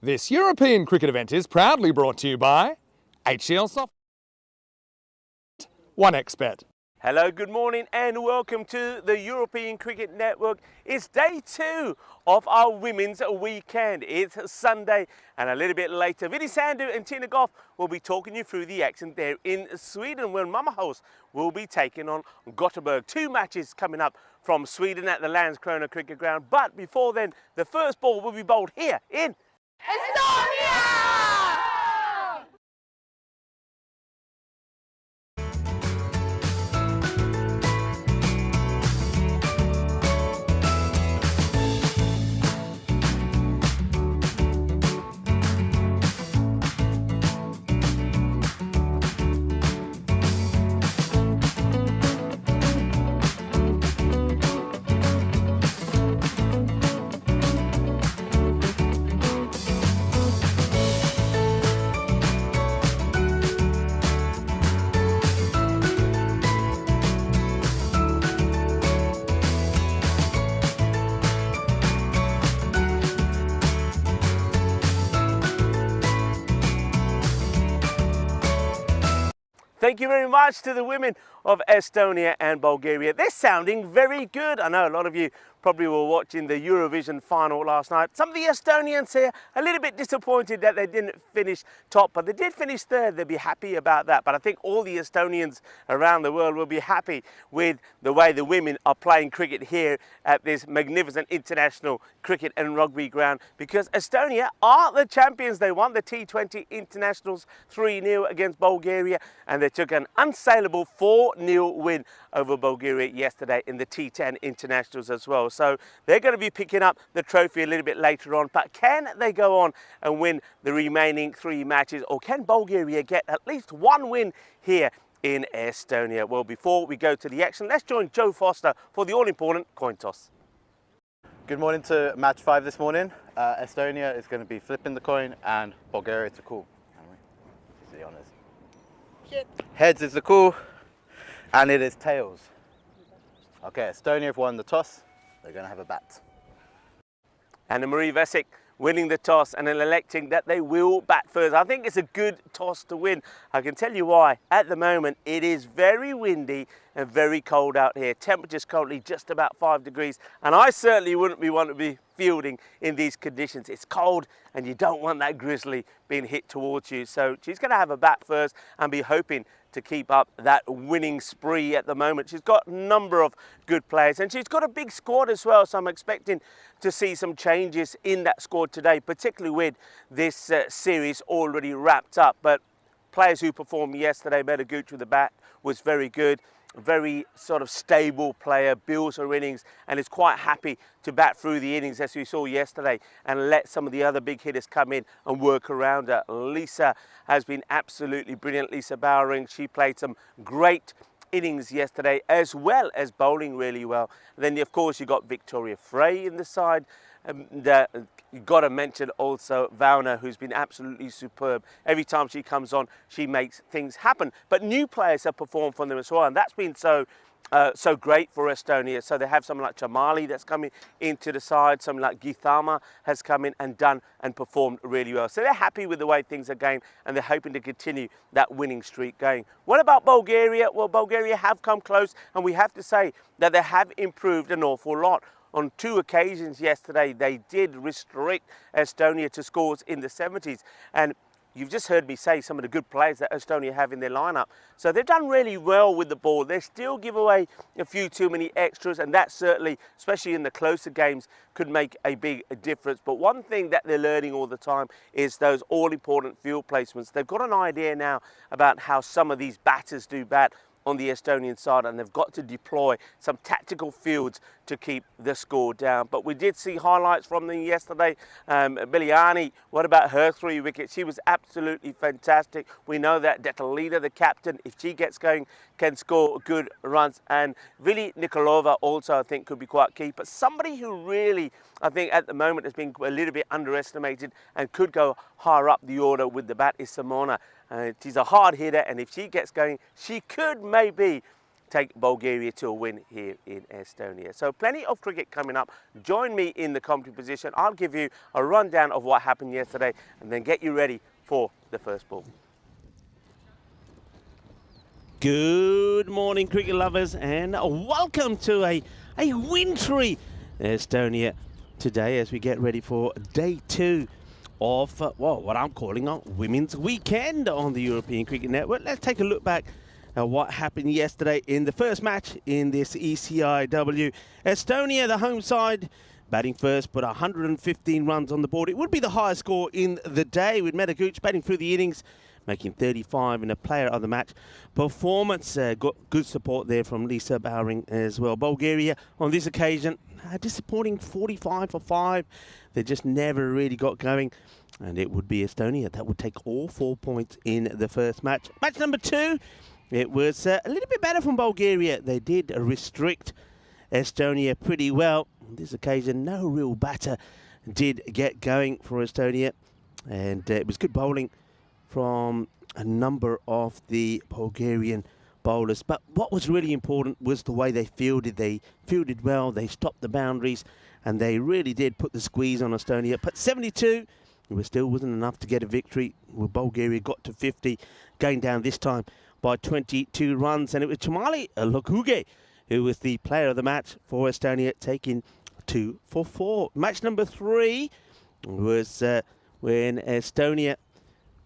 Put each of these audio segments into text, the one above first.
This European cricket event is proudly brought to you by HCL Soft 1xBet. Hello, good morning and welcome to the European Cricket Network. It's day 2 of our women's weekend. It's Sunday and a little bit later, Vinny Sandhu and Tina Goff will be talking you through the action there in Sweden when Mama House will be taking on Gothenburg. 2 matches coming up from Sweden at the Landskrona Cricket Ground. But before then, the first ball will be bowled here in Estonia! Thank you very much to the women of Estonia and Bulgaria. They're sounding very good. I know a lot of you probably were watching the Eurovision final last night. Some of the Estonians here a little bit disappointed that they didn't finish top, but they did finish third. They'll be happy about that. But I think all the Estonians around the world will be happy with the way the women are playing cricket here at this magnificent international cricket and rugby ground, because Estonia are the champions. They won the T20 internationals 3-0 against Bulgaria, and they took an unassailable 4-0 win over Bulgaria yesterday in the T10 internationals as well. So they're going to be picking up the trophy a little bit later on. But can they go on and win the remaining 3 matches, or can Bulgaria get at least 1 win here in Estonia? Well, before we go to the action, let's join Joe Foster for the all-important coin toss. Good morning to match 5 this morning. Estonia is going to be flipping the coin and Bulgaria to call. It's the honours. Heads is the call and it is tails. Okay, Estonia have won the toss. They're going to have a bat. Anna-Marie Vesic winning the toss and then electing that they will bat first. I think it's a good toss to win. I can tell you why. At the moment, it is very windy and very cold out here. Temperature's currently just about 5 degrees, and I certainly wouldn't want to be fielding in these conditions. It's cold and you don't want that grizzly being hit towards you. So she's going to have a bat first and be hoping to keep up that winning spree at the moment. She's got a number of good players and she's got a big squad as well, so I'm expecting to see some changes in that squad today, particularly with this series already wrapped up. But players who performed yesterday, Medaguchi with the bat was very good. Very sort of stable player, builds her innings and is quite happy to bat through the innings as we saw yesterday and let some of the other big hitters come in and work around her. Lisa has been absolutely brilliant, Lisa Bowering. She played some great innings yesterday as well as bowling really well. And then of course you got Victoria Frey in the side. You've got to mention also Vauna, who's been absolutely superb. Every time she comes on, she makes things happen. But new players have performed for them as well, and that's been so great for Estonia. So they have someone like Chamali that's coming into the side, someone like Githama has come in and done and performed really well. So they're happy with the way things are going and they're hoping to continue that winning streak going. What about Bulgaria? Well, Bulgaria have come close and we have to say that they have improved an awful lot. On 2 occasions yesterday, they did restrict Estonia to scores in the 70s. And you've just heard me say some of the good players that Estonia have in their lineup. So they've done really well with the ball. They still give away a few too many extras, and that certainly, especially in the closer games, could make a big difference. But one thing that they're learning all the time is those all-important field placements. They've got an idea now about how some of these batters do bat on the Estonian side, and they've got to deploy some tactical fields to keep the score down. But we did see highlights from them yesterday. Biliani, what about her 3 wickets? She was absolutely fantastic. We know that Detalida, the captain, if she gets going, can score good runs. And Vili Nikolova also, I think, could be quite key. But somebody who really, I think, at the moment has been a little bit underestimated and could go higher up the order with the bat is Simona. She's a hard hitter, and if she gets going, she could maybe take Bulgaria to a win here in Estonia. So plenty of cricket coming up. Join me in the commentary position. I'll give you a rundown of what happened yesterday and then get you ready for the first ball. Good morning, cricket lovers, and welcome to a wintry Estonia today as we get ready for day 2 of, well, what I'm calling a Women's Weekend on the European Cricket Network. Let's take a look back at what happened yesterday in the first match in this ECI-W. Estonia, the home side, batting first, put 115 runs on the board. It would be the highest score in the day, with Medaguch batting through the innings, making 35 in a player of the match performance. Got good support there from Lisa Bowring as well. Bulgaria, on this occasion, a disappointing 45 for 5. They just never really got going. And it would be Estonia that would take all 4 points in the first match. Match number 2, it was a little bit better from Bulgaria. They did restrict Estonia pretty well. On this occasion, no real batter did get going for Estonia. And it was good bowling from a number of the Bulgarian bowlers. But what was really important was the way they fielded. They fielded well, they stopped the boundaries, and they really did put the squeeze on Estonia. But 72, it still wasn't enough to get a victory. Well, Bulgaria got to 50, going down this time by 22 runs. And it was Chamali Lokuge who was the player of the match for Estonia, taking 2 for 4. Match number 3 was when Estonia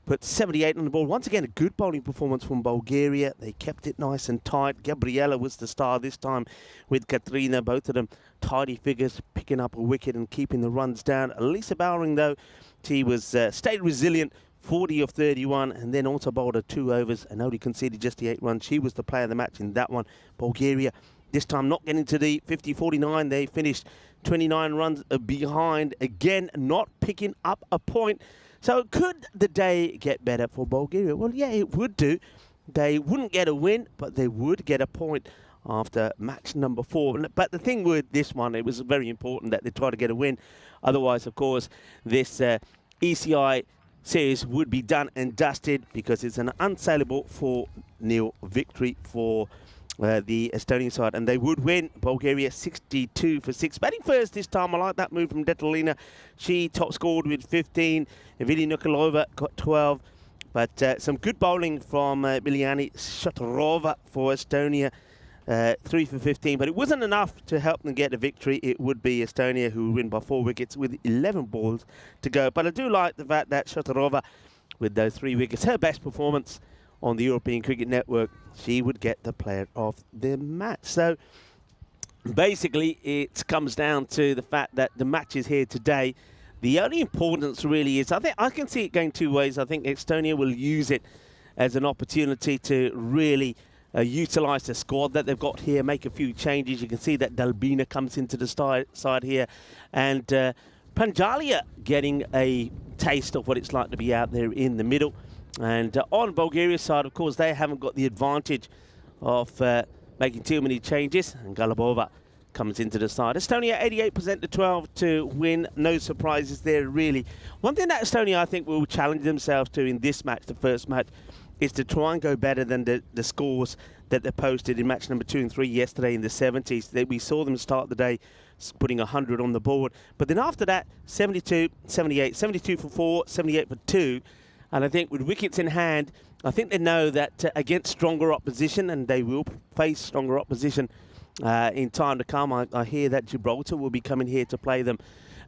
put 78 on the board. Once again, a good bowling performance from Bulgaria. They kept it nice and tight. Gabriela was the star this time with Katrina. Both of them tidy figures, picking up a wicket and keeping the runs down. Lisa Bowring, though, she was stayed resilient, 40 of 31, and then also bowled her 2 overs and only conceded just the 8 runs. She was the player of the match in that one. Bulgaria, this time not getting to the 50-49. They finished 29 runs behind. Again, not picking up a point. So could the day get better for Bulgaria? Well, yeah, it would do. They wouldn't get a win, but they would get a point after match number 4. But the thing with this one, it was very important that they try to get a win. Otherwise, of course, this ECI series would be done and dusted, because it's an unsaleable 4-0 victory for the Estonian side, and they would win. Bulgaria 62 for 6. Batting first this time. I like that move from Detalina. She top scored with 15. Evili Nikolova got 12. But some good bowling from Miliani Shatarova for Estonia. 3 for 15, but it wasn't enough to help them get a victory. It would be Estonia who win by 4 wickets with 11 balls to go. But I do like the fact that Shatarova, with those 3 wickets, her best performance on the European Cricket Network, she would get the player of the match. So basically it comes down to the fact that the match is here today. The only importance really is, I think I can see it going 2 ways. I think Estonia will use it as an opportunity to really utilise the squad that they've got here, make a few changes. You can see that Dalbina comes into the side here, and Panjalia getting a taste of what it's like to be out there in the middle. And on Bulgaria's side, of course, they haven't got the advantage of making too many changes. And Galabova comes into the side. Estonia 88% to 12 to win. No surprises there, really. One thing that Estonia, I think, will challenge themselves to in this match, the first match, is to try and go better than the scores that they posted in match number 2 and 3 yesterday in the 70s. We saw them start the day putting 100 on the board. But then after that, 72, 78, 72 for 4, 78 for 2. And I think with wickets in hand, I think they know that against stronger opposition, and they will face stronger opposition in time to come. I hear that Gibraltar will be coming here to play them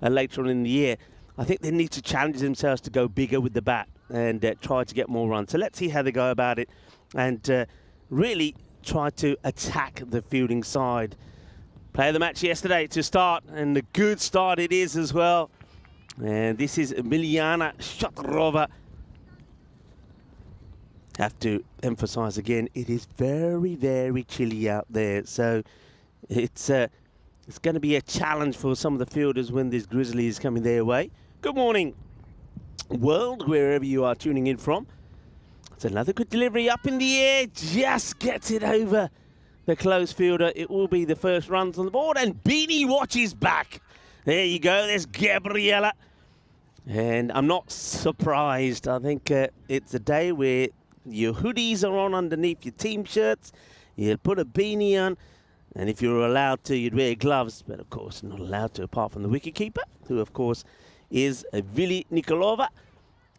later on in the year. I think they need to challenge themselves to go bigger with the bat and try to get more runs. So let's see how they go about it, and really try to attack the fielding side. Player of the match yesterday to start, and a good start it is as well. And this is Miliana Shatarova. Have to emphasize again, it is very, very chilly out there. So it's going to be a challenge for some of the fielders when this grizzly is coming their way. Good morning, world, wherever you are tuning in from. It's another good delivery up in the air. Just gets it over the close fielder. It will be the first runs on the board. And Beanie watches back. There you go. There's Gabriela. And I'm not surprised. I think it's a day where your hoodies are on underneath your team shirts. you'd put a beanie on, and if you were allowed to, you'd wear gloves, but of course not allowed to, apart from the wicketkeeper, who of course is Vili Nikolova.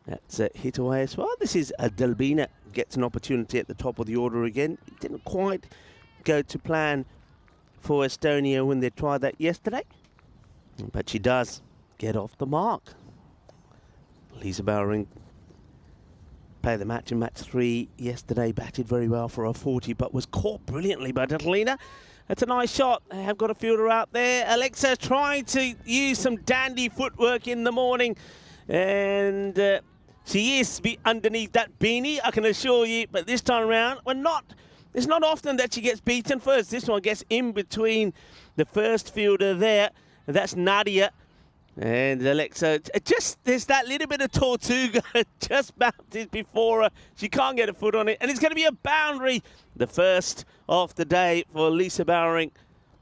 That's hit away as well. This is Delbina, gets an opportunity at the top of the order again. It didn't quite go to plan for Estonia when they tried that yesterday, but she does get off the mark. Lisa Bowering played the match in match 3 yesterday, batted very well for a 40, but was caught brilliantly by Delbina. That's a nice shot. They have got a fielder out there. Alexa trying to use some dandy footwork in the morning, and she is underneath that beanie, I can assure you. But this time around, it's not often that she gets beaten first. This one gets in between the first fielder there, and that's Nadia. And Alexa, there's that little bit of Tortuga just bounces before her. She can't get a foot on it, and it's going to be a boundary. The first of the day for Lisa Bowering.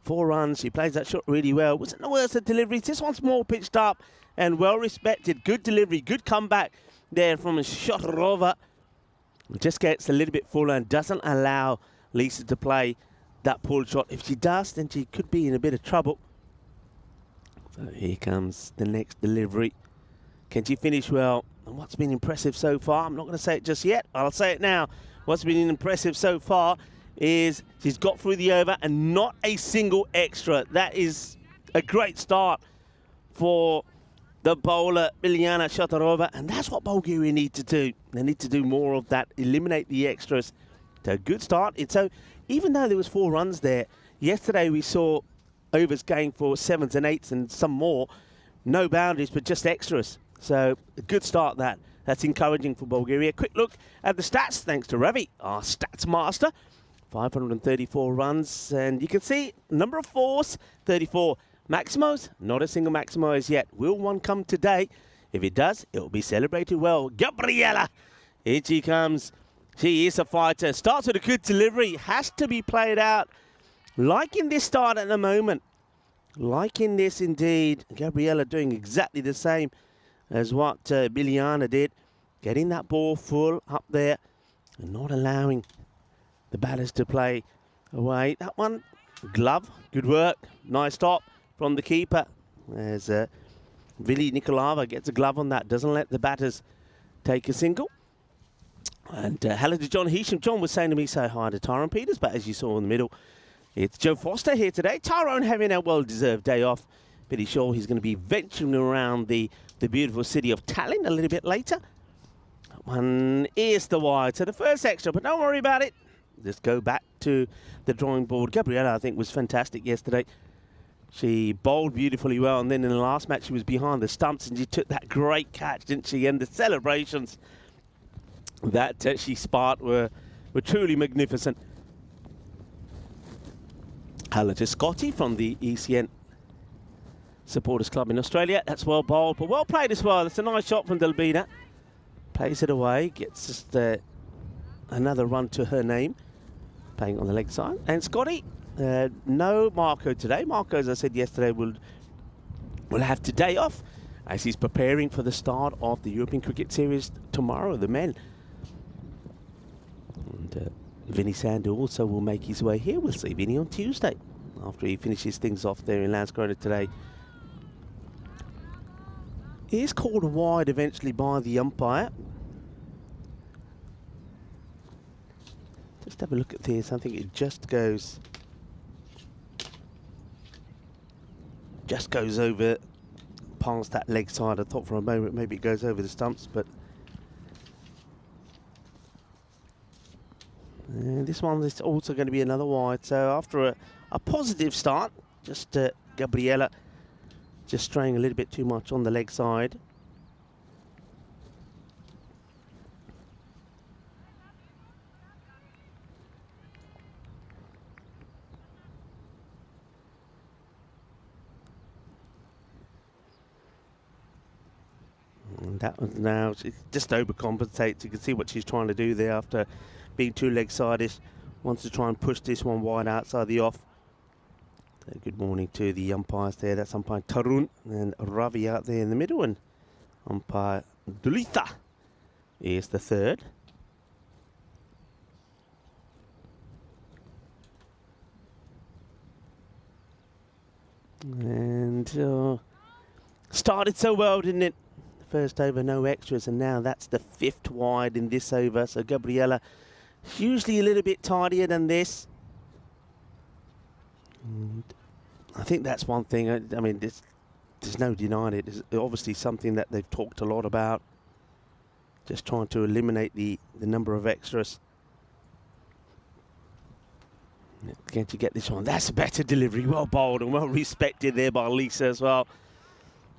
4 runs. She plays that shot really well. Wasn't the worst of deliveries. This one's more pitched up and well respected. Good delivery, good comeback there from Shotarova. Just gets a little bit fuller and doesn't allow Lisa to play that pull shot. If she does, then she could be in a bit of trouble. So here comes the next delivery. Can she finish well? And what's been impressive so far, I'm not going to say it just yet, I'll say it now. What's been impressive so far is she's got through the over and not a single extra. That is a great start for the bowler, Biljana Shotarova, and that's what Bulgaria need to do. They need to do more of that, eliminate the extras. It's a good start. So even though there was 4 runs there, yesterday we saw overs going for 7s and 8s and some more. No boundaries, but just extras. So a good start that. That's encouraging for Bulgaria. Quick look at the stats, thanks to Ravi, our stats master. 534 runs, and you can see number of 4s, 34. Maximos, not a single Maximo as yet. Will one come today? If it does, it will be celebrated well. Gabriela, here she comes. She is a fighter. Starts with a good delivery. Has to be played out. Liking this start at the moment. Liking this indeed. Gabriela doing exactly the same as what Biljana did. Getting that ball full up there and not allowing the batters to play away. That one, glove, good work. Nice stop from the keeper. As Vili Nikolova gets a glove on that. Doesn't let the batters take a single. And hello to John Heasham. John was saying to me, say hi to Tyrone Peters, but as you saw in the middle, it's Joe Foster here today. Tyrone having a well-deserved day off. Pretty sure he's going to be venturing around the beautiful city of Tallinn a little bit later. That one is the wide. So the first extra, but don't worry about it. Just go back to the drawing board. Gabriela, I think, was fantastic yesterday. She bowled beautifully well, and then in the last match, she was behind the stumps, and she took that great catch, didn't she? And the celebrations that she sparked were truly magnificent. Hello to Scotty from the ECN Supporters Club in Australia. That's well bowled, but well played as well. That's a nice shot from Delbina. Plays it away, gets just another run to her name, playing on the leg side. And Scotty, no Marco today. Marco, as I said yesterday, will have today off as he's preparing for the start of the European Cricket Series tomorrow, the men. And Vinny Sandu also will make his way here. We'll see Vinny on Tuesday after he finishes things off there in Landskrona today. He is called wide eventually by the umpire. Just have a look at this. I think it just goes over past that leg side. I thought for a moment maybe it goes over the stumps, but this one is also going to be another wide. So after a positive start, just Gabriela just straying a little bit too much on the leg side. And that one now, it just overcompensates. You can see what she's trying to do there after being too leg-sided. Wants to try and push this one wide outside the off. So good morning to the umpires there. That's umpire Tarun and Ravi out there in the middle. And umpire Dulitha is the third. And started so well, didn't it? First over, no extras, and now that's the 5th wide in this over. So Gabriella, usually a little bit tidier than this. And I think that's one thing. I mean, there's no denying it. It's obviously something that they've talked a lot about. Just trying to eliminate the number of extras. Can't you get this one? That's a better delivery. Well bowled and well respected there by Lisa as well.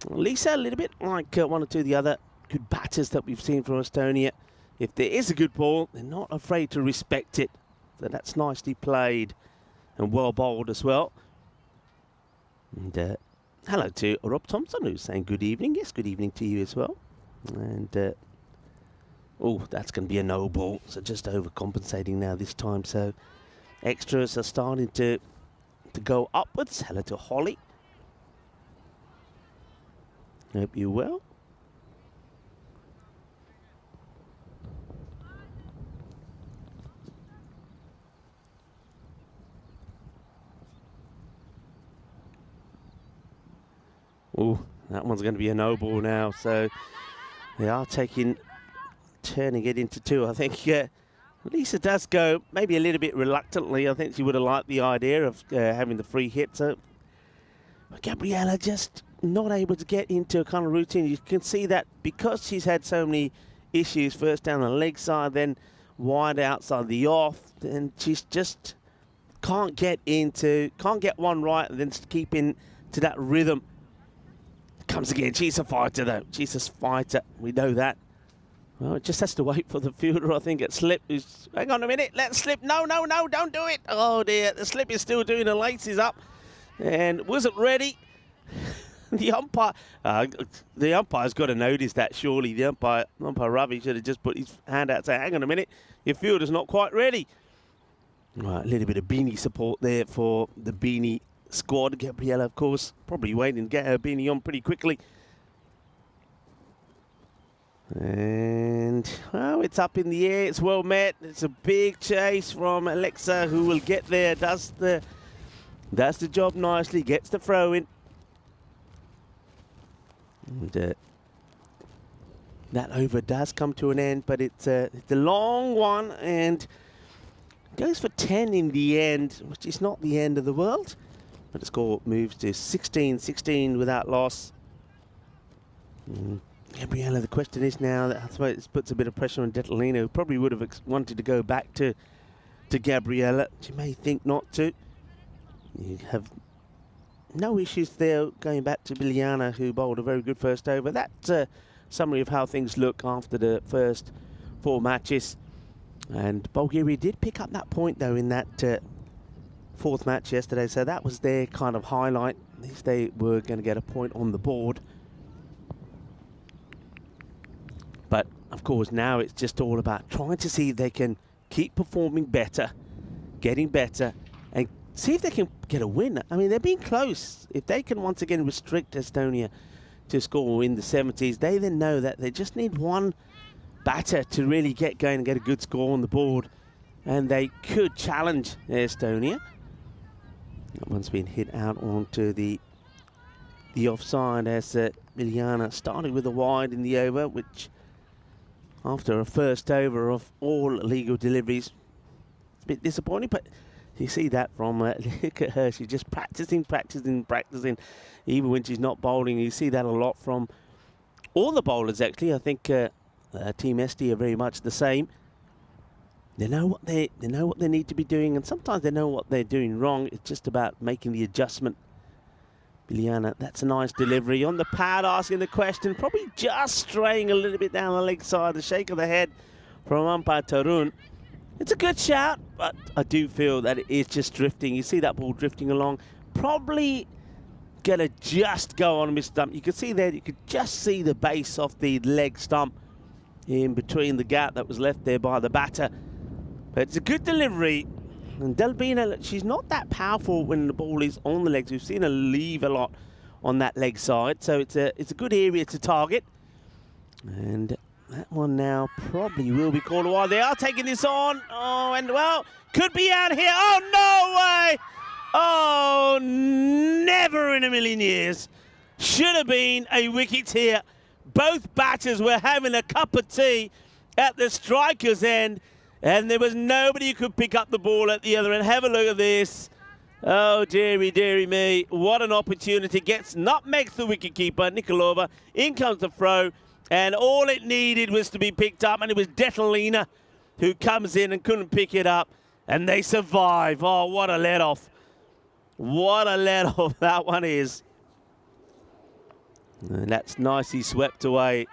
Lisa, a little bit like one or two of the other good batters that we've seen from Estonia. If there is a good ball, they're not afraid to respect it. So that's nicely played and well bowled as well. And hello to Rob Thompson, who's saying good evening. Yes, good evening to you as well. And oh, that's going to be a no ball. So just overcompensating now this time. So extras are starting to go upwards. Hello to Holly. Hope you're well. Oh, that one's going to be a no ball now. So they are turning it into 2. I think Lisa does go maybe a little bit reluctantly. I think she would have liked the idea of having the free hit. So Gabriella just not able to get into a kind of routine. You can see that because she's had so many issues, first down the leg side, then wide outside the off, and she's just can't get one right and then keep in to that rhythm. Comes again. She's a fighter though. She's a fighter. We know that. Well, it just has to wait for the fielder, I think, at slip. Hang on a minute. Let's slip. No, don't do it. Oh dear. The slip is still doing the laces up and wasn't ready. The umpire's got to notice that, surely. The umpire Ravi should have just put his hand out and say, hang on a minute, your fielder's not quite ready. Right, a little bit of beanie support there for the beanie squad. Gabriella, of course, probably waiting to get her beanie on pretty quickly. And, well, it's up in the air. It's well met. It's a big chase from Alexa, who will get there. Does the job nicely. Gets the throw in. And that over does come to an end, but it's a long one and goes for 10 in the end, which is not the end of the world. But the score moves to 16-16 without loss. Gabriella, the question is now, that I suppose it puts a bit of pressure on Detalino, who probably would have wanted to go back to Gabriella. She may think not to. You have no issues there going back to Biljana, who bowled a very good first over. That's a summary of how things look after the first 4 matches. And Bulgaria did pick up that point, though, in that 4th match yesterday. So that was their kind of highlight. At least they were going to get a point on the board. But, of course, now it's just all about trying to see if they can keep performing better, getting better, and see if they can get a win. I mean, they're being close. If they can once again restrict Estonia to score in the 70s, they then know that they just need one batter to really get going and get a good score on the board. And they could challenge Estonia. That one's been hit out onto the offside as Biljana started with a wide in the over, which after a first over of all legal deliveries, it's a bit disappointing, but you see that from, look at her, she's just practicing, even when she's not bowling. You see that a lot from all the bowlers, actually. I think Team SD are very much the same. They know what they need to be doing, and sometimes they know what they're doing wrong. It's just about making the adjustment. Biljana, that's a nice delivery on the pad, asking the question, probably just straying a little bit down the leg side. The shake of the head from umpire Tarun. It's a good shout, but I do feel that it is just drifting. You see that ball drifting along. Probably gonna just go on mid stump. You can see there, you could just see the base of the leg stump in between the gap that was left there by the batter. But it's a good delivery. And Delbina, she's not that powerful when the ball is on the legs. We've seen her leave a lot on that leg side. So it's a good area to target. And that one now probably will be called a while. They are taking this on. Oh, and well, could be out here. Oh, no way. Oh, never in a million years. Should have been a wicket here. Both batters were having a cup of tea at the striker's end, and there was nobody who could pick up the ball at the other end. Have a look at this. Oh, dearie, dearie me. What an opportunity. Gets nutmegs the wicketkeeper, Nikolova. In comes the throw, and all it needed was to be picked up, and it was Detalina who comes in and couldn't pick it up, and they survive. Oh, what a let-off. What a let-off that one is. And that's nicely swept away.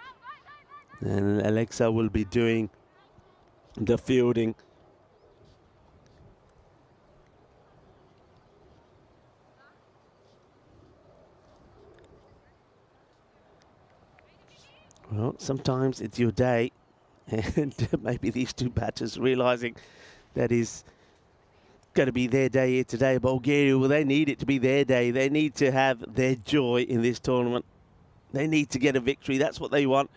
And Alexa will be doing the fielding. Well, sometimes it's your day, and maybe these two batters realizing that is going to be their day here today. Bulgaria, well, they need it to be their day. They need to have their joy in this tournament. They need to get a victory. That's what they want.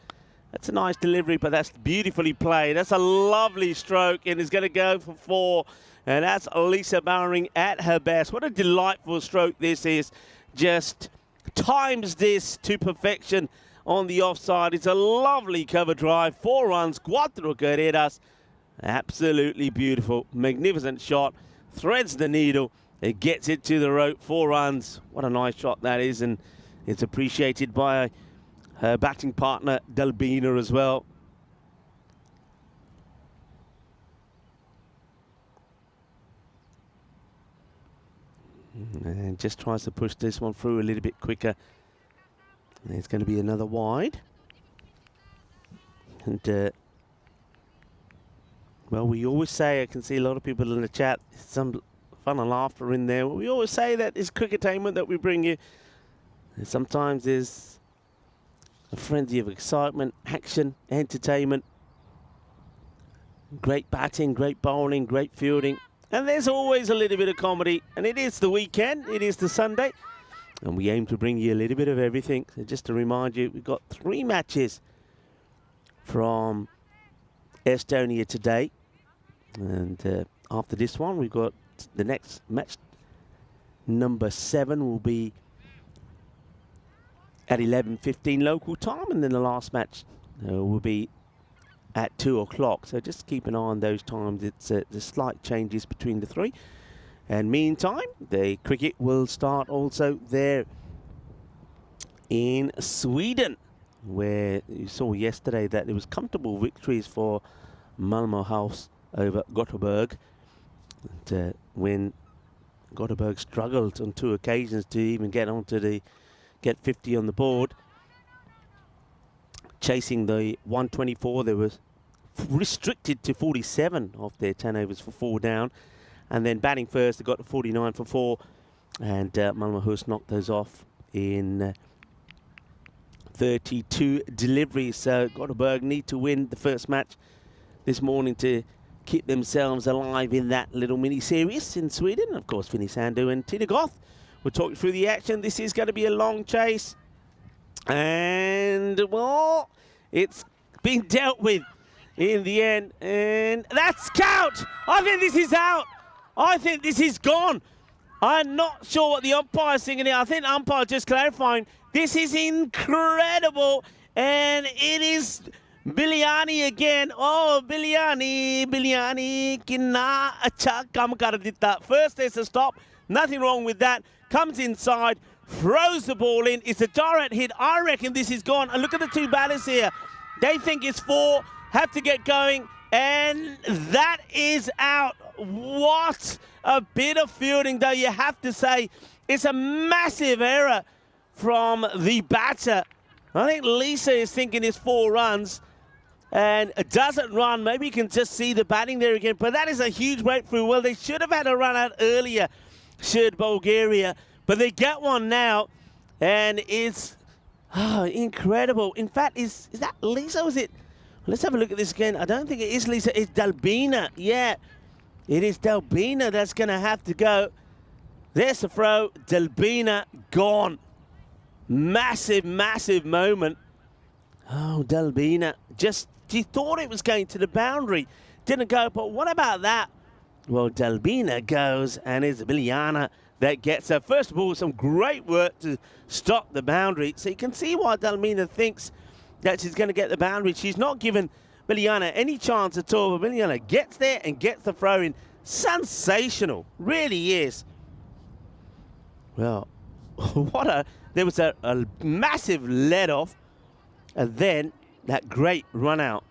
That's a nice delivery, but that's beautifully played. That's a lovely stroke, and it's going to go for 4. And that's Lisa Bowering at her best. What a delightful stroke this is. Just times this to perfection on the offside. It's a lovely cover drive. 4 runs, 4 carreras. Absolutely beautiful. Magnificent shot. Threads the needle. It gets it to the rope. 4 runs. What a nice shot that is. And it's appreciated by her batting partner, Dalbina, as well. And just tries to push this one through a little bit quicker. And it's going to be another wide. And, well, we always say, I can see a lot of people in the chat, some fun and laughter in there. We always say that it's cricketainment that we bring you. And sometimes there's a frenzy of excitement, action, entertainment. Great batting, great bowling, great fielding. And there's always a little bit of comedy. And it is the weekend, it is the Sunday. And we aim to bring you a little bit of everything. So just to remind you, we've got 3 matches from Estonia today. And after this one, we've got the next match. Number 7 will be at 11:15 local time. And then the last match will be at 2 o'clock. So just keep an eye on those times. It's the slight changes between the 3. And meantime, the cricket will start also there in Sweden, where you saw yesterday that there was comfortable victories for Malmö House over Gothenburg. And, when Gothenburg struggled on 2 occasions to even get 50 on the board, chasing the 124, they were restricted to 47 off their 10 overs for 4 down. And then batting first, they got to 49 for 4. And Malmö House knocked those off in 32 deliveries. So Gothenburg need to win the first match this morning to keep themselves alive in that little mini-series in Sweden. Of course, Finny Sandu and Tina Goth will talk you through the action. This is going to be a long chase. And, well, it's been dealt with in the end. And that's count. I think this is out. I think this is gone. I'm not sure what the umpire's thinking here. I think the umpire just clarifying. This is incredible. And it is Biliani again. Oh, Biliani, kina acha kam kar ditta. First there's a stop. Nothing wrong with that. Comes inside, throws the ball in. It's a direct hit. I reckon this is gone. And look at the 2 batters here. They think it's 4. Have to get going. And that is out. What a bit of fielding, though, you have to say. It's a massive error from the batter. I think Lisa is thinking it's 4 runs and it doesn't run. Maybe you can just see the batting there again. But that is a huge breakthrough. Well, they should have had a run out earlier, should Bulgaria. But they get one now, and it's incredible. In fact, is that Lisa? Or is it? Let's have a look at this again. I don't think it is Lisa. It's Dalbina. Yeah, it is Dalbina that's going to have to go. There's the throw. Dalbina gone. Massive, massive moment. Oh, Dalbina. Just, she thought it was going to the boundary. Didn't go, but what about that? Well, Dalbina goes, and it's Biliana that gets her. First of all, some great work to stop the boundary. So you can see why Dalmina thinks that she's going to get the boundary. She's not given Miliana any chance at all, but Miliana gets there and gets the throw in. Sensational, really is. Well, there was a massive let off, and then that great run out.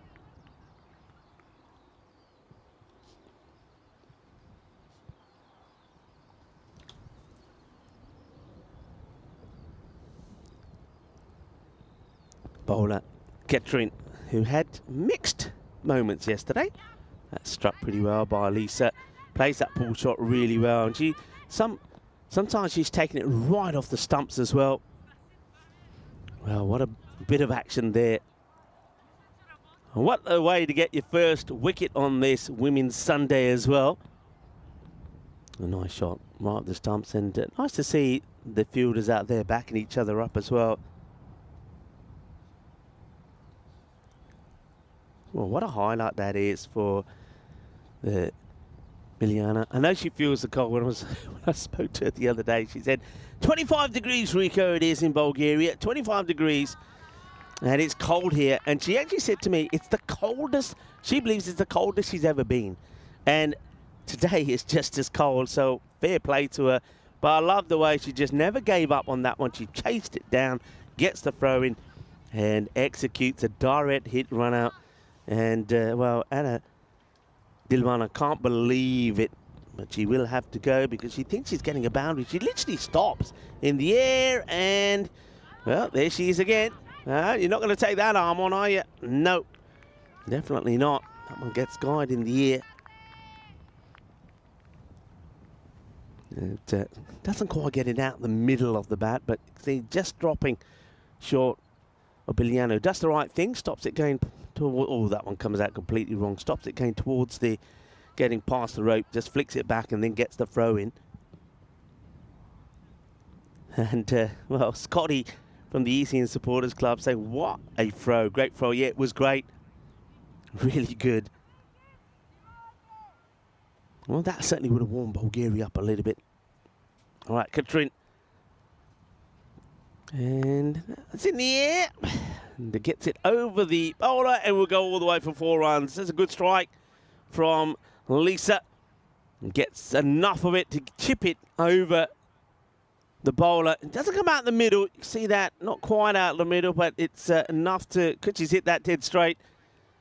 Bowler Catherine, who had mixed moments yesterday. That struck pretty well by Lisa. Plays that pull shot really well, and sometimes she's taking it right off the stumps as well. Well, what a bit of action there. And what a way to get your first wicket on this Women's Sunday as well. A nice shot right off the stumps, and nice to see the fielders out there backing each other up as well. Well, what a highlight that is for Miliana. I know she feels the cold. When I spoke to her the other day, she said, 25 degrees, Rico, it is in Bulgaria. 25 degrees. And it's cold here. And she actually said to me, it's the coldest. She believes it's the coldest she's ever been. And today is just as cold. So fair play to her. But I love the way she just never gave up on that one. She chased it down, gets the throw in, and executes a direct hit run out. And, well, Anna Dilmana can't believe it, but she will have to go because she thinks she's getting a boundary. She literally stops in the air, and, well, there she is again. You're not going to take that arm on, are you? No, definitely not. That one gets guide in the air. It doesn't quite get it out the middle of the bat, but see, just dropping short of Biliano. Does the right thing, stops it going toward, oh, that one comes out completely wrong. Stops it going towards the, getting past the rope, just flicks it back and then gets the throw in. And, well, Scotty from the ECN Supporters Club saying, what a throw. Great throw. Yeah, it was great. Really good. Well, that certainly would have warmed Bulgaria up a little bit. All right, Katrin. And it's in the air. And it gets it over the bowler and we'll go all the way for 4 runs. That's a good strike from Lisa. And gets enough of it to chip it over the bowler. It doesn't come out in the middle. You see that? Not quite out the middle, but it's enough to... Could she's hit that dead straight.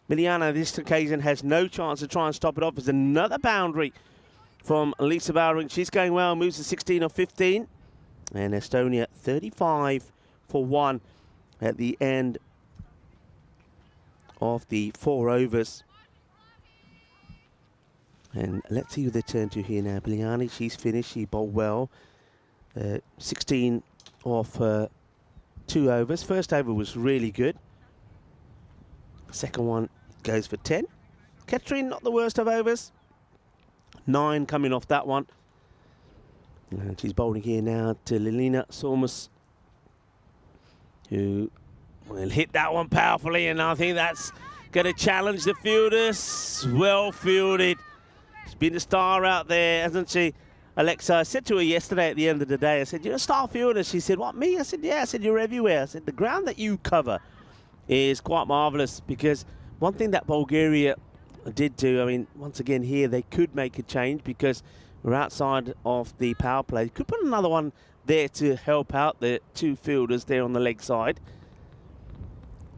Miliana this occasion has no chance to try and stop it off. There's another boundary from Lisa Bowering. She's going well, moves to 16 or 15. And Estonia 35 for 1 at the end of the 4 overs. And let's see who they turn to here now. Biliani, she's finished. She bowled well. 16 off 2 overs. First over was really good. Second one goes for 10. Catherine, not the worst of overs. 9 coming off that one. And she's bowling here now to Lilina Sormus, who will hit that one powerfully, and I think that's going to challenge the fielders. Well fielded. She's been a star out there, hasn't she, Alexa? I said to her yesterday at the end of the day, I said, you're a star fielder. She said, what, me? I said, yeah. I said, you're everywhere. I said, the ground that you cover is quite marvellous, because one thing that Bulgaria did do, I mean, once again here, they could make a change because we're outside of the power play. Could put another one there to help out the 2 fielders there on the leg side.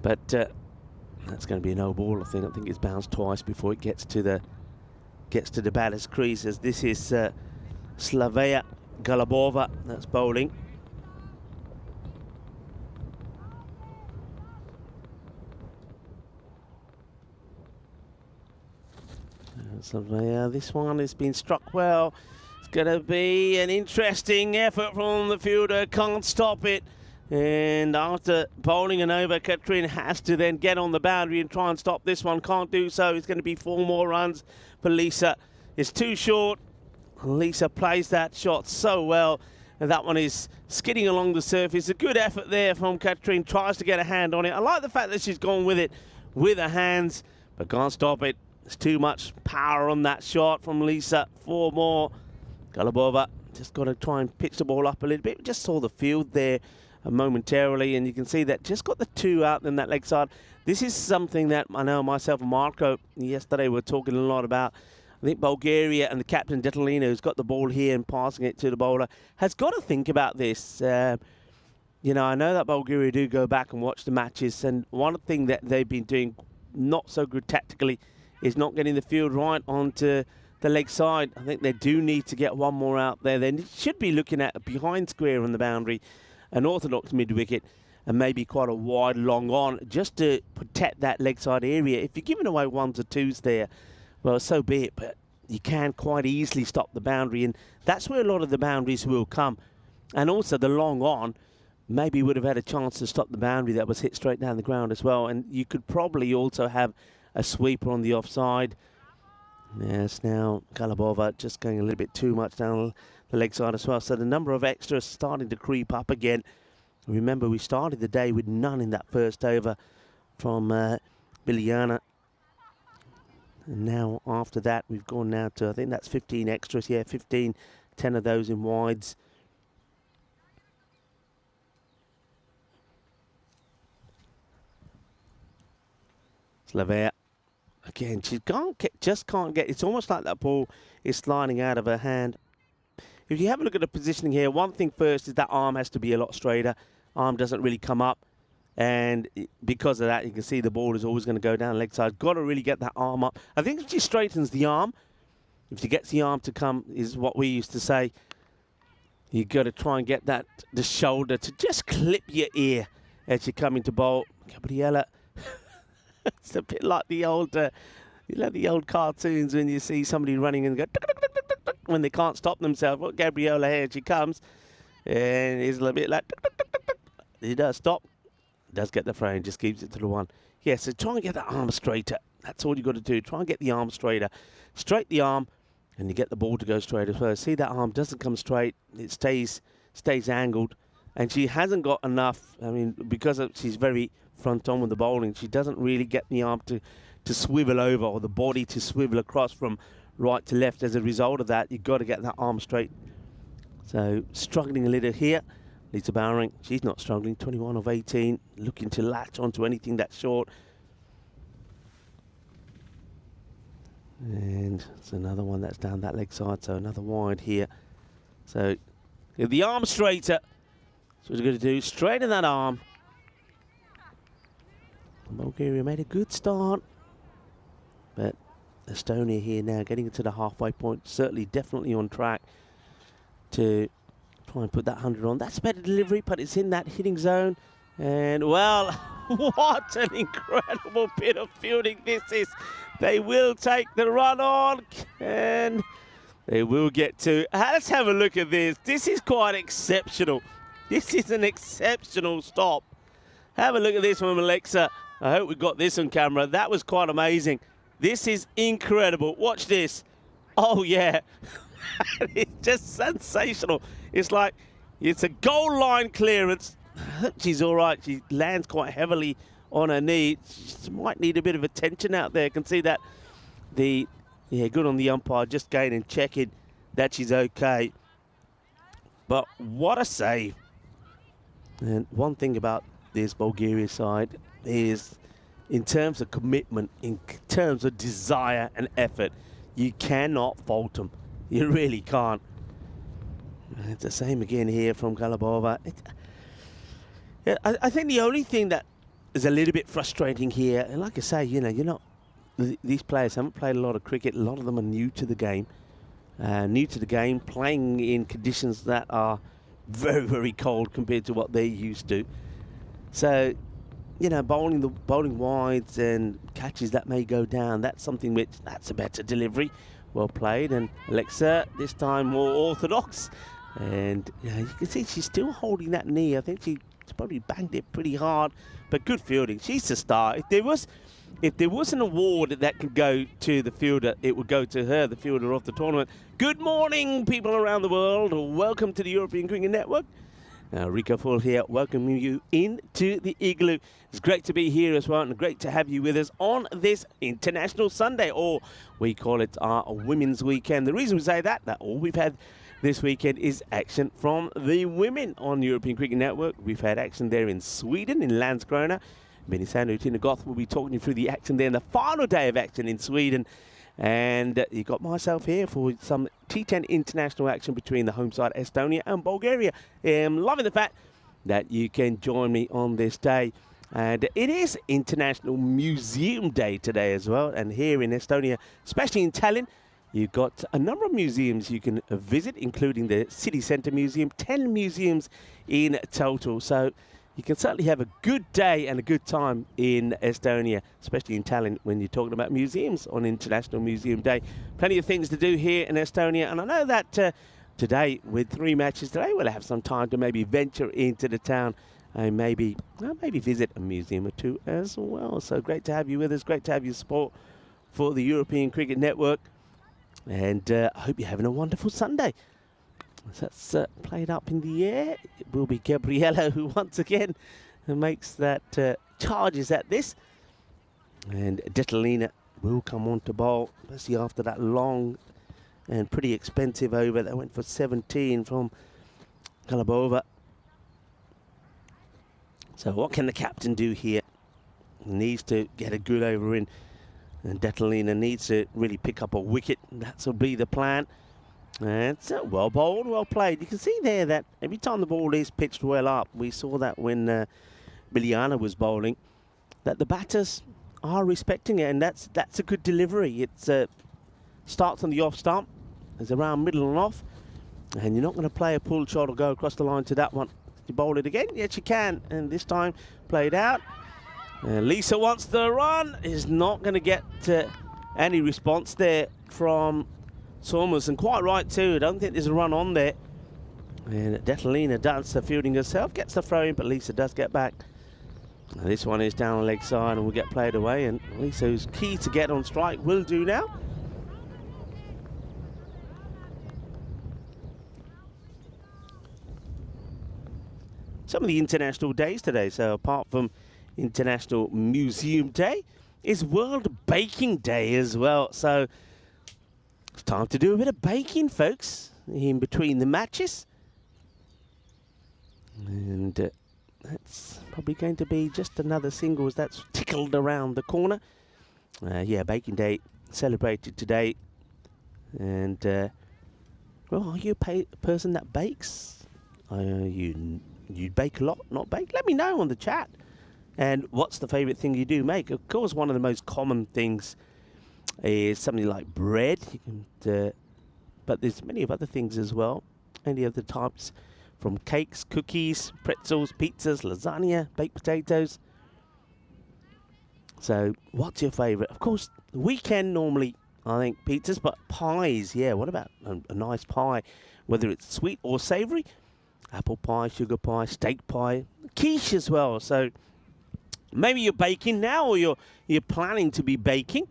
But that's going to be a no ball, I think. I think it's bounced twice before it gets to the batter's crease, as this is Slavea Galabova that's bowling. So this one has been struck well. It's going to be an interesting effort from the fielder. Can't stop it. And after bowling an over, Katrin has to then get on the boundary and try and stop this one. Can't do so. It's going to be 4 more runs for Lisa. It's too short. Lisa plays that shot so well. And that one is skidding along the surface. A good effort there from Katrin. Tries to get a hand on it. I like the fact that she's gone with it with her hands, but can't stop it. There's too much power on that shot from Lisa. 4 more. Galabova Just got to try and pitch the ball up a little bit. Just saw the field there momentarily, and you can see that just got the 2 out in that leg side. This is something that I know myself and Marco yesterday were talking a lot about. I think Bulgaria and the captain, Detalino, who's got the ball here and passing it to the bowler, has got to think about this. You know, I know that Bulgaria do go back and watch the matches, and one thing that they've been doing not so good tactically is not getting the field right onto the leg side. I think they do need to get one more out there. They should be looking at a behind square on the boundary, an orthodox mid-wicket, and maybe quite a wide long on, just to protect that leg side area. If you're giving away 1s or 2s there, well, so be it, but you can quite easily stop the boundary, and that's where a lot of the boundaries will come. And also the long on maybe would have had a chance to stop the boundary that was hit straight down the ground as well, and you could probably also have a sweeper on the offside. Yes, now Galabova just going a little bit too much down the leg side as well, so the number of extras starting to creep up again. Remember, we started the day with none in that first over from Biliana. And now after that, we've gone now to, I think that's 15 extras. Yeah, 15, 10 of those in wides. Slavea. Again, she just can't get, it's almost like that ball is sliding out of her hand. If you have a look at the positioning here, one thing first is that arm has to be a lot straighter. Arm doesn't really come up. And because of that, you can see the ball is always going to go down leg side. Got to really get that arm up. I think if she straightens the arm, if she gets the arm to come, is what we used to say, you've got to try and get that, the shoulder to just clip your ear as you come into bowl. Gabriella, it's a bit like the old, the old cartoons when you see somebody running and go, tuk, tuk, tuk, tuk, tuk, when they can't stop themselves. Well, Gabriella, here she comes. And it's a little bit like, tuk, tuk, tuk, tuk, tuk. He does stop. Does get the frame, just keeps it to the 1. Yeah, so try and get that arm straighter. That's all you got to do. Try and get the arm straighter. Straight the arm, and you get the ball to go straight as well. See, that arm doesn't come straight. It stays angled. And she hasn't got enough, I mean, because she's very front on with the bowling, she doesn't really get the arm to swivel over, or the body to swivel across from right to left. As a result of that, you've got to get that arm straight. So, struggling a little here. Lisa Bowering, she's not struggling, 21 of 18, looking to latch onto anything that's short. And it's another one that's down that leg side, so another wide here. So, the arm straighter. So what we're going to do, straighten that arm. Bulgaria made a good start, but Estonia here now getting into the halfway point, certainly definitely on track to try and put that 100 on. That's a better delivery, but it's in that hitting zone. And, well, what an incredible bit of fielding this is. They will take the run on, and they will get to. Let's have a look at this. This is quite exceptional. This is an exceptional stop. Have a look at this from Alexa. I hope we got this on camera. That was quite amazing. This is incredible. Watch this. Oh, yeah. It's just sensational. It's like, it's a goal line clearance. She's all right. She lands quite heavily on her knee. She might need a bit of attention out there. Can see that good on the umpire, just going and checking that she's okay. But what a save. And one thing about this Bulgaria side is, in terms of commitment, in terms of desire and effort, you cannot fault them. You really can't. It's the same again here from Galabova. I think the only thing that is a little bit frustrating here, and like I say, these players haven't played a lot of cricket. A lot of them are new to the game. Playing in conditions that are very, very cold compared to what they're used to. So, bowling wides and catches that may go down, that's something which, that's a better delivery. Well played, and Alexa, this time more orthodox. And you can see she's still holding that knee. I think she probably banged it pretty hard, but good fielding. She's the star. If there was an award that could go to the fielder, it would go to her, the fielder of the tournament. Good morning, people around the world. Welcome to the European Cricket Network. Rico Full here, welcoming you into the Igloo. It's great to be here as well, and great to have you with us on this International Sunday, or we call it our Women's Weekend. The reason we say that we've had this weekend is action from the women on European Cricket Network. We've had action there in Sweden, in Landskrona. Benny Sando, Tina Goth will be talking you through the action there in the final day of action in Sweden. And you got myself here for some T10 international action between the home side Estonia and Bulgaria. Loving the fact that you can join me on this day. And it is International Museum Day today as well. And here in Estonia, especially in Tallinn, you've got a number of museums you can visit, including the City Centre Museum, 10 museums in total. So you can certainly have a good day and a good time in Estonia, especially in Tallinn when you're talking about museums on International Museum Day. Plenty of things to do here in Estonia. And I know that today, with 3 matches today, we'll have some time to maybe venture into the town and maybe visit a museum or 2 as well. So great to have you with us. Great to have your support for the European Cricket Network. And I hope you're having a wonderful Sunday. So that's played up in the air. It will be Gabriella who once again makes that charges at this. And Detalina will come on to bowl, especially after that long and pretty expensive over that went for 17 from Galabova. So what can the captain do here? He needs to get a good over in, and Detalina needs to really pick up a wicket. That will be the plan. And it's well bowled, well played. You can see there that every time the ball is pitched well up, we saw that when Biliana was bowling, that the batters are respecting it, and that's a good delivery. It starts on the off stump, it's around middle and off, and you're not going to play a pull shot or go across the line to that one. You bowl it again? Yes, you can. And this time, played out. Lisa wants the run. Is not going to get any response there from Somers. And quite right, too. I don't think there's a run on there. And Detalina does the fielding herself. Gets the throw in, but Lisa does get back. Now, this one is down the leg side and will get played away. And Lisa, who's key to get on strike, will do now. Some of the international days today, so apart from International Museum Day, is World Baking Day as well. So it's time to do a bit of baking, folks, in between the matches. And that's probably going to be just another singles that's tickled around the corner. Yeah, Baking Day celebrated today. And, well, are you a person that bakes? You bake a lot, not bake? Let me know on the chat. And what's the favourite thing you do make? Of course, one of the most common things is something like bread. You can, but there's many of other things as well. Any other types, from cakes, cookies, pretzels, pizzas, lasagna, baked potatoes. So, what's your favourite? Of course, the weekend normally, I think, pizzas, but pies. Yeah, what about a nice pie? Whether it's sweet or savoury. Apple pie, sugar pie, steak pie, quiche as well. So maybe you're baking now, or you're planning to be baking.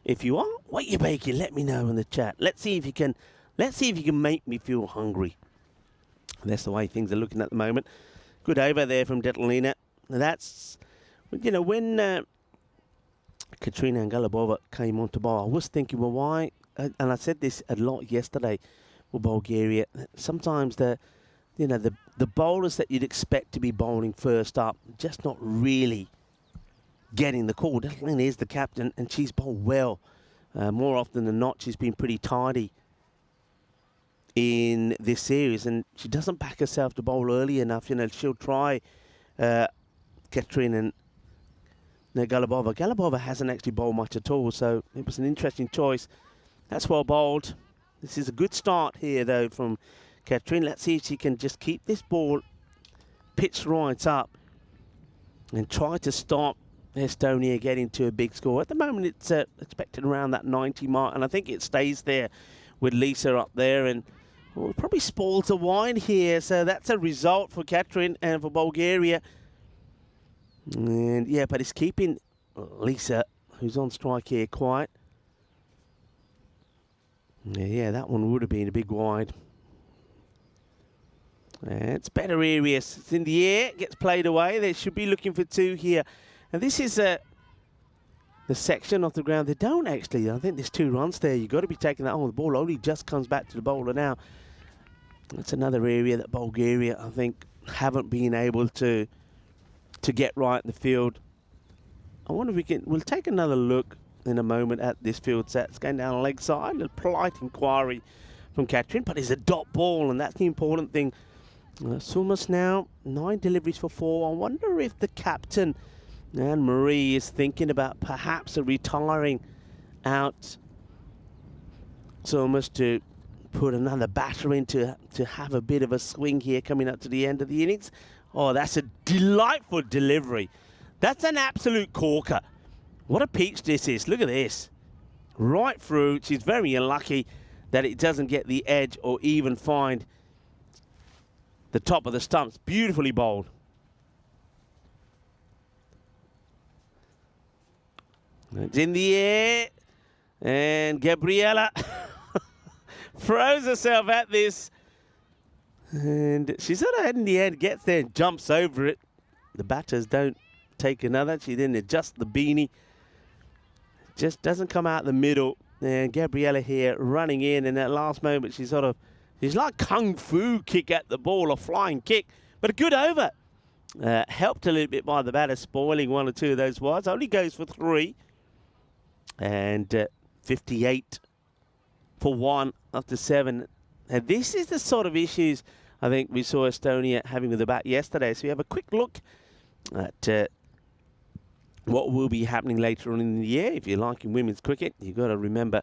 If you are, what you're baking, let me know in the chat. Let's see if you can make me feel hungry. And that's the way things are looking at the moment. Good over there from Detalina. That's, you know, when Katrina and Galabova came on to bowl, I was thinking, well, why? And I said this a lot yesterday with Bulgaria. Sometimes the bowlers that you'd expect to be bowling first up, just not really getting the call. Detalina is the captain, and she's bowled well. More often than not, she's been pretty tidy in this series, and she doesn't back herself to bowl early enough. You know, she'll try Katrina and Galabova. Galabova hasn't actually bowled much at all, so it was an interesting choice. That's well bowled. This is a good start here, though, from Katrina. Let's see if she can just keep this ball pitched right up and try to stop Estonia getting to a big score. At the moment, it's expected around that 90 mark, and I think it stays there with Lisa up there, and we'll probably spoil a wine here. So that's a result for Katrina and for Bulgaria. And yeah, but it's keeping Lisa, who's on strike here, quiet. Yeah, that one would have been a big wide. It's better areas. It's in the air, gets played away. They should be looking for 2 here. And this is the section off the ground. They don't actually. I think there's 2 runs there. You've got to be taking that on. The ball only just comes back to the bowler now. That's another area that Bulgaria, I think, haven't been able to get right in the field. I wonder if we'll take another look in a moment at this field set. It's going down the leg side. A polite inquiry from Catherine, but it's a dot ball, and that's the important thing. Sulmas now, 9 deliveries for 4. I wonder if the captain, Anne-Marie, is thinking about perhaps retiring out Sulmas to put another batter in to have a bit of a swing here coming up to the end of the innings. Oh, that's a delightful delivery. That's an absolute corker. What a peach this is. Look at this. Right through. She's very unlucky that it doesn't get the edge or even find the top of the stumps. Beautifully bowled. It's in the air. And Gabriella throws herself at this. And she sort of, in the end, gets there and jumps over it. The batters don't take another. She then adjusts the beanie. Just doesn't come out the middle. And Gabriella here running in that last moment, she's like kung fu kick at the ball, a flying kick, but a good over. Helped a little bit by the batter spoiling 1 or 2 of those wides. Only goes for 3. And 58 for 1 after 7. And this is the sort of issues I think we saw Estonia having with the bat yesterday. So we have a quick look at what will be happening later on in the year. If you like in women's cricket, you've got to remember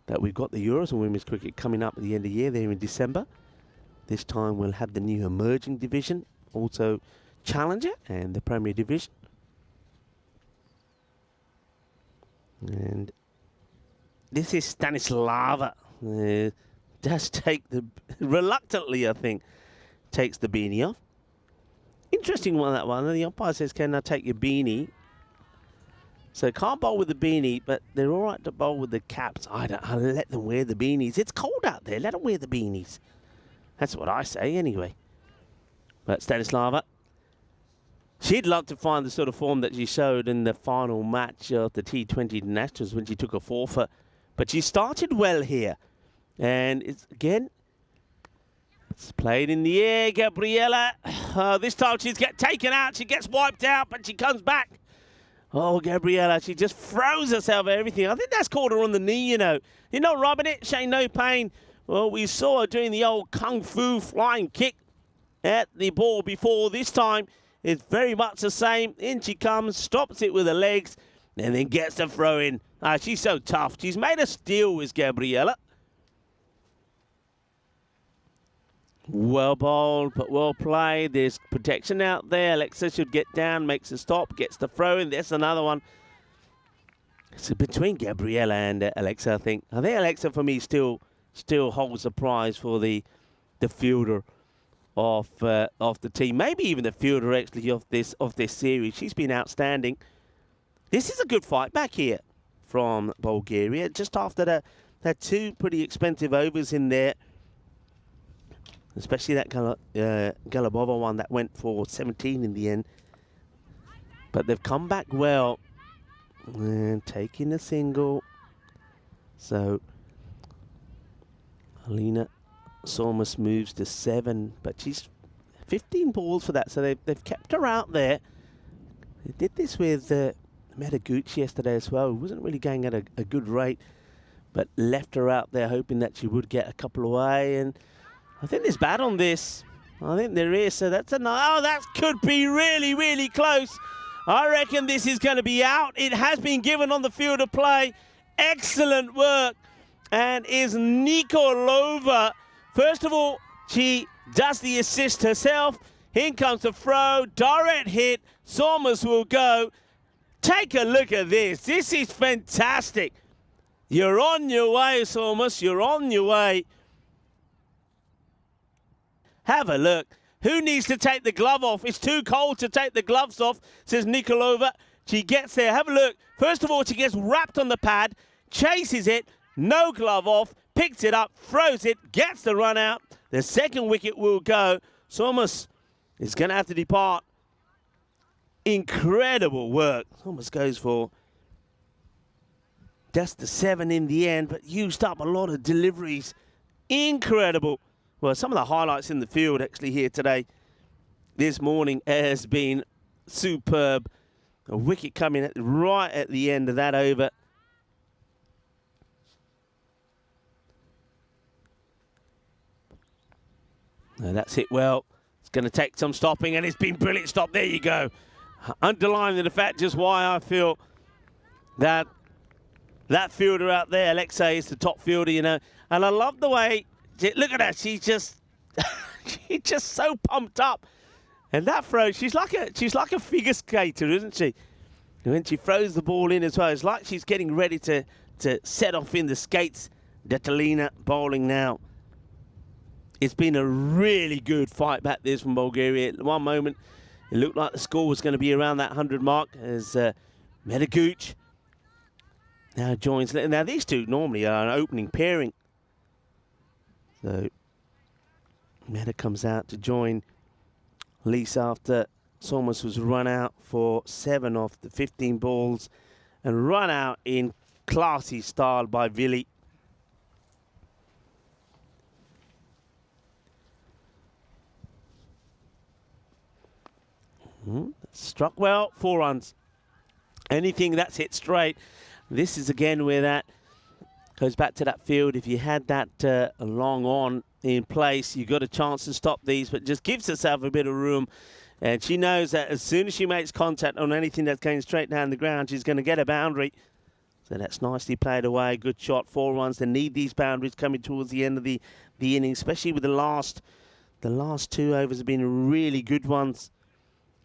that we've got the Euros in women's cricket coming up at the end of the year there in December. This time we'll have the new emerging division, also Challenger and the Premier Division. And this is Stanislava. Does take the, reluctantly I think, takes the beanie off. Interesting one, that one. The umpire says, can I take your beanie? So can't bowl with the beanie, but they're all right to bowl with the caps. I let them wear the beanies. It's cold out there. Let them wear the beanies. That's what I say anyway. But Stanislava, she'd love to find the sort of form that she showed in the final match of the T20 Nationals when she took a forfeit. But she started well here. And it's played in the air, Gabriella. This time she's taken out. She gets wiped out, but she comes back. Oh, Gabriella, she just throws herself at everything. I think that's caught her on the knee, you know. You're not rubbing it, she ain't no pain. Well, we saw her doing the old kung fu flying kick at the ball before. This time, it's very much the same. In she comes, stops it with her legs, and then gets the throw in. She's so tough. She's made a steal with Gabriella. Well bowled, but well played. There's protection out there. Alexa should get down, makes a stop, gets the throw in. There's another one. So between Gabriella and Alexa, I think Alexa for me still holds the prize for the fielder of the team. Maybe even the fielder actually of this series. She's been outstanding. This is a good fight back here from Bulgaria. Just after that 2 pretty expensive overs in there. Especially that Galabova one that went for 17 in the end. But they've come back well. And taking a single. So, Alina Solmas moves to 7. But she's 15 balls for that. So they've kept her out there. They did this with Metaguchi yesterday as well. Who wasn't really going at a good rate. But left her out there hoping that she would get a couple away. And I think there's bat on this. I think there is. So that's that could be really, really close. I reckon this is going to be out. It has been given on the field of play. Excellent work. And is Nikolova. First of all, she does the assist herself. In comes the throw. Direct hit. Solmas will go. Take a look at this. This is fantastic. You're on your way, Solmas. You're on your way. Have a look. Who needs to take the glove off? It's too cold to take the gloves off, says Nikolova. She gets there. Have a look. First of all, she gets wrapped on the pad, chases it, no glove off, picks it up, throws it, gets the run out. The second wicket will go. Solmas is going to have to depart. Incredible work. Solmas goes for just the 7 in the end, but used up a lot of deliveries. Incredible well, some of the highlights in the field actually here today, this morning, has been superb. A wicket coming right at the end of that over. No, that's hit well. It's going to take some stopping, and it's been brilliant stop. There you go. Underlining the fact just why I feel that fielder out there, Alexei, is the top fielder, you know. And I love the way, look at her, she's just so pumped up. And that throw, she's like a figure skater, isn't she? And when she throws the ball in as well, it's like she's getting ready to set off in the skates. Detalina bowling now. It's been a really good fight back there from Bulgaria. At one moment, it looked like the score was going to be around that 100 mark as Medaguch now joins. Now, these two normally are an opening pairing. So, Meda comes out to join Lisa after Solmas was run out for 7 off the 15 balls and run out in classy style by Vili. Struck well, 4 runs. Anything that's hit straight. This is again where that goes back to that field. If you had that long on in place, you got a chance to stop these, but just gives herself a bit of room. And she knows that as soon as she makes contact on anything that's going straight down the ground, she's going to get a boundary. So that's nicely played away. Good shot, 4 runs. They need these boundaries coming towards the end of the inning, especially with the last 2 overs have been really good ones.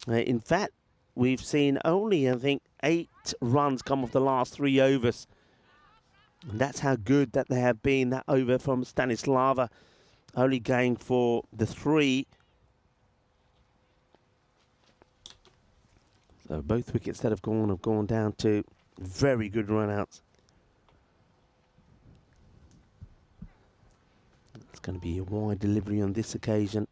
In fact, we've seen only, I think, 8 runs come off the last 3 overs. And that's how good that they have been. That over from Stanislava, only going for the 3. So both wickets that have gone down to very good run-outs. It's going to be a wide delivery on this occasion.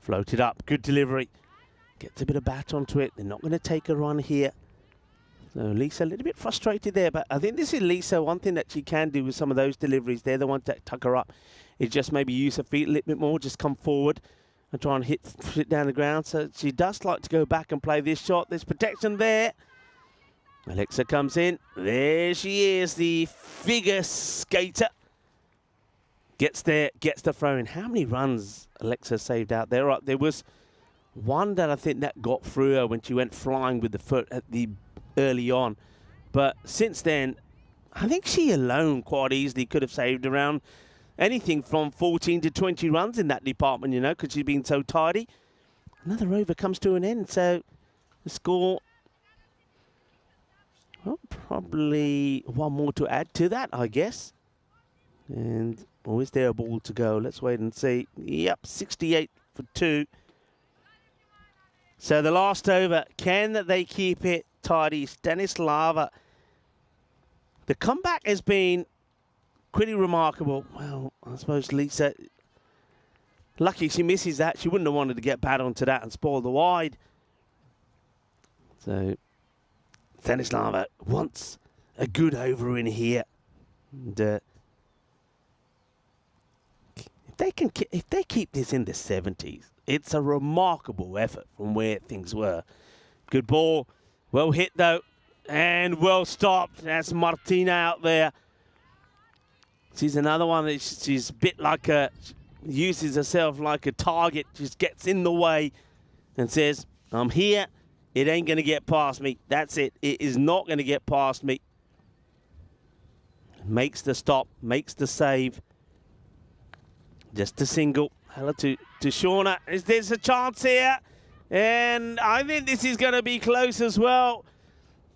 Floated up, good delivery. Gets a bit of bat onto it. They're not going to take a run here. So Lisa a little bit frustrated there, but I think this is Lisa. One thing that she can do with some of those deliveries, they're the ones that tuck her up, is just maybe use her feet a little bit more, just come forward and try and hit down the ground. So she does like to go back and play this shot. There's protection there. Alexa comes in. There she is, the figure skater. Gets there, gets the throw in. How many runs Alexa saved out there? Right, there was one that I think that got through her when she went flying with the foot at the early on. But since then, I think she alone quite easily could have saved around anything from 14 to 20 runs in that department, you know, because she's been so tidy. Another over comes to an end, so the score, well, probably one more to add to that, I guess. And, oh, is there a ball to go? Let's wait and see. Yep, 68 for 2. So the last over, can they keep it tidy? Stanislava. The comeback has been pretty remarkable. Well, I suppose Lisa, lucky she misses that. She wouldn't have wanted to get bad onto that and spoil the wide. So Stanislava wants a good over in here. And, if they keep this in the 70s, it's a remarkable effort from where things were. Good ball. Well hit, though. And well stopped. That's Martina out there. She's another one that she's a bit like uses herself like a target. Just gets in the way and says, I'm here. It ain't going to get past me. That's it. It is not going to get past me. Makes the stop. Makes the save. Just a single. Hello to Shauna. There's a chance here. And I think this is going to be close as well.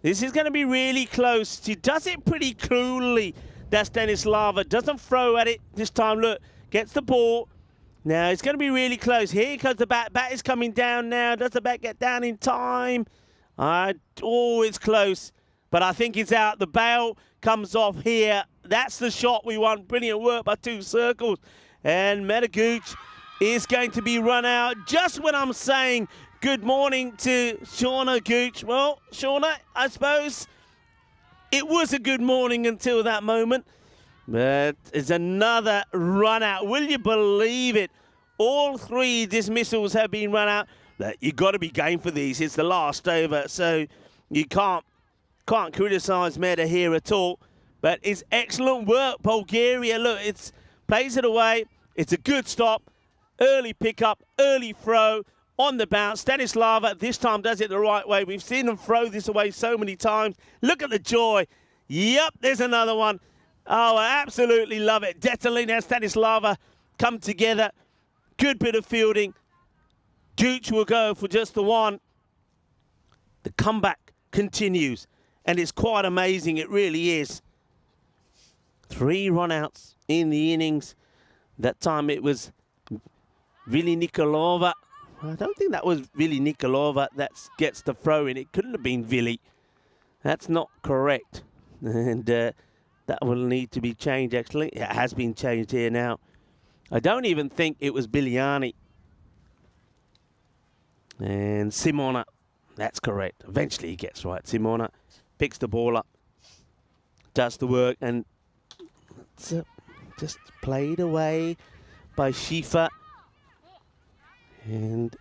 This is going to be really close. She does it pretty coolly. That's Stanislava. Doesn't throw at it this time. Look, gets the ball. Now it's going to be really close. Here comes the bat. Bat is coming down now. Does the bat get down in time? Oh, it's close. But I think it's out. The bail comes off here. That's the shot we want. Brilliant work by 2 circles. And Metaguch is going to be run out just when I'm saying good morning to Shauna Gooch. Well, Shauna, I suppose it was a good morning until that moment. But it's another run out. Will you believe it? All 3 dismissals have been run out. You've got to be game for these. It's the last over, so you can't criticise Meta here at all. But it's excellent work, Bulgaria. Look, it's plays it away. It's a good stop. Early pickup, early throw, on the bounce. Stanislava this time does it the right way. We've seen them throw this away so many times. Look at the joy. Yep, there's another one. Oh, I absolutely love it. Detalina and Stanislava come together. Good bit of fielding. Gooch will go for just the one. The comeback continues, and it's quite amazing. It really is. 3 run-outs in the innings. That time it was Vili Nikolova. I don't think that was Vili Nikolova that gets the throw in. It couldn't have been Vili. That's not correct. And that will need to be changed, actually. It has been changed here now. I don't even think it was Biliani. And Simona, that's correct. Eventually he gets right. Simona picks the ball up, does the work, and it's just played away by Shifa. And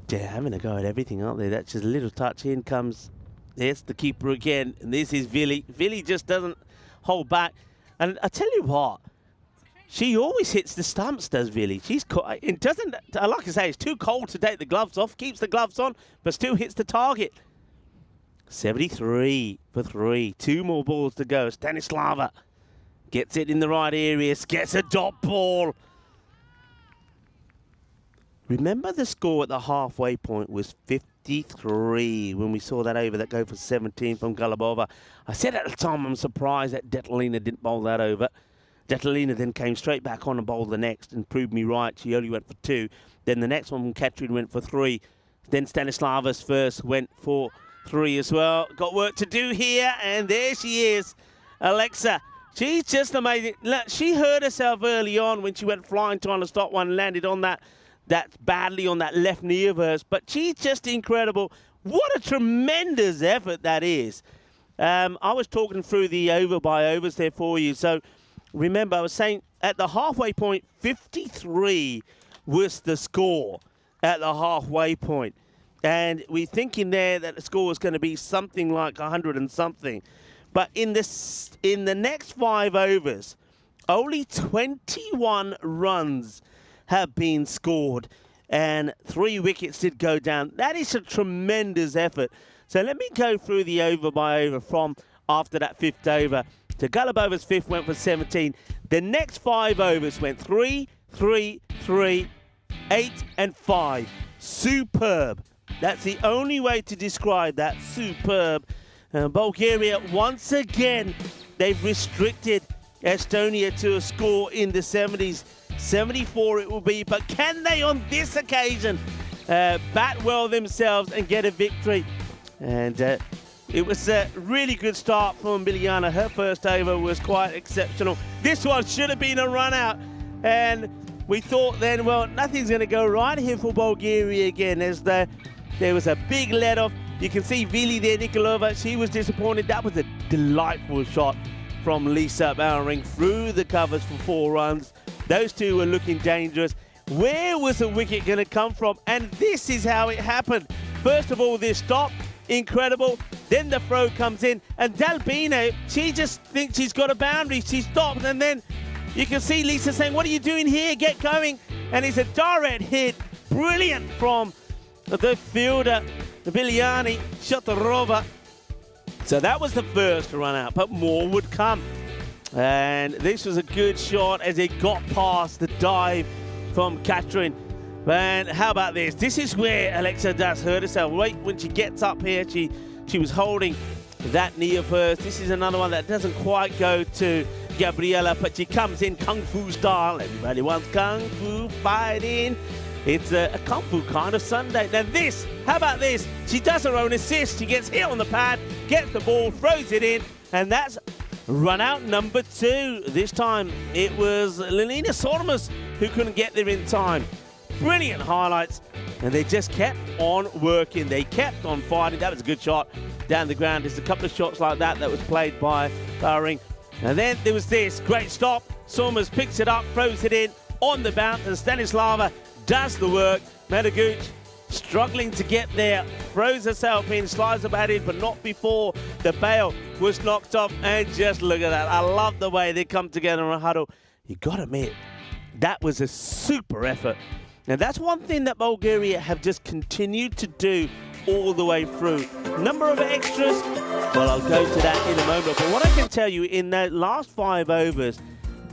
they're having a go at everything, aren't they? That's just a little touch. In comes, there's the keeper again. And this is Vili. Vili just doesn't hold back. And I tell you what, she always hits the stumps, does Vili. She's it doesn't, like I say, it's too cold to take the gloves off. Keeps the gloves on, but still hits the target. 73 for 3. 2 more balls to go. Stanislava gets it in the right areas. Gets a dot ball. Remember the score at the halfway point was 53 when we saw that over that go for 17 from Galabova. I said at the time I'm surprised that Detalina didn't bowl that over. Detalina then came straight back on and bowled the next and proved me right. She only went for 2. Then the next one from Katrin went for 3. Then Stanislava's first went for 3 as well. Got work to do here, and there she is, Alexa. She's just amazing. She hurt herself early on when she went flying trying to stop one, landed on that badly on that left knee of hers. But she's just incredible. What a tremendous effort that is. I was talking through the over by overs there for you. So remember, I was saying at the halfway point, 53 was the score at the halfway point. And we're thinking there that the score was going to be something like 100 and something. But in the next 5 overs, only 21 runs have been scored. And 3 wickets did go down. That is a tremendous effort. So let me go through the over by over from after that 5th over. So Galabova's 5th went for 17. The next 5 overs went 3, 3, 3, 8 and 5. Superb. That's the only way to describe that. Superb. Bulgaria, once again, they've restricted Estonia to a score in the 70s. 74 it will be, but can they on this occasion bat well themselves and get a victory? And it was a really good start from Biliana. Her first over was quite exceptional. This one should have been a run out, and we thought then, well, nothing's going to go right here for Bulgaria again, as there was a big let-off. You can see Vili there, Nikolova, she was disappointed. That was a delightful shot from Lisa Bowering through the covers for 4 runs. Those two were looking dangerous. Where was the wicket going to come from? And this is how it happened. First of all, this stop, incredible. Then the throw comes in, and Dalbino, she just thinks she's got a boundary. She stops, and then you can see Lisa saying, "What are you doing here? Get going." And it's a direct hit. Brilliant from the fielder, Biliani, Shotarova. So that was the first run out, but more would come. And this was a good shot as it got past the dive from Katrin. And how about this? This is where Alexa does hurt herself. Wait, when she gets up here, she was holding that knee of hers. This is another one that doesn't quite go to Gabriela, but she comes in Kung Fu style. Everybody wants Kung Fu fighting. It's a Kung Fu kind of Sunday. Now this, how about this? She does her own assist. She gets hit on the pad, gets the ball, throws it in, and that's Run out number 2. This time it was Lenina Sormus who couldn't get there in time. Brilliant highlights, and they just kept on working. They kept on fighting. That was a good shot down the ground. There's a couple of shots like that was played by Bowering. And then there was this great stop. Sormus picks it up, throws it in on the bounce, and Stanislava does the work. Metaguch struggling to get there, throws herself in, slides about it, but not before the bail was knocked off. And just look at that. I love the way they come together in a huddle. You got to admit, that was a super effort. Now, that's one thing that Bulgaria have just continued to do all the way through. Number of extras, well, I'll go to that in a moment. But what I can tell you, in the last 5 overs,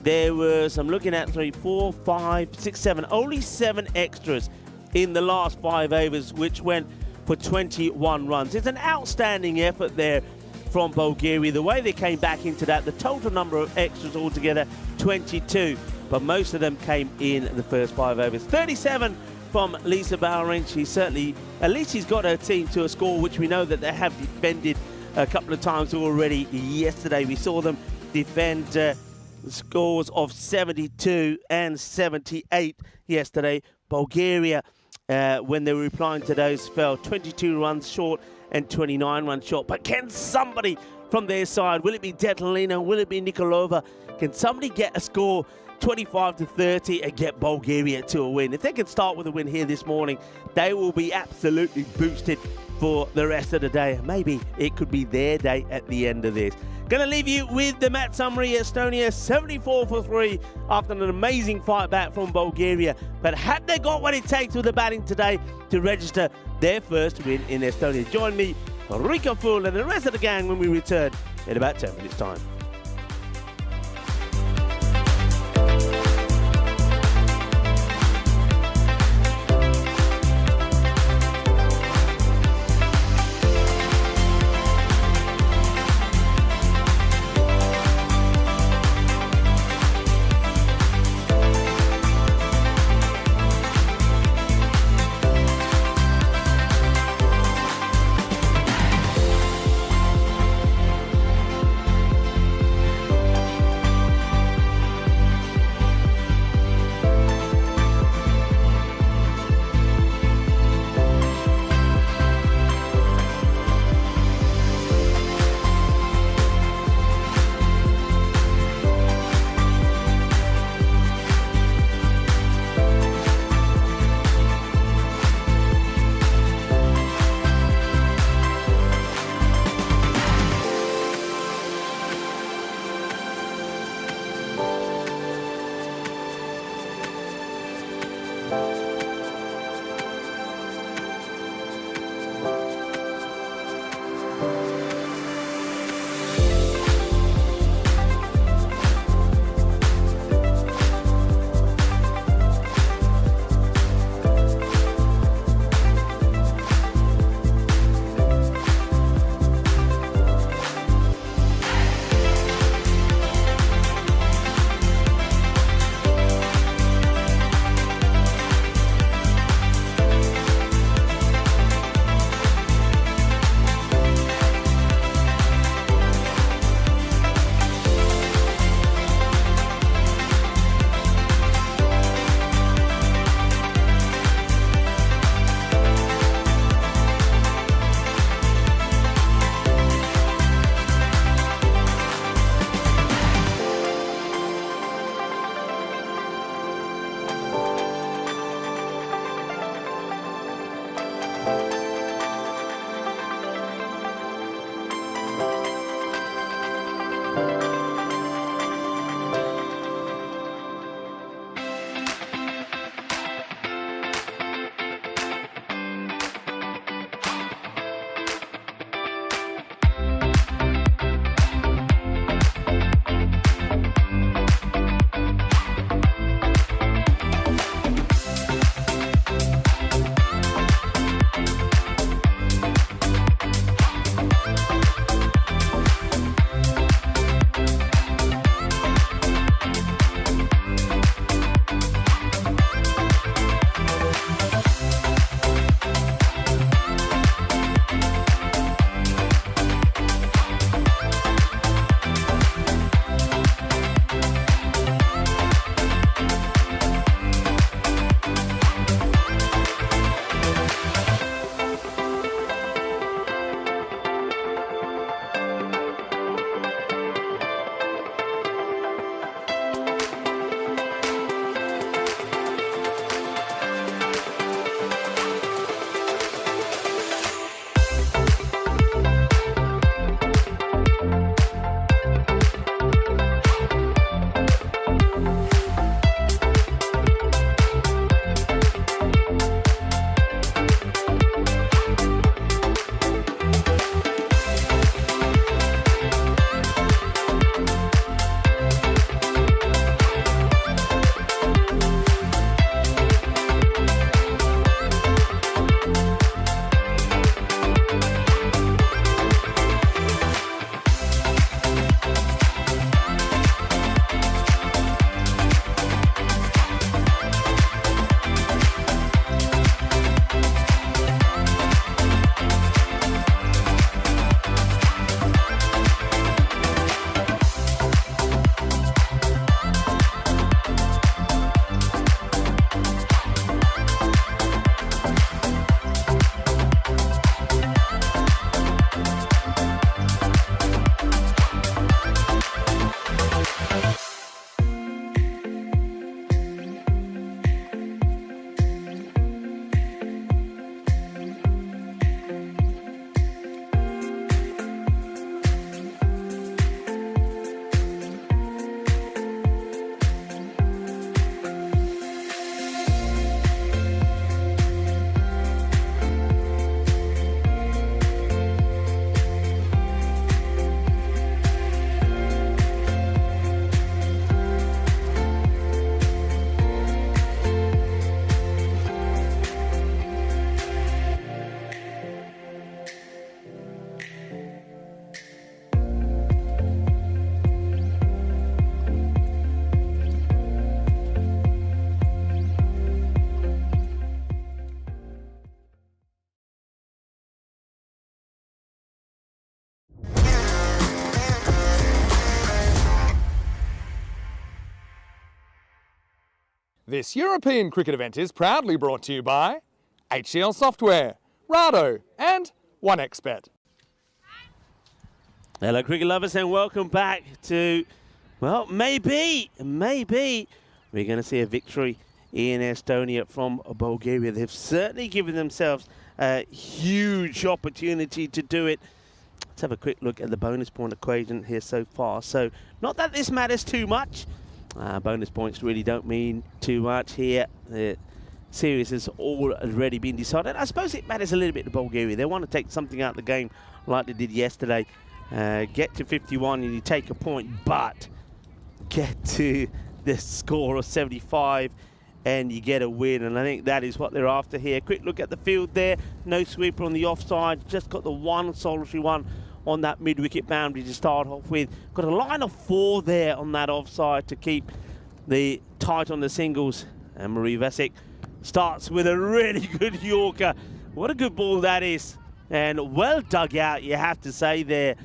there was, I'm looking at 3, 4, 5, 6, 7, only 7 extras in the last 5 overs, which went for 21 runs. It's an outstanding effort there from Bulgaria. The way they came back into that, the total number of extras altogether, 22. But most of them came in the first 5 overs. 37 from Lisa Bowering. She certainly, at least she's got her team to a score, which we know that they have defended a couple of times already. Yesterday we saw them defend scores of 72 and 78 yesterday. Bulgaria, when they were replying to those, fell 22 runs short and 29 runs short. But can somebody from their side, will it be Detlina, will it be Nikolova, can somebody get a score 25 to 30 and get Bulgaria to a win? If they can start with a win here this morning, they will be absolutely boosted for the rest of the day. Maybe it could be their day at the end of this. Going to leave you with the match summary. Estonia 74 for 3 after an amazing fight back from Bulgaria. But had they got what it takes with the batting today to register their first win in Estonia? Join me, Rico Fool, and the rest of the gang when we return in about 10 minutes' time. This European cricket event is proudly brought to you by HCL Software, Rado and 1xBet. Hello, cricket lovers, and welcome back to, well, maybe we're going to see a victory in Estonia from Bulgaria. They've certainly given themselves a huge opportunity to do it. Let's have a quick look at the bonus point equation here so far. So, not that this matters too much. Bonus points really don't mean too much here. The series has already been decided. I suppose it matters a little bit to Bulgaria. They want to take something out of the game like they did yesterday. Get to 51 and you take a point, but get to the score of 75 and you get a win. And I think that is what they're after here. Quick look at the field there. No sweeper on the offside. Just got the one solitary one on that mid-wicket boundary to start off with. Got a line of 4 there on that offside to keep the tight on the singles. And Marie Vesic starts with a really good Yorker. What a good ball that is. And well dug out, you have to say there,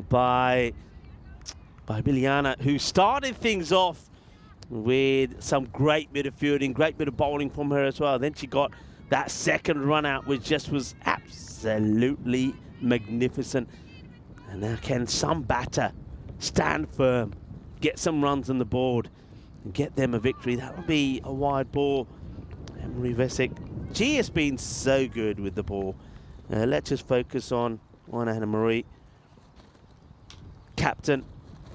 by Biljana, who started things off with some great bit of fielding, great bit of bowling from her as well. Then she got that second run out, which just was absolutely magnificent. And now can some batter stand firm, get some runs on the board, and get them a victory? That would be a wide ball. And Marie Vesic, she has been so good with the ball. Let's just focus on Anna Marie. Captain,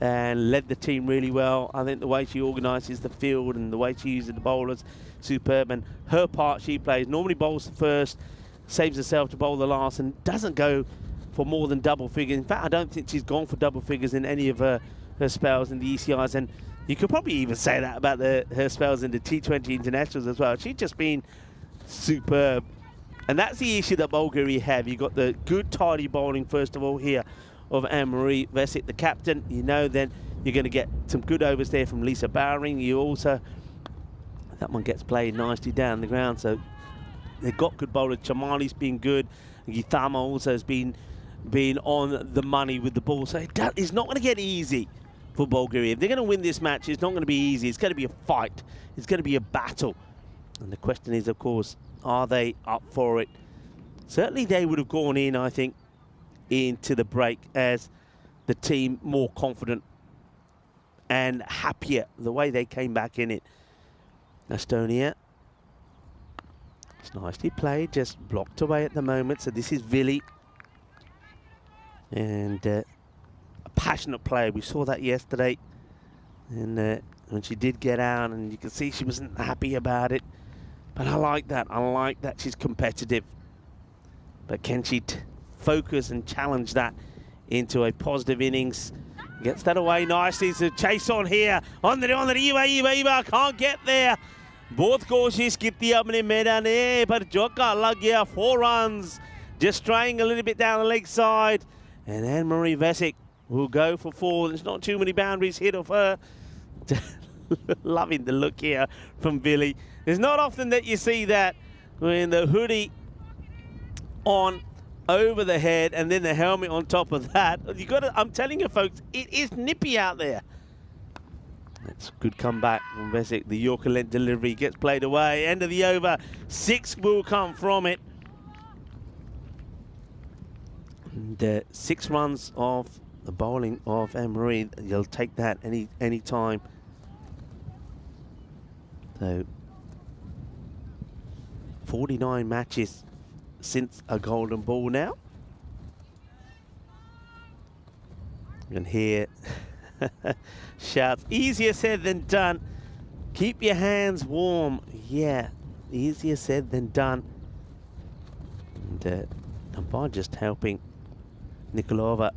and led the team really well. I think the way she organises the field and the way she uses the bowlers, superb. And her part she plays, normally bowls first, saves herself to bowl the last, and doesn't go for more than double figures. In fact, I don't think she's gone for double figures in any of her spells in the ECIs. And you could probably even say that about her spells in the T20 internationals as well. She's just been superb. And that's the issue that Bulgaria have. You've got the good, tidy bowling, first of all, here of Anne-Marie Vesic, the captain. You know then you're going to get some good overs there from Lisa Bowering. You also, that one gets played nicely down the ground. So they've got good bowlers. Chamali's been good. Githama also has been on the money with the ball. So it's not going to get easy for Bulgaria. If they're going to win this match, it's not going to be easy. It's going to be a fight. It's going to be a battle. And the question is, of course, are they up for it? Certainly they would have gone in, I think, into the break as the team more confident and happier the way they came back in it. Estonia, it's nicely played, just blocked away at the moment. So this is Vili. And a passionate player. We saw that yesterday. And when she did get out, and you can see she wasn't happy about it. But I like that. I like that she's competitive. But can she focus and challenge that into a positive innings? Gets that away nicely. So chase on here. On the Iba can't get there. Both कोशिश की अपने मैदान पर चौका लग गया. 4 runs. Just straying a little bit down the leg side. And Anne-Marie Vesic will go for 4. There's not too many boundaries hit of her. Loving the look here from Billy. It's not often that you see that when the hoodie on over the head and then the helmet on top of that. You got to, I'm telling you folks, it is nippy out there. That's a good comeback from Vesic. The Yorker length delivery gets played away. End of the over. 6 will come from it. And 6 runs of the bowling of Anne-Marie. You'll take that any time. So 49 matches since a golden ball now. You can hear shouts, easier said than done. Keep your hands warm. Yeah, easier said than done. And umpire just helping Nikolova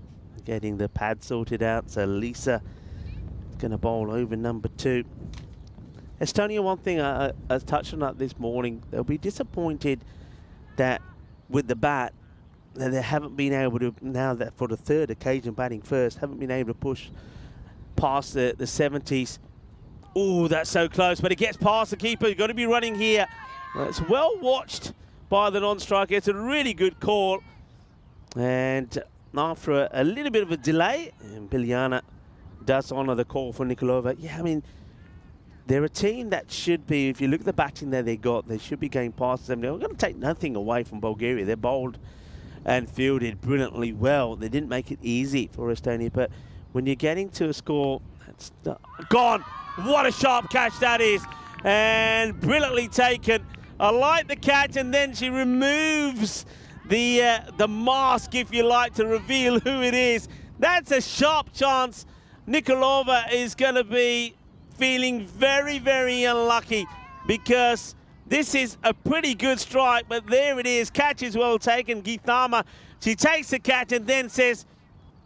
getting the pad sorted out. So Lisa is going to bowl over number 2. Estonia, one thing I touched on that this morning, they'll be disappointed that with the bat, that they haven't been able to, now that for the 3rd occasion batting first, haven't been able to push past the 70s. Oh, that's so close, but it gets past the keeper. You've got to be running here. Well, it's well watched by the non-striker. It's a really good call. And after a little bit of a delay, and Biljana does honour the call for Nikolova. Yeah, I mean, they're a team that should be, if you look at the batting that they got, they should be going past them. They're going to take nothing away from Bulgaria. They're bowled and fielded brilliantly well. They didn't make it easy for Estonia, but when you're getting to a score, that's gone. What a sharp catch that is, and brilliantly taken. I like the catch, and then she removes the mask, if you like, to reveal who it is. That's a sharp chance. Nikolova is going to be feeling very, very unlucky, because this is a pretty good strike, but there it is. Catch is well taken. Githama, she takes the catch and then says,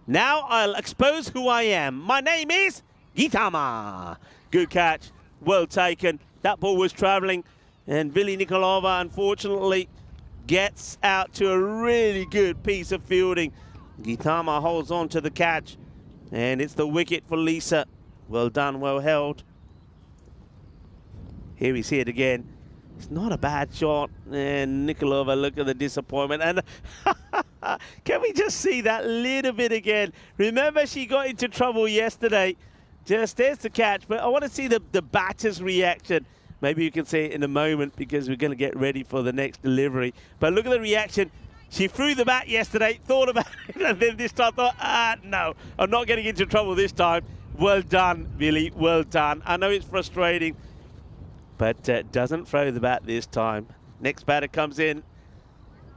now I'll expose who I am. My name is Githama. Good catch, well taken. That ball was traveling, and Vili Nikolova, unfortunately, gets out to a really good piece of fielding. Githama holds on to the catch, and it's the wicket for Lisa. Well done, well held. Here we see it again. It's not a bad shot, and Nikolova, look at the disappointment. And can we just see that little bit again? Remember, she got into trouble yesterday. Just there's the catch, but I want to see the batter's reaction. Maybe you can see it in a moment, because we're going to get ready for the next delivery. But look at the reaction. She threw the bat yesterday, thought about it, and then this time thought, no, I'm not getting into trouble this time. Well done, Vili, well done. I know it's frustrating, but doesn't throw the bat this time. Next batter comes in,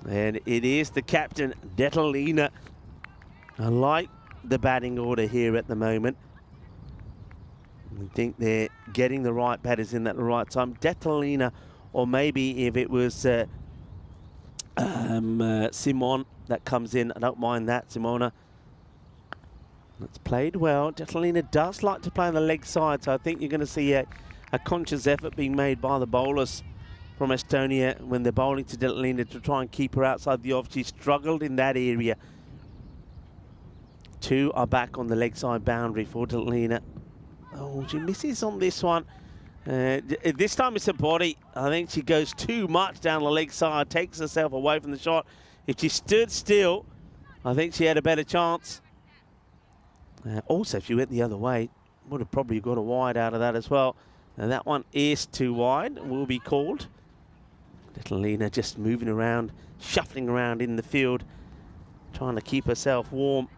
and it is the captain, Detalina. I like the batting order here at the moment. I think they're getting the right batters in at the right time. Detalina, or maybe if it was Simon that comes in, I don't mind that, Simona. That's played well. Detalina does like to play on the leg side, so I think you're going to see a conscious effort being made by the bowlers from Estonia when they're bowling to Detalina to try and keep her outside the off. She struggled in that area. Two are back on the leg side boundary for Detalina. Oh, she misses on this one. This time it's a body. I think she goes too much down the leg side, takes herself away from the shot. If she stood still, I think she had a better chance. Also, if she went the other way, would have probably got a wide out of that as well. And that one is too wide, will be called. Detalina just moving around, shuffling around in the field, trying to keep herself warm.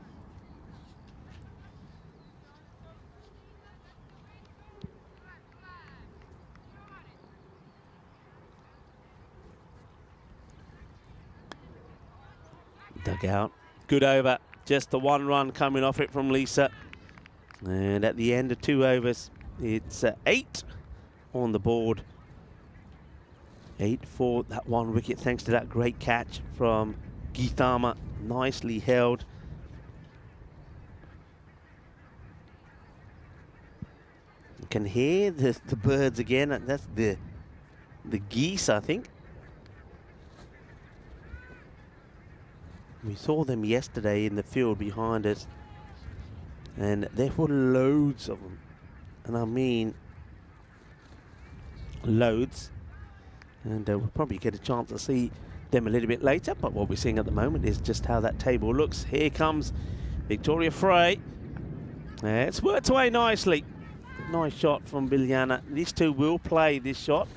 Dug out. Good over. Just the one run coming off it from Lisa. And at the end of 2 overs, it's 8 on the board. 8 for that one wicket, thanks to that great catch from Githama. Nicely held. You can hear the birds again. That's the geese, I think. We saw them yesterday in the field behind us, and there were loads of them, and I mean loads, and we'll probably get a chance to see them a little bit later, but what we're seeing at the moment is just how that table looks. Here comes Victoria Frey. It's worked away nicely. Nice shot from Biljana. These two will play this shot.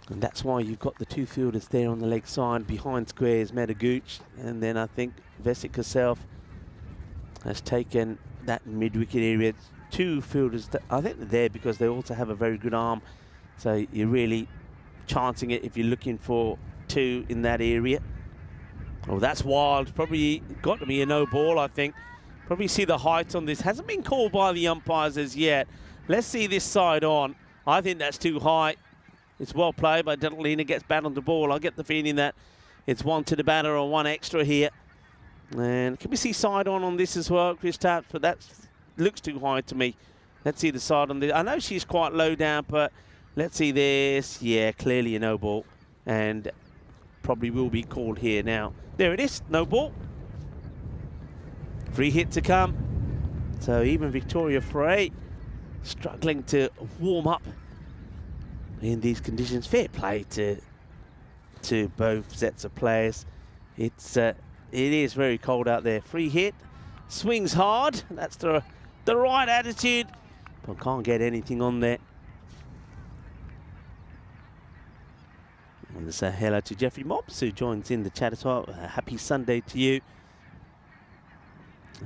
And that's why you've got the two fielders there on the leg side. Behind squares, Medaguch. And then I think Vesic herself has taken that mid-wicket area. Two fielders, I think they're there because they also have a very good arm. So you're really chancing it if you're looking for two in that area. Oh, that's wild. Probably got to be a no ball, I think. Probably see the height on this. Hasn't been called by the umpires as yet. Let's see this side on. I think that's too high. It's well played, but Detalina gets bat on the ball. I get the feeling that it's one to the batter or one extra here. And can we see side on this as well, Chris Taps? But that looks too high to me. Let's see the side on this. I know she's quite low down, but let's see this. Yeah, clearly a no ball. And probably will be called here now. There it is, no ball. Free hit to come. So even Victoria Frey struggling to warm up in these conditions. Fair play to both sets of players. It is very cold out there. Free hit, swings hard. That's the right attitude. but can't get anything on there. And say hello to Jeffrey Mobs, who joins in the chat as well. Happy Sunday to you.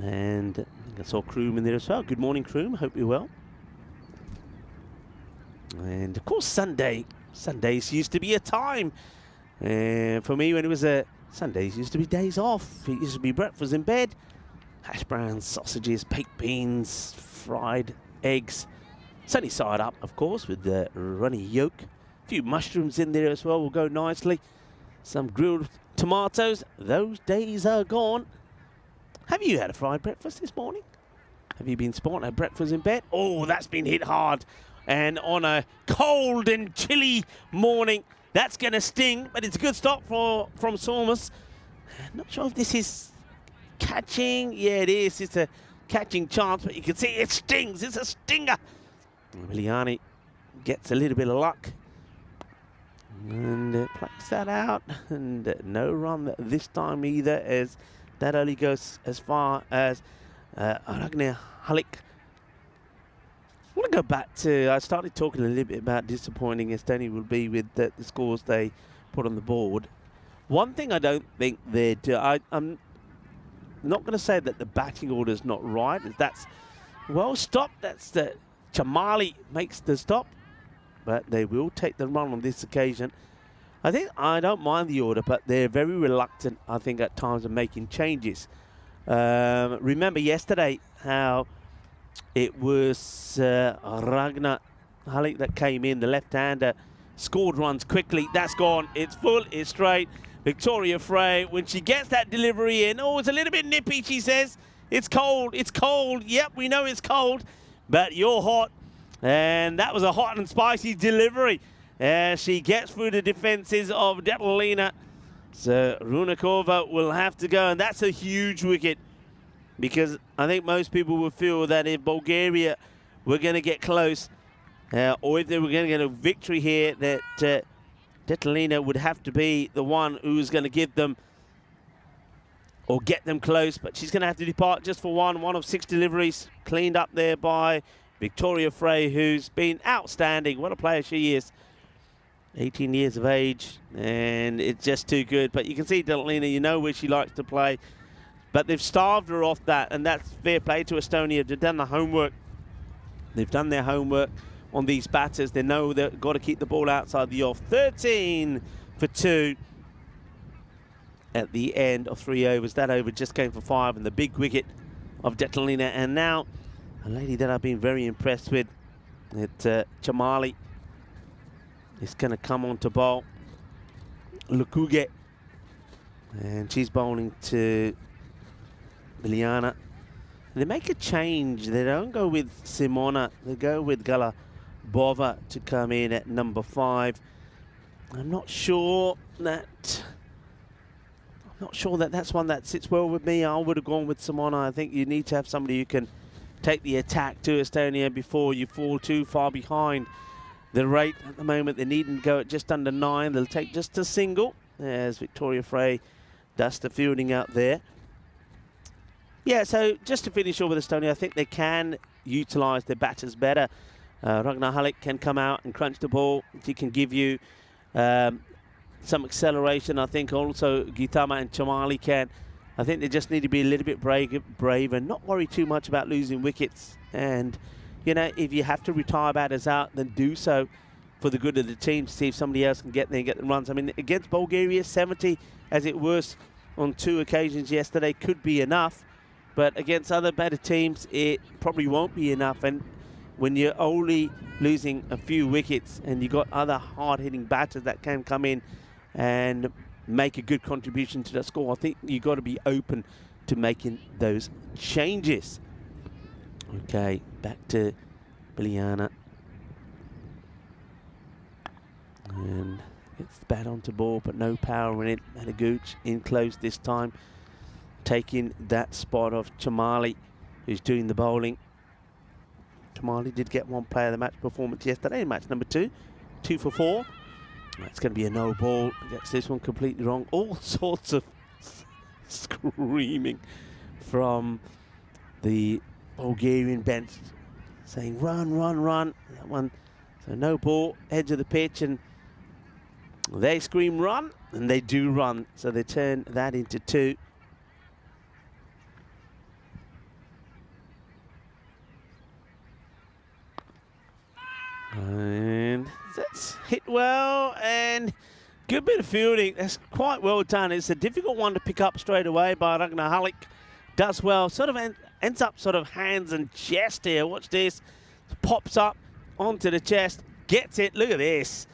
And I saw Kroom in there as well. Good morning, Kroom. Hope you're well. And of course, Sundays used to be a time. For me, when it was Sundays used to be days off. It used to be breakfast in bed. Hash browns, sausages, baked beans, fried eggs. Sunny side up, of course, with the runny yolk. A few mushrooms in there as well will go nicely. Some grilled tomatoes. Those days are gone. Have you had a fried breakfast this morning? Have you been sporting a breakfast in bed? Oh, that's been hit hard. And on a cold and chilly morning, that's going to sting. But it's a good stop from Sormus. Not sure if this is catching. Yeah, it is. It's a catching chance, but you can see it stings. It's a stinger. Emiliani gets a little bit of luck. And plucks that out, and no run this time either, as that only goes as far as Ragnar Halik. I want to go back to, I started talking a little bit about disappointing Estonia will be with the scores they put on the board. One thing I don't think they do, I'm not going to say that the batting order is not right. That's well stopped. That's the Chamali makes the stop. But they will take the run on this occasion. I think I don't mind the order, but they're very reluctant, I think, at times of making changes. Remember yesterday how it was Ragnar Halik that came in, the left-hander, scored runs quickly. That's gone. It's full. It's straight. Victoria Frey, when she gets that delivery in, oh, it's a little bit nippy, she says. It's cold. It's cold. Yep, we know it's cold, but you're hot. And that was a hot and spicy delivery as she gets through the defences of Detlina. So Runikova will have to go, and that's a huge wicket, because I think most people would feel that if Bulgaria were going to get close, or if they were going to get a victory here, that Detlina would have to be the one who's going to give them or get them close. But she's going to have to depart just for one of 6 deliveries, cleaned up there by Victoria Frey, who's been outstanding. What a player she is. 18 years of age, and it's just too good. But you can see Detlina, you know where she likes to play. But they've starved her off that, and that's fair play to Estonia. They've done the homework. They've done their homework on these batters. They know they've got to keep the ball outside the off. 13 for 2 at the end of 3 overs. That over just came for 5, and the big wicket of Detlina. And now a lady that I've been very impressed with, Chamali, is going to come on to bowl. Lukuge. And she's bowling to Liliana. They make a change. They don't go with Simona. They go with Gala Bova to come in at number 5. I'm not sure that that's one that sits well with me. I would have gone with Simona. I think you need to have somebody who can take the attack to Estonia before you fall too far behind the rate. At the moment, they needn't go at just under 9. They'll take just a single as Victoria Frey does the fielding out there. Yeah, so just to finish off with Estonia, I think they can utilise their batters better. Ragnar Halik can come out and crunch the ball. He can give you some acceleration. I think also Gitama and Chamali can. I think they just need to be a little bit brave and not worry too much about losing wickets. And, you know, if you have to retire batters out, then do so for the good of the team to see if somebody else can get there and get the runs. I mean, against Bulgaria, 70, as it was on 2 occasions yesterday, could be enough. But against other better teams, it probably won't be enough. And when you're only losing a few wickets and you've got other hard-hitting batters that can come in and make a good contribution to the score, I think you've got to be open to making those changes. Okay, back to Biliana. And gets the bat onto ball, but no power in it. And a gooch in close this time, taking that spot of Chamali, who's doing the bowling. Chamali did get 1 player of the match performance yesterday in match number 2. 2 for 4. It's going to be a no ball. Gets this one completely wrong. All sorts of screaming from the Bulgarian bench. saying run, run, run. That one, so no ball, edge of the pitch, and they scream run, and they do run. So they turn that into 2. And that's hit well, and good bit of fielding. That's quite well done. It's a difficult one to pick up straight away, but Ragnar Halleck does well. Sort of ends up sort of hands and chest here. Watch this. Pops up onto the chest, gets it. Look at this.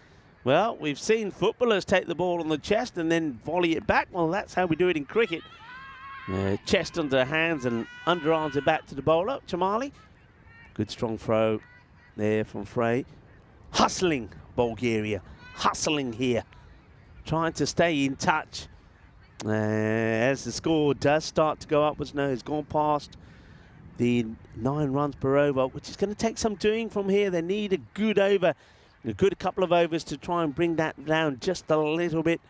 Well, we've seen footballers take the ball on the chest and then volley it back. Well, that's how we do it in cricket. Chest onto the hands and underarms it back to the bowler, Chamali. Good strong throw there from Frey. Hustling Bulgaria, hustling here, trying to stay in touch. As the score does start to go upwards now, it's gone past the 9 runs per over, which is going to take some doing from here. They need a good over, a good couple of overs to try and bring that down just a little bit.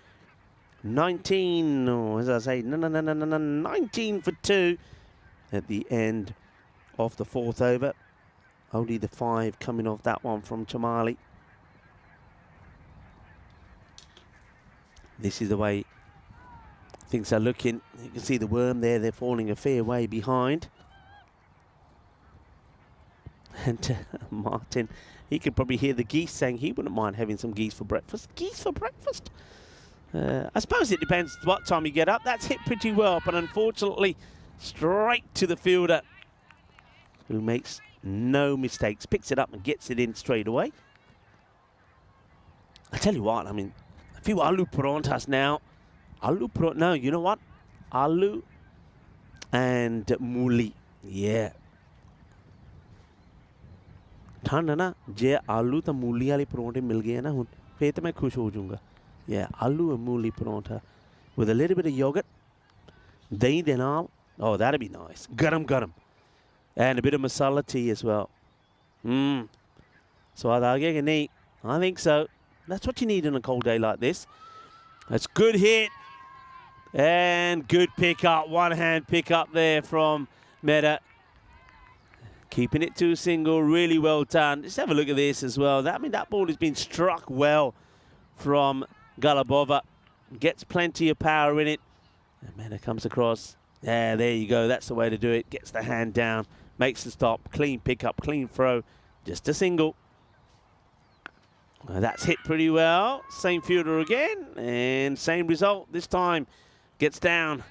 19, or as I say, 19 for 2 at the end of the 4th over. Only the 5 coming off that one from Chamali. This is the way things are looking. You can see the worm there. They're falling a fair way behind. And Martin, he could probably hear the geese saying he wouldn't mind having some geese for breakfast. Geese for breakfast? I suppose it depends what time you get up. That's hit pretty well, but unfortunately, straight to the fielder, who makes no mistakes, picks it up and gets it in straight away. I tell you what, I mean, a few aloo paranthas now. No, you know what? Aloo and मूली. Yeah. ठंड है ना, जे आलू तो मूली वाले परांठे मिल गए ना हुन, फिर तो मैं खुश हो जाऊंगा. Yeah, aloo and मूली paratha with a little bit of yogurt, dahi de naal. Oh, that'd be nice. Garam garam. And a bit of masala tea as well. So I think so. That's what you need on a cold day like this. That's good hit. And good pick up. One hand pick up there from Mehta. Keeping it to a single. Really well done. Just have a look at this as well. I mean, that ball has been struck well from Galabova. Gets plenty of power in it. And Mehta comes across. Yeah, there you go. That's the way to do it. Gets the hand down. Makes the stop. Clean pickup. Clean throw. Just a single. That's hit pretty well. Same fielder again. And same result this time. Gets down.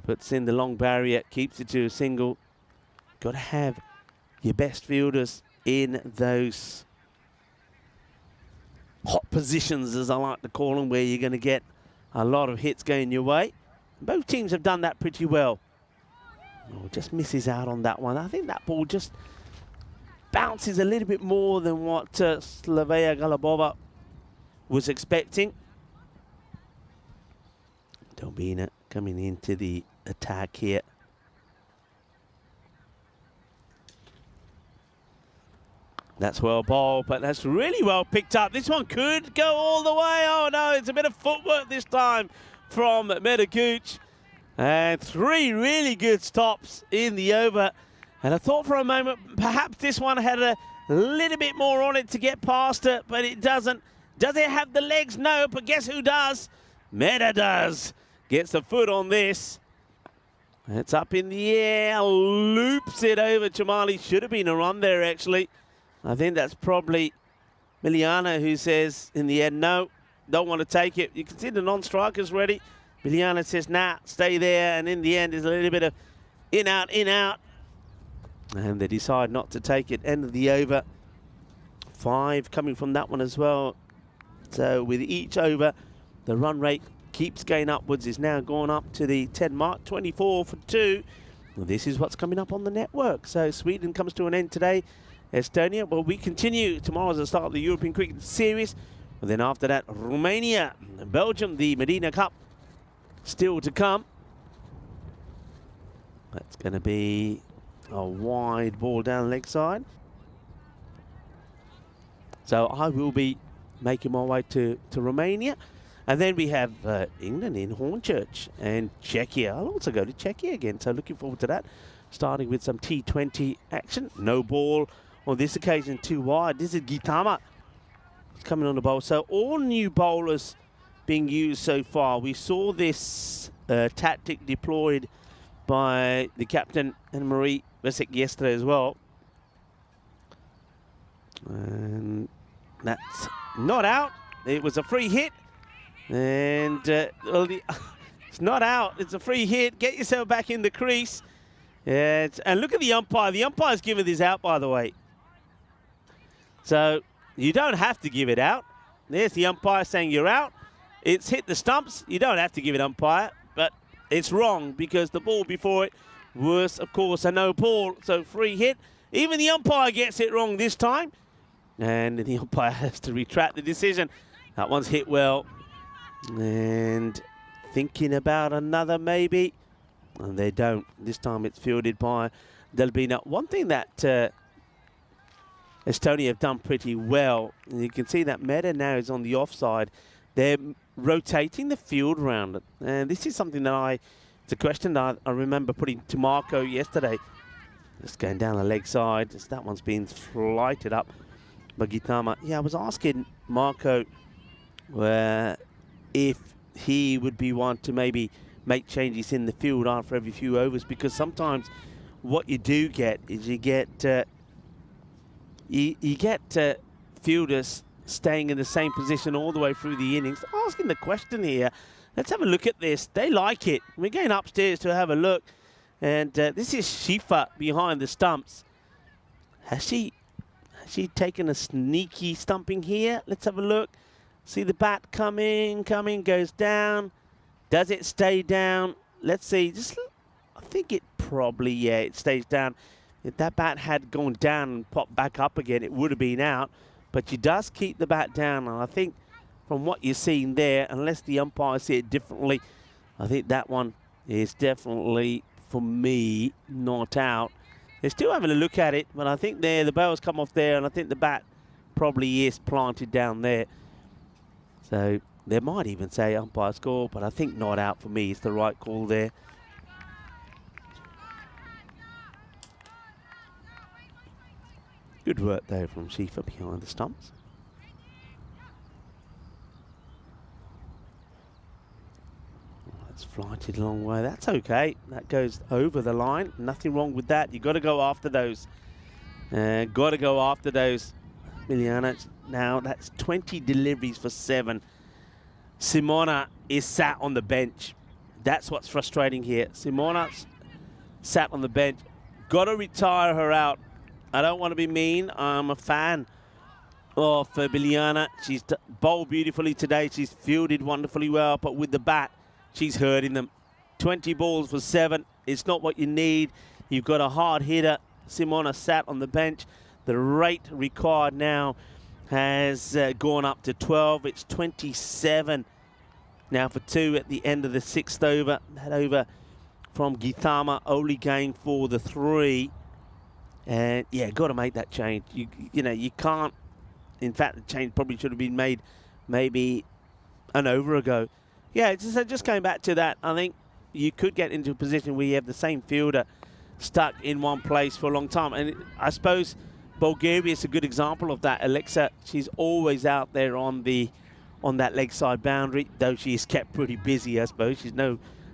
Puts in the long barrier. Keeps it to a single. Got to have your best fielders in those hot positions, as I like to call them, where you're going to get a lot of hits going your way. Both teams have done that pretty well. Oh, just misses out on that one. I think that ball just bounces a little bit more than what Slavea Galabova was expecting. Dobina coming into the attack here. That's well bowled, but that's really well picked up. This one could go all the way. Oh no, it's a bit of footwork this time from Mehta Gooch. And 3 really good stops in the over. And I thought for a moment, perhaps this one had a little bit more on it to get past it, but it doesn't. Does it have the legs? No, but guess who does? Mehta does. Gets the foot on this. It's up in the air, loops it over. Chamali should have been a run there, actually. I think that's probably Miliana who says in the end, no, don't want to take it. You can see the non-strikers ready. Miliana says, nah, stay there. And in the end, there's a little bit of in, out, in, out. And they decide not to take it. End of the over. 5 coming from that one as well. So with each over, the run rate keeps going upwards. It's now gone up to the 10 mark, 24 for 2. Well, this is what's coming up on the network. So Sweden comes to an end today. Estonia, well, we continue. Tomorrow's the start of the European Cricket Series. And then after that, Romania, Belgium, the Medina Cup still to come. That's going to be a wide ball down leg side. So I will be making my way to Romania. And then we have England in Hornchurch and Czechia. I'll also go to Czechia again, so looking forward to that. Starting with some T20 action. No ball on this occasion too wide. This is Gitama coming on the bowl. So all new bowlers being used so far. We saw this tactic deployed by the captain Anne-Marie Vesic yesterday as well. And that's not out. It was a free hit. And it's not out. It's a free hit. Get yourself back in the crease. And look at the umpire. The umpire's given this out, by the way. So you don't have to give it out. There's the umpire saying you're out. It's hit the stumps. You don't have to give it umpire, but it's wrong because the ball before it was, of course, a no ball. So free hit. Even the umpire gets it wrong this time. And the umpire has to retract the decision. That one's hit well. And thinking about another maybe. And they don't. This time it's fielded by Delbina. One thing that Estonia have done pretty well, and you can see that Meta now is on the offside. They're rotating the field around it. And this is something that it's a question that I remember putting to Marco yesterday. Just going down the leg side. Just that one's been flighted up by Gitama. Yeah, I was asking Marco if he would be one to maybe make changes in the field after every few overs, because sometimes what you do get is you get fielders staying in the same position all the way through the innings. Asking the question here. Let's have a look at this. They like it. We're going upstairs to have a look. And this is Shifa behind the stumps. Has she taken a sneaky stumping here? Let's have a look. See the bat coming, goes down. Does it stay down? Let's see. I think it probably, yeah, it stays down. If that bat had gone down and popped back up again, it would have been out. But she does keep the bat down. And I think from what you're seeing there, unless the umpires see it differently, I think that one is definitely, for me, not out. They're still having a look at it, but I think the bell's come off there, and I think the bat probably is planted down there. So they might even say umpire score, but I think not out for me is the right call there. Good work though from Shifa behind the stumps. It's flighted a long way. That's okay. That goes over the line. Nothing wrong with that. You've got to go after those. Got to go after those. Miliana, now that's 20 deliveries for 7. Simona is sat on the bench. That's what's frustrating here. Simona's sat on the bench. Got to retire her out. I don't want to be mean. I'm a fan of Biliana. She's bowled beautifully today. She's fielded wonderfully well, but with the bat, she's hurting them. 20 balls for 7. It's not what you need. You've got a hard hitter. Simona sat on the bench. The rate required now has gone up to 12. It's 27 now for 2 at the end of the 6th over. That over from Gitama, only going for the 3. And yeah, got to make that change. You know, you can't. In fact, the change probably should have been made maybe an over ago. Yeah, just going back to that, I think you could get into a position where you have the same fielder stuck in one place for a long time. And I suppose Bulgaria is a good example of that. Alexa, she's always out there on that leg side boundary, though she is kept pretty busy, I suppose.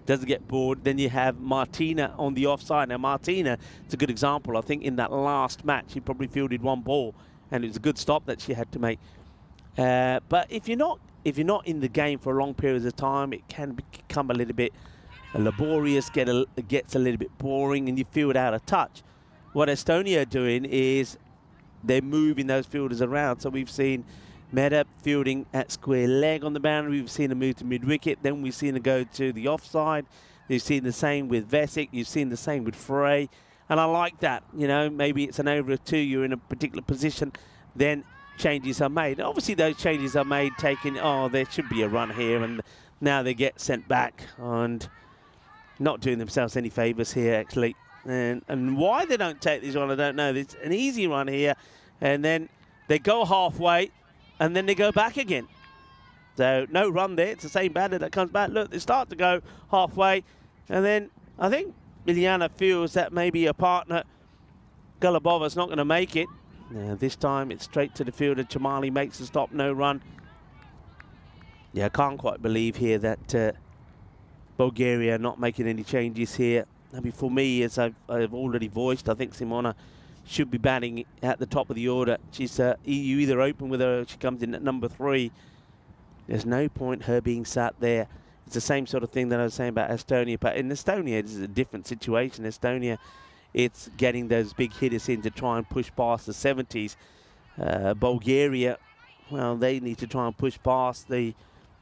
Doesn't get bored. Then you have Martina on the offside. Now Martina, it's a good example. I think in that last match, she probably fielded 1 ball, and it was a good stop that she had to make. But if you're not in the game for long periods of time, it can become a little bit laborious, gets a little bit boring, and you field out of touch. What Estonia are doing is they're moving those fielders around. So we've seen Meta fielding at square leg on the boundary. We've seen her move to mid-wicket. Then we've seen her go to the offside. You've seen the same with Vesic. You've seen the same with Frey. And I like that. You know, maybe it's an over of 2. You're in a particular position. Then changes are made. Obviously, those changes are made taking, there should be a run here. And now they get sent back and not doing themselves any favours here, actually. And why they don't take this one, I don't know. It's an easy run here. And then they go halfway. And then they go back again. So no run there. It's the same batter that comes back. Look, they start to go halfway. And then I think Miliana feels that maybe a partner, Golubova's not going to make it. Now this time it's straight to the fielder. Chamali makes a stop, no run. Yeah, I can't quite believe here that Bulgaria not making any changes here. I mean, for me, as I've already voiced, I think Simona should be batting at the top of the order. She's you either open with her or she comes in at number 3. There's no point her being sat there. It's the same sort of thing that I was saying about Estonia, but in Estonia, this is a different situation. Estonia, it's getting those big hitters in to try and push past the 70s. Bulgaria, well, they need to try and push past the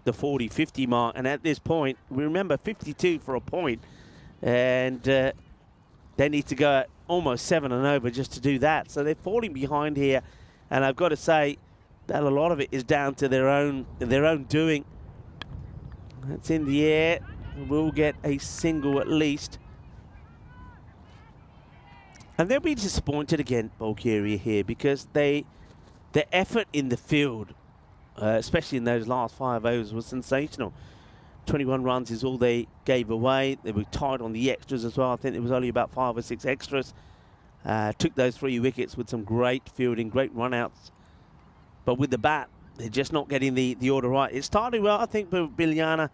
40-50 mark, and at this point, remember 52 for a point, and they need to go at almost 7 and over just to do that. So they're falling behind here, and I've got to say that a lot of it is down to their own doing. It's in the air. We'll get a single at least. And they'll be disappointed again, Bulgaria here, because the effort in the field, especially in those last 5 overs, was sensational. 21 runs is all they gave away. They were tight on the extras as well. I think it was only about 5 or 6 extras. Took those 3 wickets with some great fielding, great run-outs. But with the bat, they're just not getting the order right. It started well, I think, with Biljana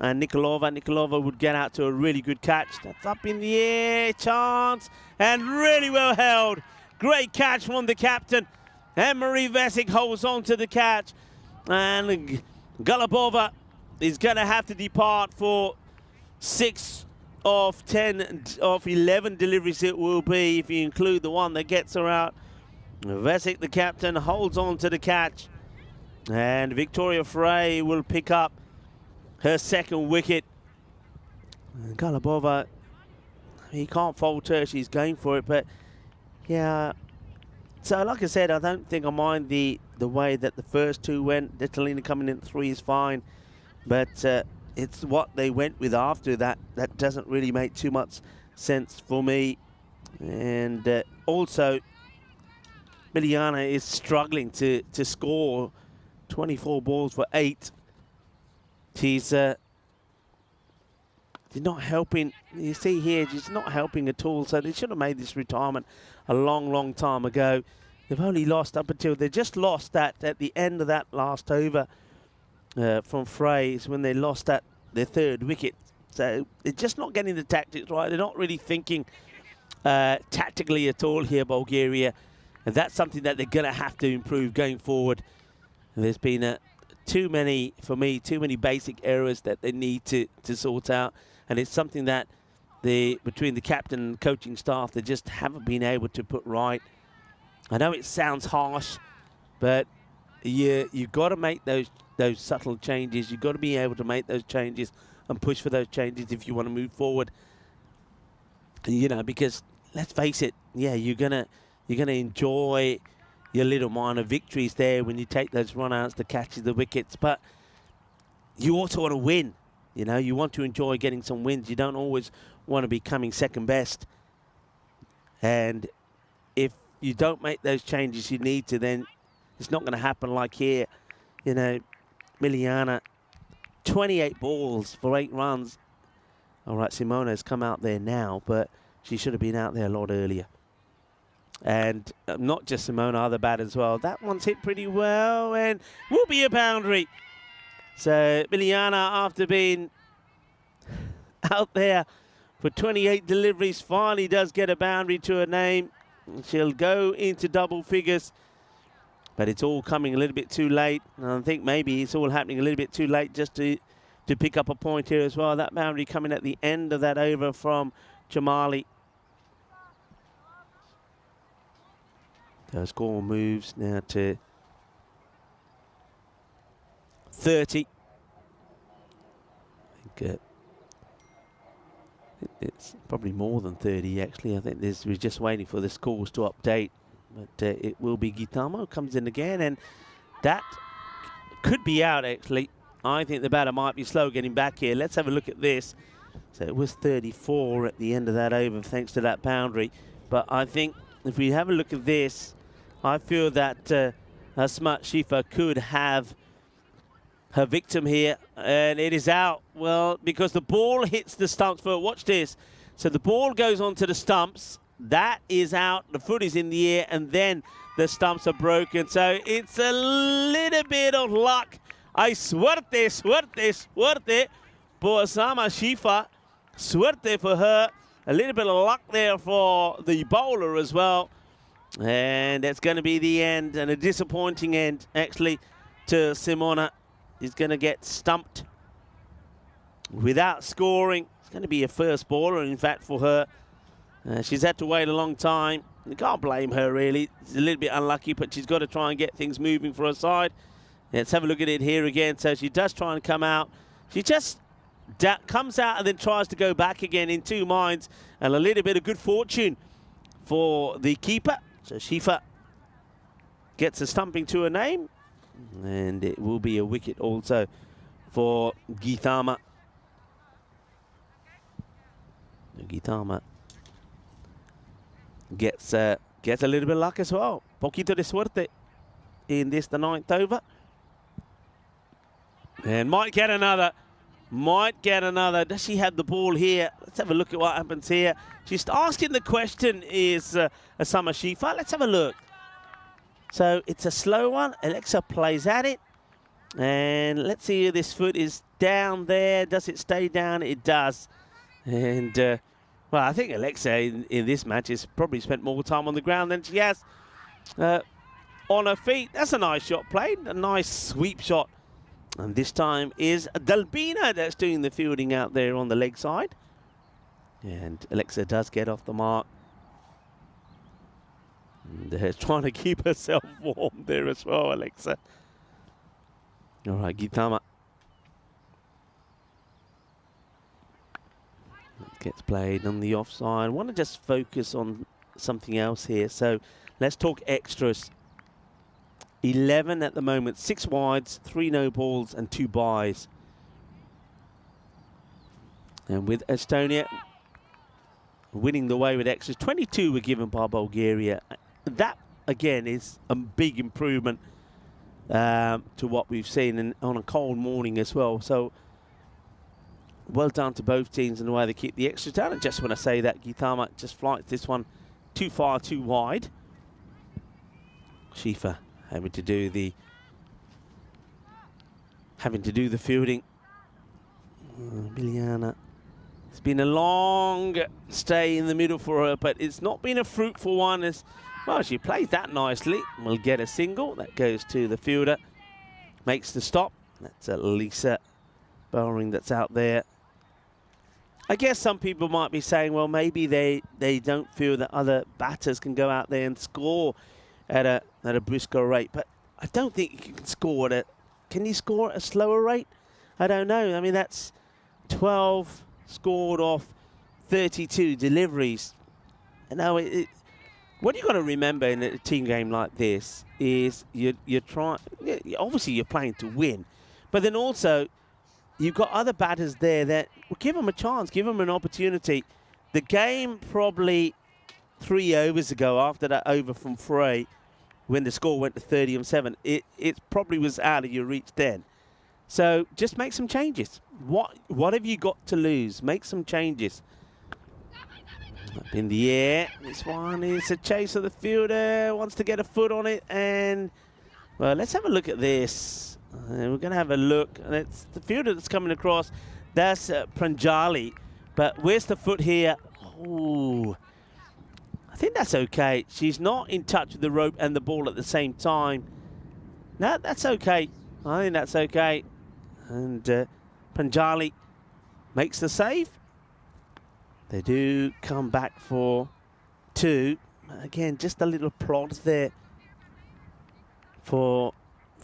and Nikolova. Nikolova would get out to a really good catch. That's up in the air, chance, and really well held. Great catch from the captain. And Marie Vesic holds on to the catch. And Galabova is going to have to depart for 6 of 10 of 11 deliveries it will be, if you include the one that gets her out. Vesic, the captain, holds on to the catch. And Victoria Frey will pick up her 2nd wicket. Galabova, he can't fault her. She's going for it, but yeah. So like I said, I don't think I mind the way that the first 2 went. Detalina coming in at 3 is fine, but it's what they went with after that that doesn't really make too much sense for me. And also, Miliana is struggling to score. 24 balls for 8. She's not helping. You see here, she's not helping at all. So they should have made this retirement a long, long time ago. They've only lost up until they just lost that at the end of that last over from Frey when they lost their 3rd wicket. So they're just not getting the tactics right. They're not really thinking tactically at all here, Bulgaria. And that's something that they're going to have to improve going forward. And there's been too many basic errors that they need to sort out. And it's something that between the captain and coaching staff, they just haven't been able to put right. I know it sounds harsh, but you've got to make those subtle changes. You've got to be able to make those changes and push for those changes if you want to move forward. You know, because let's face it, yeah, you're gonna enjoy your little minor victories there when you take those run-outs to catch the wickets, but you also want to win. You know, you want to enjoy getting some wins. You don't always want to be coming second best. And if you don't make those changes you need to, then it's not going to happen like here. You know, Miliana, 28 balls for 8 runs. All right, Simona's come out there now, but she should have been out there a lot earlier. And not just Simona, other bat as well. That one's hit pretty well and will be a boundary. So Miliana, after being out there for 28 deliveries, finally does get a boundary to her name. She'll go into double figures, but it's all coming a little bit too late. And I think maybe it's all happening a little bit too late just to pick up a point here as well. That boundary coming at the end of that over from Chamali. The score moves now to 30. I think it's probably more than 30 actually. I think we're just waiting for the scores to update. But it will be Guitamo comes in again, and that could be out actually. I think the batter might be slow getting back here. Let's have a look at this. So it was 34 at the end of that over thanks to that boundary. But I think if we have a look at this, I feel that Asmat Shifa could have her victim here, and it is out. Well, because the ball hits the stumps. Watch this. So the ball goes onto the stumps. That is out. The foot is in the air, and then the stumps are broken. So it's a little bit of luck. Ay, suerte, suerte, suerte por Sama Shifa. Suerte for her. A little bit of luck there for the bowler as well. And that's going to be the end, and a disappointing end, actually, to Simona. Is going to get stumped without scoring. It's going to be a first baller, in fact, for her. She's had to wait a long time. You can't blame her, really. It's a little bit unlucky, but she's got to try and get things moving for her side. Let's have a look at it here again. So she does try and come out. She just comes out and then tries to go back again in two minds. And a little bit of good fortune for the keeper. So Shifa gets a stumping to her name. And it will be a wicket also for Githama. Githama gets a little bit of luck as well. Poquito de suerte in this, the 9th over. And might get another. Might get another. Does she have the ball here? Let's have a look at what happens here. She's asking the question, is Sama Shifa? Let's have a look. So it's a slow one. Alexa plays at it. And let's see if this foot is down there. Does it stay down? It does. And, well, I think Alexa in this match has probably spent more time on the ground than she has on her feet. That's a nice shot played. A nice sweep shot. And this time is Dalbina that's doing the fielding out there on the leg side. And Alexa does get off the mark. And trying to keep herself warm there as well, Alexa. All right, Githama. Gets played on the offside. I want to just focus on something else here. So let's talk extras. 11 at the moment, 6 wides, 3 no balls and 2 byes. And with Estonia winning the way with extras, 22 were given by Bulgaria. That, again, is a big improvement to what we've seen and on a cold morning as well. So, well done to both teams in the way they keep the extras down. And just when I say that, Githama just flights this one too far, too wide. Shifa having to do the fielding. Biliana. It's been a long stay in the middle for her, but it's not been a fruitful one. As well, she plays that nicely. We'll get a single. That goes to the fielder. Makes the stop. That's Lisa Bowering that's out there. I guess some people might be saying, well, maybe they don't feel that other batters can go out there and score at a brisker rate. But I don't think you can score can you score at a slower rate? I don't know. I mean, that's 12 scored off 32 deliveries. You know, what you've got to remember in a team game like this is you're trying. Obviously, you're playing to win, but then also you've got other batters there that will give them a chance, give them an opportunity. The game probably 3 overs ago, after that over from Frey, when the score went to 30-7, it probably was out of your reach then. So just make some changes. What have you got to lose? Make some changes. Up in the air. This one is a chase of the fielder. Wants to get a foot on it. And, well, let's have a look at this. We're going to have a look. And it's the fielder that's coming across. That's Pranjali. But where's the foot here? Oh, I think that's okay. She's not in touch with the rope and the ball at the same time. No, that's okay. I think that's okay. And Pranjali makes the save. They do come back for 2. Again, just a little plod there from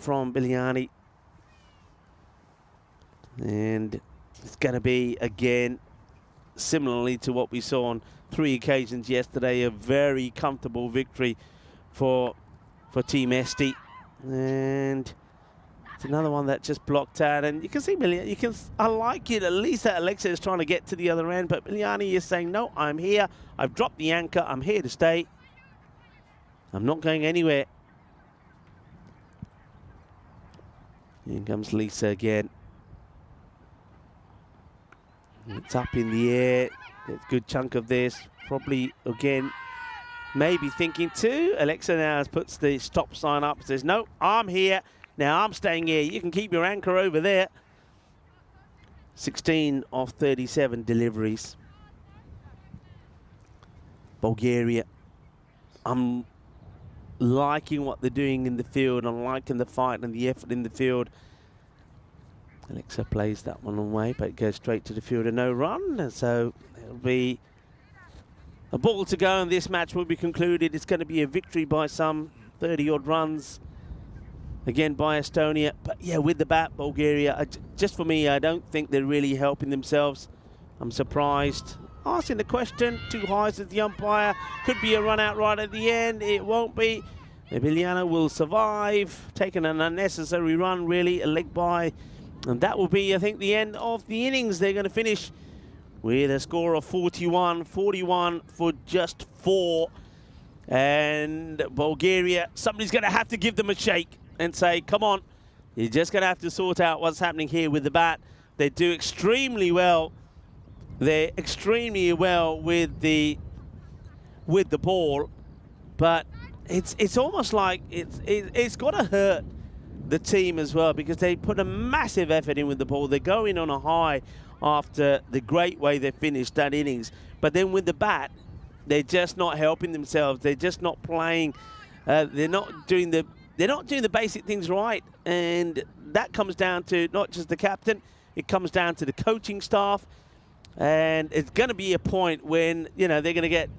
Biliani. And it's going to be, again, similarly to what we saw on 3 occasions yesterday, a very comfortable victory for Team Esti. And it's another one that just blocked out. And you can see, I like it, at least that Alexa is trying to get to the other end. But Biliani is saying, no, I'm here. I've dropped the anchor. I'm here to stay. I'm not going anywhere. Here comes Lisa again. It's up in the air. It's a good chunk of this. Probably, again, maybe thinking too. Alexa now puts the stop sign up and says, no, I'm here. Now I'm staying here. You can keep your anchor over there. 16 of 37 deliveries. Bulgaria. I'm liking what they're doing in the field. I'm liking the fight and the effort in the field. Alexa plays that one away, but it goes straight to the field and no run. And so it'll be a ball to go, and this match will be concluded. It's going to be a victory by some 30-odd runs. Again, by Estonia. But yeah, with the bat, Bulgaria, just for me, I don't think they're really helping themselves. I'm surprised. Asking the question, too high as the umpire. Could be a run out right at the end. It won't be. Emiliano will survive. Taking an unnecessary run, really, a leg by. And that will be, I think, the end of the innings. They're going to finish with a score of 41 for just 4. And Bulgaria, somebody's going to have to give them a shake and say, come on, you're just going to have to sort out what's happening here with the bat. They do extremely well. They're extremely well with the ball, but it's almost like it's got to hurt the team as well, because they put a massive effort in with the ball. They're going on a high after the great way they finished that innings, but then with the bat, they're just not helping themselves. They're just not playing. They're not doing the basic things right, and that comes down to not just the captain. It comes down to the coaching staff. And it's going to be a point when, you know, they're going to get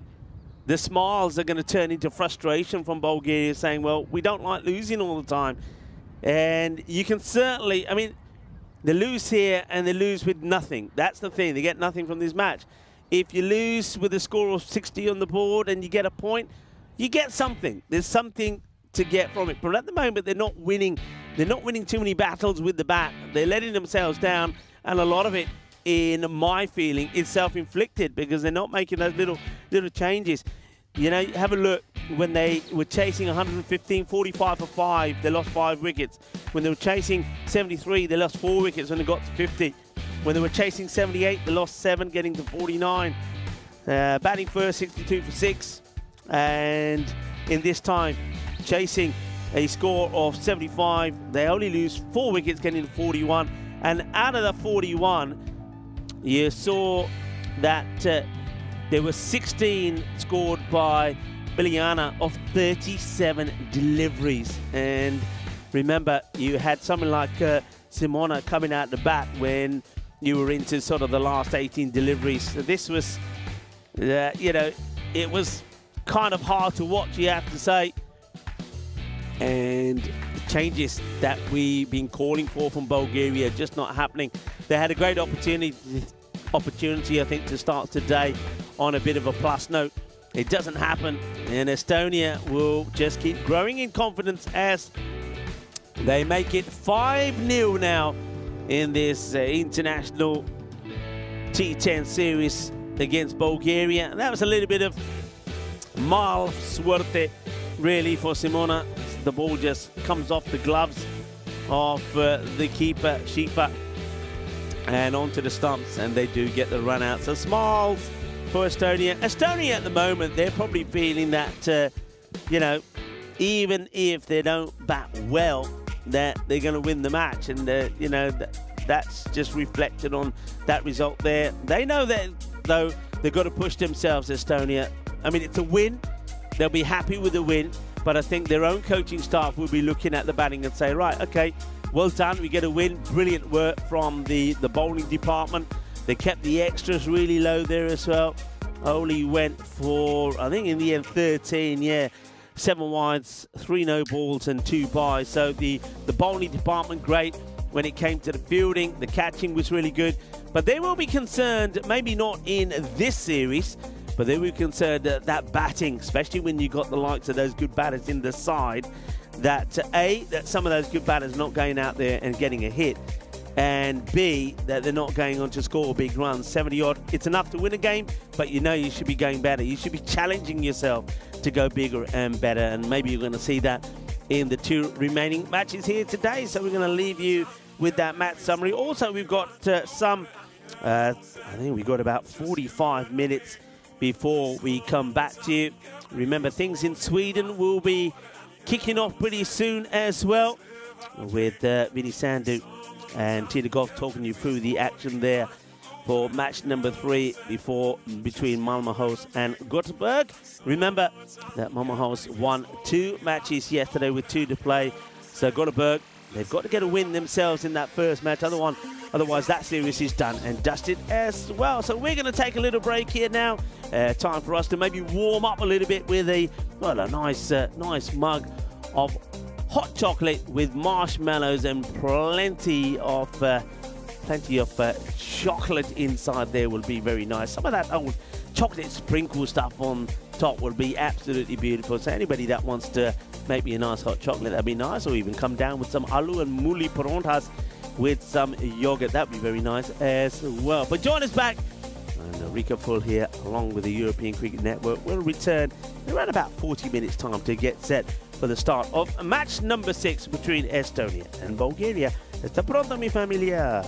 the smiles are going to turn into frustration from Bulgaria, saying, well, we don't like losing all the time. And you can certainly, I mean, they lose here and they lose with nothing. That's the thing. They get nothing from this match. If you lose with a score of 60 on the board and you get a point, you get something. There's something to get from it. But at the moment, they're not winning. They're not winning too many battles with the bat. They're letting themselves down, and a lot of it, in my feeling, is self-inflicted, because they're not making those little changes. You know, have a look. When they were chasing 115, 45 for 5, they lost 5 wickets. When they were chasing 73, they lost 4 wickets when they got to 50. When they were chasing 78, they lost 7, getting to 49. Batting first, 62 for 6. And in this time, chasing a score of 75, they only lose 4 wickets, getting to 41. And out of the 41, you saw that there were 16 scored by Biliana of 37 deliveries. And remember, you had someone like Simona coming out the bat when you were into sort of the last 18 deliveries. So this was, you know, it was kind of hard to watch, you have to say. And the changes that we've been calling for from Bulgaria just not happening. They had a great opportunity, I think, to start today on a bit of a plus note. It doesn't happen, and Estonia will just keep growing in confidence as they make it 5-0 now in this international T10 series against Bulgaria. And that was a little bit of mal suerte, really, for Simona. The ball just comes off the gloves of the keeper, Shifa, and onto the stumps, and they do get the run out. So smiles for Estonia. Estonia at the moment, they're probably feeling that, you know, even if they don't bat well, that they're going to win the match. And, you know, that's just reflected on that result there. They know that, though, they've got to push themselves, Estonia. I mean, it's a win. They'll be happy with the win. But I think their own coaching staff will be looking at the batting and say, right, okay, well done, we get a win. Brilliant work from the bowling department. They kept the extras really low there as well. Only went for, I think in the end, 13, yeah. 7 wides, 3 no balls and 2 byes. So the bowling department, great. When it came to the fielding, the catching was really good. But they will be concerned, maybe not in this series, but they were concerned that batting, especially when you got the likes of those good batters in the side, that A, that some of those good batters are not going out there and getting a hit, and B, that they're not going on to score big runs. 70-odd, it's enough to win a game, but you know you should be going better. You should be challenging yourself to go bigger and better, and maybe you're going to see that in the 2 remaining matches here today. So we're going to leave you with that match summary. Also, we've got I think we've got about 45 minutes before we come back to you. Remember, things in Sweden will be kicking off pretty soon as well, with Vinny Sandu and Tina Goff talking you through the action there for match number 3 between Malmöhus and Gothenburg. Remember that Malmöhus won 2 matches yesterday with 2 to play. So Gothenburg, they've got to get a win themselves in that first match. Otherwise that series is done and dusted as well. So we're going to take a little break here now. Time for us to maybe warm up a little bit with a nice mug of hot chocolate with marshmallows and plenty of chocolate inside there will be very nice. Some of that old chocolate sprinkle stuff on top will be absolutely beautiful. So anybody that wants to make me a nice hot chocolate, that'd be nice. Or even come down with some alu and muli parontas with some yogurt. That'd be very nice as well. But join us back. And Rico Full here, along with the European Cricket Network, will return in around about 40 minutes time to get set for the start of match number 6 between Estonia and Bulgaria. Está pronto, mi familia.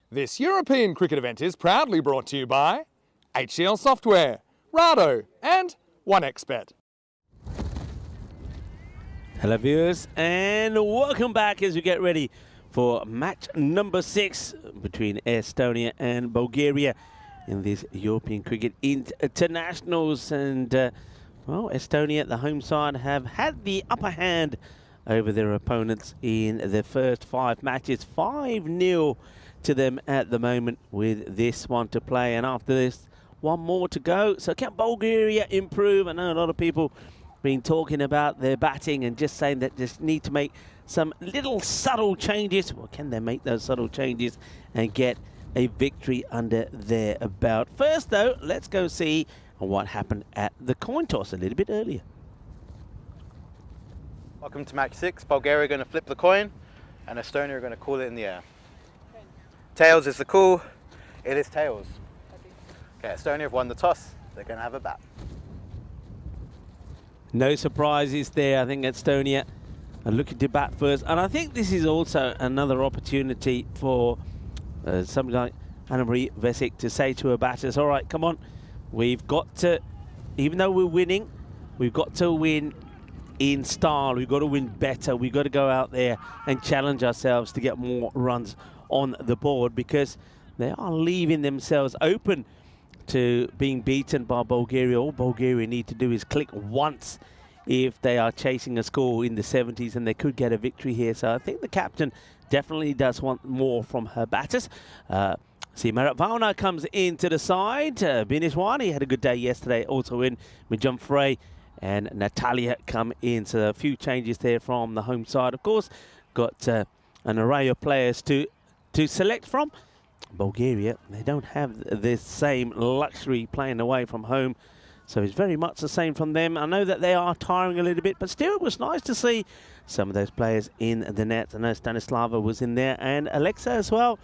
This European cricket event is proudly brought to you by HCL Software, Rado and 1xBet. Hello viewers and welcome back as we get ready for match number 6 between Estonia and Bulgaria in this European Cricket Internationals. And well, Estonia, the home side, have had the upper hand over their opponents in their first 5 matches. 5-0 to them at the moment with this one to play, and after this, one more to go. So can Bulgaria improve? I know a lot of people been talking about their batting and just saying that just need to make some little subtle changes. Well, can they make those subtle changes and get a victory under their belt? First though, let's go see what happened at the coin toss a little bit earlier. Welcome to match 6. Bulgaria are going to flip the coin and Estonia are going to call it in the air. Tails is the call. It is tails. Okay, Estonia have won the toss. They're going to have a bat. No surprises there. I think Estonia are looking to bat first. And I think this is also another opportunity for somebody like Anna-Marie Vesic to say to her batters, all right, come on, we've got to, even though we're winning, we've got to win in style. We've got to win better. We've got to go out there and challenge ourselves to get more runs on the board, because they are leaving themselves open to being beaten by Bulgaria. All Bulgaria need to do is click once if they are chasing a score in the 70s, and they could get a victory here. So I think the captain definitely does want more from her batters. Sima Ratvalna comes into the side. Biniswani had a good day yesterday, also in with John Frey and Natalia come in. So a few changes there from the home side. Of course, got an array of players to select from. Bulgaria, they don't have the same luxury playing away from home, so it's very much the same from them. I know that they are tiring a little bit, but still it was nice to see some of those players in the net. I know Stanislava was in there, and Alexa as well,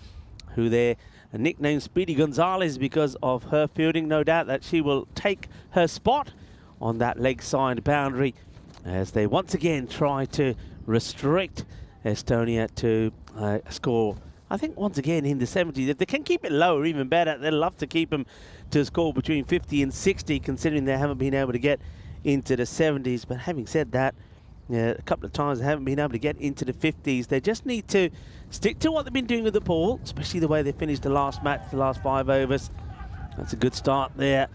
who they're nicknamed Speedy Gonzalez because of her fielding. No doubt that she will take her spot on that leg side boundary as they once again try to restrict Estonia to score. I think once again in the 70s. If they can keep it lower, even better. They'd love to keep them to score between 50 and 60, considering they haven't been able to get into the 70s. But having said that, a couple of times they haven't been able to get into the 50s. They just need to stick to what they've been doing with the ball, especially the way they finished the last match, the last 5 overs. That's a good start there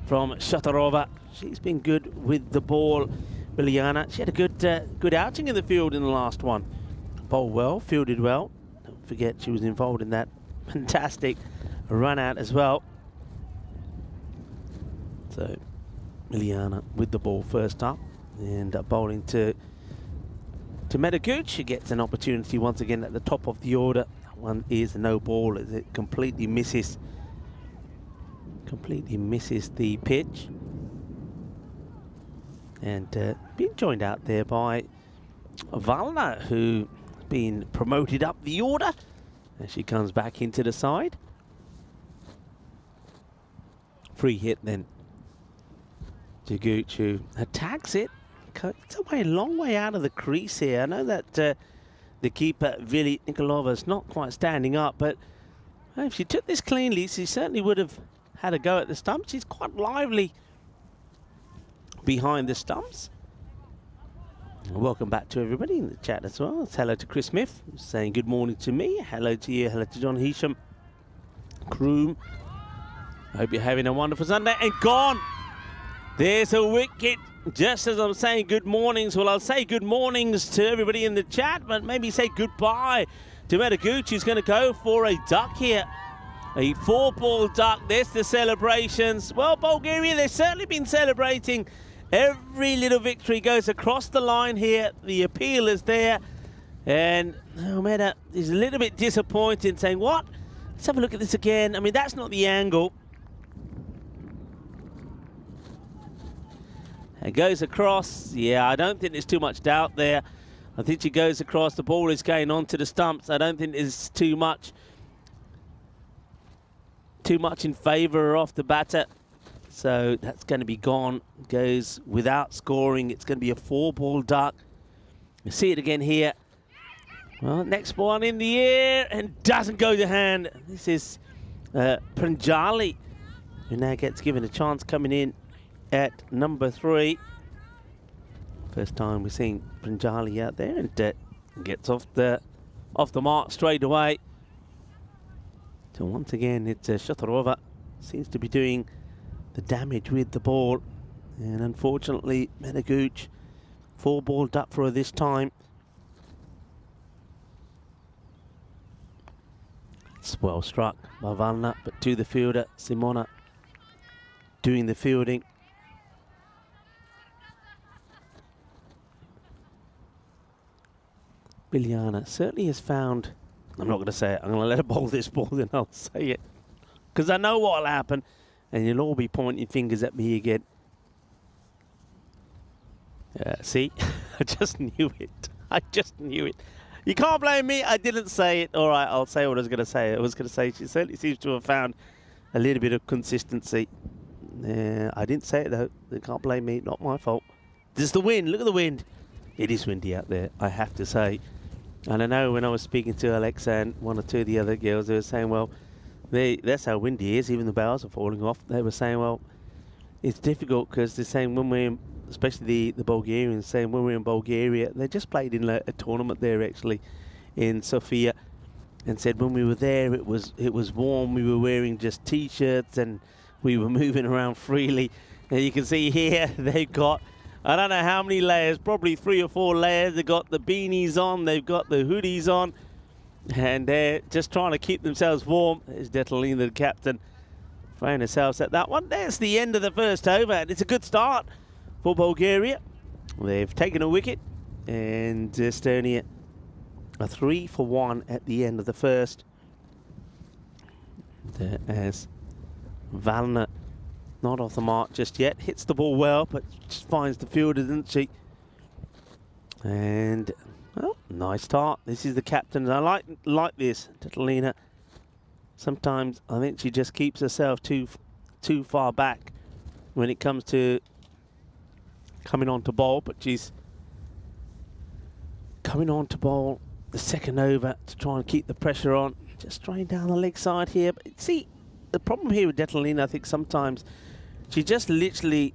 from Shatarova. She's been good with the ball. Biljana, she had a good outing in the field in the last one. Bowled well, fielded well. Don't forget she was involved in that fantastic run out as well. So Biljana with the ball first up, and bowling to Medaguch. She gets an opportunity once again at the top of the order. That one is a no ball as it completely misses the pitch. And being joined out there by Valna, who has been promoted up the order as she comes back into the side. Free hit then. Jaguch, who attacks it. It's a long way out of the crease here. I know that the keeper, Vili Nikolova, is not quite standing up, but if she took this cleanly, she certainly would have had a go at the stumps. She's quite lively behind the stumps. Welcome back to everybody in the chat as well. It's hello to Chris Smith, saying good morning to me. Hello to you, hello to John Hisham. Kroom, I hope you're having a wonderful Sunday. And gone! There's a wicket. Just as I'm saying good mornings, well, I'll say good mornings to everybody in the chat, but maybe say goodbye to Medaguch, who's going to go for a duck here. A 4-ball duck. There's the celebrations. Well, Bulgaria, they've certainly been celebrating. Every little victory goes across the line here. The appeal is there. And Meda is a little bit disappointed, saying, what? Let's have a look at this again. I mean, that's not the angle. It goes across. Yeah, I don't think there's too much doubt there. I think she goes across. The ball is going onto the stumps. I don't think there's too much in favour of the batter. So that's going to be gone. Goes without scoring. It's going to be a 4-ball duck. You see it again here. Well, next one in the air and doesn't go to hand. This is Pranjali, who now gets given a chance coming in at number 3. First time we're seeing Pranjali out there, and gets off the mark straight away. So once again, it's Shatarova seems to be doing the damage with the ball, and unfortunately Medaguch 4-ball duck for her this time. It's well struck by Valna, but to the fielder Simona doing the fielding. Biljana certainly has found, I'm not going to say it, I'm going to let her bowl this ball, then I'll say it, because I know what will happen, and you'll all be pointing fingers at me again. See, I just knew it. I just knew it. You can't blame me, I didn't say it. All right, I'll say what I was going to say. I was going to say she certainly seems to have found a little bit of consistency. I didn't say it though, they can't blame me, not my fault. There's the wind, look at the wind. It is windy out there, I have to say. And I know when I was speaking to Alexa and one or two of the other girls, they were saying, well, that's how windy it is, even the boughs are falling off. They were saying, well, it's difficult because they're saying when we're in, especially the Bulgarians, saying when we're in Bulgaria, they just played in a tournament there actually in Sofia, and said when we were there it was warm, we were wearing just t-shirts and we were moving around freely. And you can see here they've got, I don't know how many layers, probably 3 or 4 layers. They've got the beanies on, they've got the hoodies on, and they're just trying to keep themselves warm. There's Detalina, the captain, throwing herself at that one. There's the end of the first over, and it's a good start for Bulgaria. They've taken a wicket, and Estonia a 3-for-1 at the end of the first. There as Valner, not off the mark just yet, hits the ball well, but just finds the fielder, doesn't she? And well, nice start. This is the captain. I like this, Catalina. Sometimes I think she just keeps herself too far back when it comes to coming on to bowl, but she's coming on to bowl the second over to try and keep the pressure on. Just straight down the leg side here. But see, the problem here with Catalina, I think sometimes she just literally,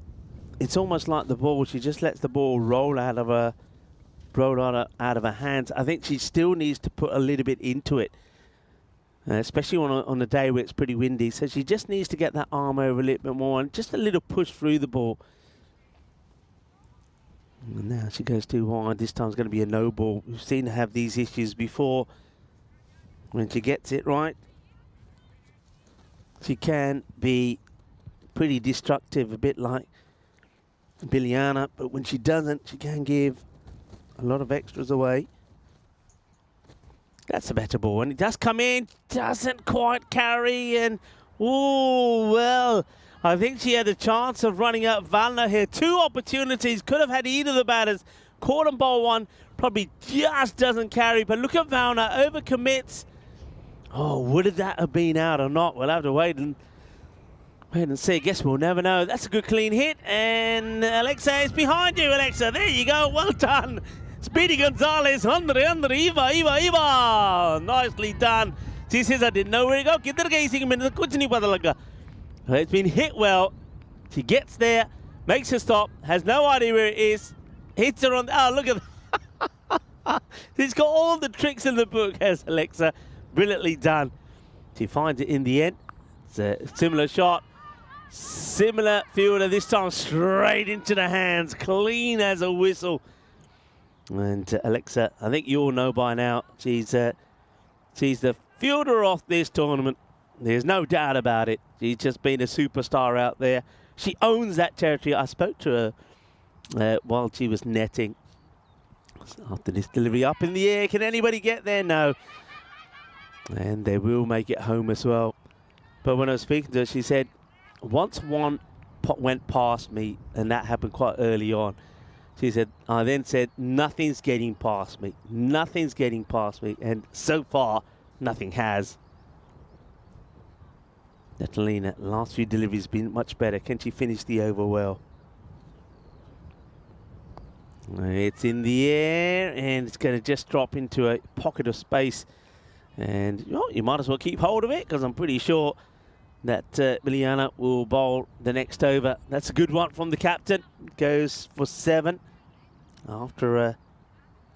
it's almost like the ball, she just lets the ball roll out of her hands. I think she still needs to put a little bit into it, especially on a day where it's pretty windy. So she just needs to get that arm over a little bit more and just a little push through the ball. And now she goes too wide. This time's going to be a no ball. We've seen her have these issues before. When she gets it right, she can be pretty destructive, a bit like Biliana, but when she doesn't, she can give a lot of extras away. That's a better ball, and it does come in, doesn't quite carry, and oh, well, I think she had a chance of running out Valner here. 2 opportunities, could have had either of the batters. Caught and bowl one, probably just doesn't carry, but look at Valner, overcommits. Oh, would that have been out or not? We'll have to wait and see. I guess we'll never know. That's a good clean hit, and Alexa is behind you, Alexa. There you go, well done. Speedy Gonzalez, under, Eva. Nicely done. She says, I didn't know where to go. Kidhar gayi si maine kuch nahi pata laga. It's been hit well. She gets there, makes her stop, has no idea where it is, hits her on, oh, look at that. She's got all the tricks in the book, has Alexa. Brilliantly done. She finds it in the end. It's a similar shot. Similar fielder, this time straight into the hands. Clean as a whistle. And Alexa, I think you all know by now, she's the fielder of this tournament. There's no doubt about it. She's just been a superstar out there. She owns that territory. I spoke to her while she was netting. After this delivery up in the air, can anybody get there? No. And they will make it home as well. But when I was speaking to her, she said, once one went past me, and that happened quite early on, she said, I then said, nothing's getting past me. Nothing's getting past me. And so far, nothing has. Catalina, last few deliveries been much better. Can she finish the over well? It's in the air, and it's going to just drop into a pocket of space. And you might as well keep hold of it, because I'm pretty sure that Biliana will bowl the next over. That's a good one from the captain. Goes for 7 after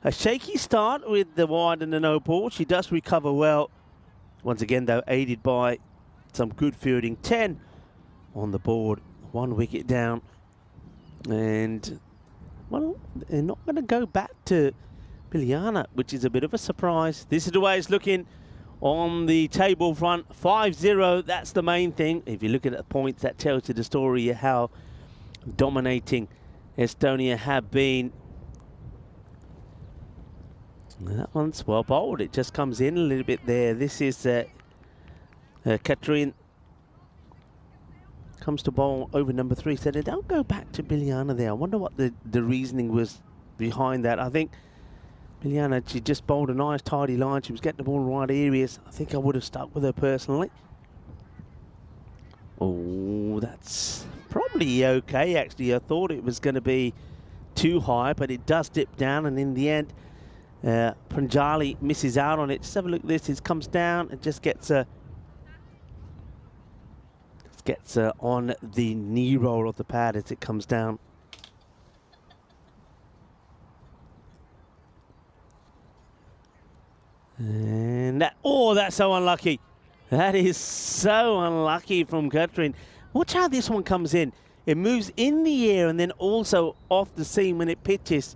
a shaky start with the wide and the no ball. She does recover well. Once again, though, aided by some good fielding. 10 on the board, 1 wicket down. And, well, they're not going to go back to Biliana, which is a bit of a surprise. This is the way it's looking on the table front. 5-0, that's the main thing. If you look at the points, that tells you the story of how dominating Estonia have been. That one's well bowled. It just comes in a little bit there. This is Katrin. Comes to bowl over number 3. So they don't go back to Biliana there. I wonder what the reasoning was behind that. I think Biliana, she just bowled a nice tidy line. She was getting the ball in the right areas. I think I would have stuck with her personally. Oh, that's probably okay, actually. I thought it was going to be too high, but it does dip down, and in the end, Pranjali misses out on it. Just have a look at this. It comes down and just gets on the knee roll of the pad as it comes down. And that, oh, that's so unlucky. That is so unlucky from Katrin. Watch how this one comes in. It moves in the air and then also off the seam when it pitches.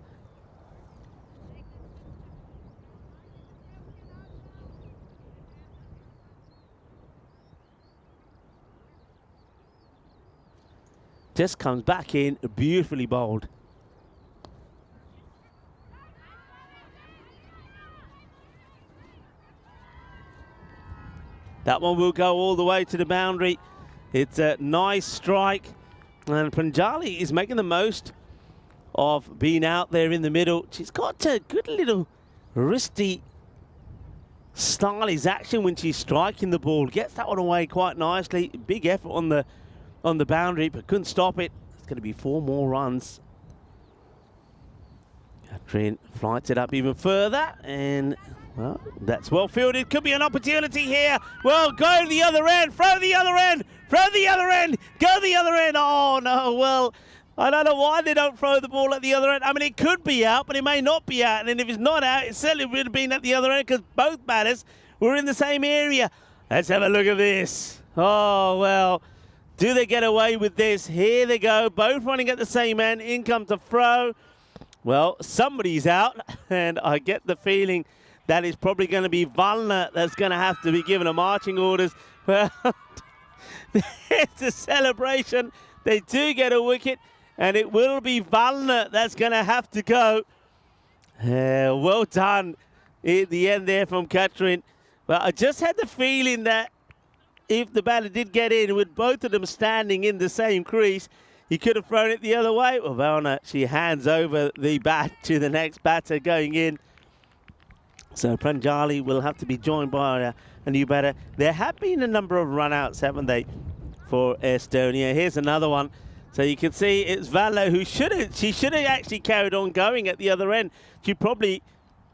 Just comes back in, beautifully bowled. That one will go all the way to the boundary. It's a nice strike. And Pranjali is making the most of being out there in the middle. She's got a good little wristy stylish action when she's striking the ball. Gets that one away quite nicely. Big effort on the boundary, but couldn't stop it. It's going to be 4 more runs. Katrin flights it up even further, and well, that's well fielded. Could be an opportunity here. Well, go to the other end, throw the other end, throw the other end, go the other end. Oh no, well, I don't know why they don't throw the ball at the other end. I mean, it could be out, but it may not be out. And if it's not out, it certainly would have been at the other end because both batters were in the same area. Let's have a look at this. Oh, well, do they get away with this? Here they go, both running at the same end. In comes the throw. Well, somebody's out, and I get the feeling that is probably going to be Valna that's going to have to be given a marching orders. Well, it's a celebration. They do get a wicket. And it will be Valna that's going to have to go. Well done at the end there from Katrin. But I just had the feeling that if the batter did get in, with both of them standing in the same crease, he could have thrown it the other way. Well, Valna, she hands over the bat to the next batter going in. So Pranjali will have to be joined by a new batter. There have been a number of run-outs, haven't they, for Estonia. Here's another one. So you can see it's Valna who should have actually carried on going at the other end. She probably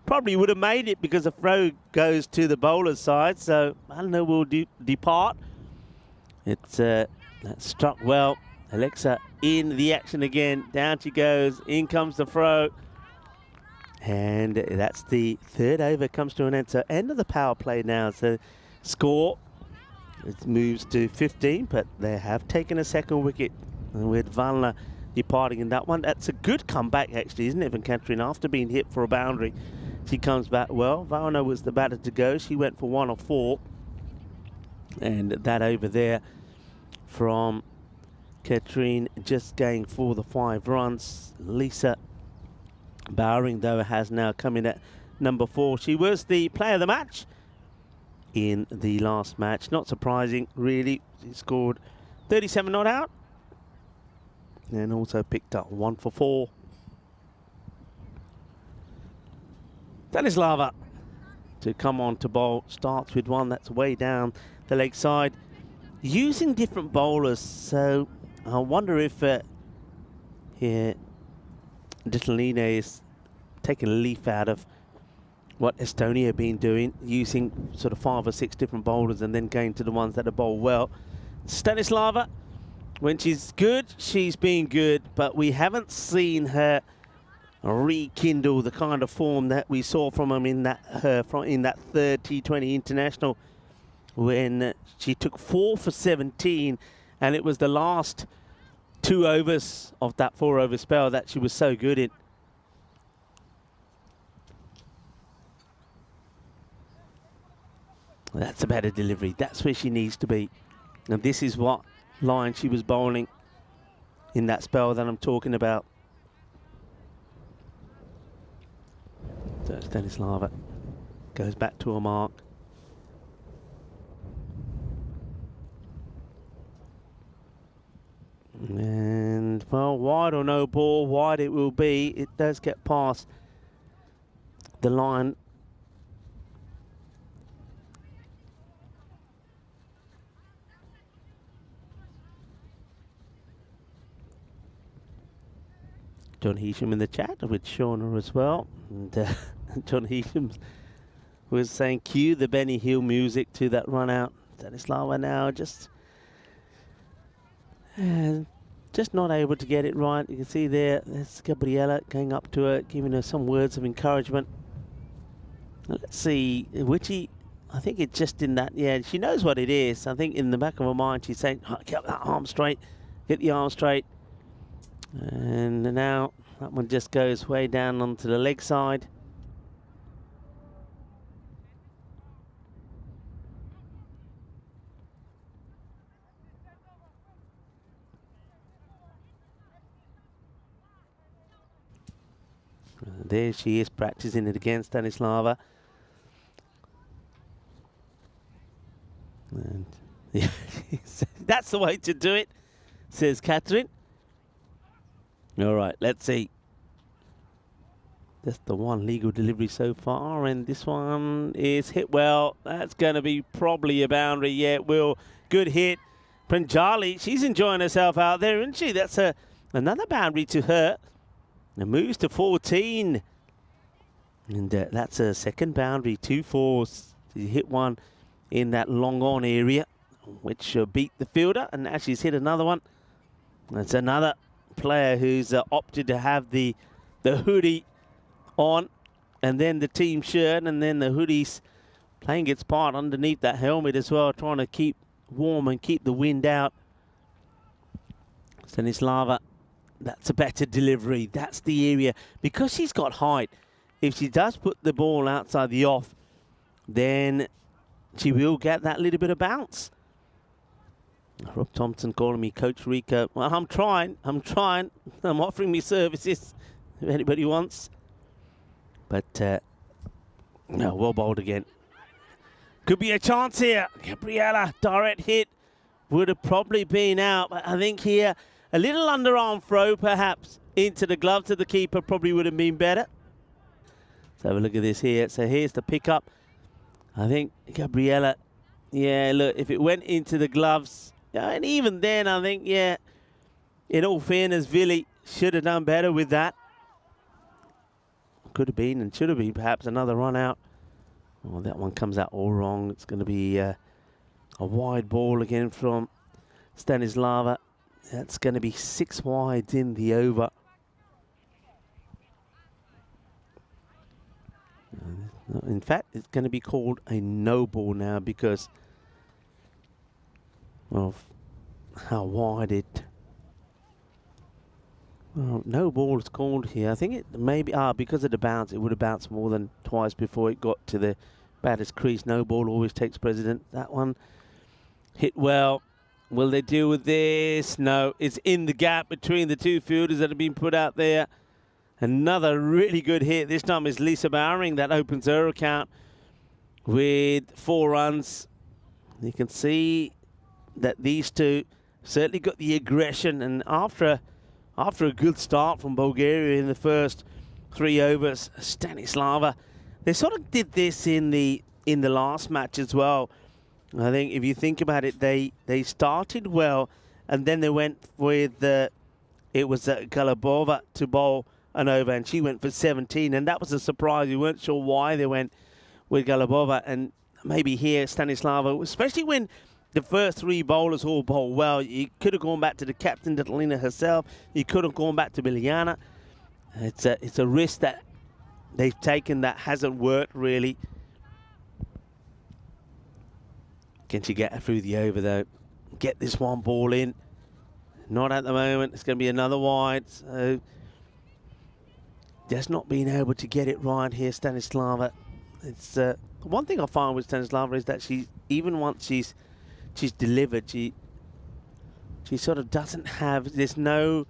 would have made it because the throw goes to the bowler's side. So Valna will depart. It's that struck well. Alexa in the action again. Down she goes. In comes the throw. And that's the 3rd over comes to an end. So end of the power play now. So score, it moves to 15, but they have taken a 2nd wicket. And with Valna departing in that one. That's a good comeback, actually, isn't it, from Katrin? After being hit for a boundary, she comes back well. Valna was the batter to go. She went for 1 of 4. And that over there from Katrin just going for the 5 runs. Lisa Bowering, though, has now come in at number 4. She was the player of the match in the last match. Not surprising, really. She scored 37 not out. And also picked up 1 for 4. Stanislava to come on to bowl. Starts with one that's way down the leg side. Using different bowlers. So I wonder if here Dittalina is taking a leaf out of what Estonia have been doing. Using sort of 5 or 6 different bowlers and then going to the ones that are bowl well. Stanislava, when she's good, she's been good, but we haven't seen her rekindle the kind of form that we saw from him in that 3rd T20 international when she took 4 for 17, and it was the last 2 overs of that 4-over spell that she was so good in. That's a better delivery. That's where she needs to be. And this is what line she was bowling in that spell that I'm talking about. So Stanislava goes back to a mark. And, well, wide or no ball, wide it will be. It does get past the line. John Heasham in the chat with Shauna as well. And John Heasham was saying cue the Benny Hill music to that run out. Stanislava now just not able to get it right. You can see there's Gabriella going up to her, giving her some words of encouragement. Let's see, Witchy, I think it's just in that, yeah, she knows what it is. I think in the back of her mind she's saying, oh, get that arm straight, get the arm straight. And now that one just goes way down onto the leg side. There she is practicing it again, Stanislava. And yeah, that's the way to do it, says Catherine. All right, let's see. That's the one legal delivery so far, and this one is hit well. That's going to be probably a boundary. Yeah, it will. Good hit. Pranjali, she's enjoying herself out there, isn't she? That's another boundary to her. And moves to 14. And that's a second boundary, 2-4s. She hit one in that long on area, which beat the fielder, and now she's hit another one. That's another player who's opted to have the hoodie on, and then the team shirt, and then the hoodie's playing its part underneath that helmet as well, trying to keep warm and keep the wind out. Stanislava, that's a better delivery. That's the area. Because she's got height, if she does put the ball outside the off, then she will get that little bit of bounce. Rob Thompson calling me Coach Rico. Well, I'm trying. I'm offering me services if anybody wants. But, no, well bowled again. Could be a chance here. Gabriella, direct hit. Would have probably been out. But I think here, a little underarm throw, perhaps, into the gloves of the keeper probably would have been better. Let's have a look at this here. So here's the pickup. I think Gabriella, yeah, look, if it went into the gloves, and even then, I think, yeah, in all fairness, Vili should have done better with that. Could have been and should have been perhaps another run out. Oh, that one comes out all wrong. It's going to be a wide ball again from Stanislava. That's going to be 6 wides in the over. In fact, it's going to be called a no ball now because of how wide it. Well, no ball is called here. I think it maybe because of the bounce, it would have bounced more than twice before it got to the batter's crease. No ball always takes precedent. That one hit well. Will they deal with this? No, it's in the gap between the two fielders that have been put out there. Another really good hit. This time is Lisa Bowering that opens her account with 4 runs. You can see that these two certainly got the aggression, and after a good start from Bulgaria in the first 3 overs, Stanislava, they sort of did this in the last match as well. I think if you think about it, they started well, and then they went with it was Galabova to bowl an over, and she went for 17, and that was a surprise. You weren't sure why they went with Galabova, and maybe here Stanislava, especially when the first 3 bowlers all bowl well. You could have gone back to the captain, Datalina herself. You could have gone back to Biliana. It's a risk that they've taken that hasn't worked really. Can she get her through the over though? Get this one ball in. Not at the moment. It's going to be another wide. So just not being able to get it right here, Stanislava. It's one thing I find with Stanislava is that even once she's delivered, she sort of doesn't have, the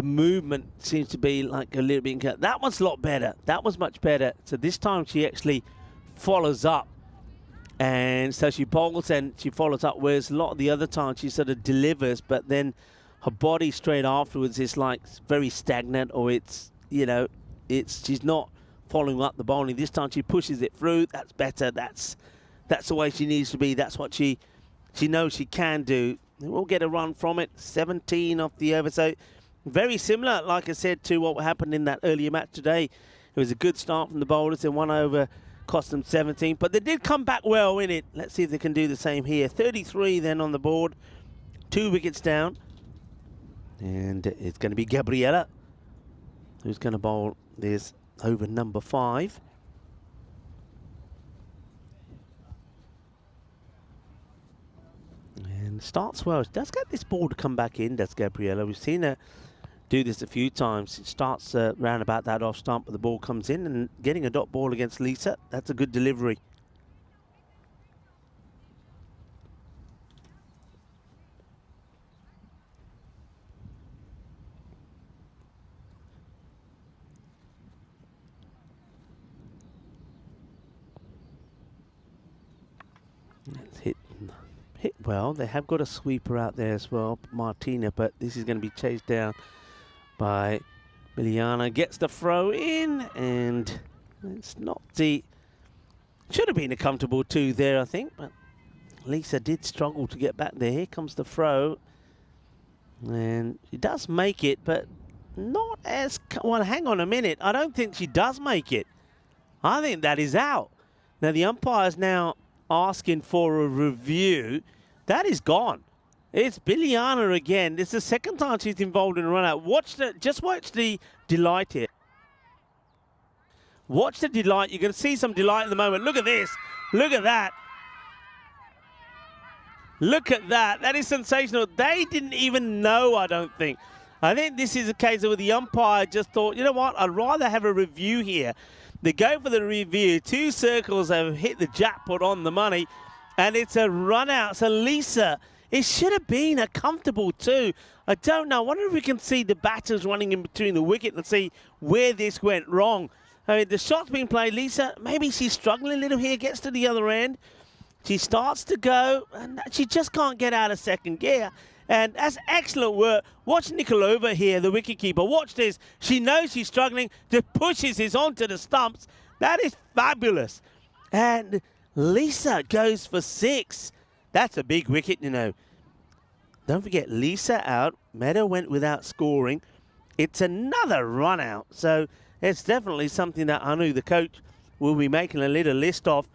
movement seems to be like a little bit, that one's a lot better. That was much better. So this time she actually follows up. And so she bowls and she follows up, whereas a lot of the other times she sort of delivers, but then her body straight afterwards is like very stagnant, or she's not following up the bowling. This time she pushes it through. That's better. That's the way she needs to be. That's what she knows she can do. We'll get a run from it. 17 off the over. So very similar, like I said, to what happened in that earlier match today. It was a good start from the bowlers, and 1 over cost them 17. But they did come back well in it. Let's see if they can do the same here. 33 then on the board. 2 wickets down. And it's going to be Gabriella who's going to bowl this over number 5. And starts well. She does get this ball to come back in, does Gabriella. We've seen her do this a few times. It starts round about that off stump, but the ball comes in, and getting a dot ball against Lisa, that's a good delivery. It's hit well. They have got a sweeper out there as well, Martina, but this is going to be chased down by Biljana. Gets the throw in, and it's not the... Should have been a comfortable 2 there, I think, but Lisa did struggle to get back there. Here comes the throw, and she does make it, but not as... Well, hang on a minute. I don't think she does make it. I think that is out. Now, the umpire's now asking for a review. That is gone. It's Biljana again. It's the second time she's involved in a run-out. Just watch the delight here. Watch the delight. You're going to see some delight in the moment. Look at this. Look at that. Look at that. That is sensational. They didn't even know, I don't think. I think this is a case where the umpire just thought, you know what, I'd rather have a review here. They go for the review. 2 circles have hit the jackpot on the money, and it's a run out. So Lisa, it should have been a comfortable 2. I don't know. I wonder if we can see the batters running in between the wicket and see where this went wrong. I mean, the shot's being played. Lisa, maybe she's struggling a little here, gets to the other end. She starts to go, and she just can't get out of second gear. And that's excellent work. Watch Nikolova here, the wicketkeeper. Watch this. She knows she's struggling. Just pushes this onto the stumps. That is fabulous. And Lisa goes for 6. That's a big wicket, you know. Don't forget, Lisa out. Meadow went without scoring. It's another run out. So it's definitely something that Anu, the coach, will be making a little list of.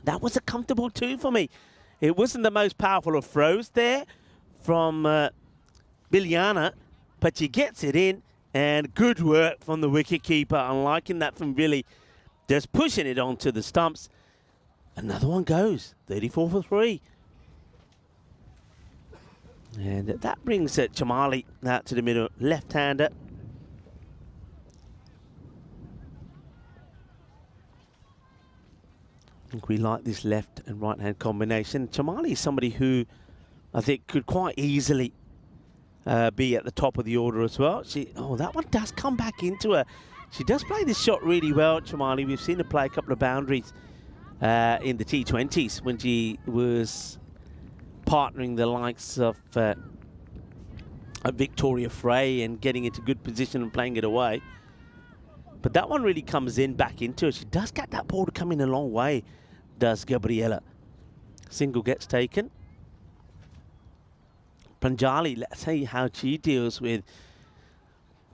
That was a comfortable 2 for me. It wasn't the most powerful of throws there from Biljana, but she gets it in, and good work from the wicketkeeper. I'm liking that from Billy, just pushing it onto the stumps. Another one goes, 34 for 3. And that brings Chamali out to the middle, left-hander. I think we like this left and right-hand combination. Chamali is somebody who I think could quite easily be at the top of the order as well. That one does come back into her. She does play this shot really well, Chamali. We've seen her play a couple of boundaries in the T20s when she was partnering the likes of Victoria Frey and getting into good position and playing it away. But that one really comes back into her. She does get that ball to come in a long way, does Gabriella. Single gets taken. Pranjali, let's see how she deals with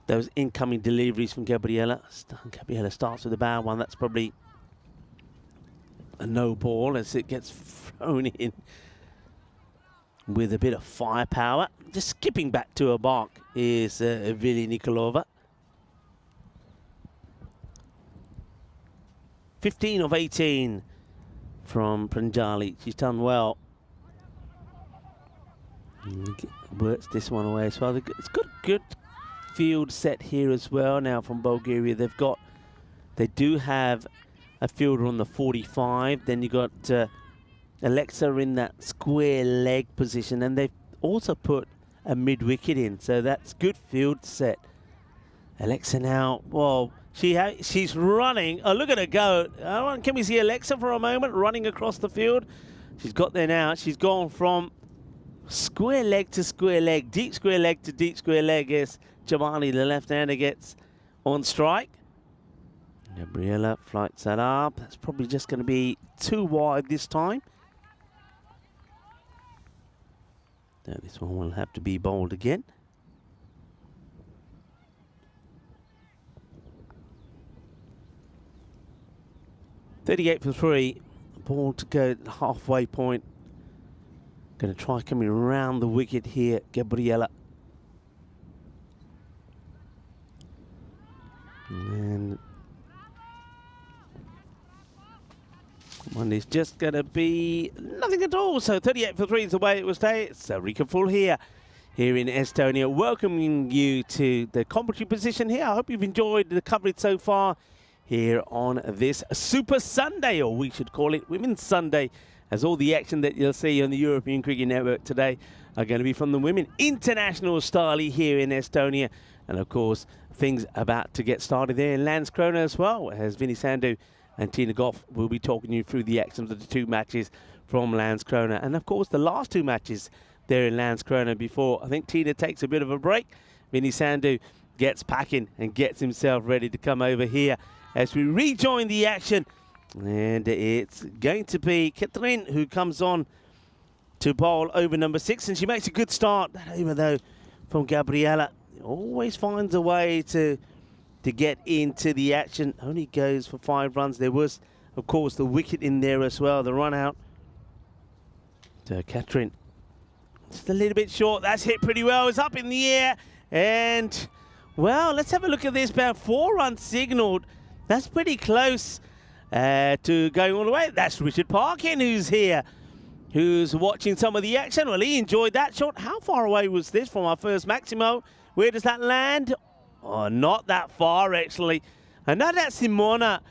those incoming deliveries from Gabriella. Gabriella starts with a bad one. That's probably a no ball as it gets thrown in with a bit of firepower. Just skipping back to her mark is Vili Nikolova. 15 of 18 from Pranjali. She's done well. Works this one away as well. It's got a good field set here as well now from Bulgaria. They do have a fielder on the 45. Then you got Alexa in that square leg position, and they've also put a mid wicket in. So that's good field set. Alexa now, well, she's running. Oh, look at her go. Can we see Alexa for a moment running across the field? She's got there now. She's gone from square leg to square leg, deep square leg to deep square leg as Jamali, the left-hander, gets on strike. Gabriella flights that up. That's probably just going to be too wide this time. Now this one will have to be bowled again. .38 for 3. Ball to go at the halfway point. Going to try coming around the wicket here, Gabriella. And one is just going to be nothing at all. So 38 for 3 is the way it will stay. It's Rika Full here in Estonia, welcoming you to the commentary position here. I hope you've enjoyed the coverage so far here on this Super Sunday, or we should call it Women's Sunday, as all the action that you'll see on the European Cricket Network today are going to be from the women international style here in Estonia. And of course, things about to get started there in Landskrona as well, as Vinny Sandhu And Tina Goff will be talking you through the actions of the 2 matches from Landskrona. And, of course, the last 2 matches there in Landskrona before I think Tina takes a bit of a break. Vinny Sandhu gets packing and gets himself ready to come over here as we rejoin the action. And it's going to be Catherine who comes on to bowl over number 6. And she makes a good start. That over, though, from Gabriella. Always finds a way to get into the action. Only goes for 5 runs. There was, of course, the wicket in there as well, the run out. So Catherine, just a little bit short. That's hit pretty well. It's up in the air. And, well, let's have a look at this. About 4 runs signalled. That's pretty close to going all the way. That's Richard Parkin who's here, who's watching some of the action. Well, he enjoyed that shot. How far away was this from our first Maximo? Where does that land? Oh, not that far, actually. I know that Simona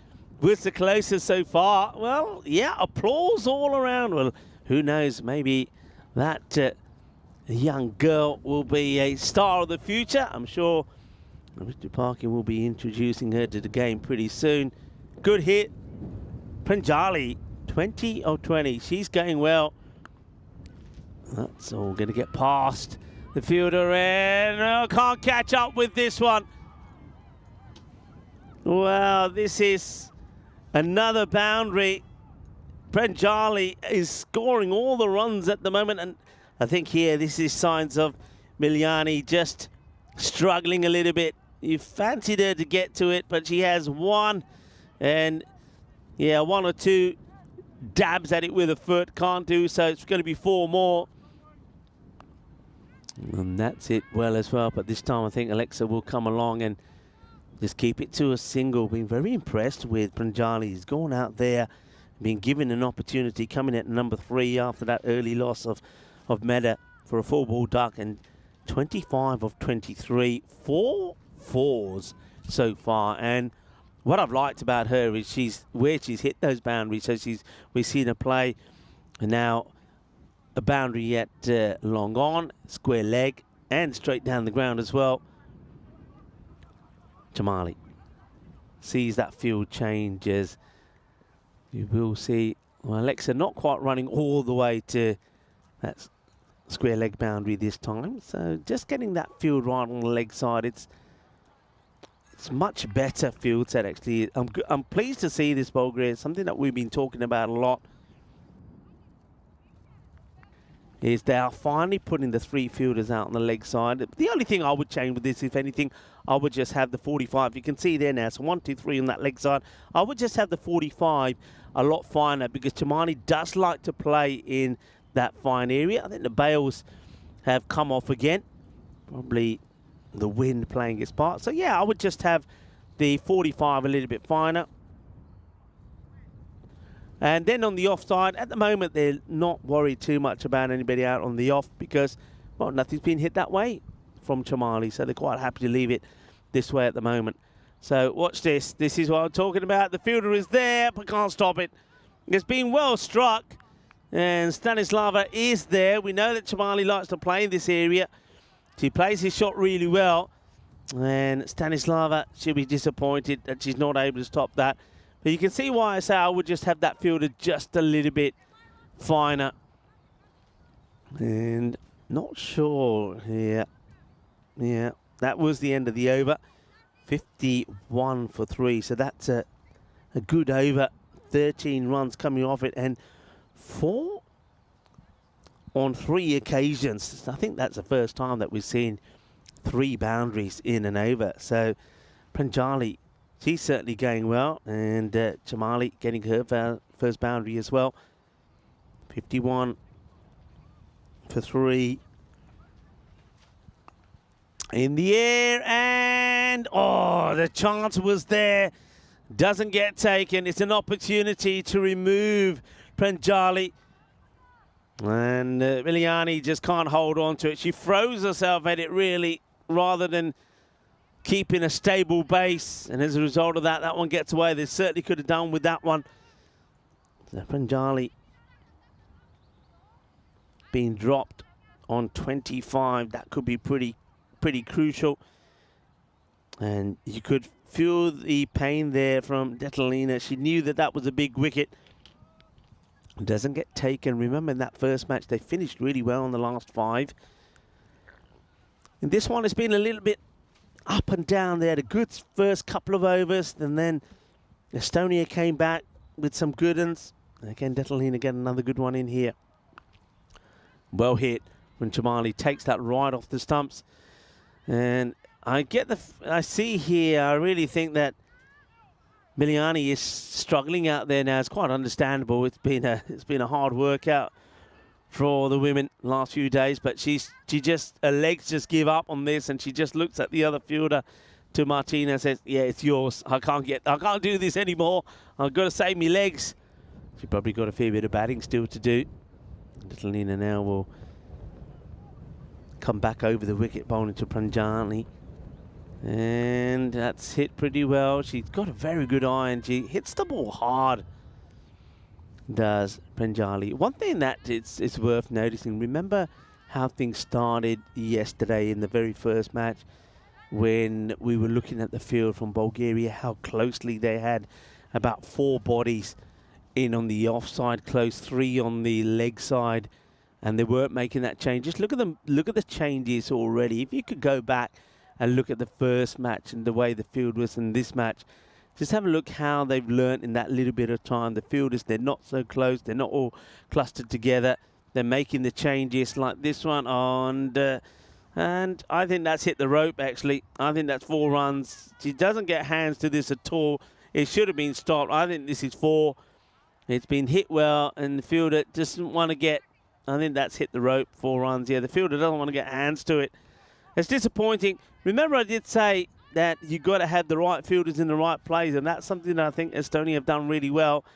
was the closest so far. Well, yeah, applause all around. Well, who knows? Maybe that young girl will be a star of the future. I'm sure Mr. Parkin will be introducing her to the game pretty soon. Good hit. Pranjali, 20 of 20. She's going well. That's all going to get past the fielder, and can't catch up with this one. Well, this is another boundary. Pranjali is scoring all the runs at the moment, and I think here this is signs of Miliani just struggling a little bit. You fancied her to get to it, but she has 1 and, yeah, 1 or 2 dabs at it with a foot. Can't do so. It's going to be 4 more. And that's it well as well. But this time I think Alexa will come along and just keep it to a single. Been very impressed with Pranjali. He's gone out there, been given an opportunity, coming at number 3 after that early loss of Meda for a 4-ball duck, and 25 of 23, 4 fours so far. And what I've liked about her is where she's hit those boundaries. So we've seen her play, and now a boundary yet long on, square leg, and straight down the ground as well. Jamali sees that field change as you will see. Well, Alexa not quite running all the way to that square leg boundary this time. So just getting that field right on the leg side. It's much better field set, actually. I'm pleased to see this, Bulgaria. It's something that we've been talking about a lot. Is they are finally putting the 3 fielders out on the leg side. The only thing I would change with this, if anything, I would just have the 45. You can see there now, so 1, 2, 3 on that leg side. I would just have the 45 a lot finer, because Chamani does like to play in that fine area. I think the bails have come off again. Probably the wind playing its part. So yeah, I would just have the 45 a little bit finer. And then on the offside, at the moment, they're not worried too much about anybody out on the off, because, well, nothing's been hit that way from Chamali, so they're quite happy to leave it this way at the moment. So watch this. This is what I'm talking about. The fielder is there, but can't stop it. It's been well struck, and Stanislava is there. We know that Chamali likes to play in this area. She plays his shot really well, and Stanislava should be disappointed that she's not able to stop that. But you can see why I say I would just have that fielder just a little bit finer. And not sure here. Yeah, that was the end of the over. 51 for 3. So that's a good over. 13 runs coming off it, and 4 on 3 occasions. I think that's the first time that we've seen 3 boundaries in an over. So Pranjali, she's certainly going well, and Chamali getting her first boundary as well. 51 for 3. In the air, and oh, the chance was there. Doesn't get taken. It's an opportunity to remove Pranjali. And Miliani just can't hold on to it. She throws herself at it, really, rather than keeping a stable base. And as a result of that, that one gets away. They certainly could have done with that one. So Pranjali being dropped on 25. That could be pretty crucial. And you could feel the pain there from Detalina. She knew that that was a big wicket. Doesn't get taken. Remember, in that first match, they finished really well in the last 5. In this one, it's been a little bit up and down. They had a good first couple of overs, and then Estonia came back with some good ones. And again, Detalina get another good one in here. Well hit when Chamali takes that right off the stumps. And I see here, I really think that Miliani is struggling out there now. It's quite understandable. It's been a hard workout for the women last few days, but her legs just give up on this, and she just looks at the other fielder, to Martina, and says, "Yeah, it's yours. I can't do this anymore. I've got to save me legs." She probably got a fair bit of batting still to do. Little Nina now will come back over the wicket, bowling to Pranjani. And that's hit pretty well. She's got a very good eye, and she hits the ball hard, does Pranjali. One thing that it's worth noticing, remember how things started yesterday in the very first match when we were looking at the field from Bulgaria, how closely they had about 4 bodies in on the offside close, 3 on the leg side, and they weren't making that change. Just look at them, look at the changes already. If you could go back and look at the first match and the way the field was in this match, just have a look how they've learnt in that little bit of time. The fielders, they're not so close, they're not all clustered together. They're making the changes like this one and I think that's hit the rope, actually. I think that's 4 runs. She doesn't get hands to this at all. It should have been stopped. I think this is 4. It's been hit well, and the fielder doesn't want to get, I think that's hit the rope, 4 runs. Yeah, the fielder doesn't want to get hands to it. It's disappointing. Remember, I did say that you've got to have the right fielders in the right place, and that's something that I think Estonia have done really well.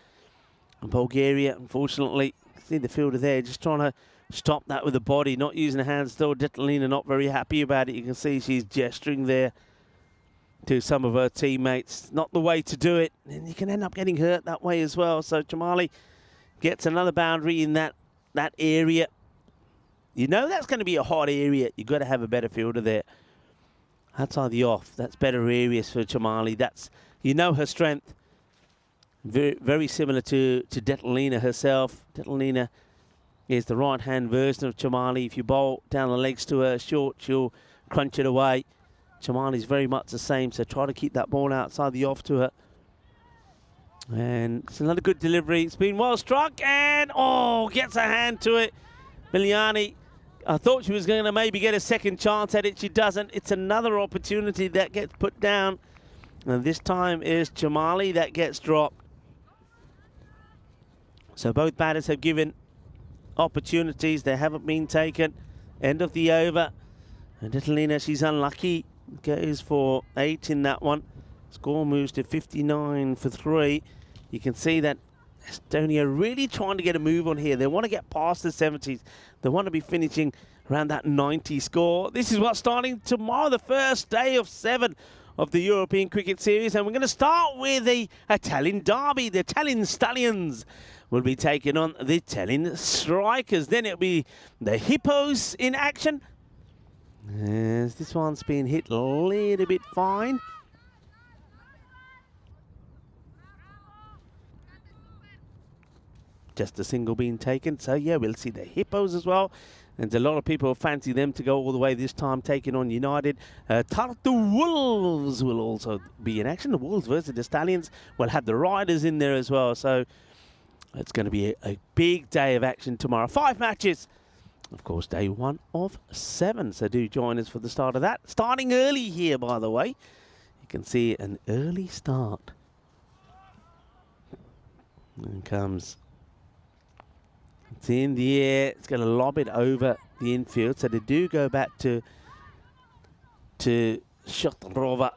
And Bulgaria, unfortunately, see the fielder there just trying to stop that with the body, not using the hands still. Detalina not very happy about it. You can see she's gesturing there to some of her teammates. Not the way to do it, and you can end up getting hurt that way as well. So Chamali gets another boundary in that area. You know that's going to be a hot area. You've got to have a better fielder there. Outside the off, that's better areas for Chamali. That's, you know, her strength. Very, very similar to Detalina herself. Detalina is the right-hand version of Chamali. If you bowl down the legs to her short, she'll crunch it away. Chamali's very much the same, so try to keep that ball outside the off to her. And it's another good delivery. It's been well struck, and gets a hand to it. Miliani, I thought she was going to maybe get a second chance at it. She doesn't. It's another opportunity that gets put down. And this time is Chamali that gets dropped. So both batters have given opportunities. They haven't been taken. End of the over. And Detalina, she's unlucky. Goes for 8 in that one. Score moves to 59 for 3. You can see that Estonia really trying to get a move on here. They want to get past the 70s. They want to be finishing around that 90 score. This is what's starting tomorrow, the first day of 7 of the European Cricket Series. And we're going to start with the Italian derby. The Italian Stallions will be taking on the Italian Strikers. Then it'll be the Hippos in action. As this one's been hit a little bit fine. Just a single being taken. So, yeah, we'll see the Hippos as well. And a lot of people fancy them to go all the way this time, taking on United. Tartu Wolves will also be in action. The Wolves versus the Stallions will have the Riders in there as well. So, it's going to be a big day of action tomorrow. 5 matches. Of course, day 1 of 7. So do join us for the start of that. Starting early here, by the way. You can see an early start. And comes. It's in the air. It's going to lob it over the infield. So they do go back to Shotrova,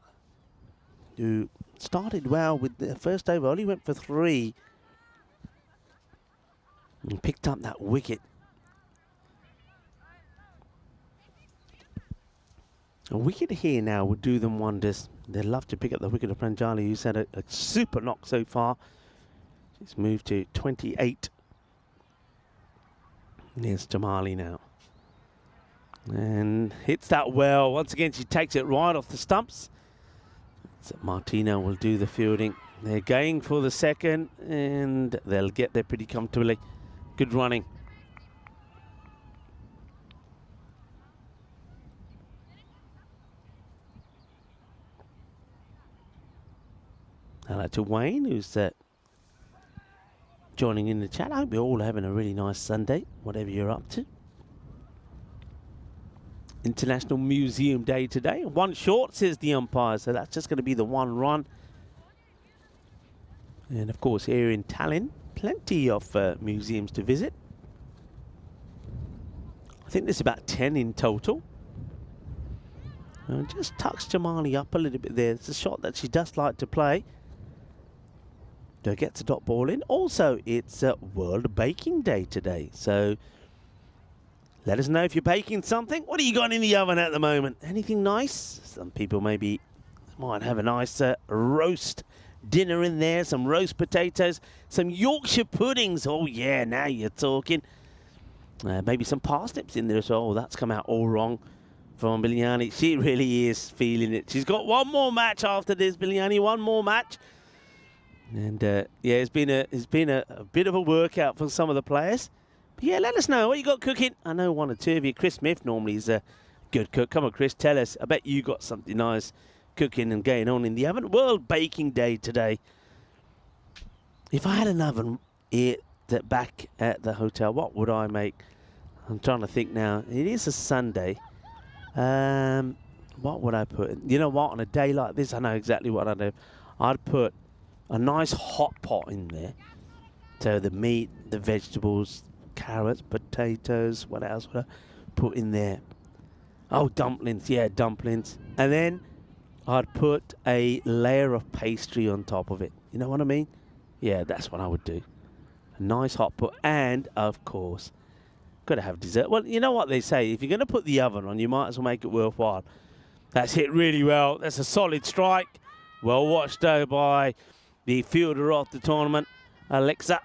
who started well with the first over. Only went for 3. And picked up that wicket. A wicket here now would do them wonders. They'd love to pick up the wicket of Pranjali, who's had a super knock so far. She's moved to 28. Here's Jamali now. And hits that well. Once again, she takes it right off the stumps. So Martino will do the fielding. They're going for the second, and they'll get there pretty comfortably. Good running. Hello to Wayne, who's joining in the chat. I hope you're all having a really nice Sunday, whatever you're up to. International Museum Day today. One short, says the umpire, so that's just going to be the one run. And of course, here in Tallinn, plenty of museums to visit. I think there's about 10 in total. And just tucks Jamali up a little bit there. It's a shot that she does like to play. Gets a dot ball in. Also, it's World Baking Day today. So let us know if you're baking something. What do you got in the oven at the moment? Anything nice? Some people maybe might have a nice roast dinner in there. Some roast potatoes. Some Yorkshire puddings. Oh, yeah, now you're talking. Maybe some parsnips in there as well. Oh, that's come out all wrong from Bilyani. She really is feeling it. She's got one more match after this, Bilyani. One more match. And yeah, it's been a bit of a workout for some of the players. But yeah, let us know what you got cooking. I know one or two of you. Chris Smith normally is a good cook. Come on, Chris, tell us. I bet you got something nice cooking and going on in the oven. World Baking Day today. If I had an oven here back at the hotel, what would I make? I'm trying to think now. It is a Sunday. What would I put? You know what? On a day like this, I know exactly what I'd do. I'd put a nice hot pot in there. So the meat, the vegetables, carrots, potatoes, what else would I put in there? Oh, dumplings. Yeah, dumplings. And then I'd put a layer of pastry on top of it. You know what I mean? Yeah, that's what I would do. A nice hot pot. And, of course, got to have dessert. Well, you know what they say. If you're going to put the oven on, you might as well make it worthwhile. That's hit really well. That's a solid strike. Well watched, though, by the fielder of the tournament, Alexa.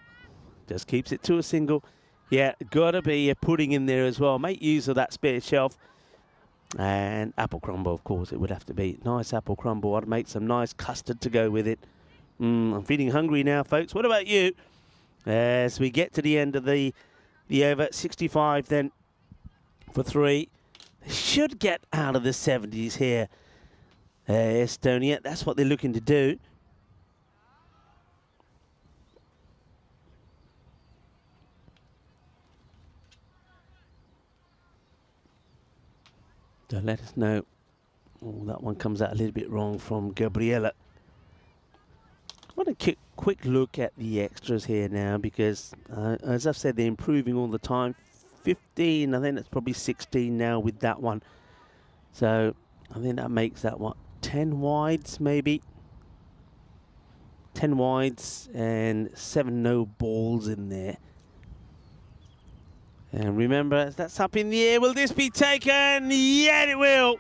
Just keeps it to a single. Yeah, got to be a pudding in there as well. Make use of that spare shelf. And apple crumble, of course, it would have to be. Nice apple crumble. I'd make some nice custard to go with it. I'm feeling hungry now, folks. What about you? As we get to the end of the over, 65 then for 3. They should get out of the 70s here. Estonia, that's what they're looking to do. So let us know. Oh, that one comes out a little bit wrong from Gabriella. I want a quick look at the extras here now because, as I've said, they're improving all the time. 15, I think that's probably 16 now with that one. So I think that makes that, what, 10 wides maybe? 10 wides and 7 no balls in there. And remember, that's up in the air. Will this be taken? Yeah, it will.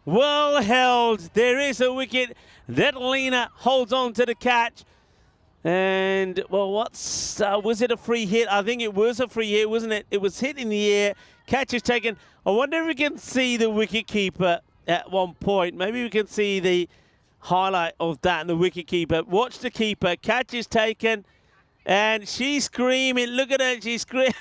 Well held. There is a wicket. Detlina holds on to the catch. And, well, was it a free hit? I think it was a free hit, wasn't it? It was hit in the air. Catch is taken. I wonder if we can see the wicket keeper at one point. Maybe we can see the highlight of that and the wicket keeper. Watch the keeper. Catch is taken. And she's screaming. Look at her. She's screaming.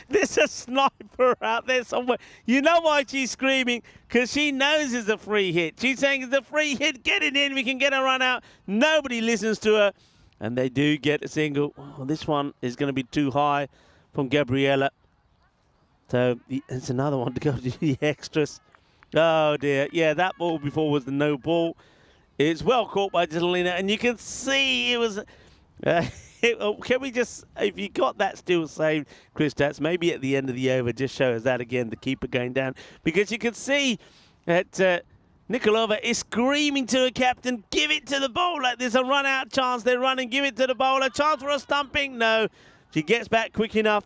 There's a sniper out there somewhere. You know why she's screaming? Because she knows it's a free hit. She's saying it's a free hit. Get it in. We can get a run out. Nobody listens to her. And they do get a single. Oh, this one is going to be too high from Gabriella. So it's another one to go to the extras. Oh, dear. Yeah, that ball before was the no ball. It's well caught by Giselina. And you can see it was... can we just, if you got that still saved, Chris Stats, maybe at the end of the over, just show us that again, the keeper going down. Because you can see that Nikolova is screaming to her captain, give it to the bowler. There's a run-out chance. They're running, give it to the bowler. Chance for a stumping. No, she gets back quick enough.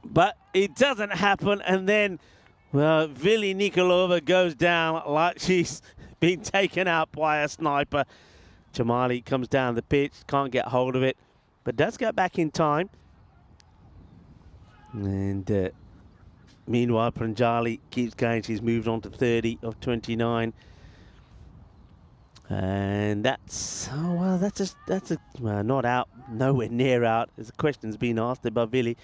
But it doesn't happen. And then, well, Vili Nikolova goes down like she's been taken out by a sniper. Jamali comes down the pitch, can't get hold of it, but does get back in time. And Meanwhile, Pranjali keeps going. She's moved on to 30 of 29. And that's, oh, well, well, not out, nowhere near out, as the question's been asked by Billy.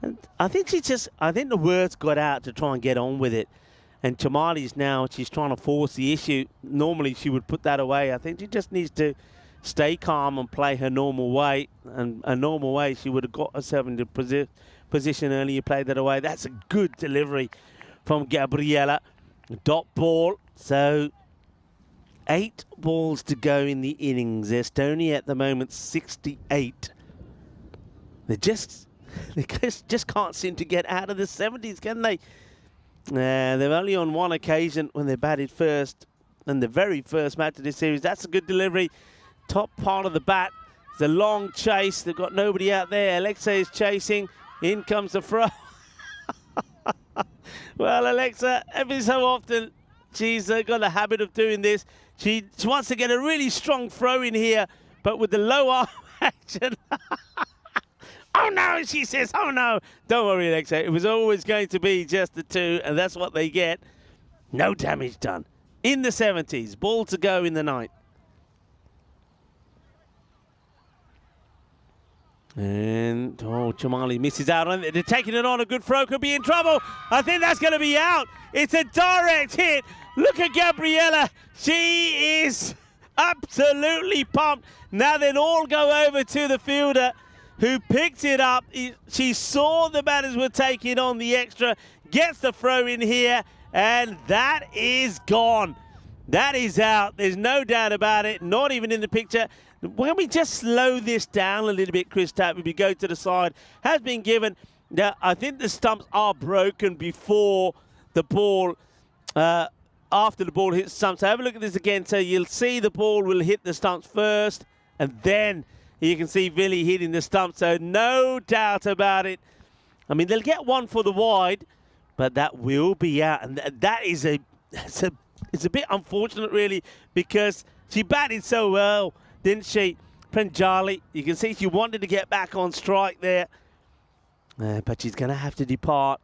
But I think the words got out to try and get on with it. And Chamali's now, she's trying to force the issue. Normally she would put that away. I think she just needs to stay calm and play her normal way. And a normal way, she would have got herself into position earlier, played that away. That's a good delivery from Gabriela. Dot ball. So 8 balls to go in the innings. Estonia at the moment 68. They just can't seem to get out of the 70s, can they? They're only on one occasion when they batted first in the very first match of this series. That's a good delivery. Top part of the bat. It's a long chase. They've got nobody out there. Alexa is chasing. In comes the throw. Well, Alexa, every so often, she's got a habit of doing this. She wants to get a really strong throw in here, but with the low arm action. Oh no, she says, oh no. Don't worry, Alexa. It was always going to be just the 2, and that's what they get. No damage done. In the 70s. Ball to go in the 9th. And, oh, Chamali misses out on it. They're taking it on. A good throw could be in trouble. I think that's going to be out. It's a direct hit. Look at Gabriela. She is absolutely pumped. Now then all go over to the fielder who picked it up. She saw the batters were taking on the extra, gets the throw in here, and that is gone. That is out. There's no doubt about it, not even in the picture. When we just slow this down a little bit, Chris Tapp, if we go to the side, has been given. Now, I think the stumps are broken before the ball, after the ball hits the stumps. So have a look at this again. So you'll see the ball will hit the stumps first, and then you can see Billy hitting the stump, so no doubt about it. I mean, they'll get one for the wide, but that will be out. And that is it's a bit unfortunate, really, because she batted so well, didn't she? Pranjali, you can see she wanted to get back on strike there, but she's going to have to depart.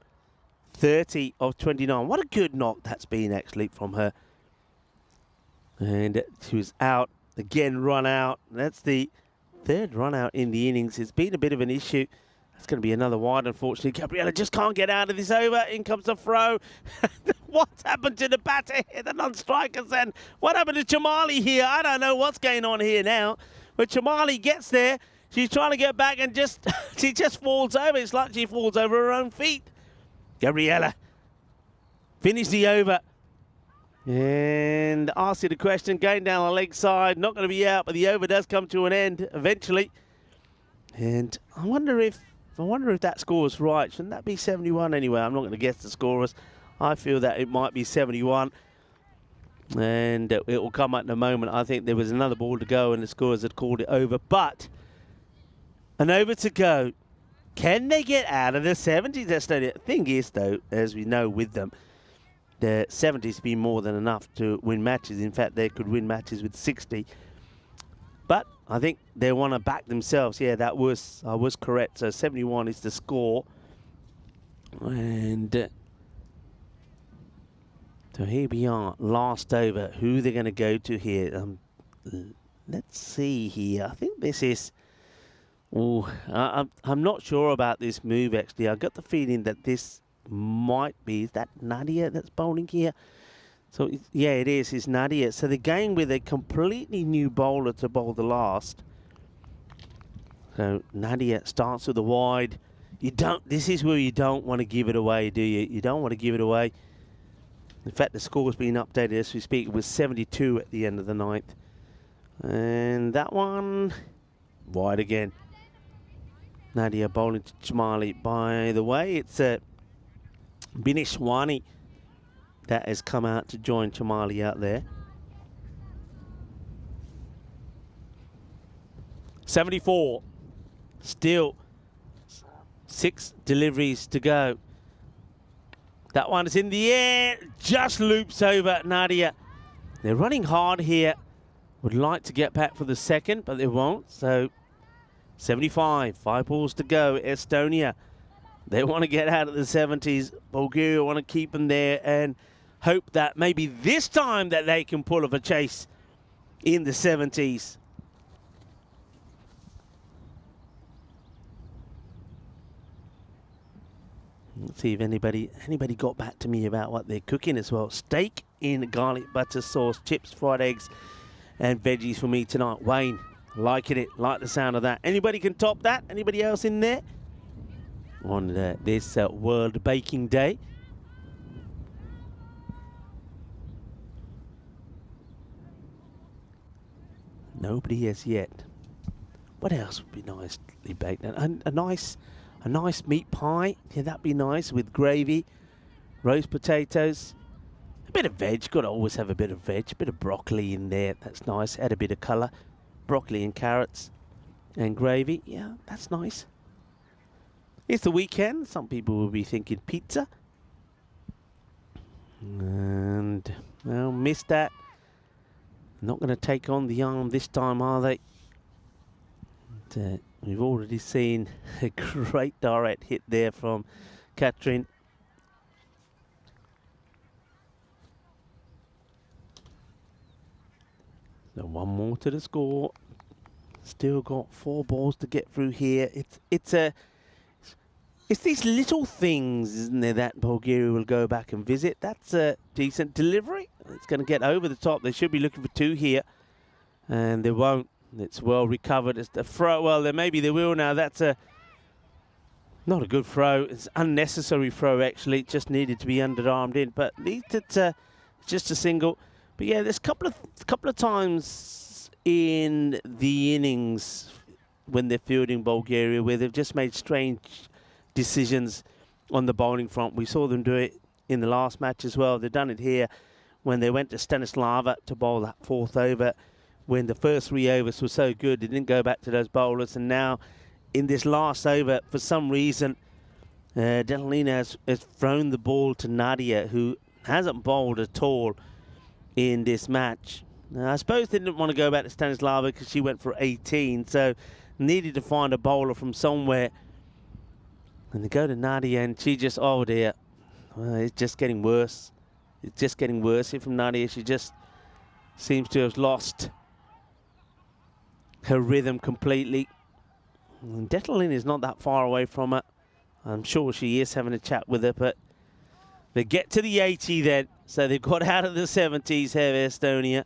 30 of 29. What a good knock that's been, actually, from her. And she was out. Again, run out. That's the 3rd run out in the innings. It's been a bit of an issue. That's going to be another wide, unfortunately. Gabriela just can't get out of this over. In comes the throw. What's happened to the batter here, the non-strikers then? What happened to Chamali here? I don't know what's going on here now. But Chamali gets there. She's trying to get back and she just falls over. It's like she falls over her own feet. Gabriela, finish the over. And ask you the question, going down the leg side, not going to be out, but the over does come to an end eventually. And I wonder if that score is right. Shouldn't that be 71 anyway? I'm not going to guess the scorers. I feel that it might be 71. And it will come up in a moment. I think there was another ball to go and the scorers had called it over. But an over to go. Can they get out of the 70s? The thing is, though, as we know with them, the 70s be more than enough to win matches. In fact, they could win matches with 60. But I think they want to back themselves. Yeah, I was correct. So 71 is the score. And so here we are, last over. Who they're going to go to here? Let's see here. I think this is... Oh, I'm not sure about this move, actually. I got the feeling that this might be... Is that Nadia that's bowling here? So, yeah, it is. It's Nadia. So they're going with a completely new bowler to bowl the last. So Nadia starts with the wide. This is where you don't want to give it away, do you? You don't want to give it away. In fact, the score's been updated as we speak. It was 72 at the end of the 9th. And that one... wide again. Nadia bowling to Chamali. By the way, it's Binishwani that has come out to join Chamali out there. 74. Still 6 deliveries to go. That one is in the air. Just loops over Nadia. They're running hard here. Would like to get back for the 2nd, but they won't. So 75, 5 balls to go. Estonia They want to get out of the 70s. Bulgaria want to keep them there and hope that maybe this time that they can pull off a chase in the 70s. Let's see if anybody got back to me about what they're cooking as well. Steak in garlic butter sauce, chips, fried eggs, and veggies for me tonight. Wayne, liking it, like the sound of that. Anybody can top that? Anybody else in there? On this World Baking Day. Nobody as yet. What else would be nicely baked? A nice meat pie. Yeah, that'd be nice with gravy, roast potatoes, a bit of veg. Got to always have a bit of veg, a bit of broccoli in there. That's nice. Add a bit of colour. Broccoli and carrots and gravy. Yeah, that's nice. It's the weekend. Some people will be thinking pizza. And, well, missed that. Not going to take on the arm this time, are they? But, we've already seen a great direct hit there from Katrin. So one more to the score. Still got 4 balls to get through here. It's these little things, isn't there, that Bulgaria will go back and visit. That's a decent delivery. It's going to get over the top. They should be looking for 2 here, and they won't. It's well recovered. It's the throw. Well, then maybe they will now. That's not a good throw. It's unnecessary throw, actually. It just needed to be underarmed in, but at least it's just a single. But yeah, there's a couple of times in the innings when they're fielding Bulgaria where they've just made strange decisions on the bowling front. We saw them do it in the last match as well. They've done it here when they went to Stanislava to bowl that 4th over. When the first 3 overs were so good, they didn't go back to those bowlers. And now, in this last over, for some reason, Detalina has thrown the ball to Nadia, who hasn't bowled at all in this match. Now, I suppose they didn't want to go back to Stanislava because she went for 18, so needed to find a bowler from somewhere. And they go to Nadia, and she just, oh dear, it's just getting worse. It's just getting worse here from Nadia. She just seems to have lost her rhythm completely. And Detalina is not that far away from her. I'm sure she is having a chat with her, but they get to the 80 then. So they've got out of the 70s here, Estonia.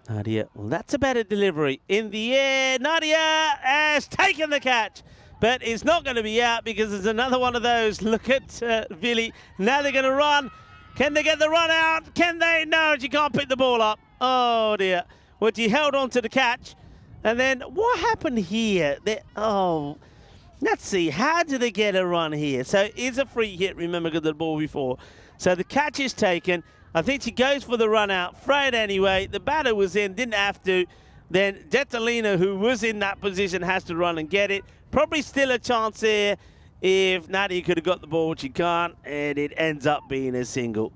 Nadia, well, that's a better delivery. In the air, Nadia has taken the catch, but it's not going to be out because there's another one of those. Look at Vili. Now they're going to run. Can they get the run out? Can they? No, she can't pick the ball up. Oh, dear. Well, she held on to the catch. And then what happened here? Let's see. How do they get a run here? So it's a free hit. Remember, got the ball before. So the catch is taken. I think she goes for the run out. Throw it anyway. The batter was in. Didn't have to. Then Detalina, who was in that position, has to run and get it. Probably still a chance here if Nadia could have got the ball, which she can't. And it ends up being a single.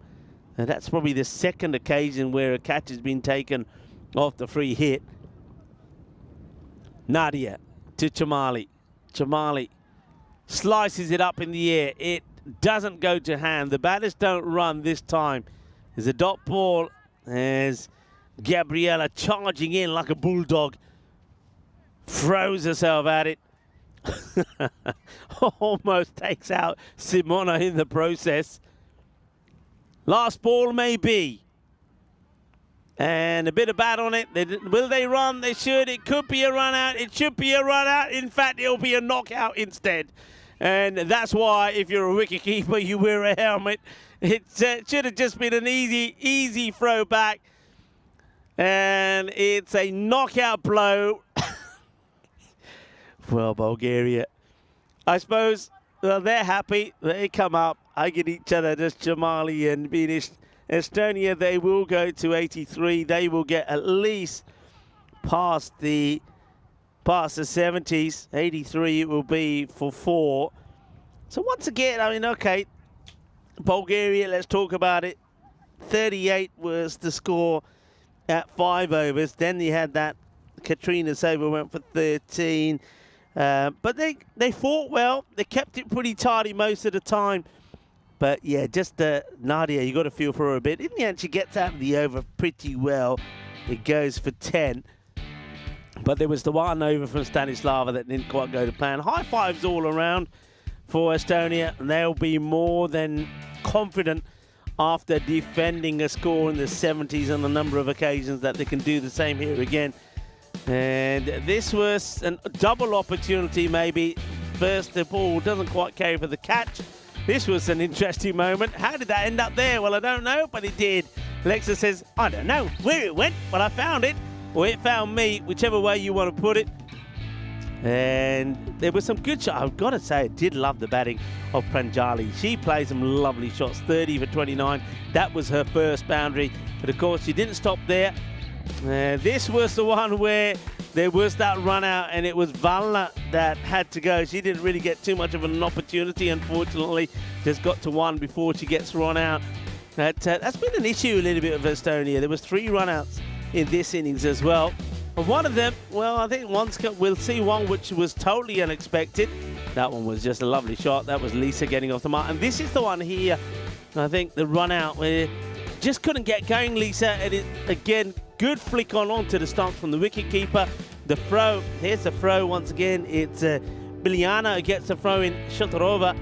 And that's probably the second occasion where a catch has been taken off the free hit. Nadia to Chamali. Chamali slices it up in the air. It doesn't go to hand. The batters don't run this time. There's a dot ball as Gabriella charging in like a bulldog. Throws herself at it. Almost takes out Simona in the process. Last ball maybe. And a bit of bat on it. Will they run? They should. It could be a run out. It should be a run out. In fact, it'll be a knockout instead. And that's why, if you're a wicketkeeper, you wear a helmet. It should have just been an easy throw back. And it's a knockout blow. Well, Bulgaria, I suppose, well, they're happy. They come up, hug at each other, just Jamali and Venus. Estonia, they will go to 83. They will get at least past the 70s. 83 it will be for 4. So once again, I mean, okay, Bulgaria, let's talk about it. 38 was the score at 5 overs. Then you had that Katrina's over went for 13. But they fought well. They kept it pretty tidy most of the time. But yeah, just Nadia, you got to feel for her a bit. In the end, she gets out of the over pretty well. It goes for 10. But there was the one over from Stanislava that didn't quite go to plan. High fives all around for Estonia. And they'll be more than confident after defending a score in the 70s on a number of occasions that they can do the same here again. And this was a double opportunity maybe. First, the ball doesn't quite carry for the catch. This was an interesting moment. How did that end up there? Well, I don't know, but it did. Alexa says, I don't know where it went, but I found it. Or it found me, whichever way you want to put it. And there was some good shots. I've got to say, I did love the batting of Pranjali. She played some lovely shots, 30 for 29. That was her first boundary. But of course, she didn't stop there. This was the one where there was that run out, and it was Valna that had to go. She didn't really get too much of an opportunity, unfortunately. Just got to one before she gets run out. That's been an issue a little bit of Estonia. There was 3 run-outs in this innings as well. And one of them, well, I think we'll see one which was totally unexpected. That one was just a lovely shot. That was Lisa getting off the mark. And this is the one here, I think, the run-out where just couldn't get going, Lisa. And it, again, good flick onto the stumps from the wicketkeeper. The throw, here's the throw once again. It's Biljana who gets the throw in Shotorova.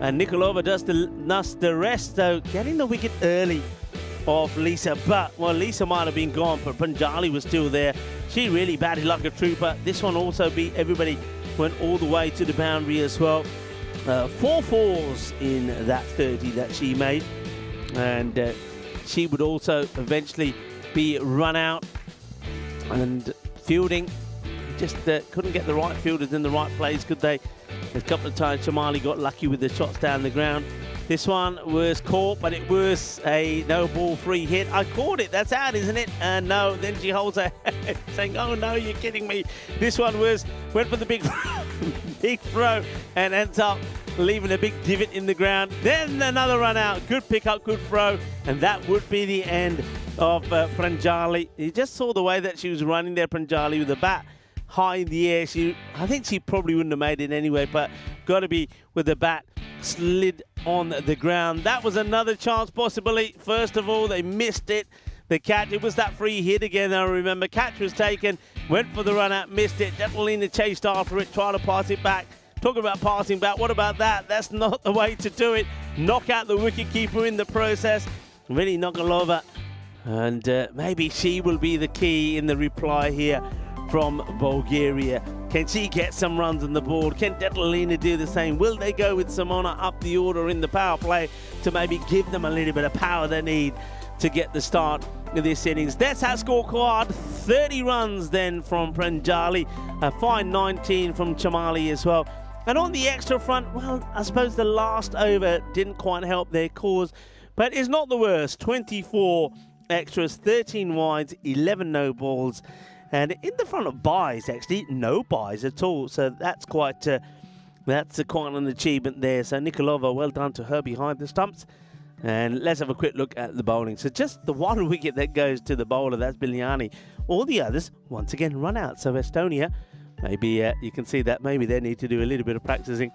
And Nikolova does the rest, though, getting the wicket early of Lisa. But, well, Lisa might have been gone, but Pranjali was still there. She really batted like a trooper. This one also beat everybody, went all the way to the boundary as well. 4 fours in that 30 that she made. And she would also eventually be run out. And fielding, just couldn't get the right fielders in the right place, could they? A couple of times Shamali got lucky with the shots down the ground. This one was caught, but it was a no ball free hit. I caught it, that's out, isn't it? And no, then she holds her head saying, oh no, you're kidding me. This one went for the big throw and ends up leaving a big divot in the ground. Then another run out, good pick up, good throw, and that would be the end of Pranjali. You just saw the way that she was running there, Pranjali, with the bat high in the air. I think she probably wouldn't have made it anyway, but got to be with the bat slid on the ground. That was another chance possibly. First of all, they missed it. The catch, it was that free hit again, I remember. Catch was taken, went for the run out, missed it. Definitely chased after it, tried to pass it back. Talk about passing back, what about that? That's not the way to do it. Knock out the wicketkeeper in the process. Really Nikolova. And maybe she will be the key in the reply here from Bulgaria. Can she get some runs on the board? Can Detlina do the same? Will they go with Simona up the order in the power play to maybe give them a little bit of power they need to get the start of this innings? That's our scorecard. 30 runs then from Pranjali. A fine 19 from Chamali as well. And on the extra front, well, I suppose the last over didn't quite help their cause, but it's not the worst. 24 extras, 13 wides, 11 no balls. And in the front of buys, actually, no buys at all. So that's quite an achievement there. So Nikolova, well done to her behind the stumps. And let's have a quick look at the bowling. So just the one wicket that goes to the bowler, that's Biljani. All the others, once again, run out. So Estonia, maybe you can see that maybe they need to do a little bit of practicing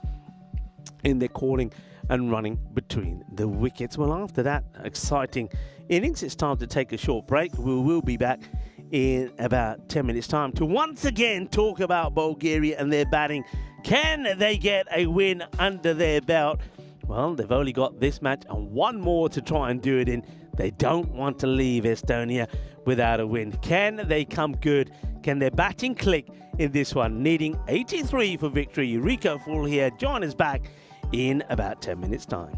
in their calling and running between the wickets. Well, after that exciting innings, it's time to take a short break. We will be back in about 10 minutes time to once again talk about Bulgaria and their batting. Can they get a win under their belt? Well, they've only got this match and one more to try and do it in. They don't want to leave Estonia without a win. Can they come good? Can their batting click in this one? Needing 83 for victory. Rico Full here. Join us back in about 10 minutes time.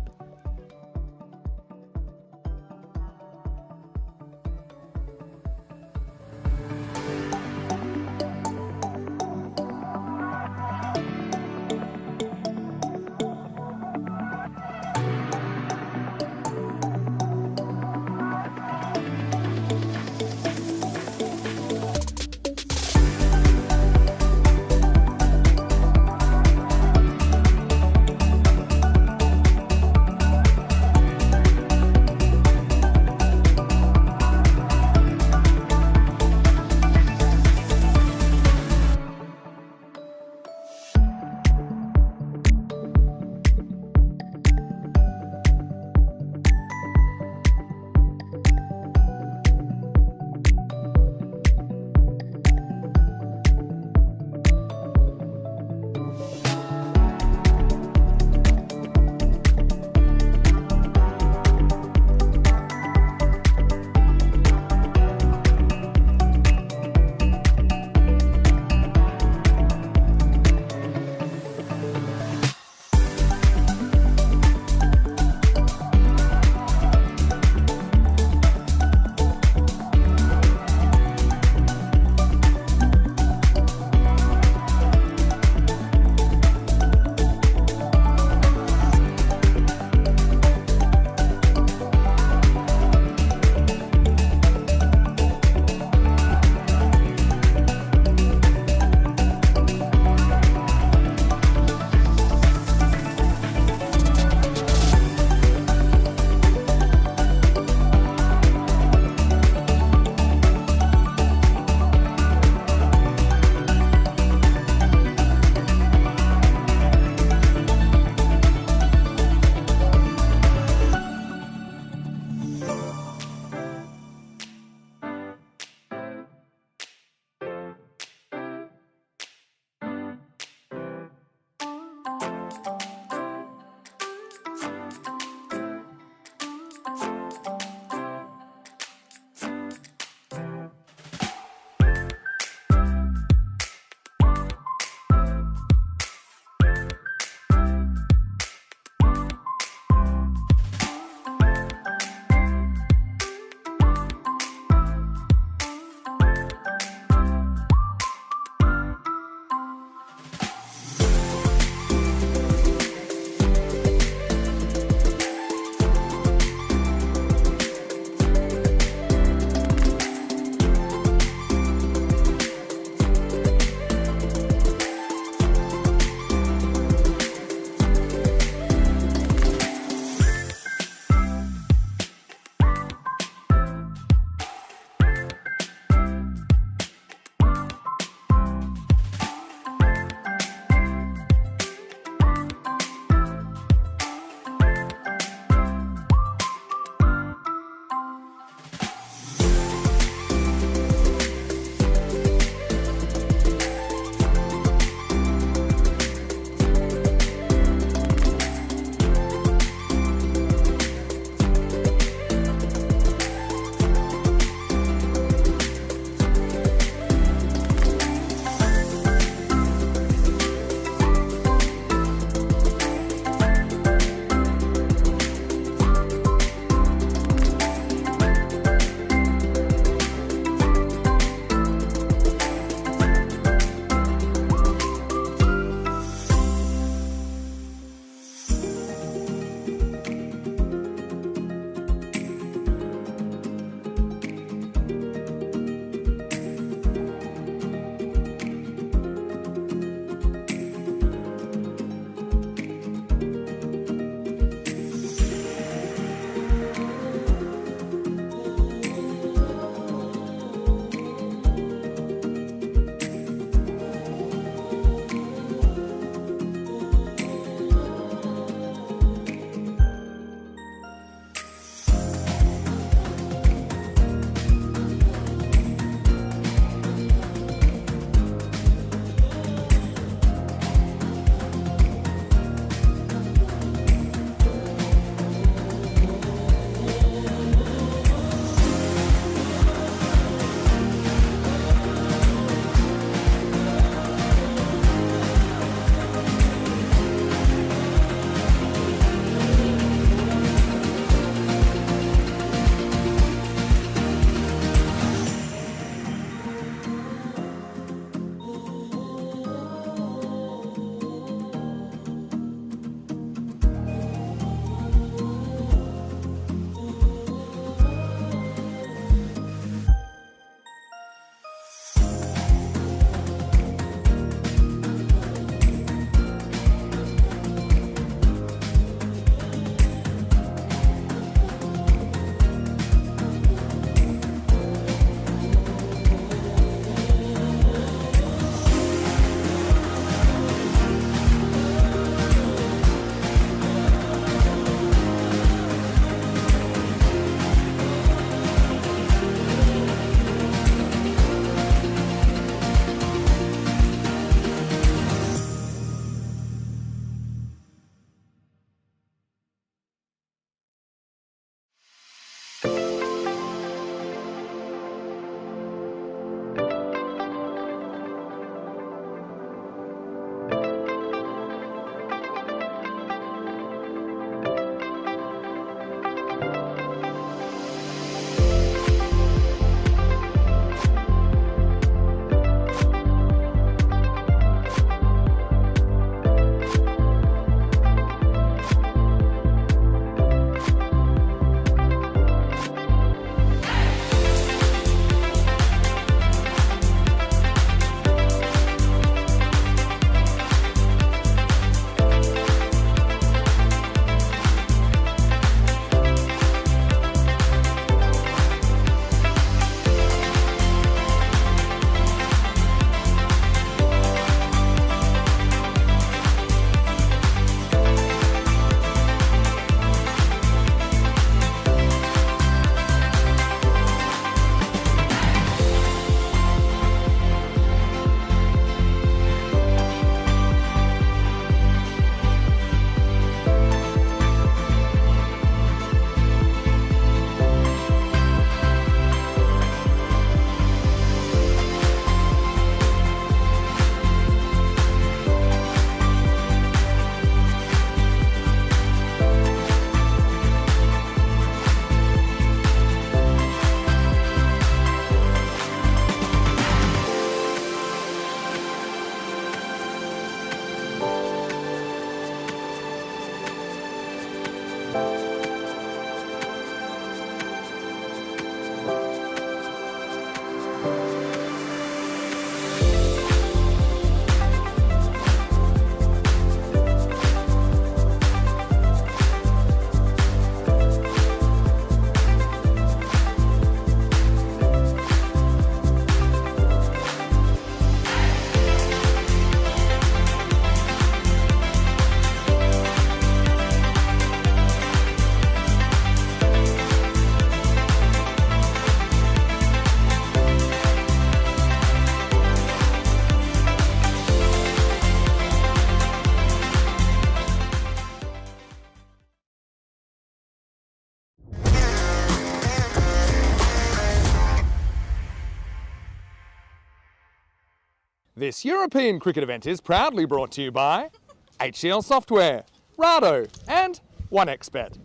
This European cricket event is proudly brought to you by HCL Software, Rado and 1xBet.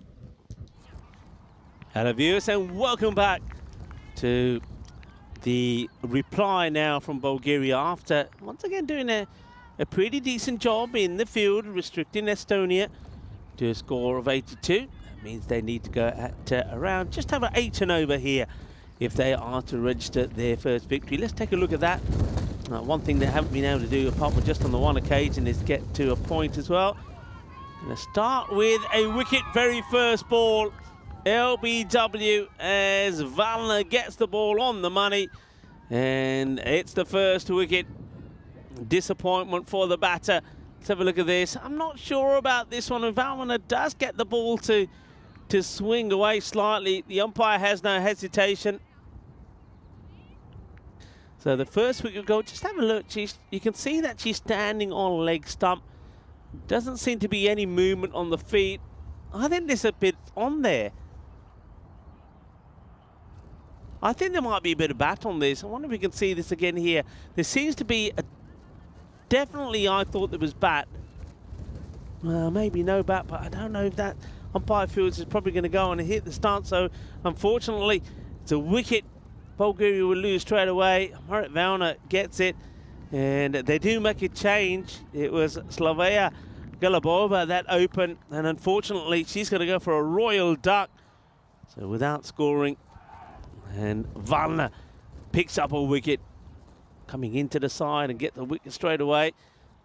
Hello viewers and welcome back to the reply now from Bulgaria after once again doing a pretty decent job in the field, restricting Estonia to a score of 82. That means they need to go at around just over 8 and over here if they are to register their first victory. Let's take a look at that. One thing they haven't been able to do, apart from just on the one occasion, is get to a point as well. Going to start with a wicket, very first ball. LBW as Valner gets the ball on the money, and it's the first wicket. Disappointment for the batter. Let's have a look at this. I'm not sure about this one. Valner does get the ball to swing away slightly. The umpire has no hesitation. So the first wicket goal, just have a look. You can see that she's standing on leg stump. Doesn't seem to be any movement on the feet. I think there's a bit on there. I think there might be a bit of bat on this. I wonder if we can see this again here. There seems to be a... Definitely I thought there was bat. Maybe no bat, but I don't know if that umpire feels is probably going to go on and hit the stance. So unfortunately, it's a wicket. Bulgaria will lose straight away. Marit Valner gets it, and they do make a change. It was Slavia Galabova that opened, and unfortunately she's going to go for a royal duck. So without scoring, and Valner picks up a wicket, coming into the side and get the wicket straight away.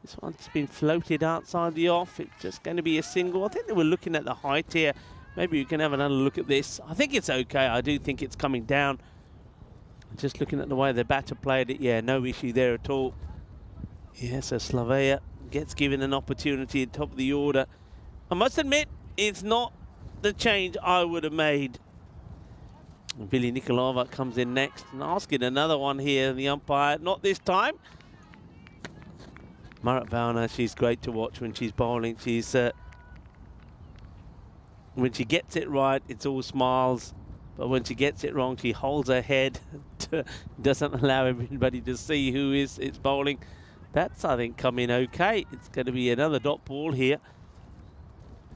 This one's been floated outside the off. It's just going to be a single. I think they were looking at the height here. Maybe you can have another look at this. I think it's okay. I do think it's coming down. Just looking at the way the batter played it, yeah, no issue there at all. Yeah, so Slavia gets given an opportunity at top of the order. I must admit, it's not the change I would have made. Billy Nikolova comes in next and asking another one here, the umpire, not this time. Marit Valner, she's great to watch when she's bowling. She's when she gets it right, it's all smiles. But when she gets it wrong, she holds her head, doesn't allow everybody to see who it's bowling. That's, I think, coming okay. It's going to be another dot ball here.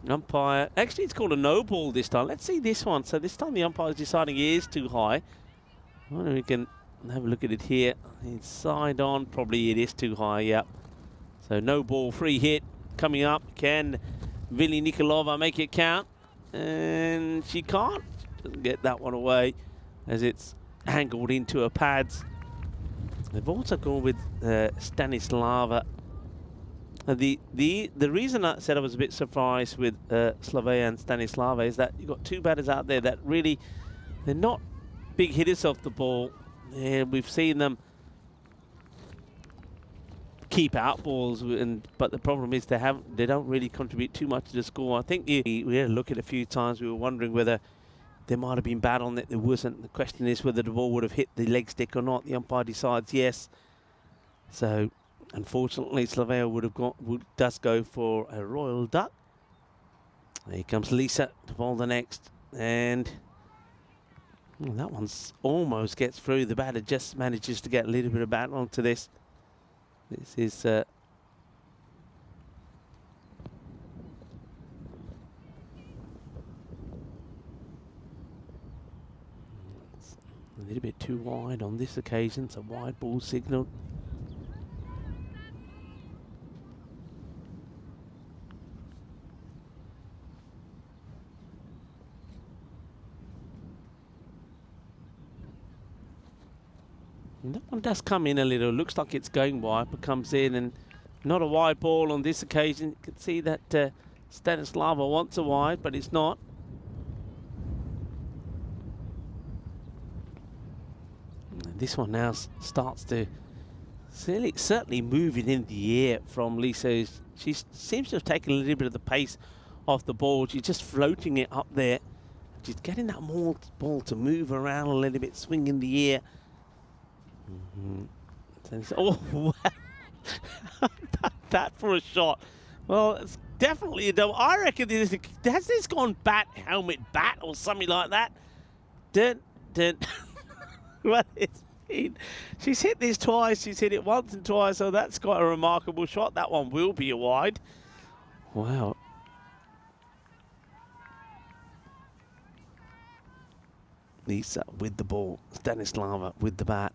Umpire, actually it's called a no ball this time. Let's see this one. So this time the umpire is deciding it is too high. I wonder if we can have a look at it here. It's side on, probably it is too high, yep. So no ball, free hit coming up. Can Vili Nikolova make it count? And she can't. Doesn't get that one away as it's angled into her pads. They've also gone with Stanislava. The reason I said I was a bit surprised with Slavia and Stanislava is that you've got two batters out there that really, they're not big hitters off the ball. And we've seen them keep out balls, but the problem is they don't really contribute too much to the score. I think we had a look at it a few times. We were wondering whether there might have been bat on it. There wasn't. The question is whether the ball would have hit the leg stick or not. The umpire decides yes. So unfortunately, Slavia does go for a royal duck. Here comes Lisa to bowl the next, and that one's almost gets through. The batter just manages to get a little bit of bat onto this. This is a little bit too wide on this occasion. It's a wide ball signal. And that one does come in a little. Looks like it's going wide, but comes in, and not a wide ball on this occasion. You can see that Stanislava wants a wide, but it's not. And this one now starts to certainly moving in the air from Lisa. She seems to have taken a little bit of the pace off the ball. She's just floating it up there. She's getting that ball to move around a little bit, swing in the air. Oh, wow. That for a shot. Well, it's definitely a double. I reckon has this gone helmet bat or something like that? What is She's hit this twice. She's hit it once and twice, so that's quite a remarkable shot. That one will be a wide. Wow. Lisa with the ball. Stanislava with the bat.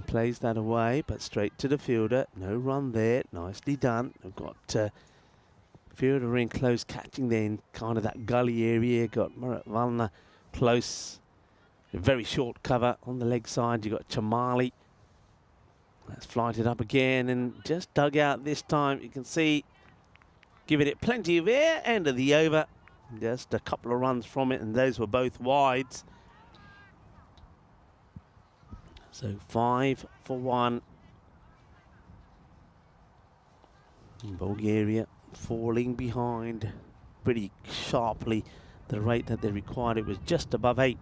Plays that away, but straight to the fielder. No run there. Nicely done. We've got fielder in close, catching there in kind of that gully area. Got Muratvalna close. A very short cover on the leg side. You've got Chamali. That's flighted up again and just dug out this time. You can see, giving it plenty of air. End of the over. Just a couple of runs from it, and those were both wides. So 5 for 1. Bulgaria falling behind pretty sharply. The rate that they required, it was just above 8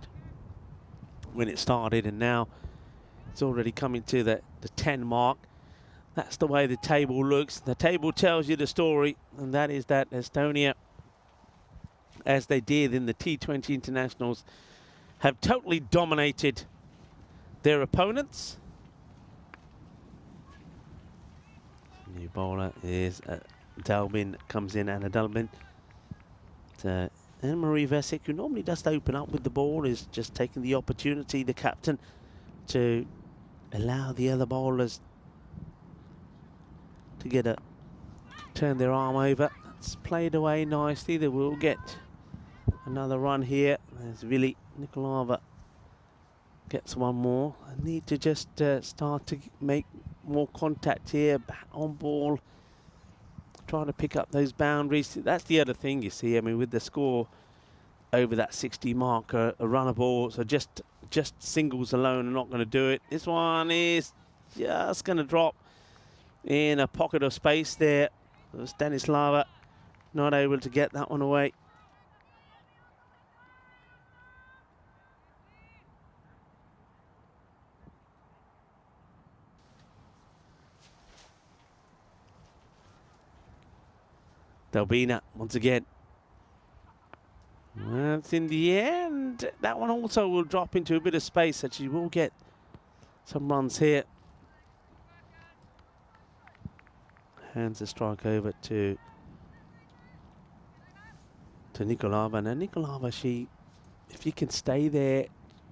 when it started, and now it's already coming to the 10 mark. That's the way the table looks. The table tells you the story, and that is that Estonia, as they did in the T20 internationals, have totally dominated their opponents. New bowler is Dalbin, comes in, Anna Dalbin. Anne-Marie Vesic, who normally does open up with the ball, is just taking the opportunity, the captain, to allow the other bowlers to get turn their arm over. It's played away nicely. They will get another run here. There's Vili Nikolova gets one more. I need to just start to make more contact here. Bat on ball, trying to pick up those boundaries. That's the other thing, you see. I mean, with the score over that 60 mark, a runner ball, so just singles alone are not going to do it. This one is just going to drop in a pocket of space there. Stanislava not able to get that one away. Dalbina once again. That's in the air, and that one also will drop into a bit of space, so she will get some runs here. Hands a strike over to Nikolova. Now Nikolova, if you can stay there,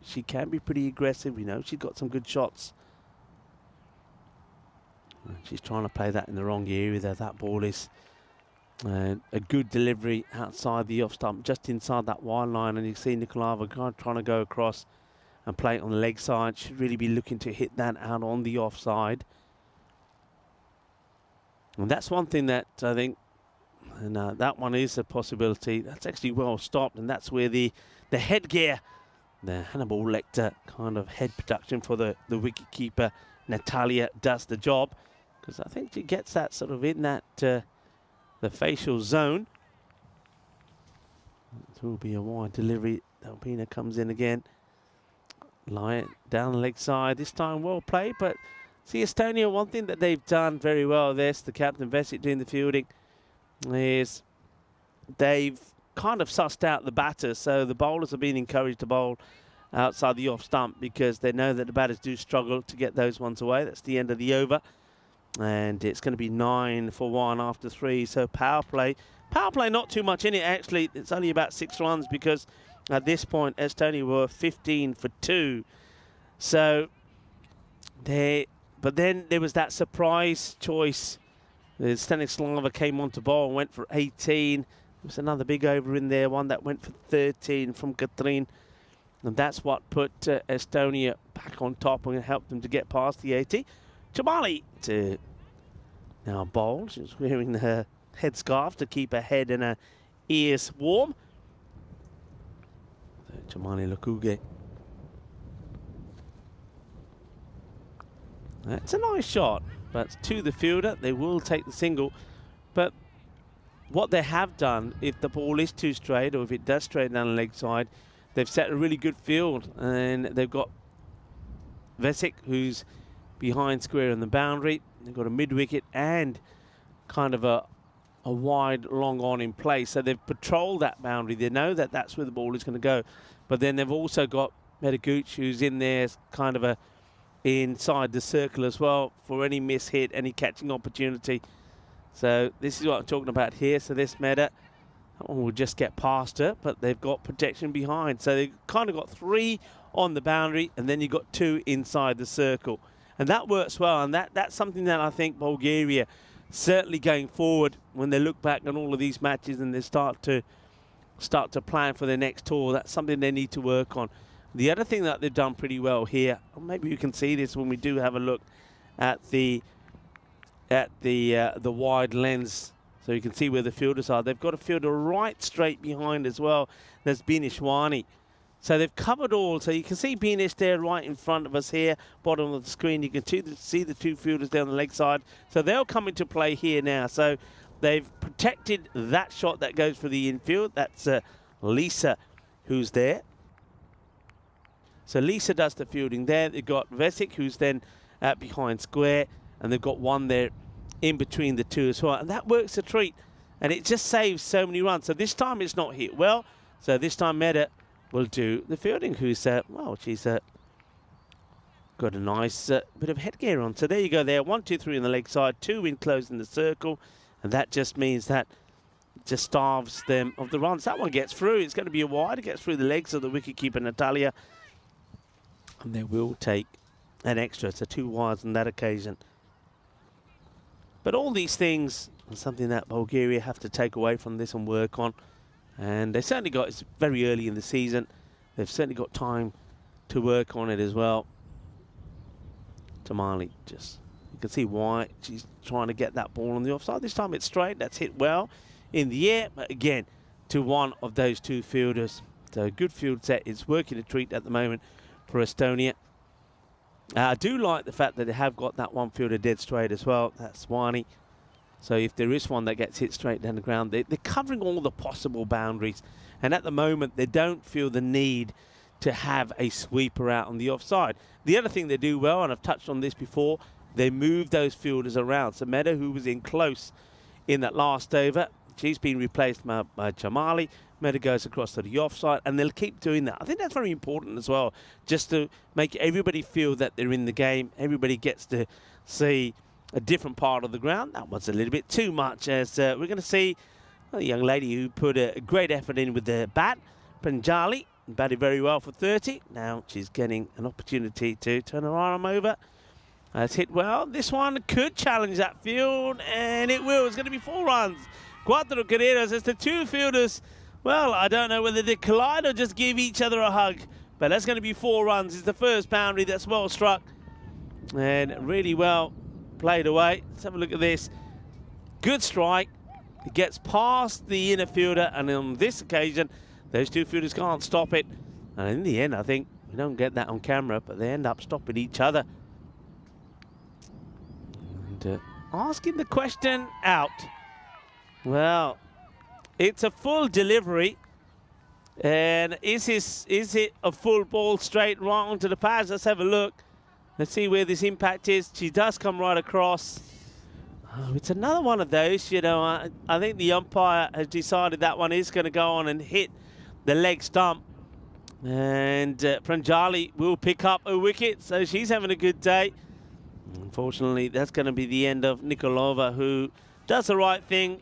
she can be pretty aggressive. You know, she's got some good shots. And she's trying to play that in the wrong area there. That ball is a good delivery outside the off stump, just inside that wide line, and you see Nikolova trying to go across and play it on the leg side. Should really be looking to hit that out on the offside. And that's one thing that I think, and that one is a possibility. That's actually well stopped, and that's where the headgear, the Hannibal Lecter kind of head protection for the wicket keeper Natalia does the job, because I think she gets that sort of in that the facial zone. It will be a wide delivery. Dalbina comes in again. Lie it down the leg side. This time well played, but see, Estonia, one thing that they've done very well, this, the captain Vesic doing the fielding, is they've kind of sussed out the batters, so the bowlers have been encouraged to bowl outside the off stump because they know that the batters do struggle to get those ones away. That's the end of the over. And it's going to be 9 for 1 after 3. So power play not too much in it, actually. It's only about 6 runs because at this point Estonia were 15 for 2. So but then there was that surprise choice. Stanislava came on to bowl and went for 18. There was another big over in there, one that went for 13 from Katrin. And that's what put Estonia back on top and helped them to get past the 80. Chamali to now bowl. She's wearing her headscarf to keep her head and her ears warm. So Chamali Lukuge. That's a nice shot, but to the fielder, they will take the single. But what they have done, if the ball is too straight or if it does straight down the leg side, they've set a really good field, and they've got Vesic, who's behind square on the boundary. They've got a mid-wicket and kind of a a wide long on in place. So they've patrolled that boundary. They know that that's where the ball is going to go. But then they've also got Medicucci, who's in there kind of a inside the circle as well for any miss hit, any catching opportunity. So this is what I'm talking about here. So this Meta, that one will just get past her, but they've got protection behind. So they've kind of got 3 on the boundary, and then you've got 2 inside the circle. And that works well, and that's something that I think Bulgaria, certainly going forward, when they look back on all of these matches and they start to plan for their next tour, that's something they need to work on. The other thing that they've done pretty well here, maybe you can see this when we do have a look at the wide lens, so you can see where the fielders are. They've got a fielder right straight behind as well. There's Binishwani. So they've covered all. So you can see Binish there right in front of us here, bottom of the screen. You can see the 2 fielders down the leg side. So they'll come into play here now. So they've protected that shot that goes for the infield. That's Lisa who's there. So Lisa does the fielding there. They've got Vesic, who's then behind square, and they've got one there in between the 2 as well. And that works a treat, and it just saves so many runs. So this time it's not hit well. So this time Meta will do the fielding, who's, well, she's got a nice bit of headgear on. So there you go there, 1, 2, 3 on the leg side, 2 in close in the circle, and that just means that just starves them of the runs. That one gets through. It's going to be a wide. It gets through the legs of the wicketkeeper, Natalia, and they will take an extra. So 2 wides on that occasion. But all these things are something that Bulgaria have to take away from this and work on. And they certainly got, it's very early in the season, they've certainly got time to work on it as well. Tamali, just, you can see why she's trying to get that ball on the offside. This time it's straight, that's hit well in the air, but again, to one of those 2 fielders. So a good field set. It's working a treat at the moment for Estonia. I do like the fact that they have got that 1 fielder dead straight as well. That's Wani. So if there is one that gets hit straight down the ground, they're covering all the possible boundaries. And at the moment, they don't feel the need to have a sweeper out on the offside. The other thing they do well, and I've touched on this before, they move those fielders around. So Meta, who was in close in that last over, she's been replaced by Jamali. Meta goes across to the offside, and they'll keep doing that. I think that's very important as well, just to make everybody feel that they're in the game. Everybody gets to see a different part of the ground. That was a little bit too much, as we're going to see a young lady who put a great effort in with the bat, Panjali, batted very well for 30. Now she's getting an opportunity to turn her arm over. It's hit well. This one could challenge that field, and it will. It's going to be 4 runs. Cuatro carreras as the 2 fielders. Well, I don't know whether they collide or just give each other a hug, but that's going to be 4 runs. It's the first boundary that's well struck and really well played away. Let's have a look at this. Good strike. It gets past the inner fielder, and on this occasion, those 2 fielders can't stop it. And in the end, I think, we don't get that on camera, but they end up stopping each other. And asking the question out. Well, it's a full delivery. And is it a full ball straight right onto the pads? Let's have a look. Let's see where this impact is. She does come right across. Oh, it's another one of those, you know. I think the umpire has decided that one is going to go on and hit the leg stump. And Pranjali will pick up a wicket, so she's having a good day. Unfortunately, that's going to be the end of Nikolova, who does the right thing,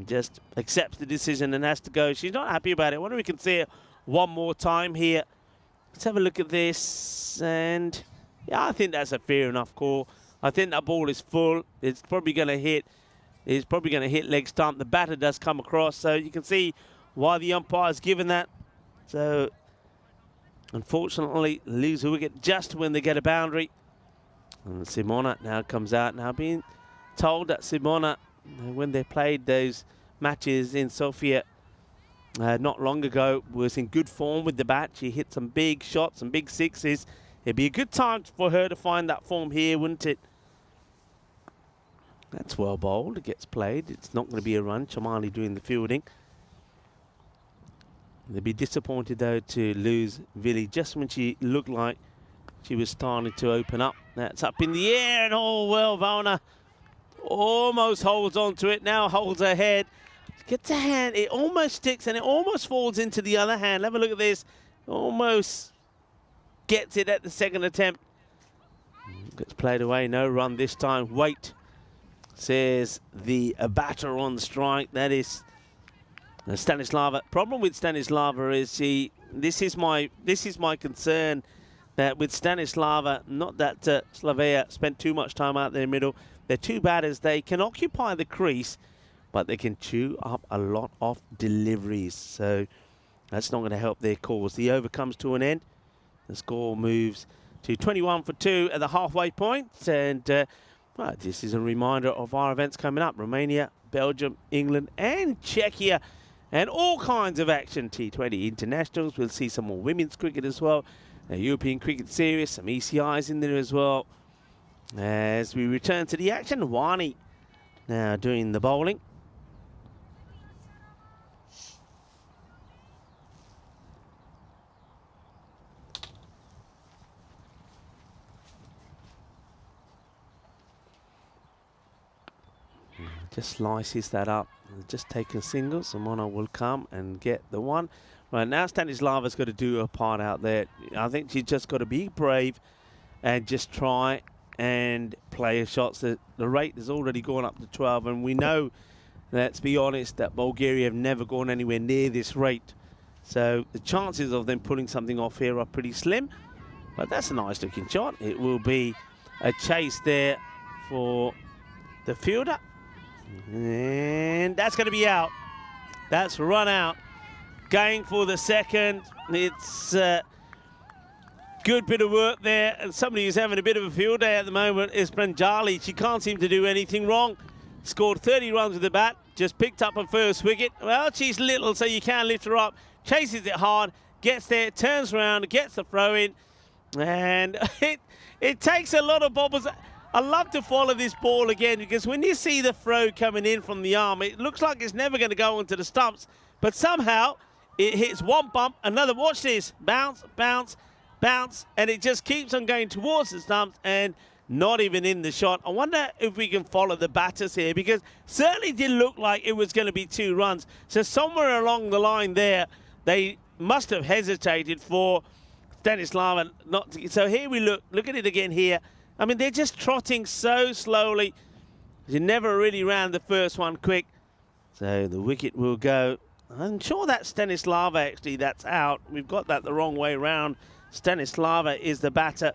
just accepts the decision and has to go. She's not happy about it. I wonder if we can see it one more time here. Let's have a look at this. And yeah, I think that's a fair enough call. I think that ball is full. It's probably going to hit. It's probably going to hit leg stump. The batter does come across, so you can see why the umpire's given that. So, unfortunately, lose a wicket just when they get a boundary. And Simona now comes out. Now being told that Simona, when they played those matches in Sofia not long ago, was in good form with the bat. She hit some big shots, some big sixes. It'd be a good time for her to find that form here, wouldn't it? That's well bowled. It gets played. It's not going to be a run. Chamali doing the fielding. They'd be disappointed, though, to lose Vili just when she looked like she was starting to open up. That's up in the air, and oh, well, Valna. Almost holds onto it, now holds her head. Gets a hand, it almost sticks and it almost falls into the other hand. Have a look at this. Almost gets it at the second attempt. Gets played away, no run this time. Wait, says the batter on strike. That is Stanislava. Problem with Stanislava is this is my concern, that with Stanislava, not that Slavea spent too much time out there in the middle. They're two batters. They can occupy the crease, but they can chew up a lot of deliveries. So that's not going to help their cause. The over comes to an end. The score moves to 21 for 2 at the halfway point. And well, this is a reminder of our events coming up. Romania, Belgium, England and Czechia. And all kinds of action. T20 internationals. We'll see some more women's cricket as well. A European Cricket Series. Some ECIs in there as well. As we return to the action, Wani now doing the bowling. Just slices that up. Just take a single. Simona will come and get the one. Right, now Stanislava's got to do her part out there. I think she's just got to be brave and just try and play her shots. The rate has already gone up to 12, and we know, let's be honest, that Bulgaria have never gone anywhere near this rate. So the chances of them pulling something off here are pretty slim. But that's a nice looking shot. It will be a chase there for the fielder. And that's going to be out. That's run out. Going for the second. It's good bit of work there. And somebody who's having a bit of a field day at the moment is Pranjali. She can't seem to do anything wrong. Scored 30 runs with the bat. Just picked up her first wicket. Well, she's little, so you can't lift her up. Chases it hard. Gets there. Turns around. Gets the throw in. And it takes a lot of bobbles. I love to follow this ball again, because when you see the throw coming in from the arm, it looks like it's never going to go into the stumps. But somehow it hits one bump, another. Watch this. Bounce, bounce, bounce. And it just keeps on going towards the stumps and not even in the shot. I wonder if we can follow the batters here, because certainly didn't look like it was going to be 2 runs. So somewhere along the line there, they must have hesitated for Stanislava not to. So here we look at it again here. I mean, they're just trotting so slowly. You never really ran the first one quick. So the wicket will go. I'm sure that's Stanislava, actually, that's out. We've got that the wrong way around. Stanislava is the batter.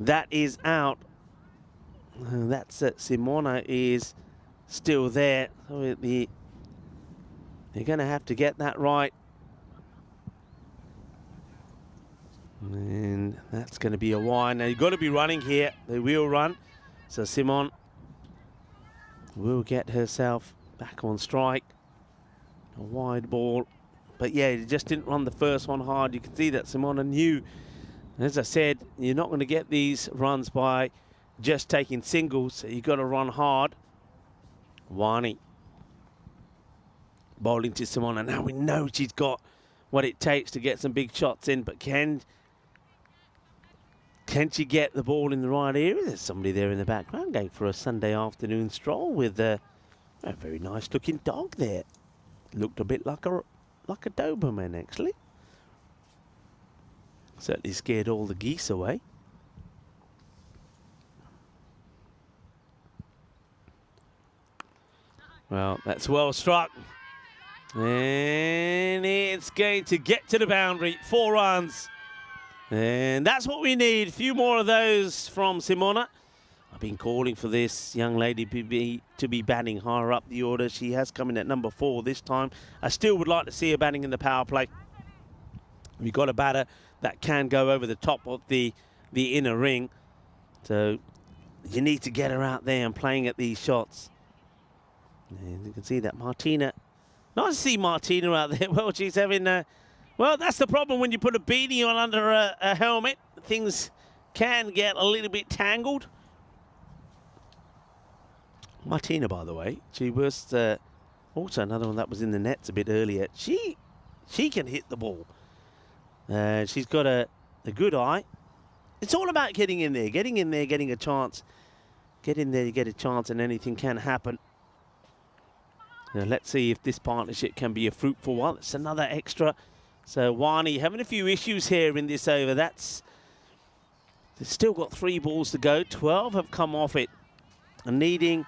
That is out. That's Simona is still there. So they're going to have to get that right. And that's going to be a wide. Now, you've got to be running here. They will run. So Simon will get herself back on strike. A wide ball. But yeah, you just didn't run the first one hard. You can see that Simona knew. As I said, you're not going to get these runs by just taking singles. So you've got to run hard. Wani bowling to Simona. Now we know she's got what it takes to get some big shots in, but can she get the ball in the right area? There's somebody there in the background going for a Sunday afternoon stroll with a very nice looking dog there. Looked a bit like a Doberman, actually. Certainly scared all the geese away. Well, that's well struck. And it's going to get to the boundary. 4 runs. And that's what we need. A few more of those from Simona. I've been calling for this young lady to be batting higher up the order. She has come in at number 4 this time. I still would like to see her batting in the power play. We've got a batter that can go over the top of the inner ring. So you need to get her out there and playing at these shots. And you can see that Martina. Nice to see Martina out there. Well, she's having well, that's the problem when you put a beanie on under a helmet. Things can get a little bit tangled. Martina, by the way, she was also another one that was in the nets a bit earlier. She can hit the ball. She's got a good eye. It's all about getting in there, getting a chance Get in there, you get a chance, and anything can happen. Now, let's see if this partnership can be a fruitful one. It's another extra. So Wani having a few issues here in this over. They've still got 3 balls to go. 12 have come off it. And needing...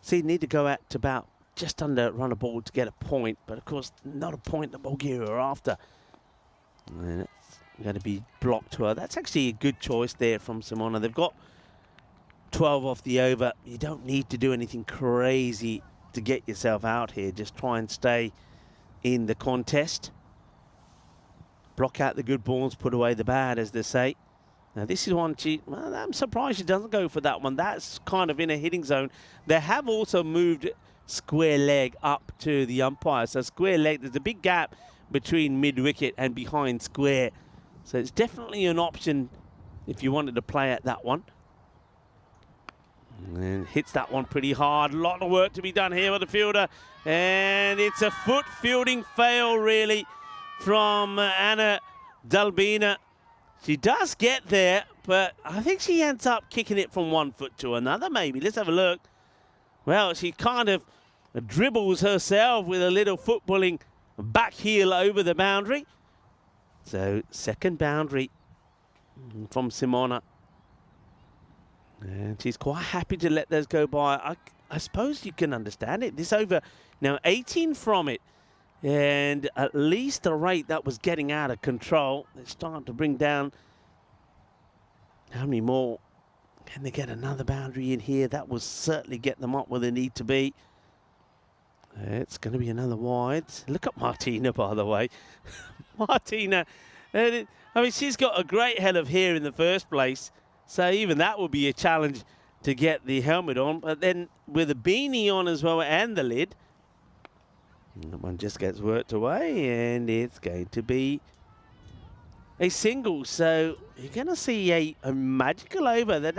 See, need to go at about just under run a ball to get a point. But, of course, not a point that Bulgaria are after. And it's going to be blocked to her. That's actually a good choice there from Simona. They've got 12 off the over. You don't need to do anything crazy to get yourself out here. Just try and stay in the contest. Block out the good balls, put away the bad, as they say. Now, this is one well, I'm surprised she doesn't go for that one. That's kind of in a hitting zone. They have also moved square leg up to the umpire. So square leg, there's a big gap between mid-wicket and behind square. So it's definitely an option if you wanted to play at that one. And hits that one pretty hard. A lot of work to be done here with the fielder. And it's a foot fielding fail, really, from Anna Dalbina. She does get there, but I think she ends up kicking it from one foot to another, maybe. Let's have a look. Well, she kind of dribbles herself with a little footballing back heel over the boundary. So, second boundary from Simona. And she's quite happy to let those go by. I suppose you can understand it. This over, now 18 from it. And at least the rate that was getting out of control. They're starting to bring down. How many more? Can they get another boundary in here? That will certainly get them up where they need to be. It's going to be another wide. Look at Martina, by the way. Martina, I mean, she's got a great head of hair in the first place. So even that will be a challenge to get the helmet on. But then with a beanie on as well and the lid, that one just gets worked away, and it's going to be a single. So you're going to see a magical over.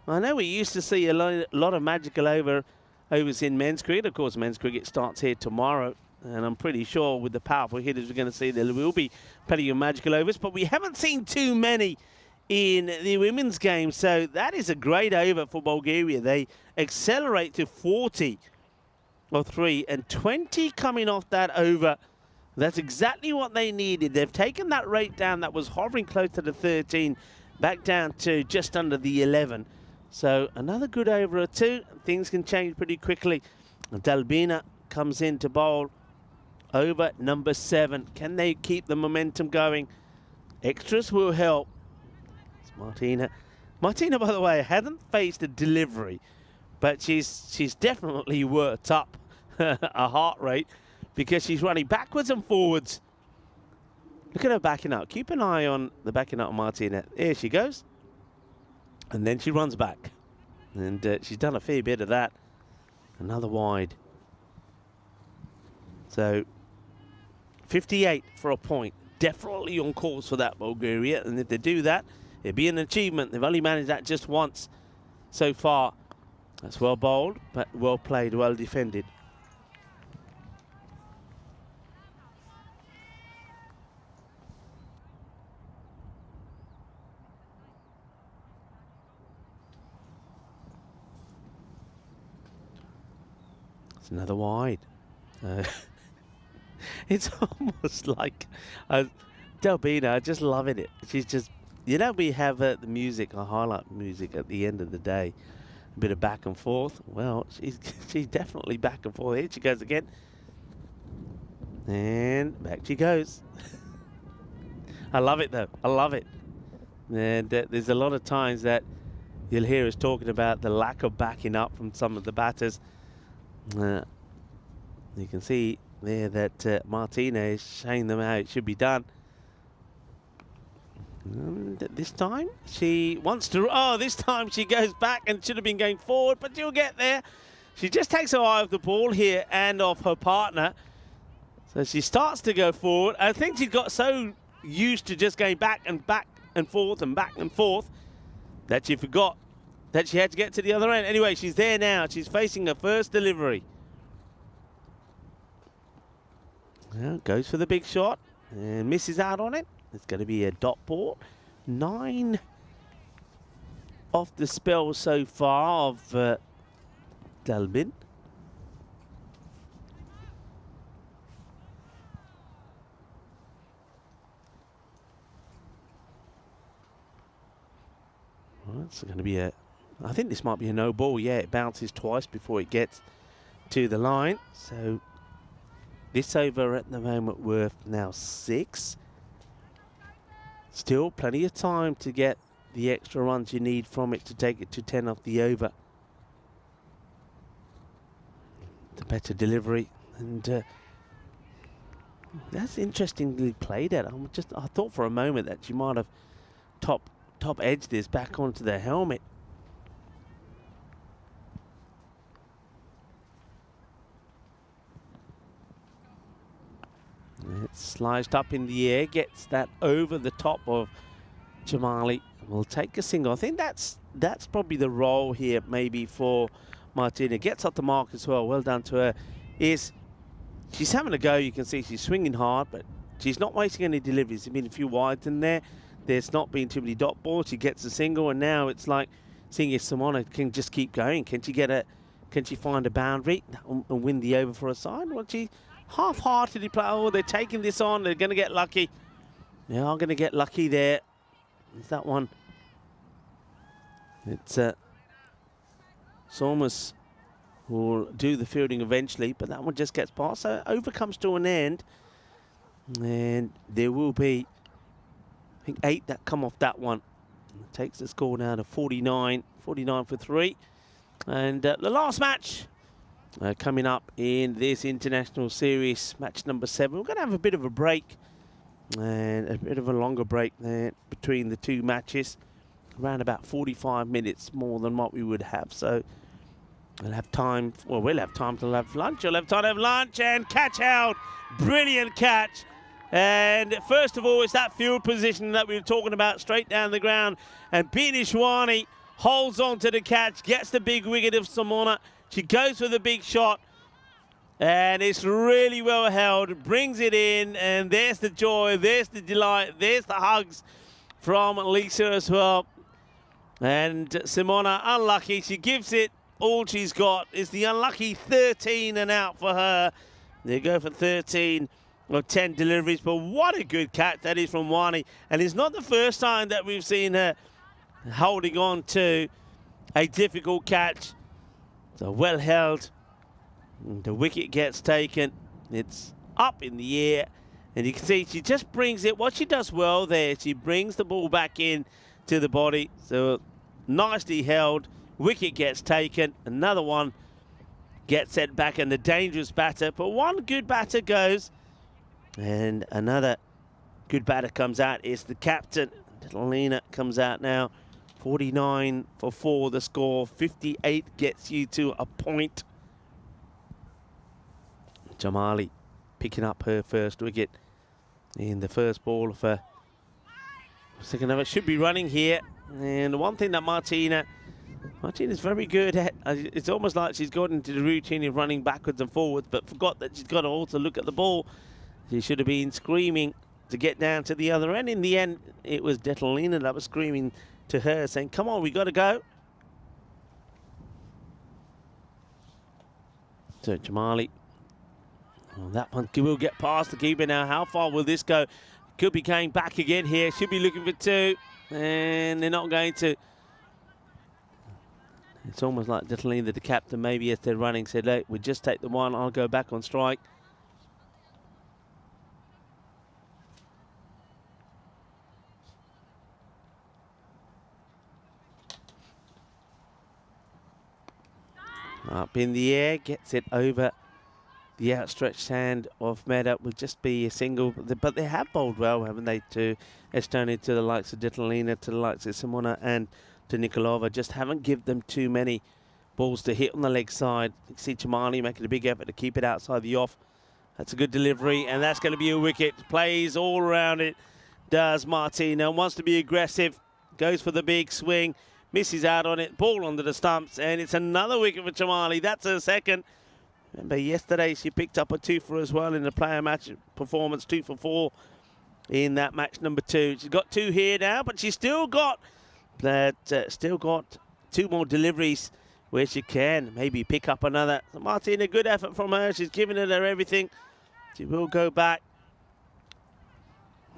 I know we used to see a lot of magical overs in men's cricket. Of course, men's cricket starts here tomorrow, and I'm pretty sure with the powerful hitters we're going to see there will be plenty of magical overs. But we haven't seen too many in the women's game. So that is a great over for Bulgaria. They accelerate to 40. Or 3 and 20 coming off that over. That's exactly what they needed. They've taken that rate down that was hovering close to the 13 back down to just under the 11. So another good over or 2. Things can change pretty quickly. Dalbina comes in to bowl over number 7. Can they keep the momentum going? Extras will help. It's Martina. Martina, by the way, hasn't faced a delivery, but she's definitely worked up a heart rate because she's running backwards and forwards. Look at her backing up. Keep an eye on the backing up of Martina. Here she goes. And then she runs back. And she's done a fair bit of that. Another wide. So 58 for a point. Definitely on course for that, Bulgaria. And if they do that, it'd be an achievement. They've only managed that just once so far. That's well bowled, but well played, well defended. It's another wide. It's almost like Dalbina, just loving it. She's just, you know, we have the music, a highlight music at the end of the day. A bit of back and forth. Well, she's definitely back and forth. Here she goes again. And back she goes. I love it, though. I love it. And there's a lot of times that you'll hear us talking about the lack of backing up from some of the batters. You can see there that Martina is showing them how it should be done. And this time she wants to, this time she goes back and should have been going forward, but she'll get there. She just takes her eye off the ball here and off her partner. So she starts to go forward. I think she got so used to just going back and forth and back and forth that she forgot that she had to get to the other end. Anyway, she's there now. She's facing her first delivery. Well, goes for the big shot and misses out on it. It's going to be a dot ball 9 off the spell so far of Delbin. Well, it's going to be I think this might be a no ball. Yeah, it bounces twice before it gets to the line. So this over at the moment worth now 6. Still plenty of time to get the extra runs you need from it to take it to 10 off the over. The better delivery, and that's interestingly played at. I thought for a moment that she might have top edged this back onto the helmet. It's sliced up in the air, gets that over the top of Jamali. Will take a single. I think that's probably the role here maybe for Martina. Gets up the mark as well. Well done to her. She's having a go. You can see she's swinging hard, but she's not wasting any deliveries. There's been a few wides in there. There's not been too many dot balls. She gets a single, and now it's like seeing if Simona can just keep going. Can she find a boundary and win the over for a side? Well, she half-heartedly play. Oh, they're taking this on. They're going to get lucky. They are going to get lucky there. Is that one? It's Solmus will do the fielding eventually, but that one just gets past. So over comes to an end, and there will be, I think, 8 that come off that one. It takes the score down to 49 for 3. And the last match coming up in this international series, match number 7. We're going to have a bit of a break, and a bit of a longer break there between the two matches, around about 45 minutes more than what we would have. So we'll have time. Well, we'll have time to have lunch. You'll have time to have lunch and catch out. Brilliant catch. And first of all, it's that field position that we were talking about, straight down the ground. And Binishwani holds on to the catch, gets the big wicket of Simona. She goes for the big shot, and it's really well held, brings it in, and there's the joy, there's the delight, there's the hugs from Lisa as well. And Simona, unlucky, she gives it all she's got. It's the unlucky 13 and out for her. They go for 13 or 10 deliveries, but what a good catch that is from Wani. And it's not the first time that we've seen her holding on to a difficult catch. So well held. And the wicket gets taken. It's up in the air. And you can see she just brings it. What she does well there, she brings the ball back in to the body. So nicely held. Wicket gets taken. Another one gets sent back, and the dangerous batter. But one good batter goes, and another good batter comes out. It's the captain. Lena comes out now. 49 for 4 the score. 58 gets you to a point. Jamali picking up her first wicket in the first ball of her second over. Should be running here. And the one thing that Martina's very good at, it's almost like she's got into the routine of running backwards and forwards, but forgot that she's got to also look at the ball. She should have been screaming to get down to the other end. In the end, it was Detalina that was screaming to her, saying, come on, we got to go. So Jamali, well, that one will get past the keeper now. How far will this go? Could be going back again here. Should be looking for 2, and they're not going to. It's almost like Detalina, the captain, maybe as they're running, said, look, we'll just take the 1. I'll go back on strike. Up in the air, gets it over the outstretched hand of Mehta. Will just be a single, but they have bowled well, haven't they, to Estonia, to the likes of Detalina, to the likes of Simona and to Nikolova. Just haven't given them too many balls to hit on the leg side. You can see Chamani making a big effort to keep it outside the off. That's a good delivery, and that's going to be a wicket. Plays all around it, does Martina. Wants to be aggressive, goes for the big swing. Misses out on it, ball under the stumps, and it's another wicket for Chamali. That's her second. Remember, yesterday she picked up a 2 for as well in the player match performance, 2 for 4. in that match number 2. She's got 2 here now, but she's still got that. Still got 2 more deliveries where she can maybe pick up another. So Martina, good effort from her. She's giving it her everything. She will go back.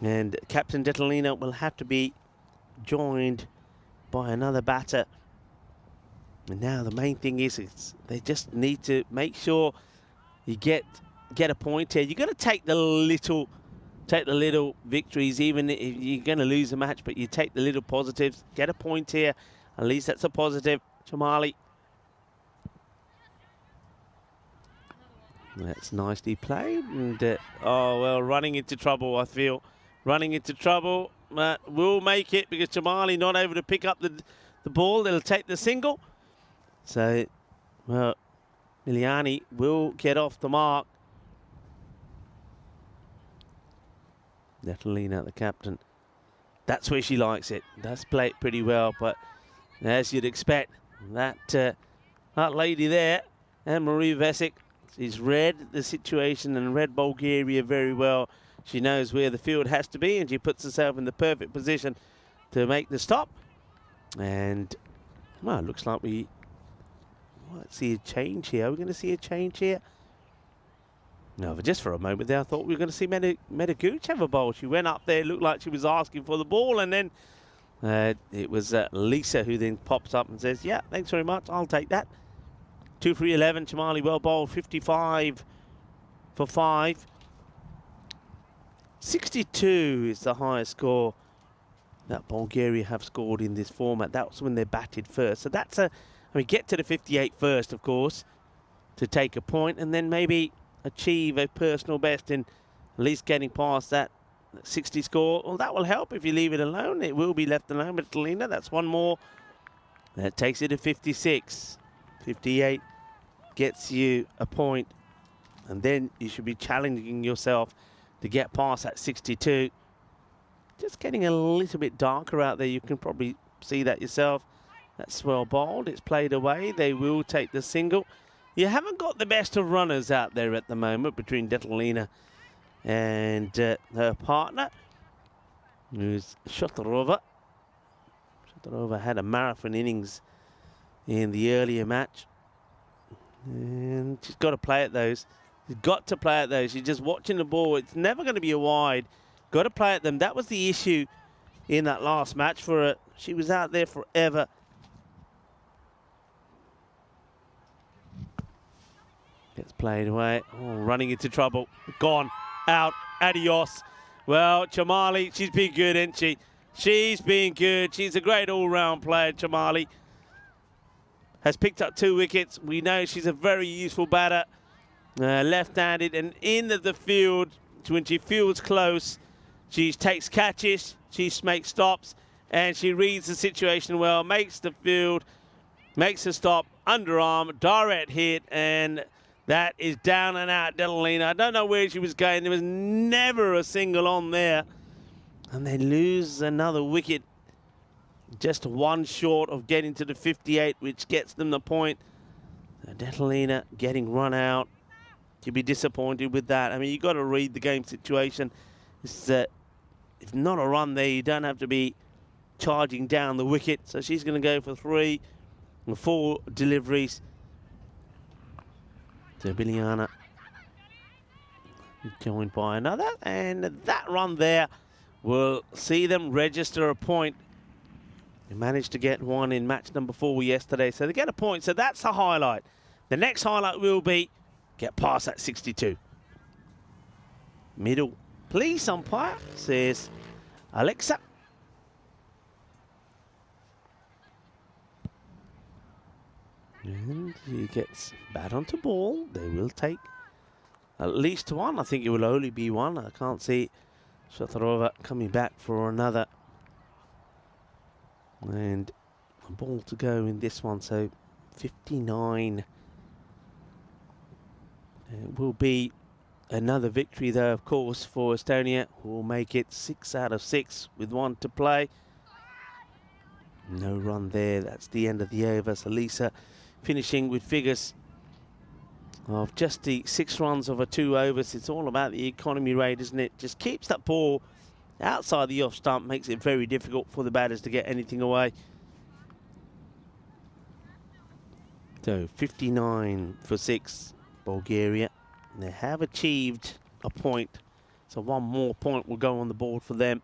And Captain Detalina will have to be joined by another batter. And now the main thing is they just need to make sure you get a point here. You've got to take the little victories, even if you're going to lose a match, but you take the little positives. Get a point here. At least that's a positive. Chamali. That's nicely played. And, oh, well, running into trouble, I feel. Running into trouble. Will make it because Chamali not able to pick up the ball. They'll take the single. So, well, Miliani will get off the mark. Detalina, the captain. That's where she likes it. Does play it pretty well, but as you'd expect, that lady there, Anne-Marie Vesic, she's read the situation and read Bulgaria very well. She knows where the field has to be, and she puts herself in the perfect position to make the stop. And, well, it looks like we might see a change here. Are we going to see a change here? No, but just for a moment there, I thought we were going to see Medagooch have a bowl. She went up there, looked like she was asking for the ball, and then it was Lisa who then pops up and says, yeah, thanks very much, I'll take that. 2 for 11, Chamali well bowled, 55 for 5. 62 is the highest score that Bulgaria have scored in this format. That was when they batted first. So that's get to the 58 first, of course, to take a point, and then maybe achieve a personal best in at least getting past that 60 score. Well, that will help if you leave it alone. It will be left alone, but Talina, that's one more. That takes it to 56. 58 gets you a point, and then you should be challenging yourself to get past that 62. Just getting a little bit darker out there. You can probably see that yourself. That's well bowled. It's played away. They will take the single. You haven't got the best of runners out there at the moment between Detalina and her partner, who's Shotarova. Shotarova had a marathon innings in the earlier match. And she's got to play at those. She's got to play at those. She's just watching the ball. It's never going to be a wide. Got to play at them. That was the issue in that last match for her. She was out there forever. Gets played away. Oh, running into trouble. Gone. Out. Adios. Well, Chamali, she's been good, isn't she? She's been good. She's a great all-round player, Chamali. Has picked up 2 wickets. We know she's a very useful batter. Left-handed and in the field. When she feels close, she takes catches, she makes stops, and she reads the situation well, makes the field, makes a stop, underarm, direct hit, and that is down and out, Detalina. I don't know where she was going. There was never a single on there. And they lose another wicket. Just one short of getting to the 58, which gets them the point. Detalina getting run out. You'd be disappointed with that. I mean, you've got to read the game situation. It's, if not a run there, you don't have to be charging down the wicket. So she's going to go for 3 and 4 deliveries. So Biliana joined by another, and that run there will see them register a point. They managed to get one in match number 4 yesterday, so they get a point. So that's the highlight. The next highlight will be get past that 62. Middle, please, umpire, says Alexa. And he gets bat onto ball. They will take at least one. I think it will only be one. I can't see Shotarova coming back for another. And a ball to go in this one, so 59. It will be another victory, though, of course, for Estonia, who will make it 6 out of 6 with 1 to play. No run there. That's the end of the over. So Lisa finishing with figures of just the 6 runs over 2 overs. It's all about the economy rate, isn't it? Just keeps that ball outside the off stump makes it very difficult for the batters to get anything away. So 59 for 6, Bulgaria. They have achieved a point, so one more point will go on the board for them,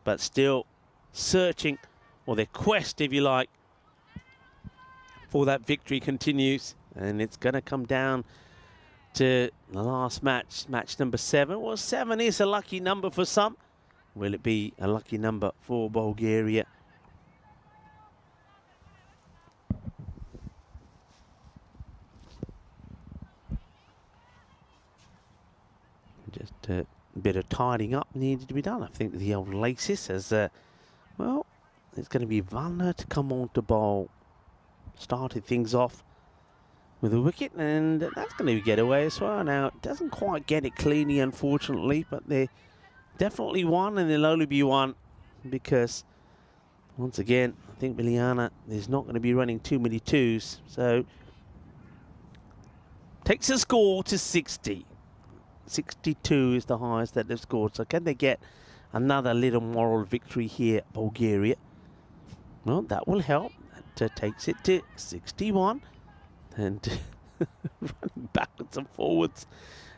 but still searching, or their quest, if you like, for that victory continues, and it's going to come down to the last match, match number 7. Well, 7 is a lucky number for some. Will it be a lucky number for Bulgaria? Just a bit of tidying up needed to be done. I think the old laces as, well, it's going to be Valner to come on to bowl. Started things off with a wicket, and that's going to get away as well. Now, it doesn't quite get it cleanly, unfortunately, but they definitely won, and they'll only be one because, once again, I think Miliana is not going to be running too many twos, so takes the score to 60. 62 is the highest that they've scored, so can they get another little moral victory here, Bulgaria? Well, that will help. That takes it to 61, and running backwards and forwards.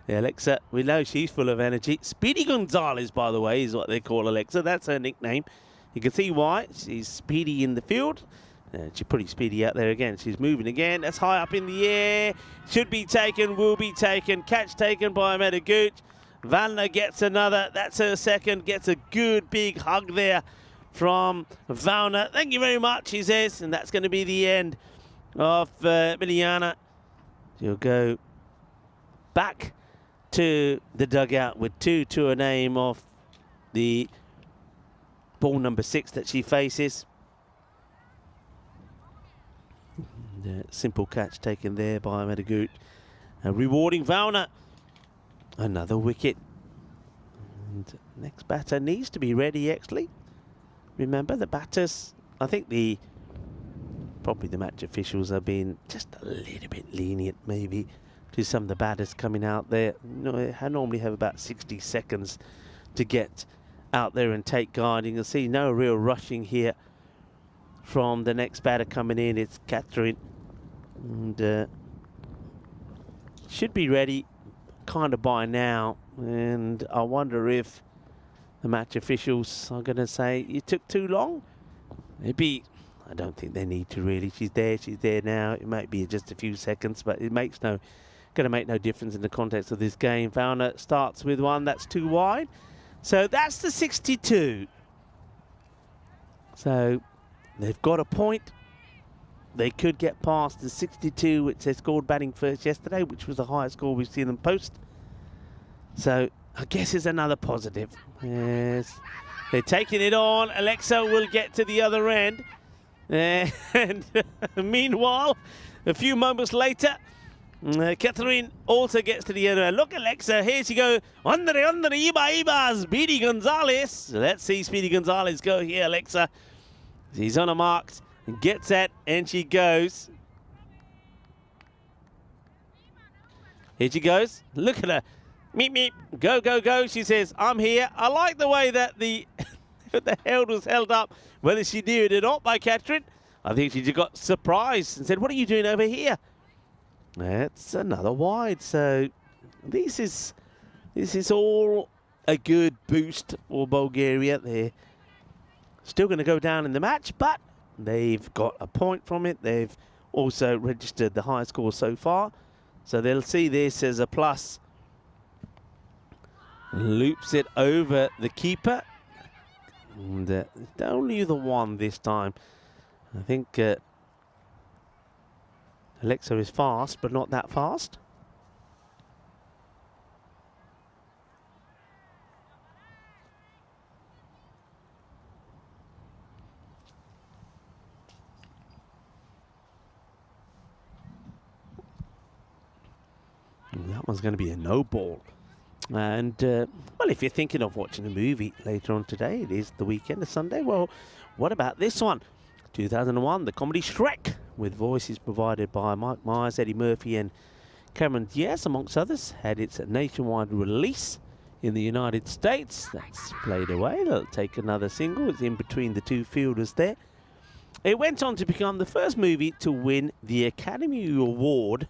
Yeah, Alexa, we know she's full of energy. Speedy Gonzalez, by the way, is what they call Alexa. That's her nickname. You can see why. She's speedy in the field. She's pretty speedy out there again. She's moving again. That's high up in the air. Should be taken, will be taken. Catch taken by Metaguch. Valner gets another. That's her second. Gets a good big hug there from Valner. Thank you very much, he says. And that's going to be the end of Miliana. She'll go back to the dugout with 2 to a name of the ball number 6 that she faces. The simple catch taken there by Metagut. Rewarding Valner. Another wicket. And next batter needs to be ready, actually. Remember, the batters, I think probably the match officials are being just a little bit lenient, maybe, to some of the batters coming out there. You know, they normally have about 60 seconds to get out there and take guard. You can see no real rushing here from the next batter coming in. It's Catherine, and should be ready kind of by now. And I wonder if the match officials are going to say, you took too long. Maybe, I don't think they need to really. She's there now. It might be just a few seconds, but it makes going to make no difference in the context of this game. Valner starts with one that's too wide. So that's the 62. So they've got a point. They could get past the 62, which they scored batting first yesterday, which was the highest score we've seen them post. So I guess it's another positive. Yes, they're taking it on. Alexa will get to the other end. And meanwhile, a few moments later, Catherine also gets to the other end. Look, Alexa, here she goes. Iba, Speedy Gonzalez. Let's see Speedy Gonzalez go here, Alexa. She's on a mark, gets that, and she goes. Here she goes. Look at her. Meep, meep. Go, go, go. She says, I'm here. I like the way that the held was held up, whether she knew it or not, by Catherine. I think she just got surprised and said, what are you doing over here? That's another wide. So this is all a good boost for Bulgaria. They're still going to go down in the match, but they've got a point from it. They've also registered the highest score so far. So they'll see this as a plus. Loops it over the keeper. And only the one this time. I think Alexa is fast, but not that fast. And that one's going to be a no ball. And, well, if you're thinking of watching a movie later on today, it is the weekend, a Sunday, well, what about this one? 2001, the comedy Shrek, with voices provided by Mike Myers, Eddie Murphy and Cameron Diaz, amongst others, had its nationwide release in the United States. That's played away. They'll take another single. It's in between the two fielders there. It went on to become the first movie to win the Academy Award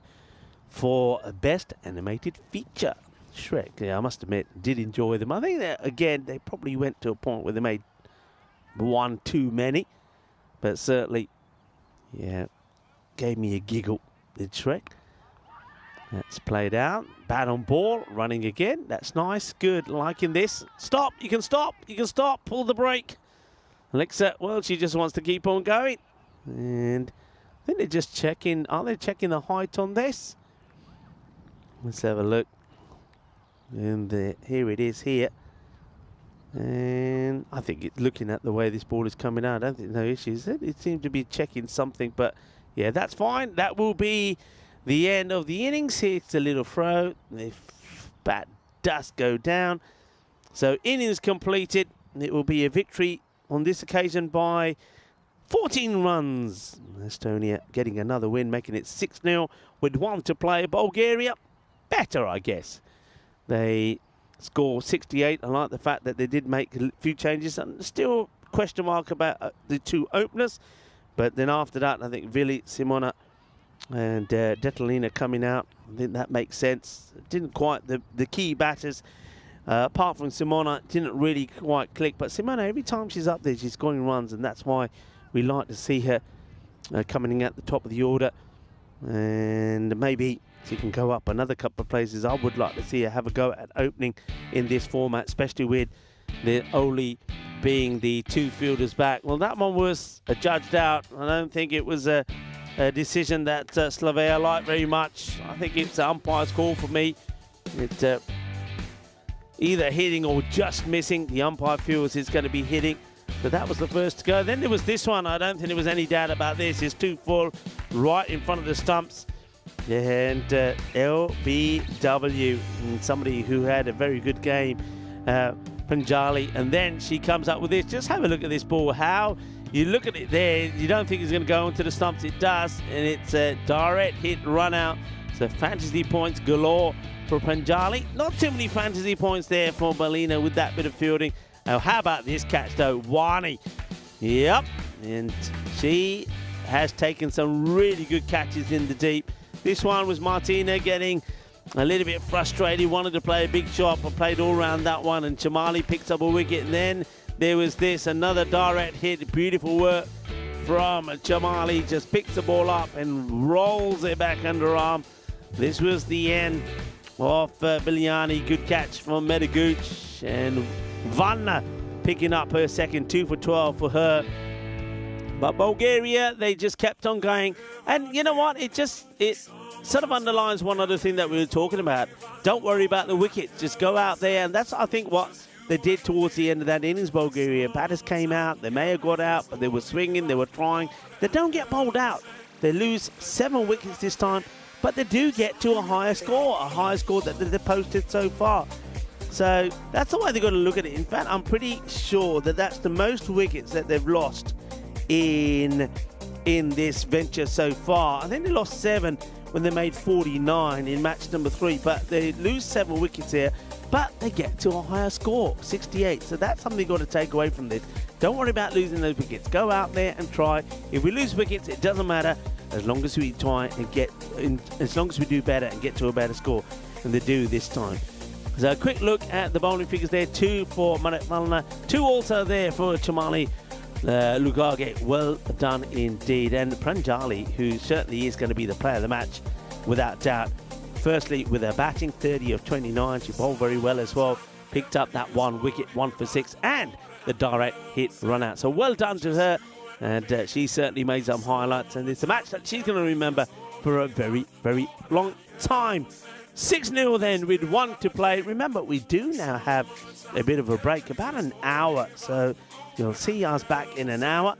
for Best Animated Feature. Shrek, yeah, I must admit, did enjoy them. I think that, again, they probably went to a point where they made one too many. But certainly, yeah, gave me a giggle, did Shrek. That's played out. Bat on ball, running again. That's nice, good, liking this. Stop, you can stop, you can stop. Pull the brake. Alexa, well, she just wants to keep on going. And I think they're just checking, are they checking the height on this? Let's have a look. And here it is here. And I think it's looking at the way this ball is coming out, I don't think no issues. It seemed to be checking something, but yeah, that's fine. That will be the end of the innings. Here's a little throw. The bat does go down. So innings completed. It will be a victory on this occasion by 14 runs. Estonia getting another win, making it 6-0 with 1 to play. Bulgaria, better, I guess. They score 68. I like the fact that they did make a few changes. And still question mark about the two openers. But then after that, I think Vili, Simona and Detalina coming out. I think that makes sense. Didn't quite, the key batters, apart from Simona, didn't really quite click. But Simona, every time she's up there, she's scoring runs. And that's why we like to see her coming at the top of the order. And maybe she can go up another couple of places. I would like to see her have a go at opening in this format, especially with the only being the two fielders back. Well, that one was judged out. I don't think it was a decision that Slovenia liked very much. I think it's an umpire's call for me. It's either hitting or just missing. The umpire feels it's going to be hitting. But that was the first to go. Then there was this one. I don't think there was any doubt about this. It's 2-4 right in front of the stumps. And LBW, somebody who had a very good game, Panjali. And then she comes up with this. Just have a look at this ball. How you look at it there, you don't think it's going to go into the stumps. It does. And it's a direct hit run out. So fantasy points galore for Panjali. Not too many fantasy points there for Melina with that bit of fielding. Now, how about this catch, though? Wani. Yep. And she has taken some really good catches in the deep. This one was Martina getting a little bit frustrated, wanted to play a big shot, but played all around that one. And Chamali picks up a wicket. And then there was this, another direct hit. Beautiful work from Chamali. Just picks the ball up and rolls it back underarm. This was the end of Biliani. Good catch from Medaguch. And Vanna picking up her second, 2 for 12 for her. But Bulgaria, they just kept on going. And you know what? It sort of underlines one other thing that we were talking about. Don't worry about the wickets. Just go out there. And that's, I think, what they did towards the end of that innings, Bulgaria. Batters came out. They may have got out, but they were swinging. They were trying. They don't get bowled out. They lose 7 wickets this time. But they do get to a higher score that they've posted so far. So that's the way they've got to look at it. In fact, I'm pretty sure that that's the most wickets that they've lost in this venture so far. I think they lost 7 when they made 49 in match number 3, but they lose 7 wickets here, but they get to a higher score, 68. So that's something you've got to take away from this. Don't worry about losing those wickets. Go out there and try. If we lose wickets, it doesn't matter, as long as we try and as long as we do better and get to a better score than they do this time. So a quick look at the bowling figures there. 2 for Manet Malna, 2 also there for Chamali Lugage. Well done indeed. And Pranjali, who certainly is going to be the player of the match, without doubt. Firstly, with her batting, 30 of 29. She bowled very well as well. Picked up that 1 wicket, 1 for 6, and the direct hit run out. So well done to her. And she certainly made some highlights. And it's a match that she's going to remember for a very, very long time. 6-0 then with 1 to play. Remember, we do now have a bit of a break, about an hour. So you'll see us back in an hour.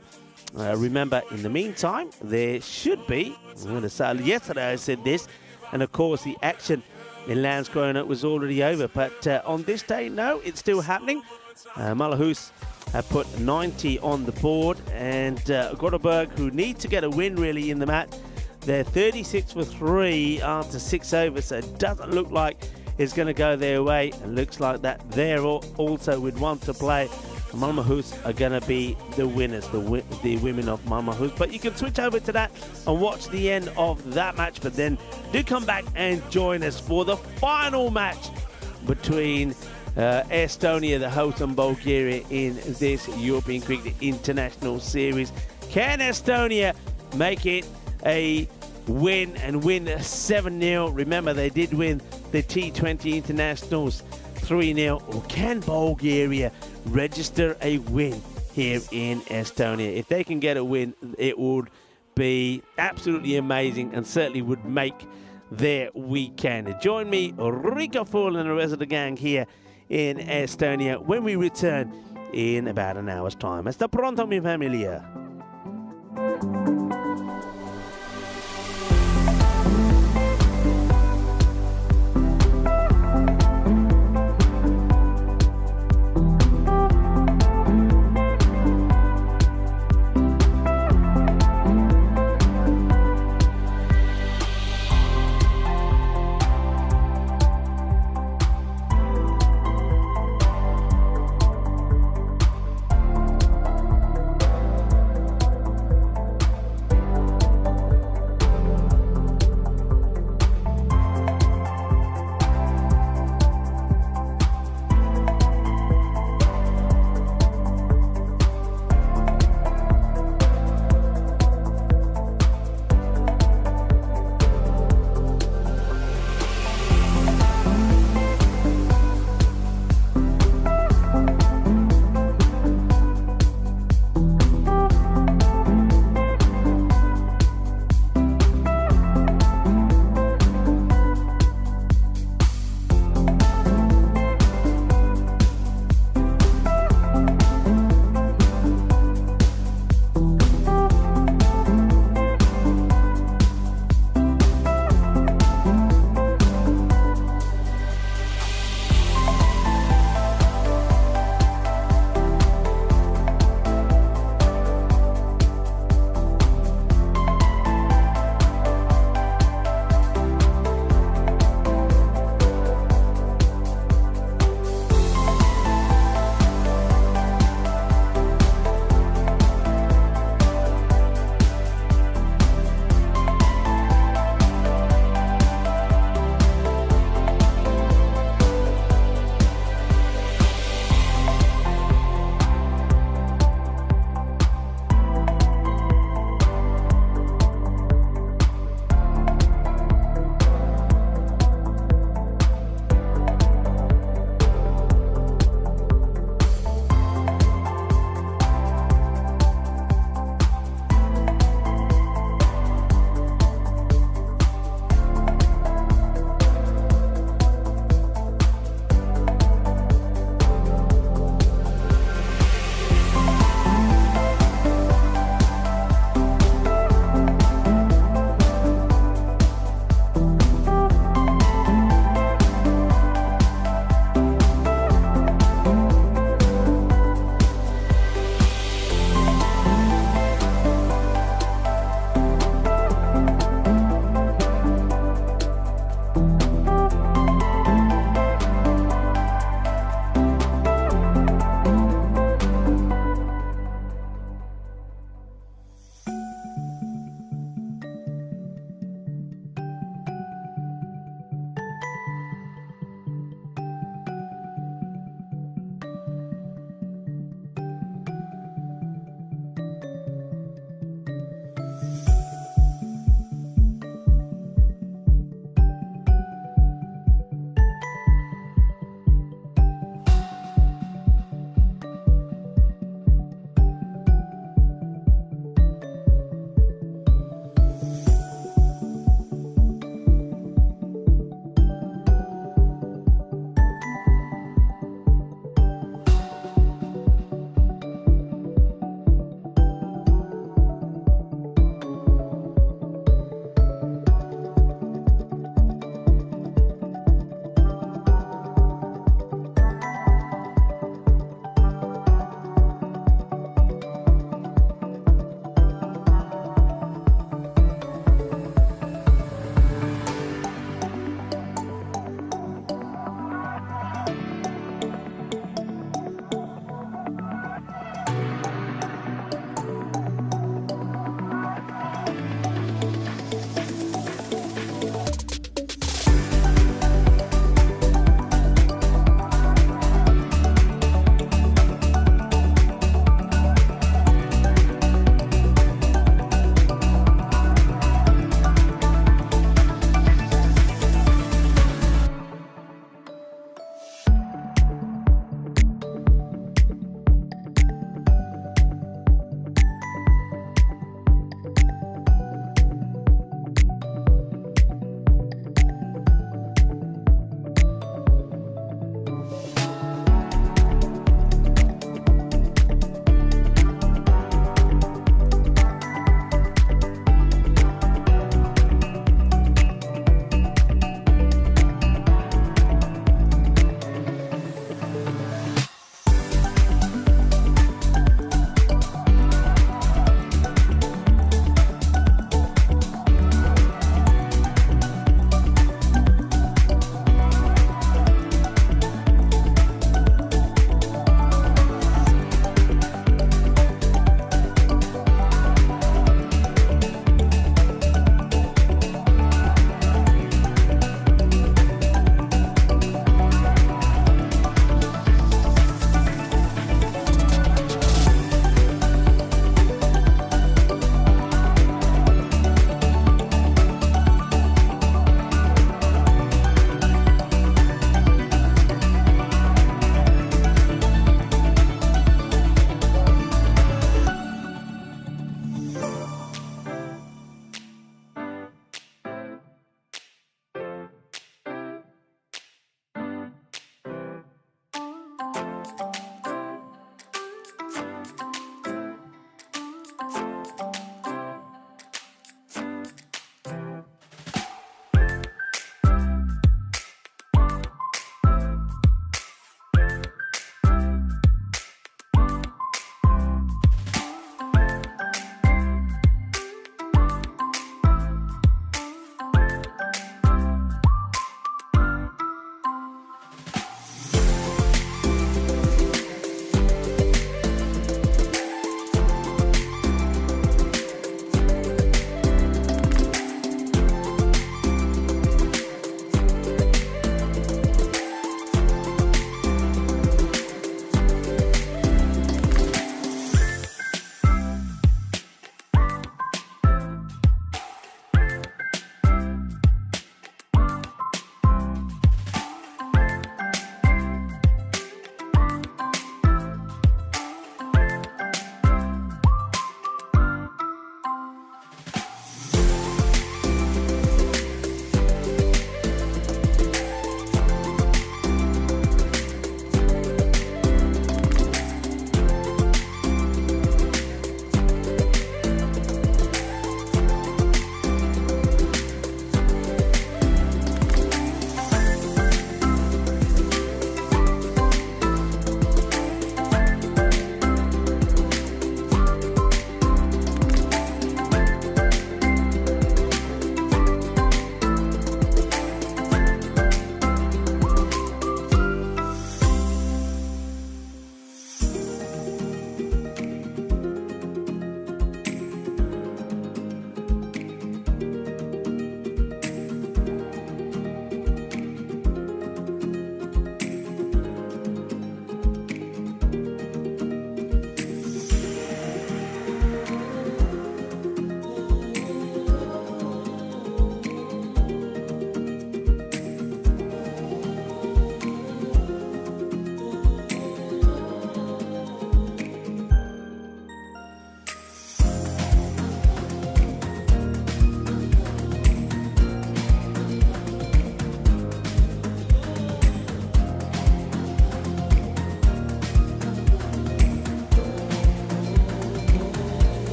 Remember, in the meantime, there should be, I'm going to say, yesterday I said this, and of course the action in Landskrona was already over. But on this day, no, it's still happening. Malahus have put 90 on the board, and Gothenburg, who need to get a win really in the match, they're 36 for 3 after 6 overs, so it doesn't look like is going to go their way. And looks like that they're also would want to play. Malmahus are going to be the winners, the women of Malmahus. But you can switch over to that and watch the end of that match. But then do come back and join us for the final match between Estonia, the host, and Bulgaria in this European Cricket International Series. Can Estonia make it a win and win 7-0? Remember, they did win the T20 Internationals 3-0. Or can Bulgaria register a win here in Estonia? If they can get a win, it would be absolutely amazing and certainly would make their weekend. Join me, Rico Full, and the rest of the gang here in Estonia when we return in about an hour's time. Hasta pronto, mi familia.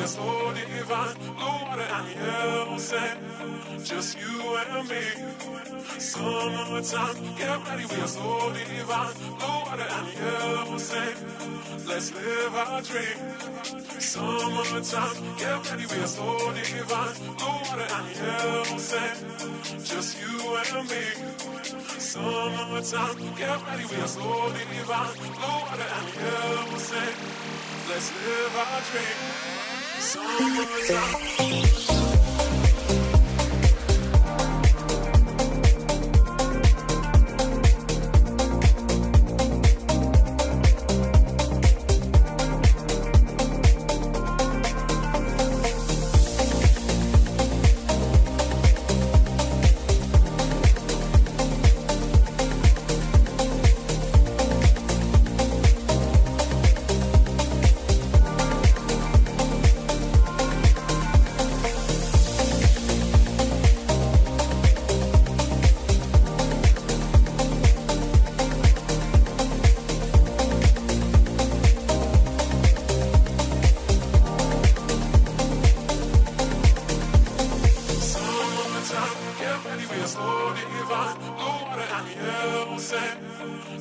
are so divine. Blue water and yellow sand, just you and me. Summertime, get ready, we are so divine. Blue water and yellow sand, let's live our dream. Summertime, get ready, we are so divine. Blue water and yellow sand, just you and me. Summertime, get ready, we are so divine. Blue water and yellow sand, let's live our dream. Summertime.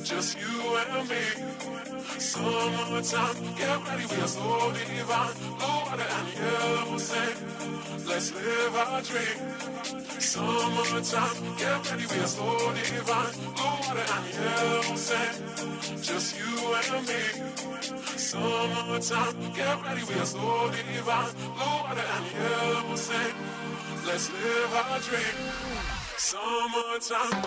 Just you and me. Summertime, get ready, we are so divine. Blue water and yellow sand, let's live our dream. Summertime, get ready, we are so divine. Blue water and yellow sand, just you and me. Summertime, get ready, we are so divine. Blue water and yellow sand, let's live our dream. Summertime.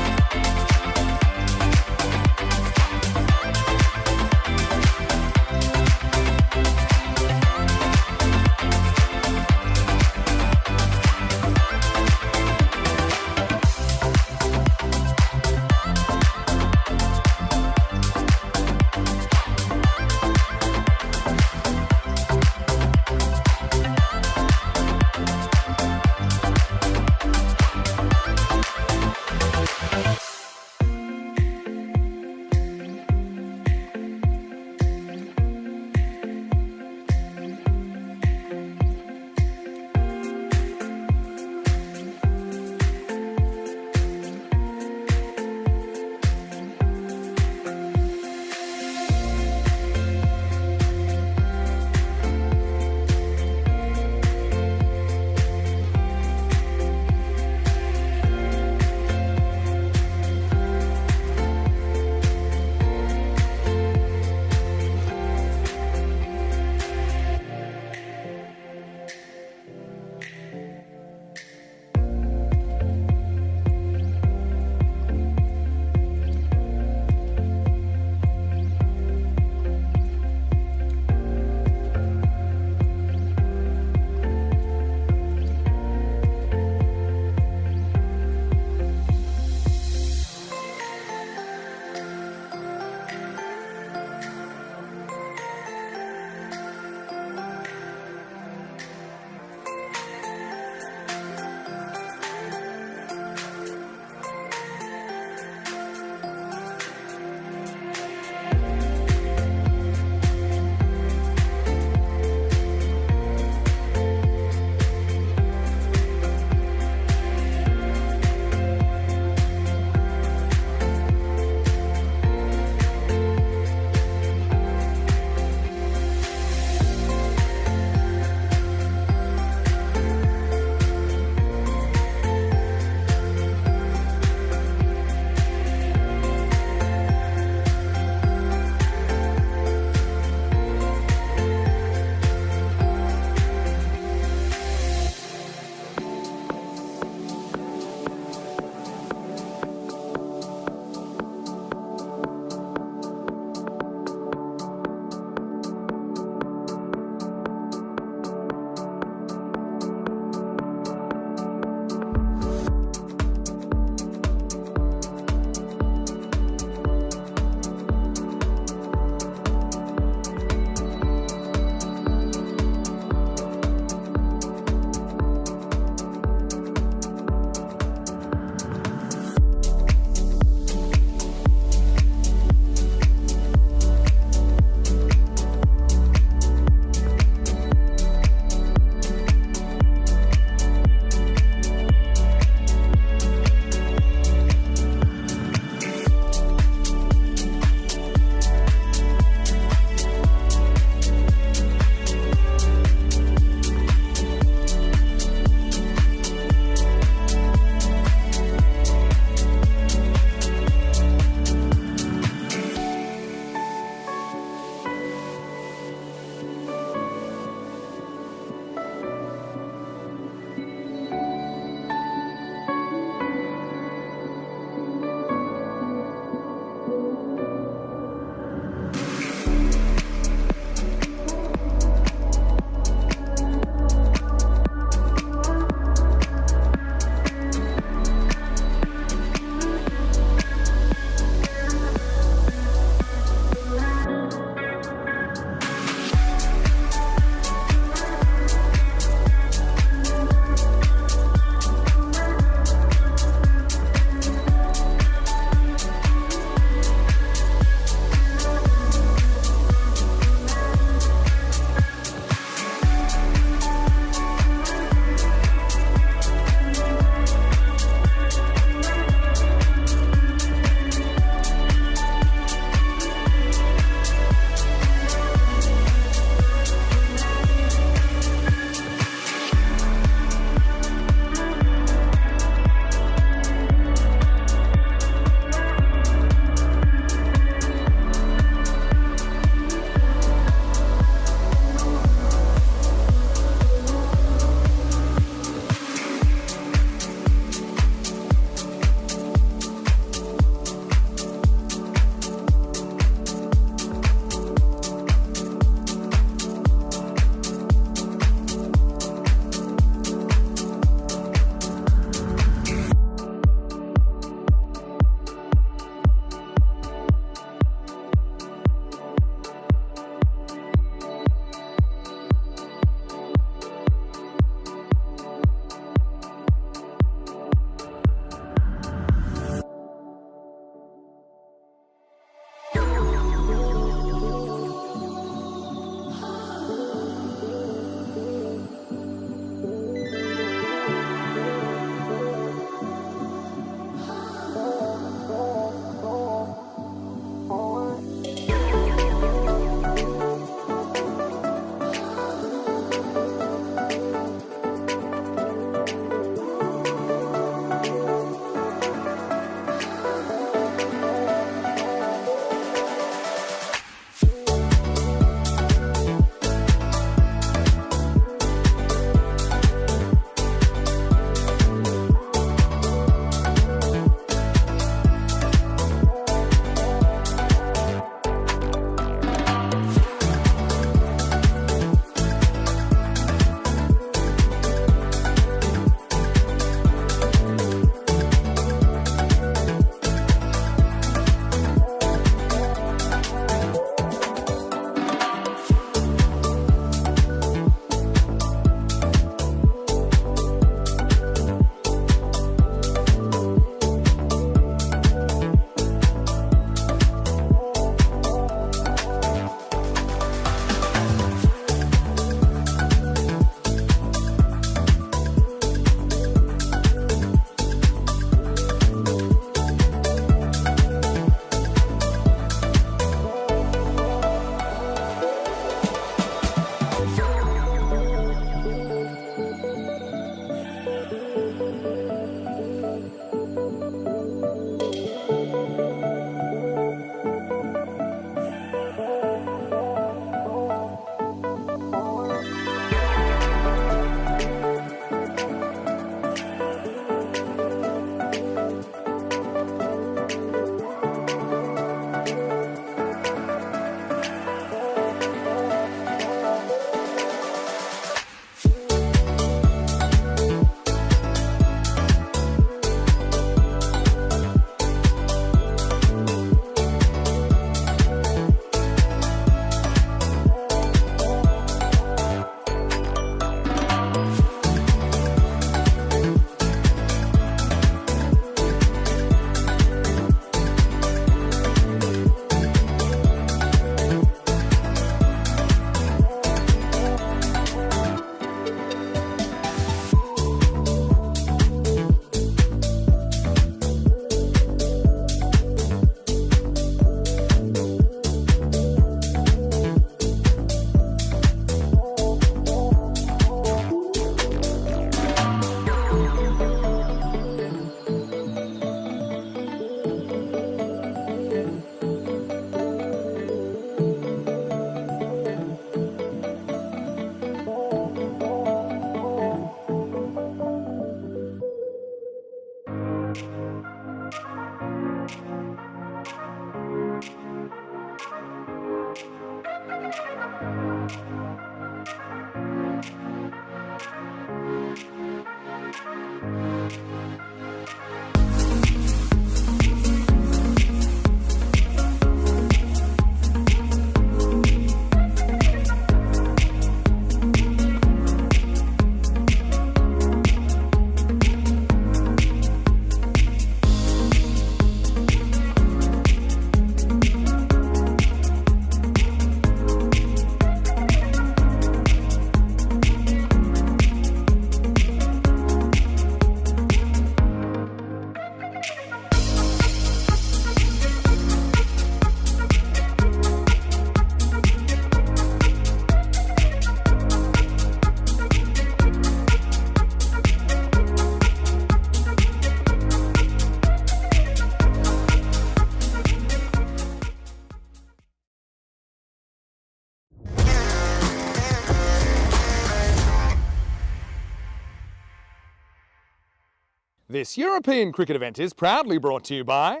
This European cricket event is proudly brought to you by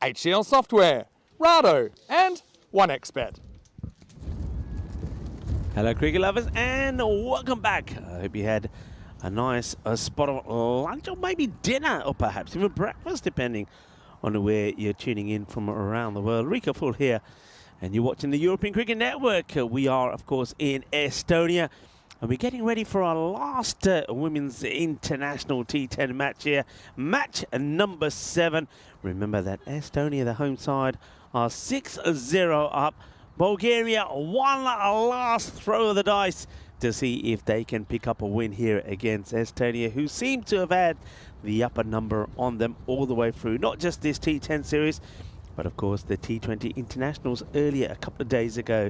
HCL Software, Rado and 1xBet. Hello cricket lovers and welcome back. I hope you had a nice spot of lunch or maybe dinner or perhaps even breakfast depending on where you're tuning in from around the world. Rico Full here and you're watching the European Cricket Network. We are of course in Estonia and we're getting ready for our last women's international T10 match here. Match number 7. Remember that Estonia, the home side, are 6-0 up. Bulgaria, one last throw of the dice to see if they can pick up a win here against Estonia, who seem to have had the upper number on them all the way through. Not just this T10 series, but of course the T20 internationals earlier a couple of days ago.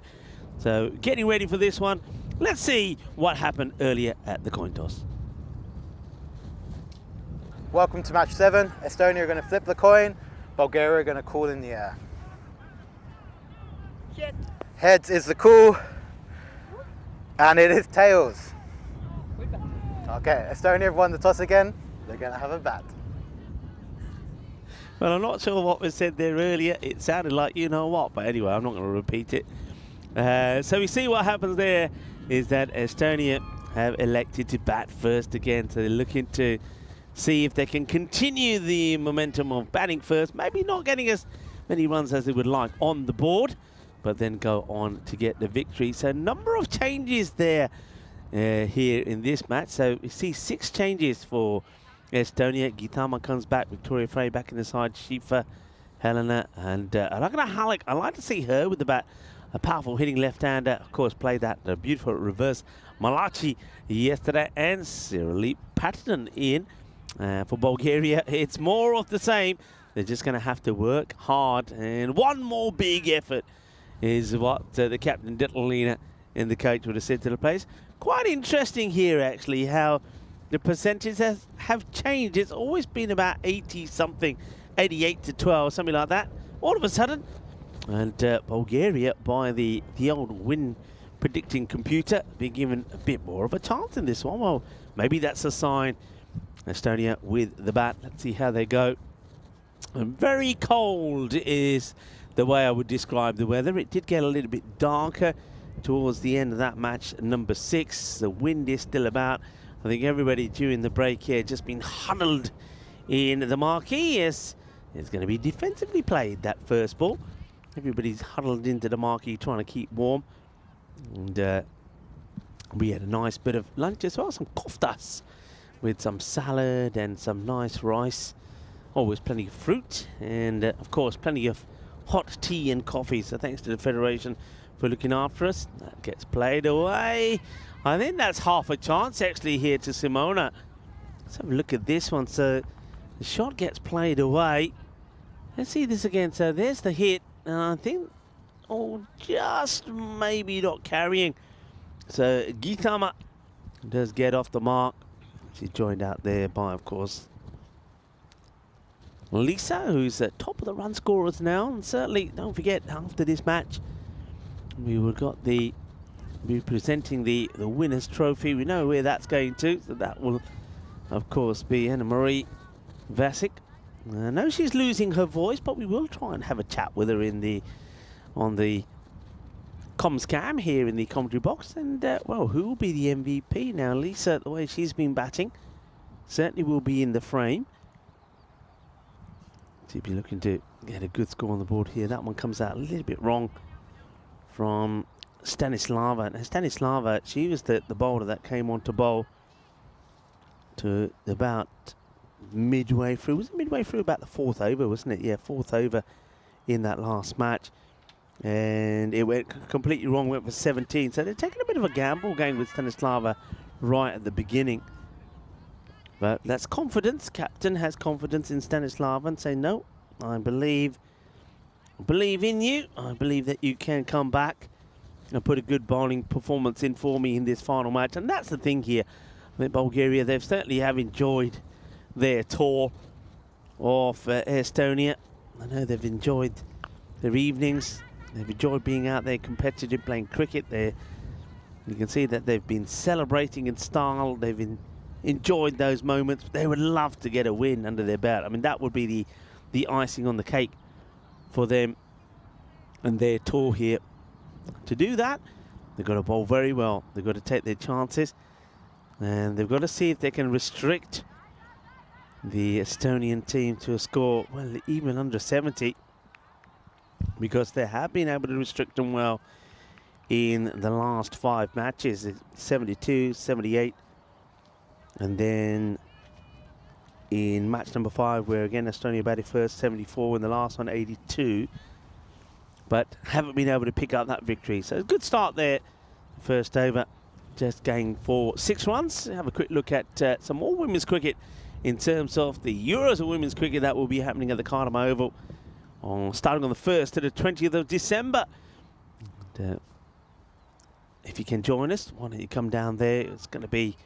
So getting ready for this one. Let's see what happened earlier at the coin toss. Welcome to match 7. Estonia are going to flip the coin. Bulgaria are going to call in the air. Heads is the call. And it is tails. Okay, Estonia have won the toss again. They're going to have a bat. Well, I'm not sure what was said there earlier. It sounded like you know what, but anyway, I'm not going to repeat it. So we see what happens there is that Estonia have elected to bat first again. So they're looking to see if they can continue the momentum of batting first. Maybe not getting as many runs as they would like on the board, but then go on to get the victory. So a number of changes there here in this match. So we see 6 changes for Estonia. Gitama comes back, Victoria Frey back in the side, Shifa, Helena, and Ragnar Halleck. I like to see her with the bat. A powerful hitting left-hander, of course, played that beautiful reverse Malachi yesterday, and Cyrilie Patton in for Bulgaria. It's more of the same. They're just going to have to work hard, and one more big effort is what the captain Dittelina and the coach would have said to the players. Quite interesting here, actually, how the percentages have changed. It's always been about 80-something, 88-12, something like that. All of a sudden, and Bulgaria, by the old win predicting computer, being given a bit more of a chance in this one. Well, maybe that's a sign. Estonia with the bat. Let's see how they go. And very cold is the way I would describe the weather. It did get a little bit darker towards the end of that match, number 6. The wind is still about. I think everybody during the break here just been huddled in the marquee. Yes, it's going to be defensively played, that first ball. Everybody's huddled into the marquee trying to keep warm. And we had a nice bit of lunch as well, some koftas with some salad and some nice rice. Always plenty of fruit and of course plenty of hot tea and coffee. So thanks to the Federation for looking after us. That gets played away. I think that's half a chance actually here to Simona. Let's have a look at this one. So the shot gets played away. Let's see this again. So there's the hit. And I think, just maybe not carrying. So Gitama does get off the mark. She's joined out there by, of course, Lisa, who's at top of the run scorers now. And certainly, don't forget, after this match, we will be presenting the winner's trophy. We know where that's going to. So that will, of course, be Anna-Marie Vasic. I know she's losing her voice, but we will try and have a chat with her on the comms cam here in the commentary box. And, well, who will be the MVP now? Lisa, the way she's been batting, certainly will be in the frame. She'll be looking to get a good score on the board here. That one comes out a little bit wrong from Stanislava. Now, Stanislava, she was the bowler that came on to bowl to about midway through. Was it midway through? About the 4th over, wasn't it? Yeah, 4th over in that last match. And it went completely wrong, went for 17. So they're taking a bit of a gamble going with Stanislava right at the beginning. But that's confidence. Captain has confidence in Stanislava and say, no, I believe in you. I believe that you can come back and put a good bowling performance in for me in this final match. And that's the thing here. I think Bulgaria, they've certainly have enjoyed their tour of Estonia. I know they've enjoyed their evenings. They've enjoyed being out there competitive, playing cricket. You can see that they've been celebrating in style. They've enjoyed those moments. They would love to get a win under their belt. I mean, that would be the icing on the cake for them and their tour here. To do that, they've got to bowl very well. They've got to take their chances, and they've got to see if they can restrict the Estonian team to a score, well, even under 70, because they have been able to restrict them well in the last 5 matches, 72, 78, and then in match number 5, where again Estonia batted first, 74, in the last one, 82, but haven't been able to pick up that victory. So a good start there, first over, just going for 6 runs. Have a quick look at some more women's cricket in terms of the Euros of women's cricket that will be happening at the Cardamom Oval starting on the 1st to the 20th of December. And, if you can join us, why don't you come down there? It's going to be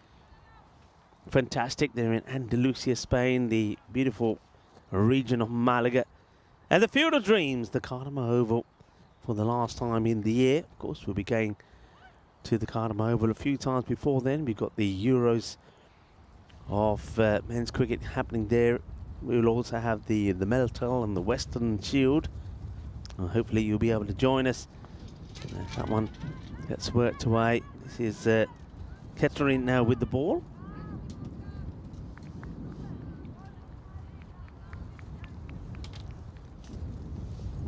fantastic. They're in Andalusia, Spain, the beautiful region of Malaga. And the Field of Dreams, the Cardamom Oval, for the last time in the year. Of course, we'll be going to the Cardamom Oval a few times before then. We've got the Euros of men's cricket happening there. We'll also have the Meltel and the Western Shield. Hopefully you'll be able to join us. That one gets worked away. This is Kettering now with the ball.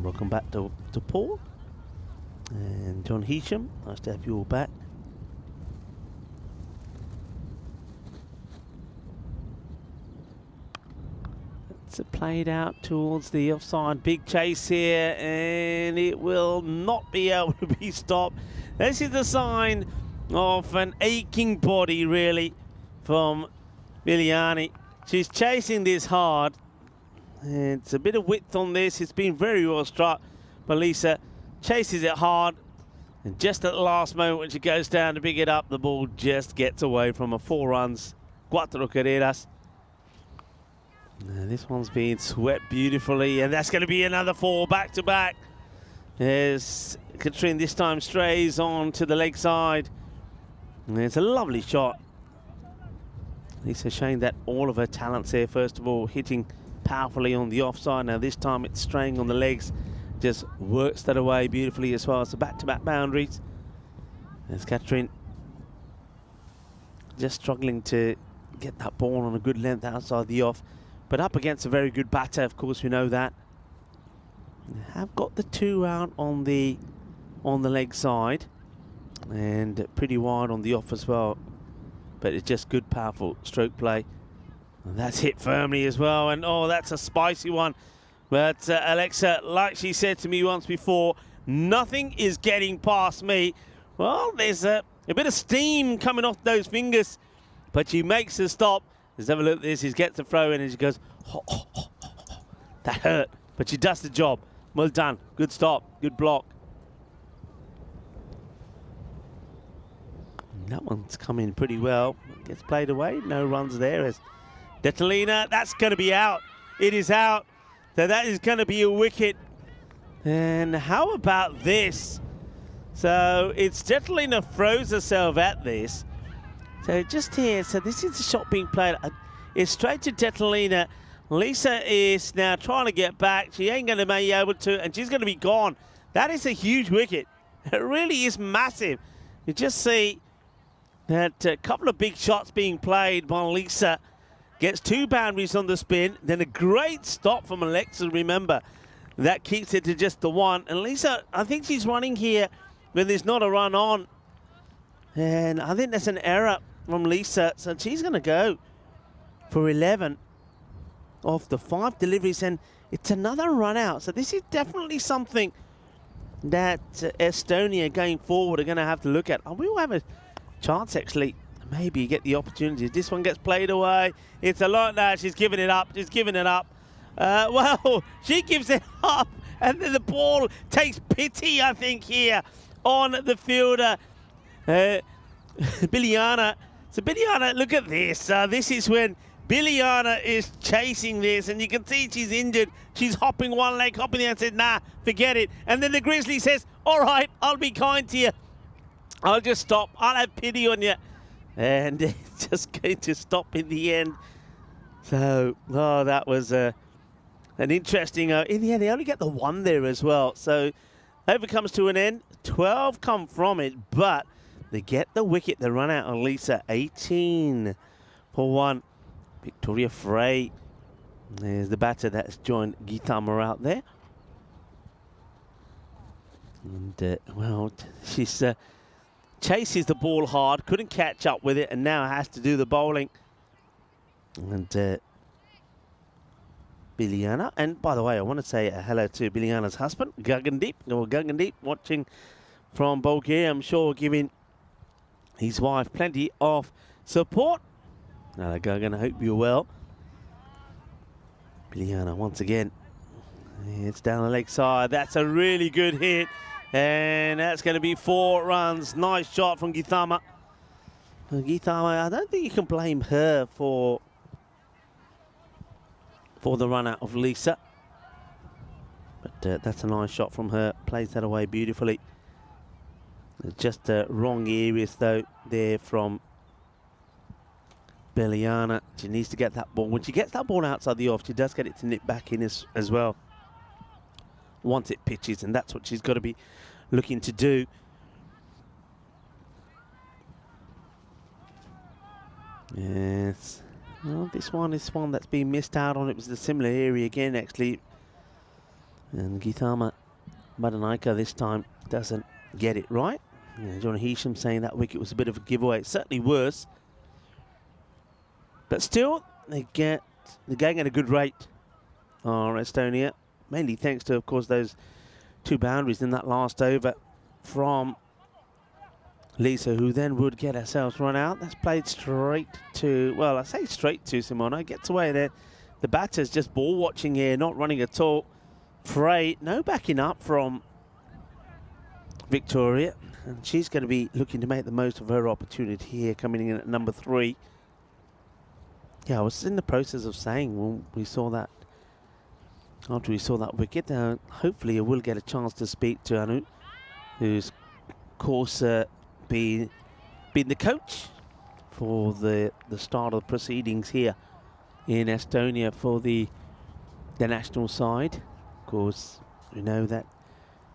Welcome back to Paul and John Heasham. Nice to have you all back. It's played out towards the offside. Big chase here, and it will not be able to be stopped. This is the sign of an aching body, really, from Biliani. She's chasing this hard. It's a bit of width on this. It's been very well struck. But Lisa chases it hard. And just at the last moment when she goes down to pick it up, the ball just gets away from her. 4 runs. 4 carreras. This one's being swept beautifully. And that's going to be another 4 back-to-back. As Katrine this time strays on to the leg side. And it's a lovely shot. Lisa showing that all of her talents there. First of all, hitting powerfully on the offside. Now this time it's straying on the legs. Just works that away beautifully as well as the back-to-back boundaries. As Katrine just struggling to get that ball on a good length outside the off. But up against a very good batter, of course, we know that. They have got the 2 out on the leg side. And pretty wide on the off as well. But it's just good, powerful stroke play. And that's hit firmly as well. And oh, that's a spicy one. But Alexa, like she said to me once before, nothing is getting past me. Well, there's a bit of steam coming off those fingers. But she makes a stop. Let's have a look at this. She gets the throw in and she goes, oh, oh, oh, oh, oh. That hurt. But she does the job. Well done. Good stop. Good block. And that one's come in pretty well. Gets played away. No runs there. As Detalina, that's going to be out. It is out. So that is going to be a wicket. And how about this? So it's Detalina throws herself at this. So just here, so this is the shot being played. It's straight to Detalina. Lisa is now trying to get back. She ain't going to be able to, and she's going to be gone. That is a huge wicket. It really is massive. You just see that a couple of big shots being played by Lisa. Gets 2 boundaries on the spin. Then a great stop from Alexa, remember. That keeps it to just the 1. And Lisa, I think she's running here when there's not a run on. And I think that's an error from Lisa. So she's going to go for 11 off the 5 deliveries. And it's another run out. So this is definitely something that Estonia going forward are going to have to look at. And we will have a chance, actually. Maybe get the opportunity. This one gets played away. It's a lot now. She's giving it up. She's giving it up. Well, she gives it up. And then the ball takes pity, I think, here on the fielder. Biliana. So Biliana, look at this. This is when Biliana is chasing this. And you can see she's injured. She's hopping one leg, hopping the other. Said, nah, forget it. And then the Grizzly says, all right, I'll be kind to you. I'll just stop. I'll have pity on you. and it's just going to stop in the end. So, oh, that was an interesting, in the end, they only get the one there as well. So, over comes to an end. 12 come from it, but they get the wicket. They run out on Lisa, 18 for 1. Victoria Frey. There's the batter that's joined Gitama out there. And, well, she's chases the ball hard, couldn't catch up with it, and now has to do the bowling. And Biliana, and by the way, I want to say hello to Biliana's husband, Gagandeep, watching from Bulgaria. I'm sure giving his wife plenty of support. Gagan, I hope you're well. Biliana once again. It's down the leg side. That's a really good hit. And that's going to be 4 runs. Nice shot from Gitama. Gitama, I don't think you can blame her for the run out of Lisa. But that's a nice shot from her. Plays that away beautifully. Just wrong areas though there from Biliana. She needs to get that ball. When she gets that ball outside the off, she does get it to nip back in as well once it pitches, and that's what she's got to be looking to do. Yes. Well, this one is one that's been missed out on. It was the similar area again, actually. And Gitama Badanaika this time doesn't get it right. John Hisham saying that wicket was a bit of a giveaway. It's certainly worse. But still, they're going at a good rate, Estonia. Mainly thanks to, of course, those 2 boundaries in that last over from Lisa, who then would get herself run out. That's played straight to, well, I say straight to Simona. Gets away there. The batter's just ball watching here, not running at all. Frey, no backing up from Victoria. And she's going to be looking to make the most of her opportunity here, coming in at number 3. Yeah, I was in the process of saying when we saw that, after we saw that wicket, hopefully I will get a chance to speak to Anu, who's, of course, been the coach for the start of the proceedings here in Estonia for the national side. Of course, we know that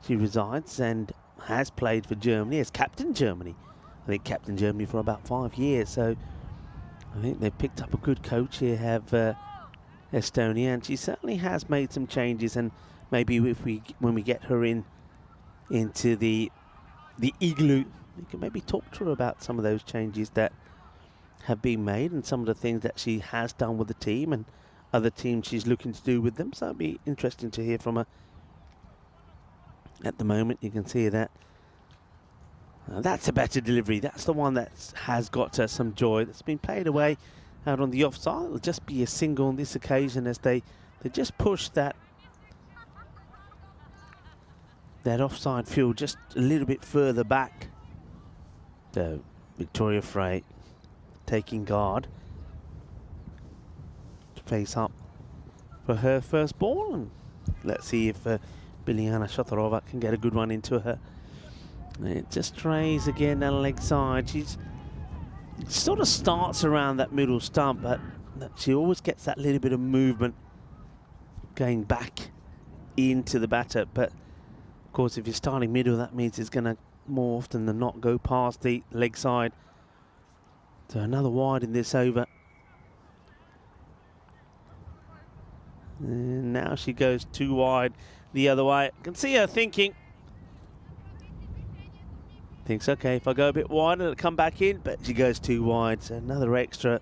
she resides and has played for Germany as captain Germany. I think captain Germany for about 5 years. So I think they've picked up a good coach here, have Estonia, and she certainly has made some changes. And maybe when we get her into the igloo, we can maybe talk to her about some of those changes that have been made and some of the things that she has done with the team and other teams she's looking to do with them. So it'd be interesting to hear from her. At the moment, you can see that that's a better delivery. That's the one that has got some joy. That's been played away out on the offside. It'll just be a single on this occasion as they just push that offside field just a little bit further back. So Victoria Frey taking guard to face up for her first ball, and let's see if Biliana Shotarova can get a good one into her. It just strays again down the leg side. She sort of starts around that middle stump, but she always gets that little bit of movement going back into the batter. But of course, if you're starting middle, that means it's going to more often than not go past the leg side. So another wide in this over. And now she goes 2 wide the other way. I can see her thinks, okay, if I go a bit wider, it'll come back in, but she goes 2 wide, so another extra.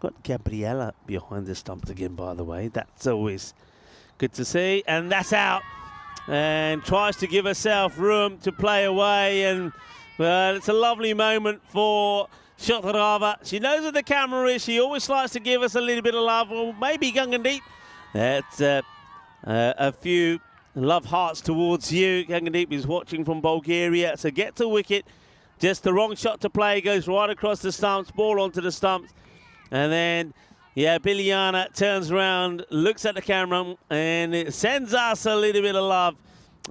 Got Gabriella behind the stumps again, by the way. That's always good to see, and that's out. And tries to give herself room to play away, and well, it's a lovely moment for Shotarova. She knows where the camera is. She always likes to give us a little bit of love. Well, maybe Gangandeep. That's a few love hearts towards you. Gangandeep is watching from Bulgaria. So gets a wicket. Just the wrong shot to play. Goes right across the stumps. Ball onto the stumps. And then Yeah, Biliana turns around, looks at the camera, and it sends us a little bit of love.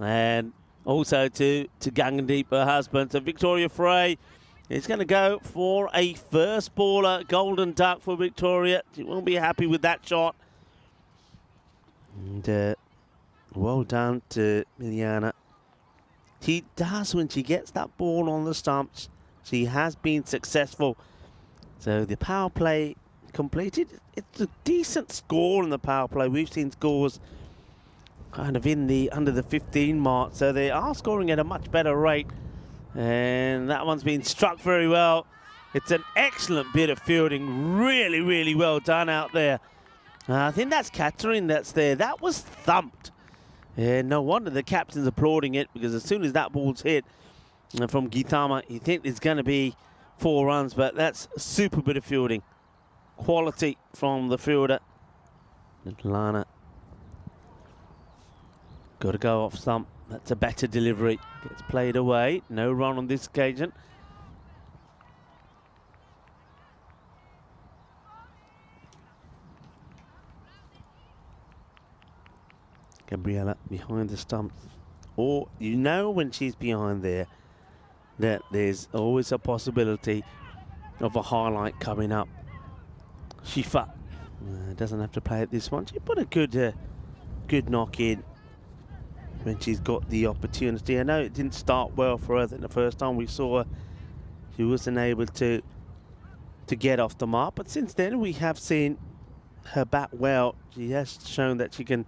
And also to Gangandeep, her husband. So Victoria Frey is going to go for a first baller golden duck for Victoria. She won't be happy with that shot. And well done to Miliana. She does, when she gets that ball on the stumps, she has been successful. So the power play completed. It's a decent score in the power play. We've seen scores kind of in the under the 15 mark, so they are scoring at a much better rate. And that one's been struck very well. It's an excellent bit of fielding. Really, really well done out there. I think that's Catherine that's there. That was thumped. And no wonder the captain's applauding it, because as soon as that ball's hit from Gitama, you think it's going to be 4 runs, but that's a super bit of fielding. Quality from the fielder. Lana. Got to go off stump. That's a better delivery. Gets played away. No run on this occasion. Gabriella behind the stump. Or you know when she's behind there that there's always a possibility of a highlight coming up. Shifa doesn't have to play at this one. She put a good knock in when she's got the opportunity. I know it didn't start well for her. I think the first time we saw her, she wasn't able to get off the mark. But since then, we have seen her bat well. She has shown that she can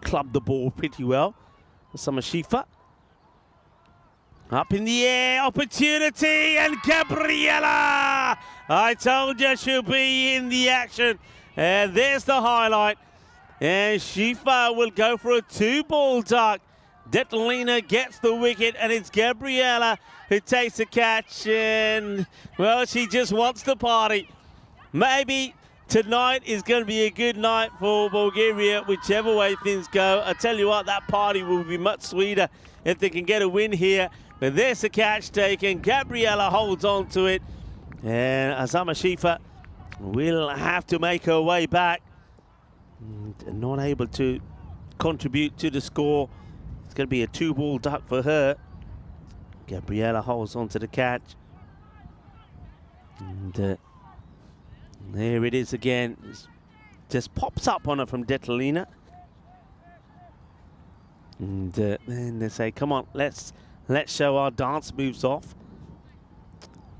club the ball pretty well. Summer Shifa. Up in the air, opportunity, and Gabriella! I told you she'll be in the action. And there's the highlight. And Shifa will go for a 2-ball duck. Detlina gets the wicket, and it's Gabriella who takes the catch. And, well, she just wants to party. Maybe tonight is going to be a good night for Bulgaria, whichever way things go. I tell you what, that party will be much sweeter if they can get a win here. But there's the catch taken. Gabriella holds on to it. And Azama Shifa will have to make her way back. Not able to contribute to the score. It's going to be a 2-ball duck for her. Gabriella holds on to the catch. And there it is again. Just pops up on her from Detlina. And then they say, come on, let's show our dance moves off.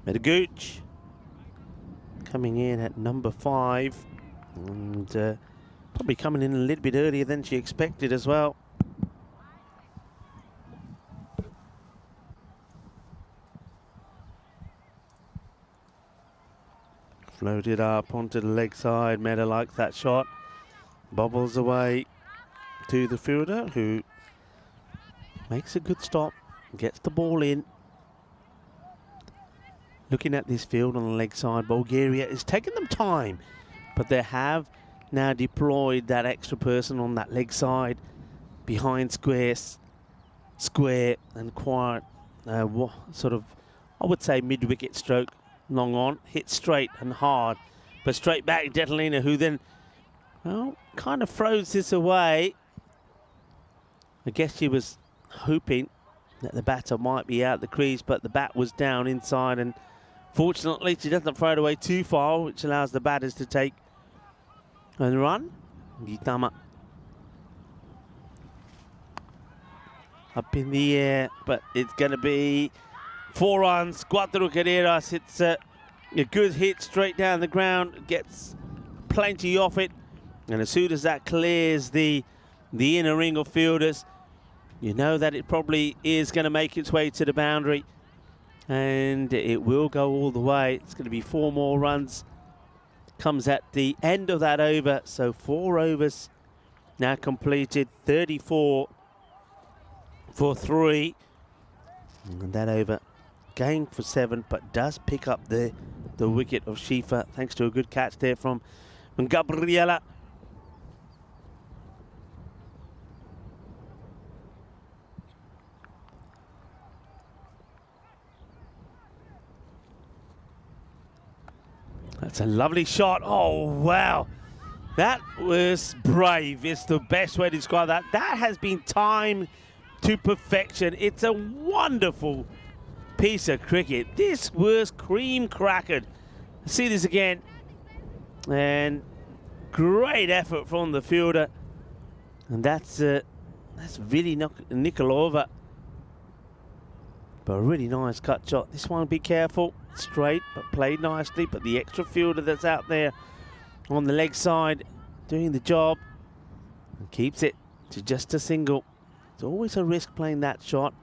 Medagooch coming in at number 5. And probably coming in a little bit earlier than she expected as well. Floated up onto the leg side. Meta likes that shot. Bobbles away to the fielder, who makes a good stop. Gets the ball in. Looking at this field on the leg side, Bulgaria is taking them time, but they have now deployed that extra person on that leg side behind square and quite sort of, I would say, mid-wicket stroke, long on, hit straight and hard, but straight back Detlina, who then, well, kind of throws this away. I guess she was hoping that the batter might be out the crease, but the bat was down inside, and fortunately she doesn't throw it away too far, which allows the batters to take and run. Gitama up in the air, but it's going to be 4 runs. Cuatro carreras. It's a good hit straight down the ground. Gets plenty off it, and as soon as that clears the inner ring of fielders, you know that it probably is going to make its way to the boundary, and it will go all the way. It's going to be 4 more runs. Comes at the end of that over, so 4 overs now completed, 34 for 3, and that over going for 7, but does pick up the wicket of Shifa thanks to a good catch there from Gabriella. That's a lovely shot. Oh, wow. That was brave. It's the best way to describe that. That has been timed to perfection. It's a wonderful piece of cricket. This was cream crackered. See this again. And great effort from the fielder. And that's really Nikolova. But a really nice cut shot. This one, be careful. Straight, but played nicely. But the extra fielder that's out there on the leg side doing the job and keeps it to just a single. It's always a risk playing that shot.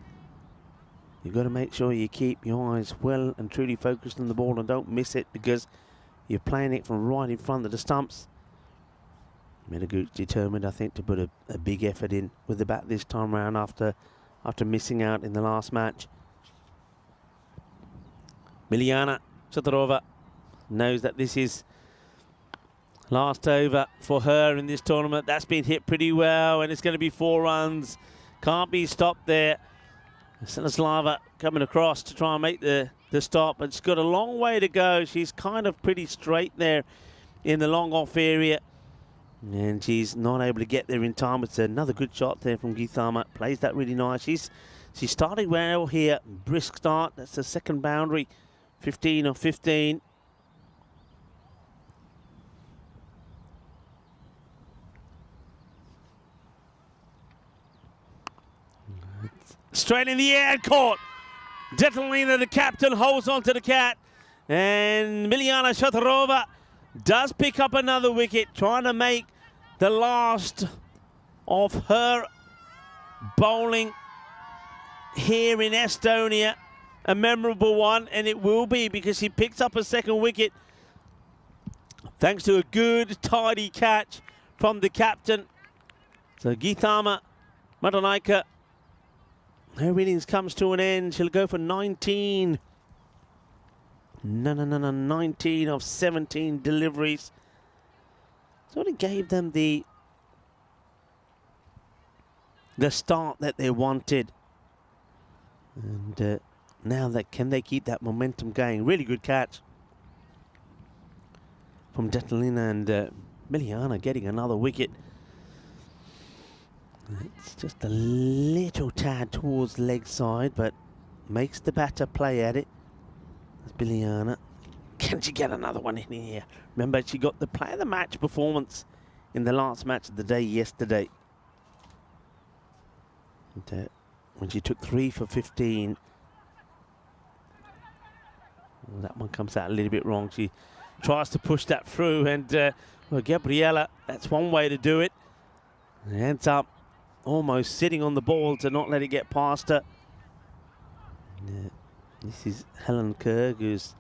You've got to make sure you keep your eyes well and truly focused on the ball and don't miss it, because you're playing it from right in front of the stumps. Medagu's determined, I think, to put a big effort in with the bat this time around after missing out in the last match. Miliana Shatarova knows that this is last over for her in this tournament. That's been hit pretty well, and it's going to be 4 runs. Can't be stopped there. Stanislava coming across to try and make the stop, but she's got a long way to go. She's kind of pretty straight there in the long off area, and she's not able to get there in time. It's another good shot there from Githama. Plays that really nice. She started well here. Brisk start. That's the second boundary. 15 of 15. Straight in the air, caught. Detalina, the captain, holds on to the cat. And Miliana Shatarova does pick up another wicket, trying to make the last of her bowling here in Estonia a memorable one, and it will be, because she picks up a second wicket thanks to a good, tidy catch from the captain. So Githama Matanaika, her innings comes to an end. She'll go for 19. 19 of 17 deliveries. Sort of gave them the start that they wanted. And now can they keep that momentum going? Really good catch from Detalina, and Miliana getting another wicket. It's just a little tad towards the leg side, but makes the batter play at it. That's Miliana. Can she get another one in here? Remember, she got the player of the match performance in the last match of the day yesterday. And, when she took 3 for 15. Well, that one comes out a little bit wrong. She tries to push that through, and well, Gabriella, that's one way to do it. And ends up almost sitting on the ball to not let it get past her. This is Helen Kerg, who's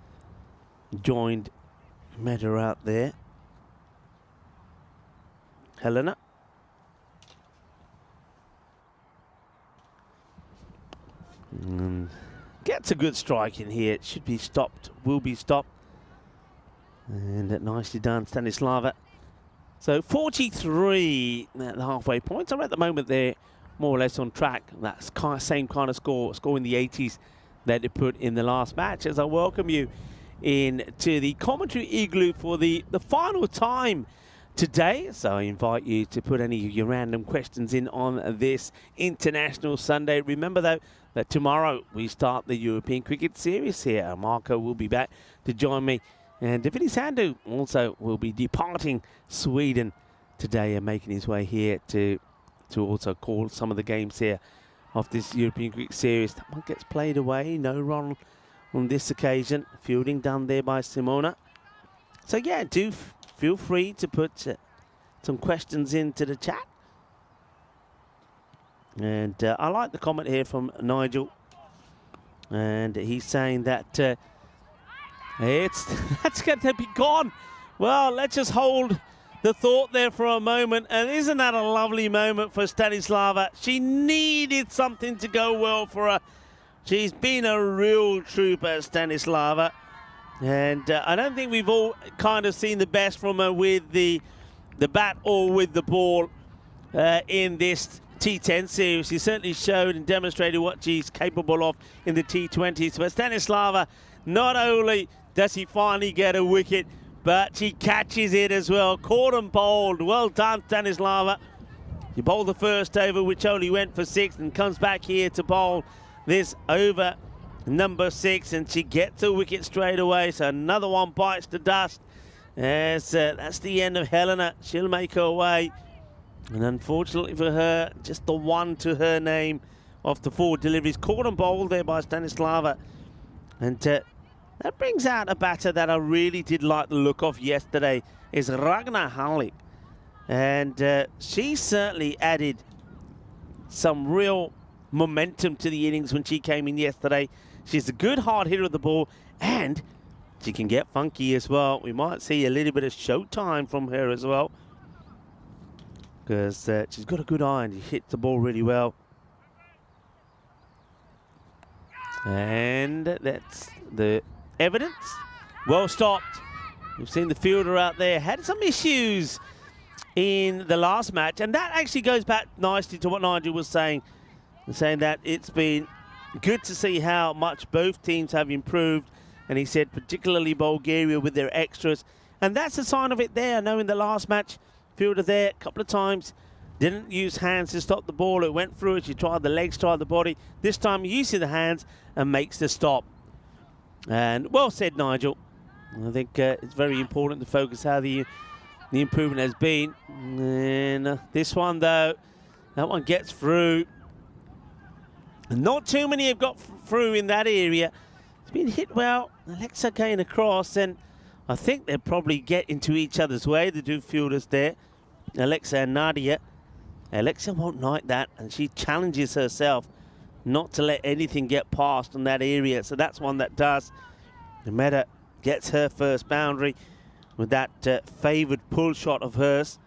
joined Meta out there. Helena. Gets a good strike in here. It should be stopped, will be stopped. And nicely done, Stanislava. So 43 at the halfway point. So at the moment they're more or less on track. That's same kind of score in the 80s that they put in the last match. As I welcome you into the commentary igloo for the final time today. So I invite you to put any of your random questions in on this International Sunday. Remember though that tomorrow we start the European Cricket Series here. Marco will be back to join me, and Davide Sandu also will be departing Sweden today and making his way here to also call some of the games here of this European Cricket Series. That one gets played away, no run on this occasion. Fielding done there by Simona. So yeah, do feel free to put some questions into the chat. And I like the comment here from Nigel, and he's saying that that's going to be gone. Well, let's just hold the thought there for a moment. And isn't that a lovely moment for Stanislava? She needed something to go well for her. She's been a real trooper, Stanislava. And I don't think we've all kind of seen the best from her with the bat or with the ball in this T10 series. She certainly showed and demonstrated what she's capable of in the T20s. But Stanislava, not only does he finally get a wicket, but she catches it as well. Caught and bowled. Well done, Stanislava. She bowled the first over, which only went for 6, and comes back here to bowl this over number 6, and she gets a wicket straight away. So another one bites the dust. As that's the end of Helena. She'll make her way. And unfortunately for her, just the 1 to her name of the 4 deliveries. Caught and bowled there by Stanislava. And that brings out a batter that I really did like the look of yesterday, is Ragnar Hallik. And she certainly added some real momentum to the innings when she came in yesterday. She's a good hard hitter of the ball, and she can get funky as well. We might see a little bit of showtime from her as well, because she's got a good eye and she hits the ball really well. And that's the evidence. Well stopped. We've seen the fielder out there had some issues in the last match, and that actually goes back nicely to what Nigel was saying that it's been good to see how much both teams have improved. And he said particularly Bulgaria with their extras, and that's a sign of it there. I know in the last match, fielder there a couple of times didn't use hands to stop the ball. It went through it. She tried the legs, tried the body. This time using the hands and makes the stop. And well said, Nigel. I think it's very important to focus how the improvement has been. And this one, though, that one gets through. Not too many have got through in that area. It's been hit well. Alexa going across, and I think they'll probably get into each other's way, the two fielders there, Alexa and Nadia. Alexa won't like that, and she challenges herself not to let anything get past on that area. So that's one that does. Mehta gets her first boundary with that favoured pull shot of hers.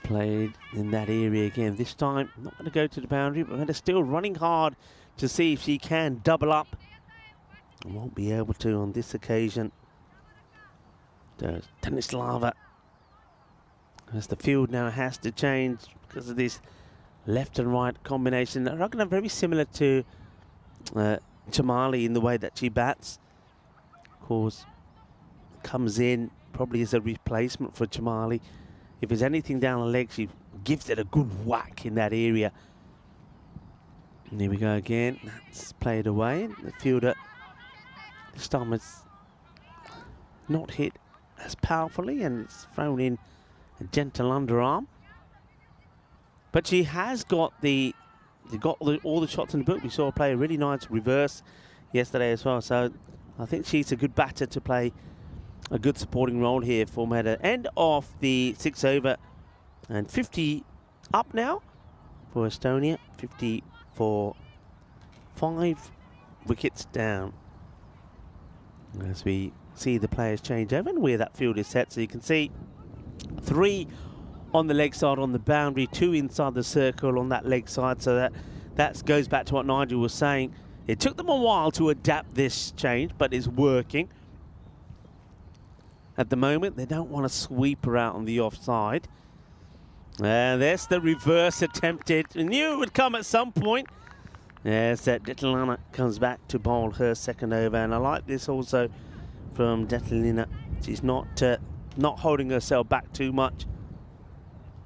Played in that area again. This time, not going to go to the boundary, but Mehta still running hard to see if she can double up. And won't be able to on this occasion. Stanislava, as the field now has to change because of this left and right combination. Ragnar very similar to Jamali in the way that she bats. Of course, comes in probably as a replacement for Jamali. If there's anything down the leg, she gives it a good whack in that area. And here we go again. That's played away. The fielder this time it's not hit as powerfully, and it's thrown in a gentle underarm. But she has got all the shots in the book. We saw her play a really nice reverse yesterday as well. So I think she's a good batter to play a good supporting role here for Mehta. End of the 6 over, and 50 up now for Estonia. 50 for 5 wickets down. As we see the players change over and where that field is set. So you can see 3 on the leg side on the boundary, 2 inside the circle on that leg side. So that goes back to what Nigel was saying. It took them a while to adapt this change, but it's working. At the moment, they don't want to sweep her out on the offside. And there's the reverse attempted. I knew it would come at some point. As Detlina comes back to bowl her second over. And I like this also from Detlina. She's not holding herself back too much.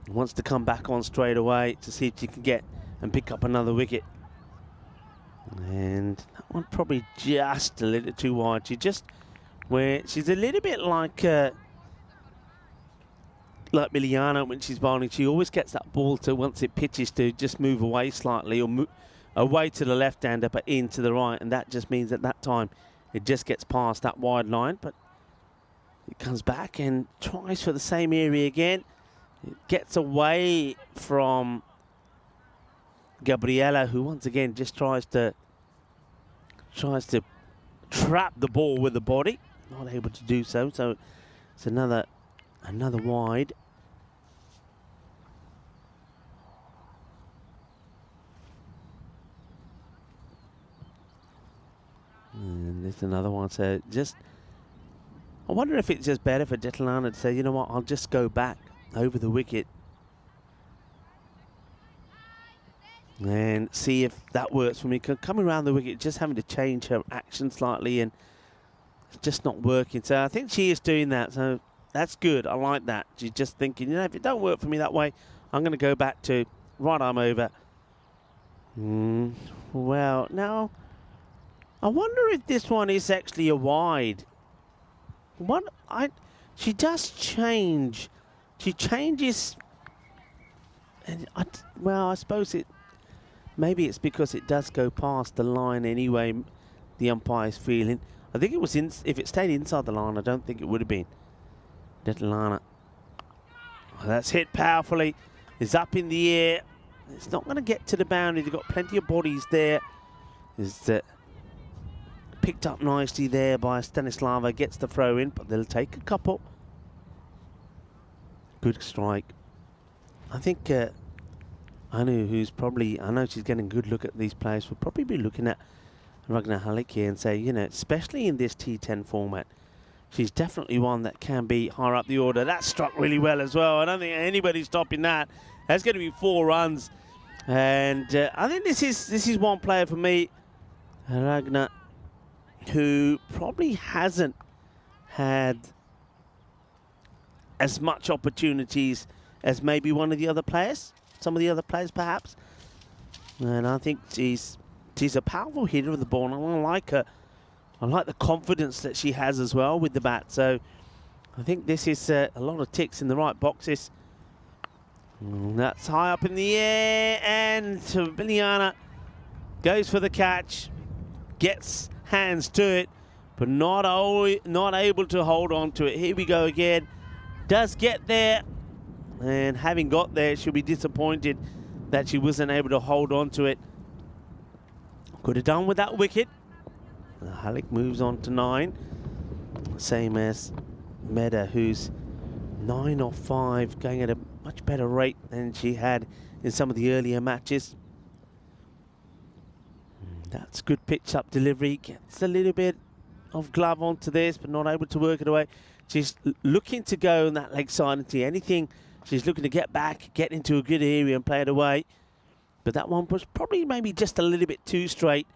Wants to come back on straight away to see if she can get and pick up another wicket. And that one probably just a little too wide. She's a little bit like Miliana when she's bowling. She always gets that ball to, once it pitches, to just move away slightly, or away to the left-hander but into the right, and that just means at that time it just gets past that wide line. But it comes back and tries for the same area again. It gets away from Gabriela, who once again just tries to trap the ball with the body. Not able to do so. So it's another wide. And there's another one. So I wonder if it's just better for Detlana to say, you know what, I'll just go back over the wicket. and see if that works for me. Coming around the wicket, just having to change her action slightly, and it's just not working. So I think she is doing that. So that's good. I like that. She's just thinking, you know, if it don't work for me that way, I'm going to go back to right arm over. Well, now I wonder if this one is actually a wide. She does change. She changes, and well, I suppose maybe it's because it does go past the line anyway. The umpire's feeling. I think it was if it stayed inside the line, I don't think it would have been. Detlana. That's hit powerfully. It's up in the air. It's not going to get to the boundary. They've got plenty of bodies there. It's picked up nicely there by Stanislava. Gets the throw in, but they'll take a couple. Good strike. I think Anu, who's probably, I know she's getting a good look at these players, will probably be looking at Ragnar Halik here and say, you know, especially in this T10 format, she's definitely one that can be higher up the order. That struck really well as well. I don't think anybody's stopping that. That's going to be 4 runs. And I think this is one player for me, Ragnar, who probably hasn't had as much opportunities as maybe one of the other players, some of the other players perhaps. And I think she's a powerful hitter of the ball, and I like her. I like the confidence that she has as well with the bat. So I think this is a lot of ticks in the right boxes. That's high up in the air, and Biliana goes for the catch, gets hands to it, but not able to hold on to it. Here we go again. Does get there, and having got there, she'll be disappointed that she wasn't able to hold on to it. Could have done with that wicket. Halik moves on to 9, same as Meda, who's 9 off 5, going at a much better rate than she had in some of the earlier matches. That's good pitch up delivery. Gets a little bit of glove onto this, but not able to work it away. She's looking to go on that leg side into anything. She's looking to get back, get into a good area and play it away. But that one was probably maybe just a little bit too straight.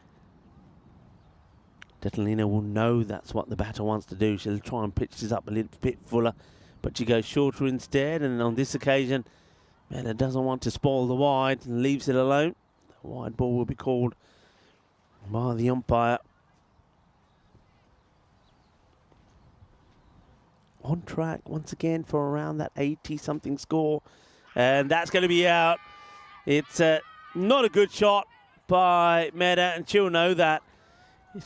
Detlina will know that's what the batter wants to do. She'll try and pitch this up a little bit fuller, but she goes shorter instead. And on this occasion, Meda doesn't want to spoil the wide and leaves it alone. The wide ball will be called by the umpire. On track once again for around that 80-something score. And that's going to be out. It's not a good shot by Meda, and she'll know that.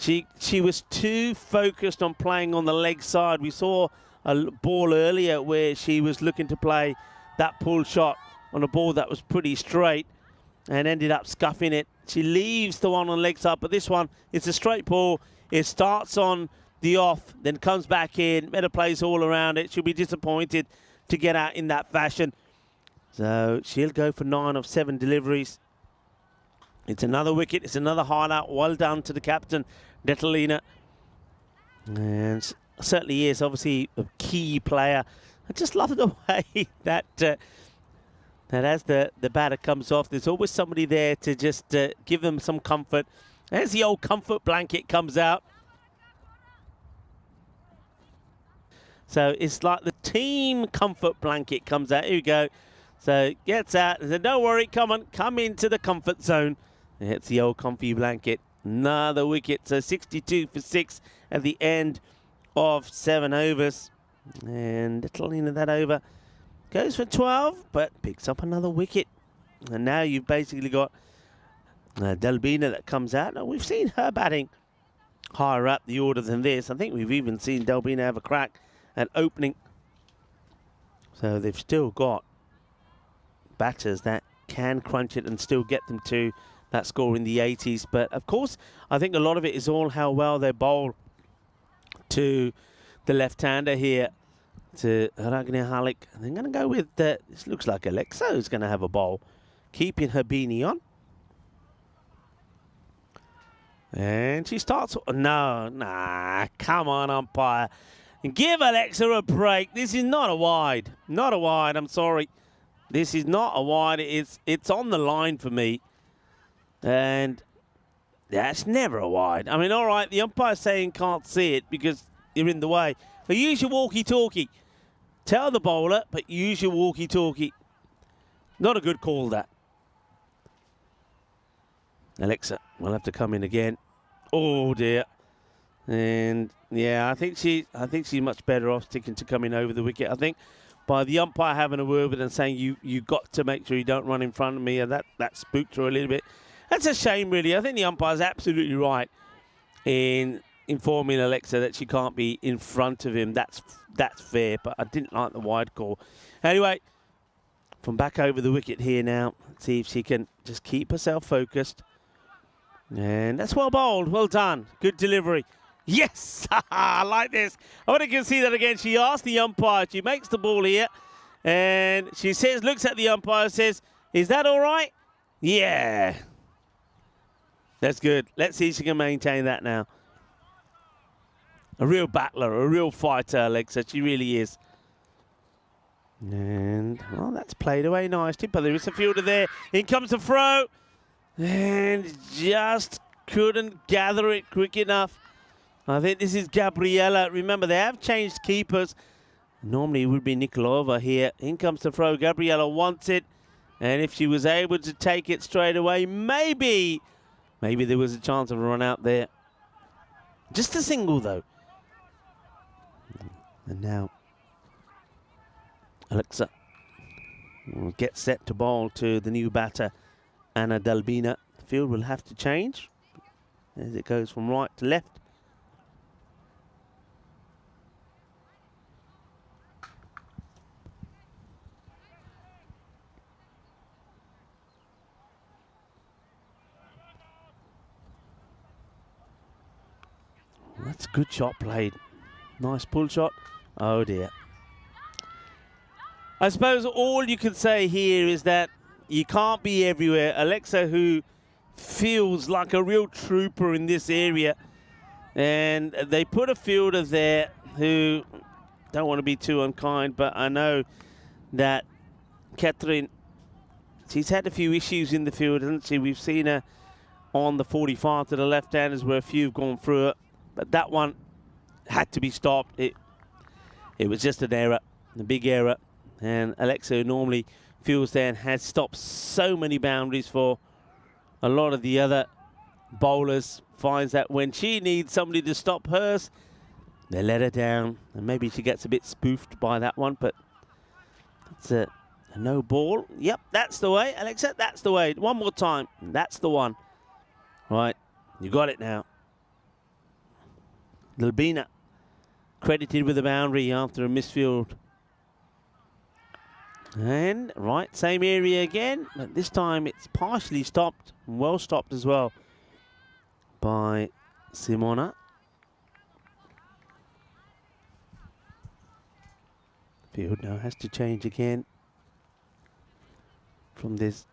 She was too focused on playing on the leg side. We saw a ball earlier where she was looking to play that pull shot on a ball that was pretty straight and ended up scuffing it. She leaves the one on the leg side, but this one, it's a straight ball. It starts on the off, then comes back in. Meda plays all around it. She'll be disappointed to get out in that fashion. So she'll go for 9 of 7 deliveries. It's another wicket. It's another highlight. Well done to the captain, Detlina. And certainly is obviously a key player. I just love the way that as the batter comes off, there's always somebody there to just give them some comfort. As the old comfort blanket comes out. So it's like the team comfort blanket comes out. Here we go. So gets out. Said, don't worry, come on, come into the comfort zone. It's the old comfy blanket. Another wicket. So 62 for 6 at the end of 7 overs. And Detlina that over goes for 12, but picks up another wicket. And now you've basically got Delbina that comes out. Now we've seen her batting higher up the order than this. I think we've even seen Delbina have a crack at opening. So they've still got batters that can crunch it and still get them to that score in the 80s. But of course, I think a lot of it is all how well they bowl to the left-hander here, to Ragnar Halik. And they're going to go with, this looks like Alexa is going to have a bowl, keeping her beanie on. And she starts, nah, come on, umpire. And give Alexa a break. This is not a wide. Not a wide, I'm sorry. This is not a wide. It's on the line for me. And that's never a wide. I mean, all right, the umpire's saying can't see it because you're in the way. But use your walkie-talkie. Tell the bowler, but use your walkie-talkie. Not a good call, that. Alexa will have to come in again. Oh, dear. And, yeah, I think she's much better off sticking to coming over the wicket. I think by the umpire having a word with her and saying you got to make sure you don't run in front of me, and that spooked her a little bit. That's a shame, really. I think the umpire's absolutely right in informing Alexa that she can't be in front of him. That's fair, but I didn't like the wide call. Anyway, from back over the wicket here now, let's see if she can just keep herself focused. And that's well bowled. Well done. Good delivery. Yes! I like this. I want to see that again. She asked the umpire. She makes the ball here. And she says, looks at the umpire, says, is that all right? Yeah. That's good. Let's see if she can maintain that now. A real battler, a real fighter, Alexa. She really is. And, well, that's played away nicely, but there is a fielder there. In comes the throw. And just couldn't gather it quick enough. I think this is Gabriella. Remember, they have changed keepers. Normally it would be Nikolova here. In comes the throw. Gabriella wants it. And if she was able to take it straight away, maybe there was a chance of a run out there. Just a single, though. And now Alexa will get set to bowl to the new batter, Anna Dalbina. The field will have to change as it goes from right to left. That's a good shot played. Nice pull shot. Oh dear. I suppose all you can say here is that you can't be everywhere. Alexa, who feels like a real trooper in this area, and they put a fielder there who, don't want to be too unkind, but I know that Catherine, she's had a few issues in the field, hasn't she? We've seen her on the 45 to the left-handers where a few have gone through it. But that one had to be stopped. It was just an error, a big error. And Alexa, who normally feels there and has stopped so many boundaries for a lot of the other bowlers, finds that when she needs somebody to stop hers, they let her down. And maybe she gets a bit spoofed by that one, but it's a no ball. Yep, that's the way, Alexa, that's the way. One more time, that's the one. Right, you got it now. Dalbina credited with a boundary after a misfield. And, right, same area again, but this time it's partially stopped, well stopped as well by Simona. Field now has to change again from this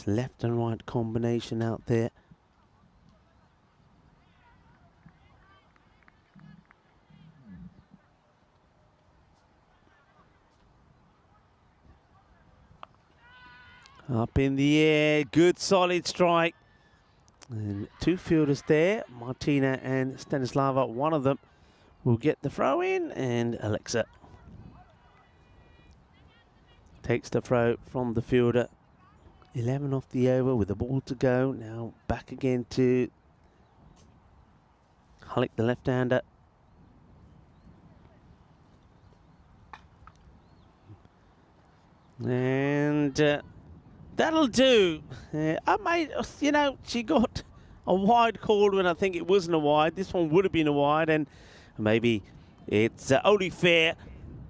left and right combination out there. Up in the air, good solid strike. And two fielders there, Martina and Stanislava. One of them will get the throw in, and Alexa takes the throw from the fielder. 11 off the over with the ball to go. Now back again to Hullick, the left-hander. And that'll do. She got a wide call when I think it wasn't a wide. This one would have been a wide, and maybe it's only fair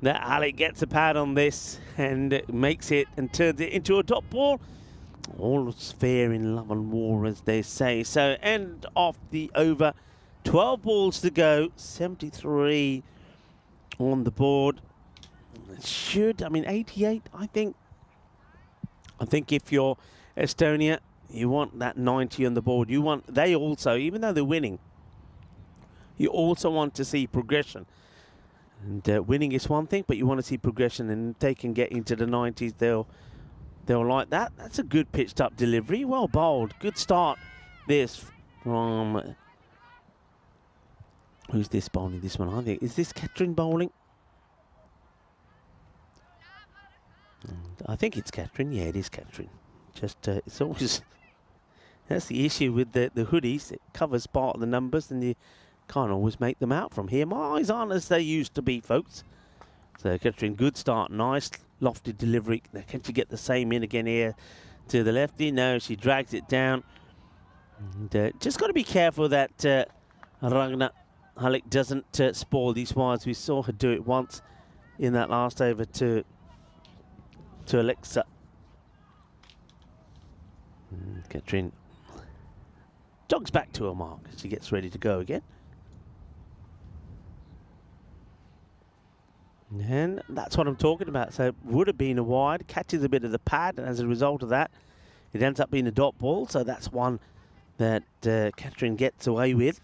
that Alec gets a pad on this and makes it and turns it into a top ball. All's fair in love and war, as they say. So end of the over. 12 balls to go. 73 on the board. It should, 88, I think. I think if you're Estonia, you want that 90 on the board. They also, even though they're winning, you also want to see progression. And winning is one thing, but you want to see progression. And if they can get into the 90s, they'll they'll like that. That's a good pitched up delivery. Well bowled. Good start. This from... Who's this bowling this one? I think, is this Catherine bowling? I think it's Catherine. Yeah, it is Catherine. Just, it's always... That's the issue with the hoodies. It covers part of the numbers and you can't always make them out from here. My eyes aren't as they used to be, folks. So Catherine, good start. Nice lofted delivery. Now, can she get the same in again here to the lefty? No, she drags it down. And, just got to be careful that Ragnar Halleck doesn't spoil these wides. We saw her do it once in that last over to Alexa. Catherine jogs back to her mark as she gets ready to go again. And that's what I'm talking about. So it would have been a wide, catches a bit of the pad, and as a result of that, it ends up being a dot ball. So that's one that Catherine gets away with.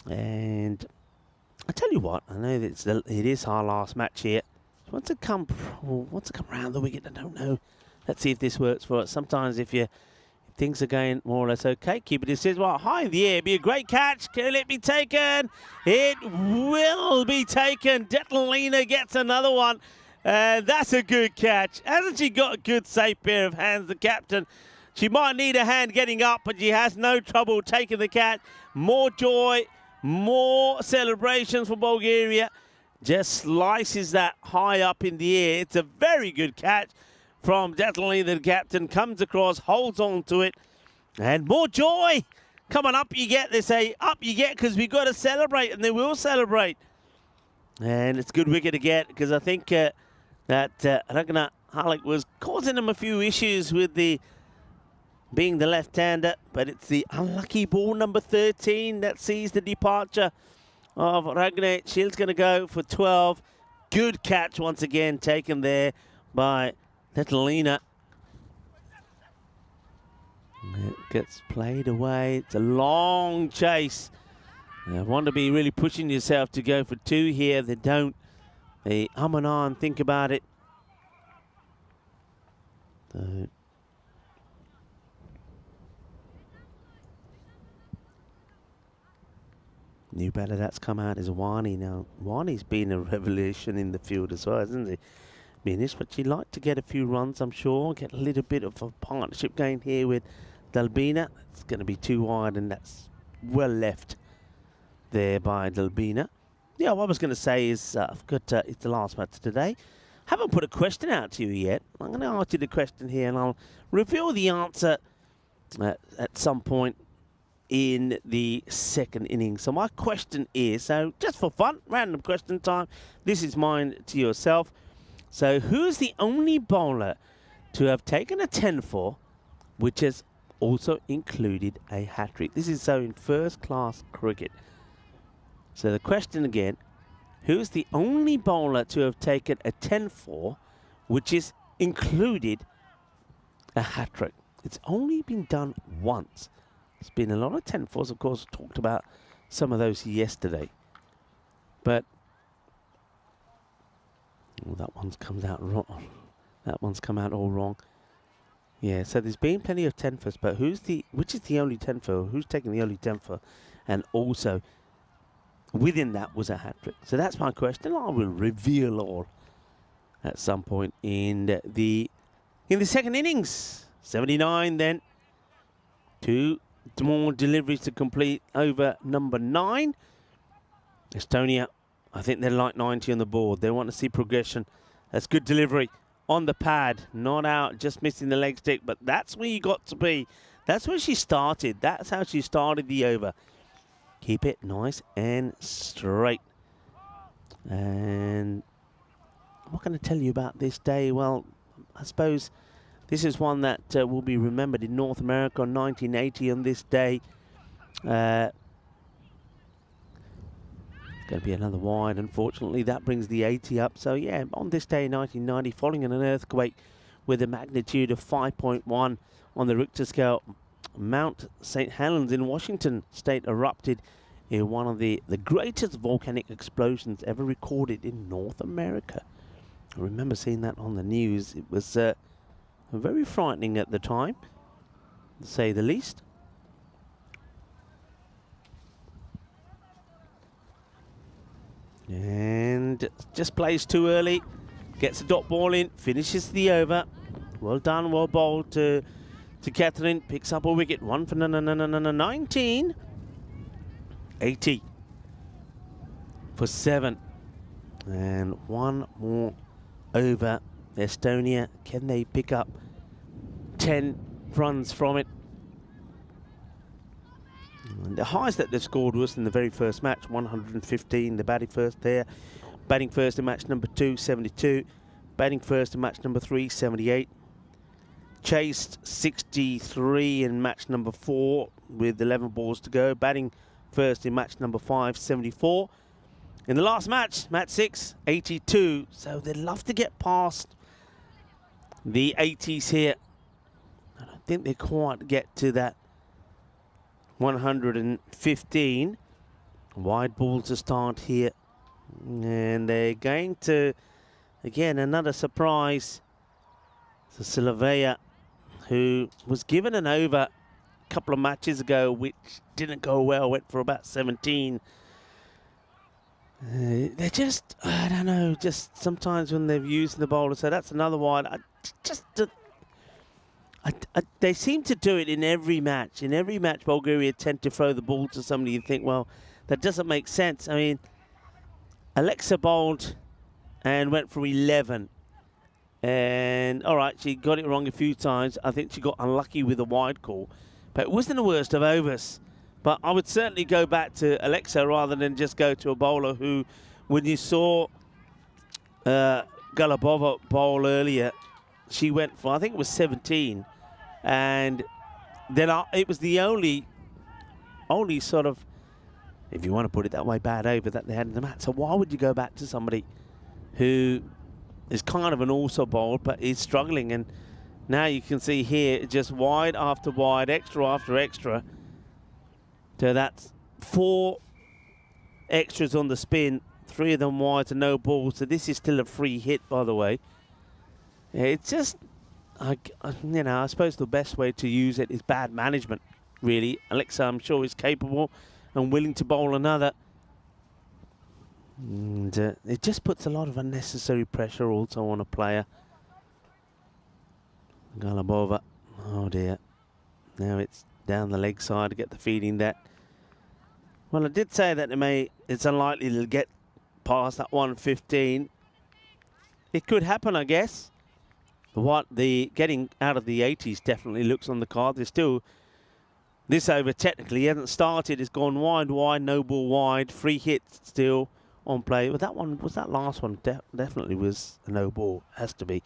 And I tell you what, I know that it is our last match here. Once it come round the wicket, I don't know. Let's see if this works for us. Sometimes if things are going more or less okay, keep it says, well, high in the air, be a great catch. Can it be taken? It will be taken. Detlina gets another one. That's a good catch. Hasn't she got a good safe pair of hands, the captain? She might need a hand getting up, but she has no trouble taking the catch. More joy, more celebrations for Bulgaria. Just slices that high up in the air. It's a very good catch from Detlina, the captain. Comes across, holds on to it. And more joy. Come on, up you get, they say. Up you get, because we've got to celebrate, and they will celebrate. And it's a good wicket to get, because I think that Ragnar Halleck was causing them a few issues with being the left-hander, but it's the unlucky ball number 13 that sees the departure of Ragnar. She's going to go for 12. Good catch once again taken there by Detlina. It gets played away. It's a long chase. You want to be really pushing yourself to go for 2 here. They don't. They and ah and think about it. So new batter that's come out is Wani. Now, Wani's been a revelation in the field as well, hasn't he? But she'd like to get a few runs, I'm sure. Get a little bit of a partnership going here with Dalbina. It's going to be too wide, and that's well left there by Dalbina. Yeah, what I was going to say is, I've got it's the last match today. Haven't put a question out to you yet. I'm going to ask you the question here, and I'll reveal the answer at some point in the second innings. So my question is, so just for fun, random question time. This is mine to yourself. So who is the only bowler to have taken a 10-4, which has also included a hat-trick? This is so in first-class cricket. So the question again, who is the only bowler to have taken a 10-4, which is included a hat-trick? It's only been done once. There's been a lot of 10-4s, of course, talked about some of those yesterday. But that one's comes out wrong. That one's come out all wrong. Yeah, so there's been plenty of 10-4s, but which is the only 10-4? Who's taking the only 10-4? And also, within that was a hat-trick. So that's my question. I will reveal all at some point in the second innings. 79 then. 2 more deliveries to complete over number 9. Estonia, I think they're like 90 on the board. They want to see progression. That's good delivery on the pad. Not out, just missing the leg stick. But that's where you got to be. That's where she started. That's how she started the over. Keep it nice and straight. And what can I tell you about this day? Well, I suppose this is one that will be remembered in North America in 1980 on this day. It's going to be another wide, unfortunately. That brings the 80 up. So, yeah, on this day in 1990, following an earthquake with a magnitude of 5.1 on the Richter scale, Mount St. Helens in Washington state erupted in one of the greatest volcanic explosions ever recorded in North America. I remember seeing that on the news. It was very frightening at the time, to say the least. And just plays too early, gets the dot ball in, finishes the over. Well done, well bowled to Catherine, picks up a wicket. 1 for 19. 80 for 7. And one more over. Estonia, can they pick up 10 runs from it? And the highest that they've scored was in the very first match, 115. The batting first there. Batting first in match number 2, 72. Batting first in match number 3, 78. Chased 63 in match number 4 with 11 balls to go. Batting first in match number 5, 74. In the last match, match 6, 82. So they'd love to get past the 80s here. I don't think they quite get to that 115. Wide ball to start here. And they're going to, again, another surprise. So Silvea, who was given an over a couple of matches ago, which didn't go well, went for about 17. They're just, I don't know, just sometimes when they've used the bowler, so that's another wide. They seem to do it in every match. In every match, Bulgaria tend to throw the ball to somebody. You think, well, that doesn't make sense. I mean, Alexa bowled and went for 11. And, all right, she got it wrong a few times. I think she got unlucky with a wide call. But it wasn't the worst of overs. But I would certainly go back to Alexa rather than just go to a bowler who, when you saw Galabova bowl earlier, she went for, I think it was 17. And then it was the only sort of, if you want to put it that way, bad over that they had in the match. So why would you go back to somebody who is kind of an also bowl but is struggling? And now you can see here just wide after wide, extra after extra. So that's 4 extras on the spin, 3 of them wide to no ball. So this is still a free hit, by the way. It's just, I suppose the best way to use it is bad management, really. Alexa, I'm sure, is capable and willing to bowl another. And it just puts a lot of unnecessary pressure also on a player. Galabova, oh dear. Now it's down the leg side to get the feeding that. Well, I did say that it's unlikely to get past that 115. It could happen, I guess. The getting out of the 80s definitely looks on the card. There's still this over technically hasn't started. It's gone wide, no ball wide, free hit still on play. But that one was that last one definitely was a no ball. Has to be.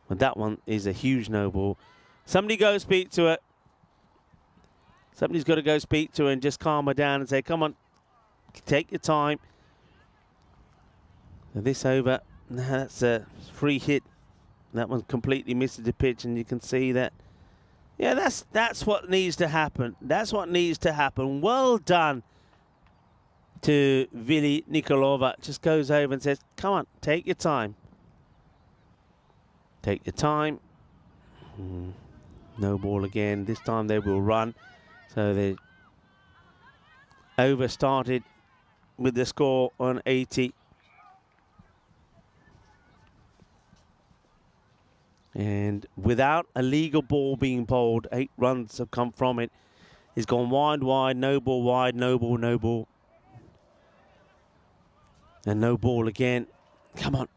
But that one is a huge no ball. Somebody go speak to her. Somebody's got to go speak to her and just calm her down and say, come on, take your time. And this over, that's a free hit. That one completely misses the pitch, and you can see that. Yeah, that's what needs to happen. That's what needs to happen. Well done to Vili Nikolova. Just goes over and says, come on, take your time. Take your time. No ball again. This time they will run. So the over started with the score on 80. And without a legal ball being bowled, 8 runs have come from it. It's gone wide, no ball wide, no ball, no ball. And no ball again. Come on,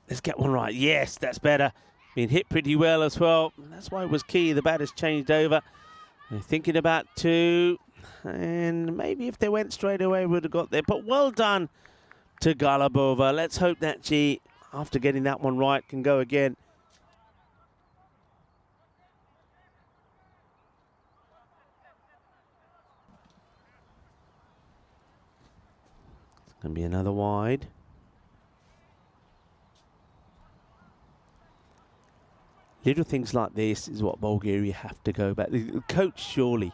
let's get one right. Yes, that's better. Been hit pretty well as well. And that's why it was key. The batter's changed over. They're thinking about 2. And maybe if they went straight away, would have got there. But well done to Galabova. Let's hope that she, after getting that one right, can go again. It's going to be another wide. Little things like this is what Bulgaria have to go back. The coach surely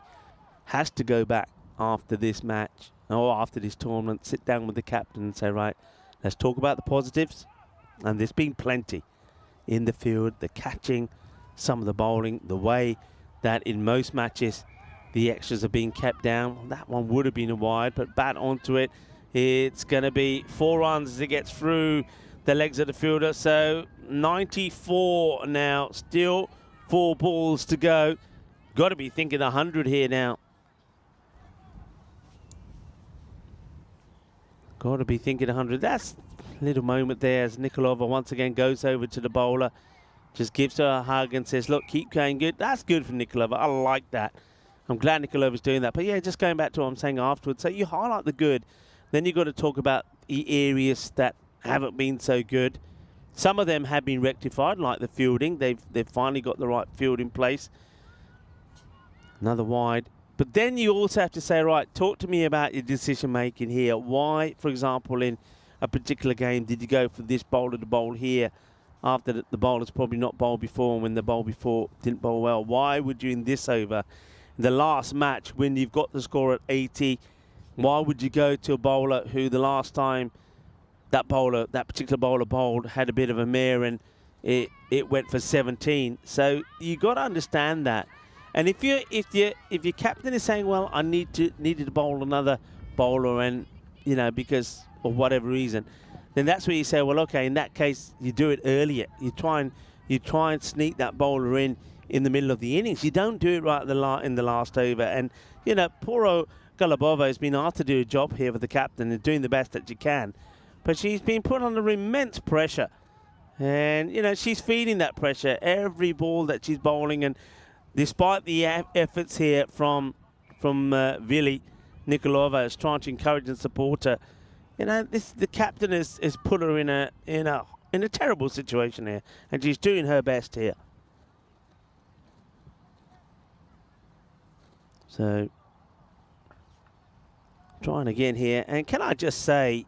has to go back after this match or after this tournament, sit down with the captain and say, right, let's talk about the positives. And there's been plenty in the field, the catching, some of the bowling, the way that in most matches the extras are being kept down. That one would have been a wide, but bat onto it. It's going to be 4 runs as it gets through the legs of the fielder. So 94 now, still 4 balls to go. Got to be thinking 100 here now. Got to be thinking 100. That's a little moment there as Nikolova once again goes over to the bowler. Just gives her a hug and says, look, keep going good. That's good for Nikolova. I like that. I'm glad Nikolova's doing that. But yeah, just going back to what I'm saying afterwards. So you highlight the good. Then you've got to talk about the areas that haven't been so good. Some of them have been rectified, like the fielding. They've finally got the right field in place. Another wide. But then you also have to say, right, talk to me about your decision-making here. Why, for example, in a particular game, did you go for this bowler to bowl here after the bowler's probably not bowled before, and when the bowl before didn't bowl well? Why would you in this over, in the last match, when you've got the score at 80, why would you go to a bowler who the last time that particular bowler bowled had a bit of a mare and it went for 17? So you got to understand that. And if your captain is saying, well, I needed to bowl another bowler, and because of whatever reason, then that's where you say, well, okay, in that case you do it earlier. You try and sneak that bowler in the middle of the innings. You don't do it right in the last over. And poor old Galabova has been asked to do a job here with the captain and doing the best that she can, but she's been put under immense pressure, and she's feeling that pressure every ball that she's bowling. And despite the efforts here from Vili, Nikolova is trying to encourage and support her. The captain has put her in a terrible situation here, and she's doing her best here. So trying again here, and can I just say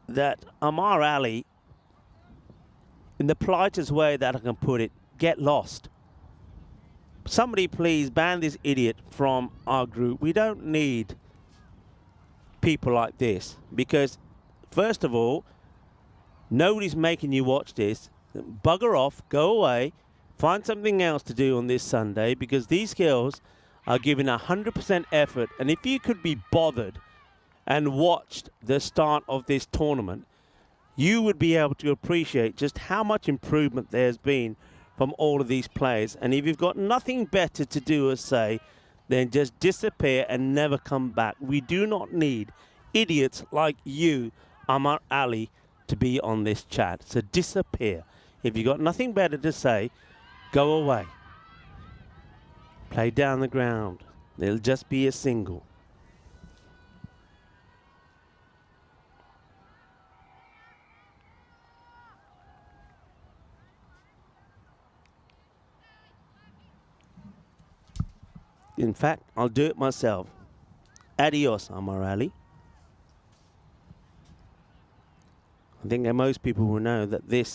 that Amar Ali, in the politest way that I can put it, get lost. Somebody please ban this idiot from our group. We don't need people like this, because first of all, nobody's making you watch this. Bugger off, go away, find something else to do on this Sunday, because these girls are giving 100% effort. And if you could be bothered and watched the start of this tournament, you would be able to appreciate just how much improvement there's been from all of these players. And if you've got nothing better to do, as say, then just disappear and never come back. We do not need idiots like you, Amar Ali, to be on this chat. So disappear. If you've got nothing better to say, go away. Play down the ground. It'll just be a single. In fact, I'll do it myself. Adios, Amar Ali. I think that most people will know that the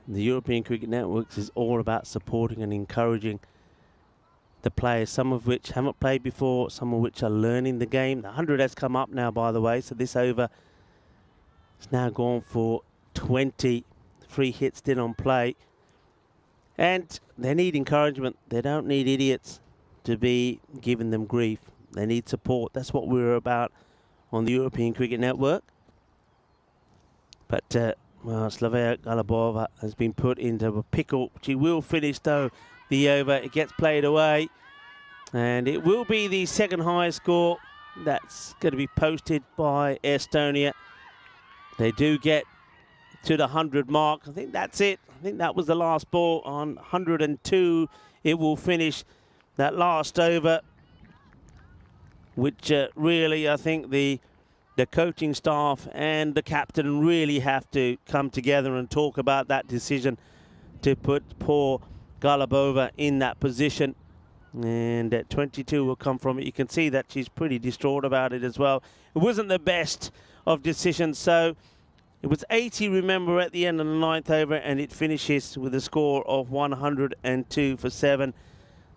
European Cricket Networks, is all about supporting and encouraging the players, some of which haven't played before, some of which are learning the game. The 100 has come up now, by the way, so this over is now gone for 20. 3 hits still on play. And they need encouragement. They don't need idiots to be giving them grief. They need support. That's what we're about on the European Cricket Network. But Slavia Galabova has been put into a pickle. She will finish, though, the over. It gets played away. And it will be the second highest score that's going to be posted by Estonia. They do get to the 100 mark. I think that's it. I think that was the last ball on 102. It will finish that last over, which really, I think the coaching staff and the captain really have to come together and talk about that decision to put poor Galabova in that position. And 22 will come from it. You can see that she's pretty distraught about it as well. It wasn't the best of decisions. So it was 80, remember, at the end of the 9th over, and it finishes with a score of 102 for 7.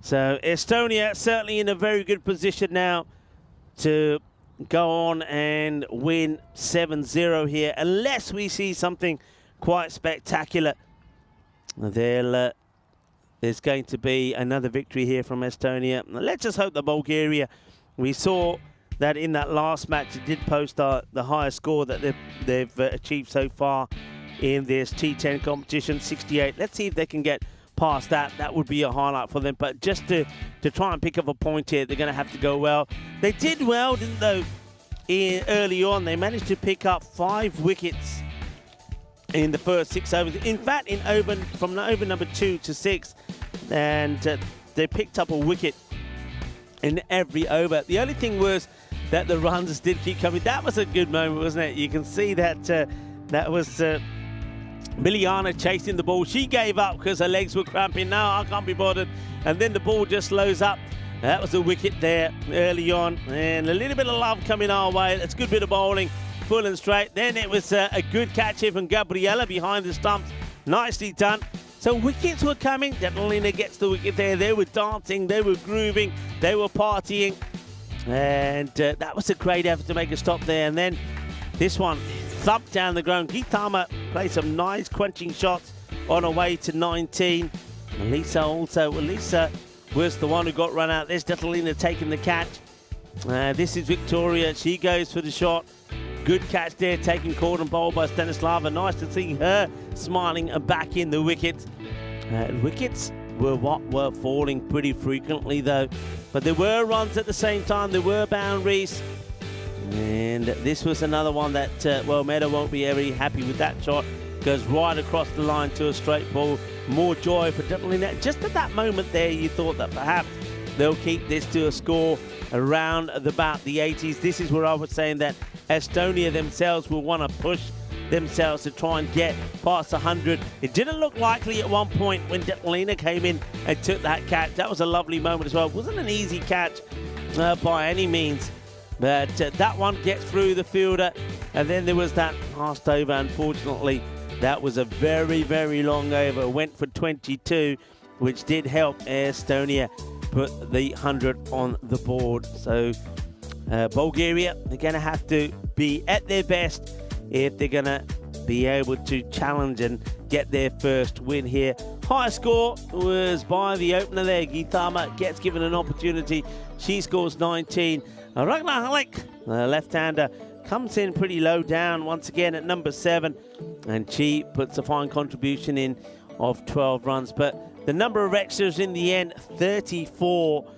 So Estonia certainly in a very good position now to go on and win 7-0 here, unless we see something quite spectacular. There's going to be another victory here from Estonia. Let's just hope that Bulgaria, we saw that in that last match, it did post the highest score that they've achieved so far in this T10 competition, 68. Let's see if they can get past that. That would be a highlight for them. But just to try and pick up a point here, they're going to have to go well. They did well, didn't they, early on. They managed to pick up 5 wickets in the first 6 overs. In fact, from over number 2 to 6, and they picked up a wicket in every over. The only thing was that the runs did keep coming. That was a good moment, wasn't it? You can see that that was Miliana chasing the ball. She gave up because her legs were cramping. Now I can't be bothered. And then the ball just slows up. That was a wicket there early on. And a little bit of love coming our way. That's a good bit of bowling, full and straight. Then it was a good catch here from Gabriella behind the stumps. Nicely done. So wickets were coming. Catalina gets the wicket there. They were dancing, they were grooving, they were partying. And that was a great effort to make a stop there. And then this one thumped down the ground. Gitama played some nice quenching shots on her way to 19. Lisa was the one who got run out. There's Catalina taking the catch. This is Victoria. She goes for the shot. Good catch there, taking cordon bowl by Stanislava. Nice to see her smiling and back in the wickets. Wickets were falling pretty frequently though, but there were runs at the same time. There were boundaries, and this was another one that Meda won't be very happy with that shot. Goes right across the line to a straight ball. More joy for Catalina. Just at that moment there, you thought that perhaps they'll keep this to a score around about the 80s. This is where I was saying that Estonia themselves will want to push themselves to try and get past 100. It didn't look likely at one point when Catalina came in and took that catch. That was a lovely moment as well. It wasn't an easy catch by any means, but that one gets through the fielder. And then there was that last over. Unfortunately, that was a very, very long over. Went for 22, which did help Estonia put the 100 on the board. So Bulgaria, they're going to have to be at their best if they're going to be able to challenge and get their first win here. High score was by the opener there. Gitama gets given an opportunity. She scores 19. Ragnar Halleck, the left-hander, comes in pretty low down once again at number 7, and she puts a fine contribution in of 12 runs. But the number of extras in the end, 34,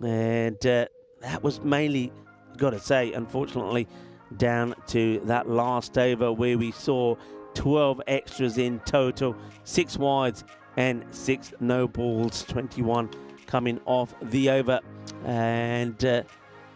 and that was mainly, got to say, unfortunately, down to that last over where we saw 12 extras in total, 6 wides and 6 no balls, 21 coming off the over. And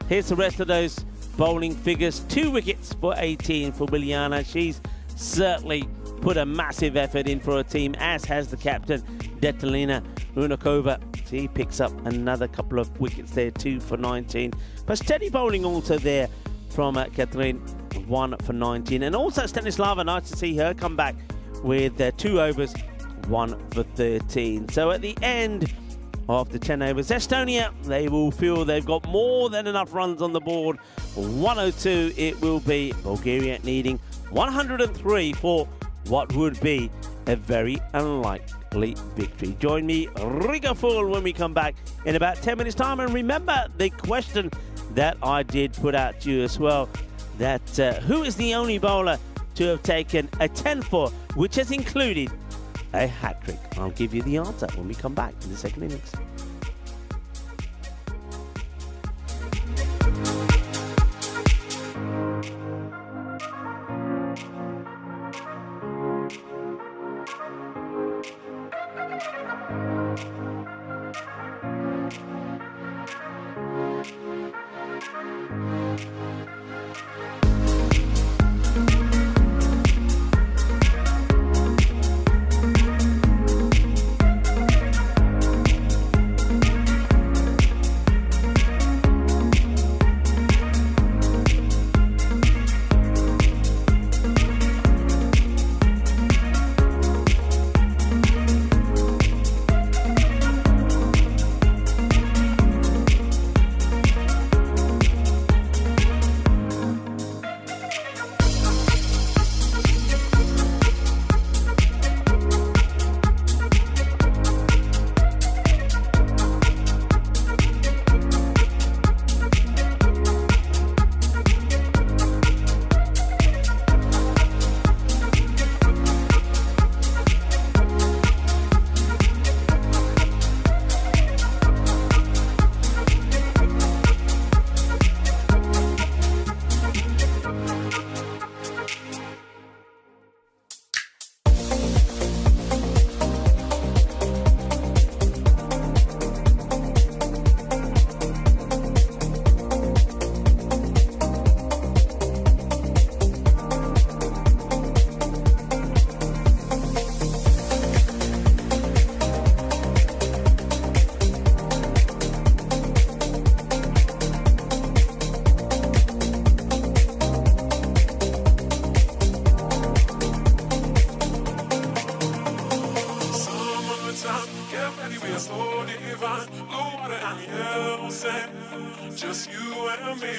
here's the rest of those bowling figures. 2 wickets for 18 for Miliana. She's certainly put a massive effort in for her team, as has the captain, Detalina Unakova. She picks up another couple of wickets there, 2 for 19. But steady bowling also there from Catherine, 1 for 19. And also Stanislava, nice to see her come back with 2 overs, 1 for 13. So at the end of the 10 overs, Estonia, they will feel they've got more than enough runs on the board. 102 it will be. Bulgaria needing 103 for what would be a very unlikely victory. Join me, Riga Full, when we come back in about 10 minutes time. And remember the question that I did put out to you as well, that who is the only bowler to have taken a 10-4, which has included a hat-trick? I'll give you the answer when we come back in the second innings. sand, just you and me.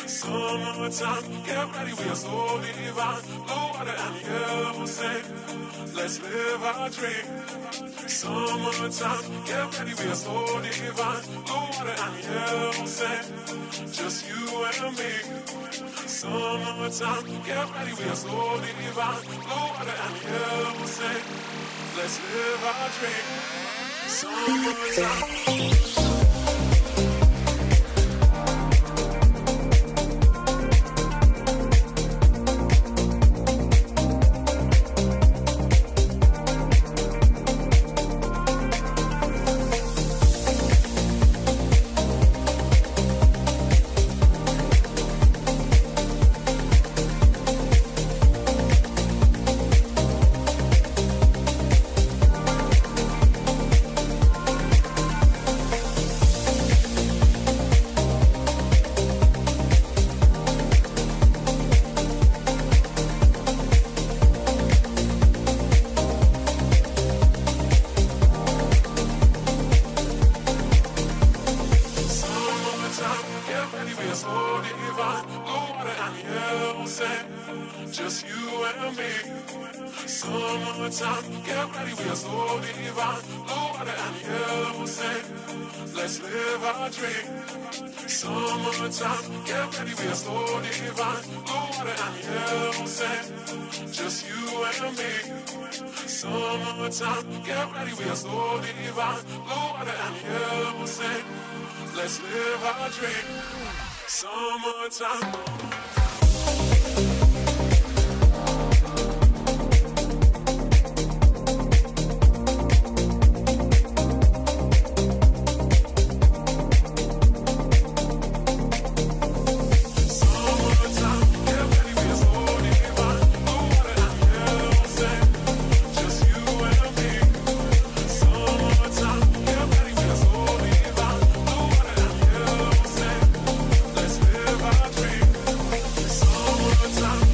Summertime, get ready, we are so divine. Blue water and yellow sand, let's live our dream. Summertime, get ready, we are so divine. Blue water and yellow sand, just you and me. Summertime, get ready, we are so divine. Blue water and yellow sand, let's live our dream. Summertime. Just you and me. Summertime, get ready, we are so divine. Blue water and yellow sand, let's live our dream. Summertime, get ready, we are so divine. Blue water and yellow sand, just you and me. Summertime, get ready, we are so divine. Blue water and yellow sand, let's live our dream. Summertime. Time.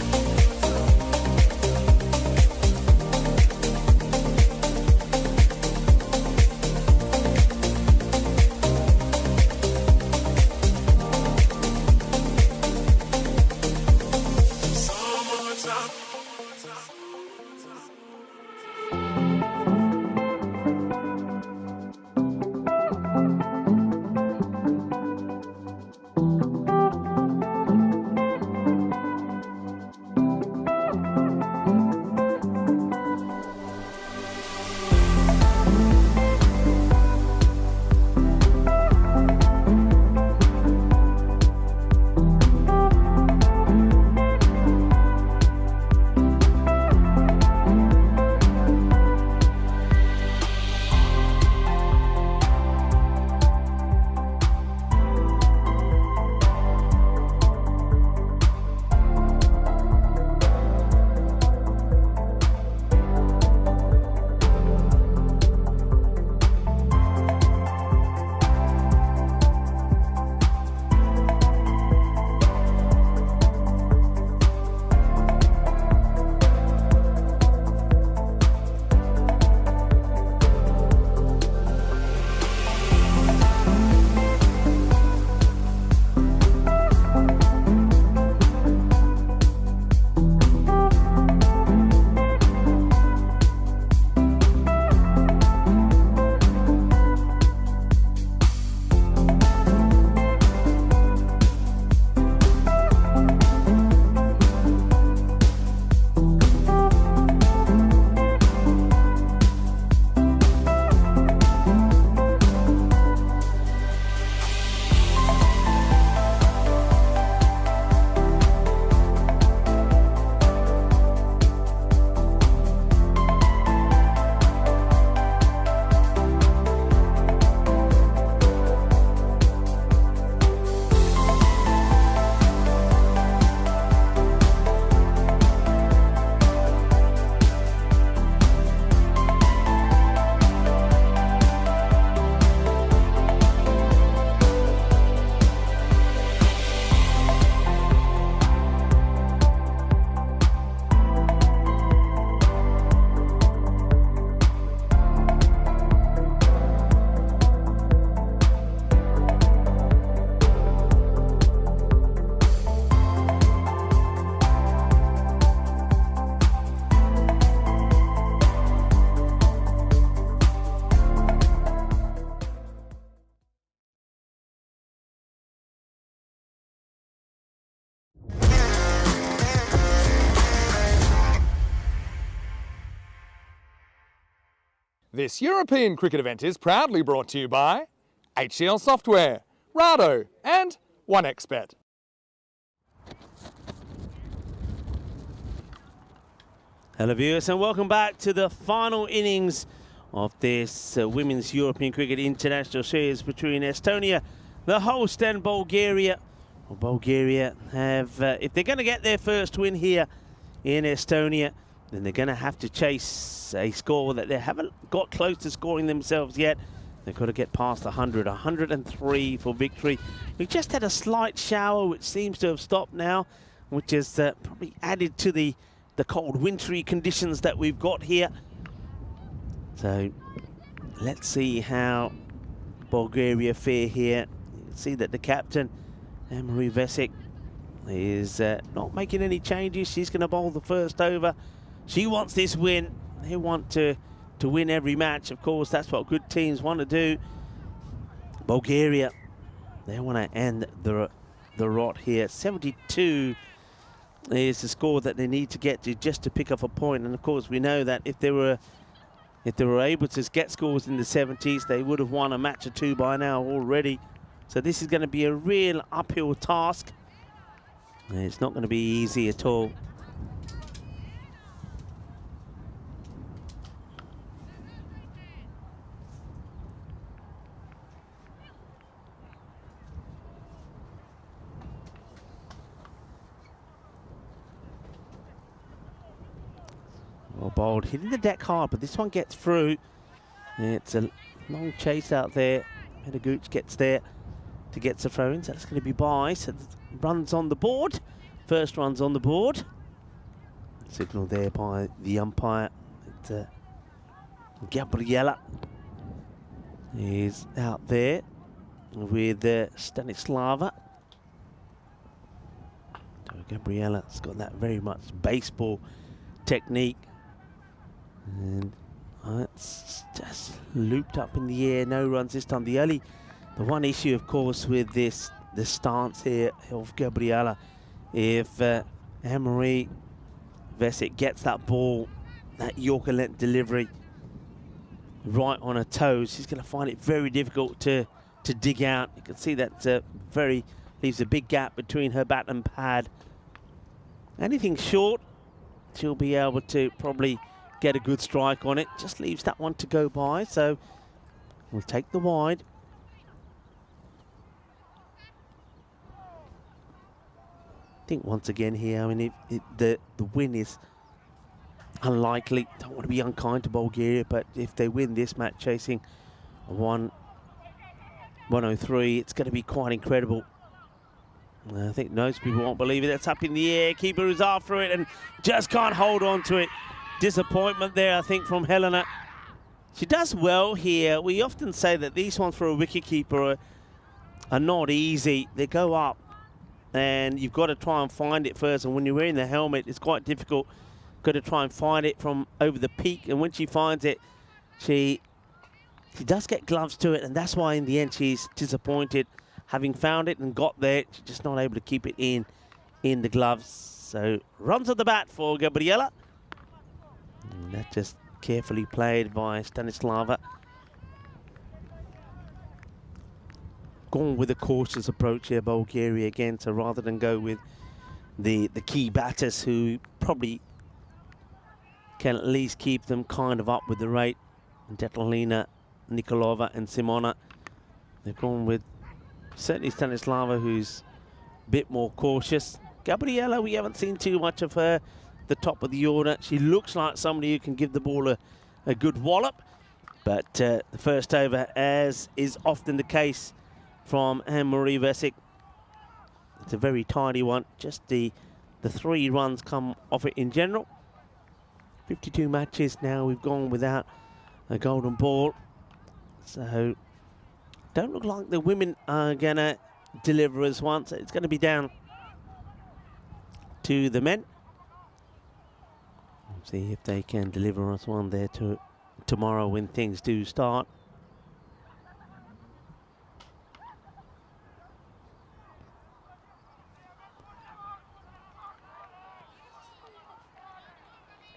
This European cricket event is proudly brought to you by HCL Software, Rado and 1xBet. Hello viewers and welcome back to the final innings of this Women's European Cricket International Series between Estonia, the host, and Bulgaria. Well, Bulgaria have, if they're going to get their first win here in Estonia, then they're going to have to chase a score that they haven't got close to scoring themselves yet. They've got to get past 100, 103 for victory. We just had a slight shower which seems to have stopped now, which has probably added to the cold wintry conditions that we've got here. So let's see how Bulgaria fare here. You can see that the captain, Anne-Marie Vesic, is not making any changes. She's going to bowl the first over. She wants this win. They want to win every match. Of course, that's what good teams want to do. Bulgaria, they want to end the rot here. 72 is the score that they need to get to just to pick up a point. And of course, we know that if they were able to get scores in the 70s, they would have won a match or two by now already. So this is going to be a real uphill task. And it's not going to be easy at all. Well bowled, hitting the deck hard, but this one gets through. It's a long chase out there. Medaguch gets there to get the throw in, so that's going to be by. So runs on the board. First runs on the board. Signal there by the umpire. Gabriela is out there with Stanislava. So Gabriela's got that very much baseball technique. And it's just looped up in the air, no runs this time. The one issue, of course, with the stance here of Gabriela, if Anne-Marie Vesic gets that ball, that Yorker length delivery right on her toes, she's going to find it very difficult to dig out. You can see that leaves a big gap between her bat and pad. Anything short, she'll be able to probably get a good strike on it. Just leaves that one to go by, so we'll take the wide. I think once again here, I mean, the win is unlikely. Don't want to be unkind to Bulgaria, but if they win this match chasing 103, it's going to be quite incredible. I think most people won't believe it. That's up in the air. Keeper is after it and just can't hold on to it. Disappointment there, I think, from Helena. She does well here. We often say that these ones for a wicketkeeper are not easy. They go up and you've got to try and find it first. And when you're wearing the helmet, it's quite difficult. Got to try and find it from over the peak. And when she finds it, she does get gloves to it. And that's why in the end she's disappointed. Having found it and got there, she's just not able to keep it in the gloves. So runs at the bat for Gabriela. And that just carefully played by Stanislava. Gone with a cautious approach here, Bulgaria again. So rather than go with the key batters who probably can at least keep them kind of up with the rate, Detlina, Nikolova and Simona, they've gone with certainly Stanislava, who's a bit more cautious. Gabriela, we haven't seen too much of her, the top of the order. She looks like somebody who can give the ball a good wallop. But the first over, as is often the case from Anne-Marie Vesic, it's a very tidy one. Just the 3 runs come off it in general. 52 matches now we've gone without a golden ball. So don't look like the women are going to deliver us once. It's going to be down to the men. See if they can deliver us one there tomorrow when things do start.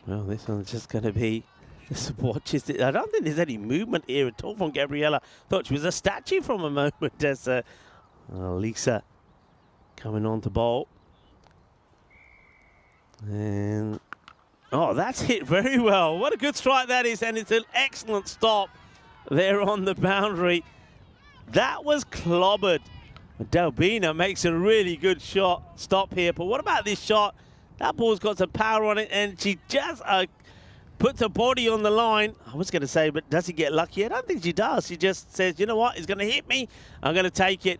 Well, this one's just going to be Just watches it. I don't think there's any movement here at all from Gabriella. Thought she was a statue from a moment as Lisa coming on to bowl. And, oh, that's hit very well. What a good strike that is, and it's an excellent stop there on the boundary. That was clobbered. Delbina makes a really good stop here, but what about this shot? That ball's got some power on it, and she just puts her body on the line. I was going to say, but does he get lucky? I don't think she does. She just says, you know what, he's going to hit me. I'm going to take it.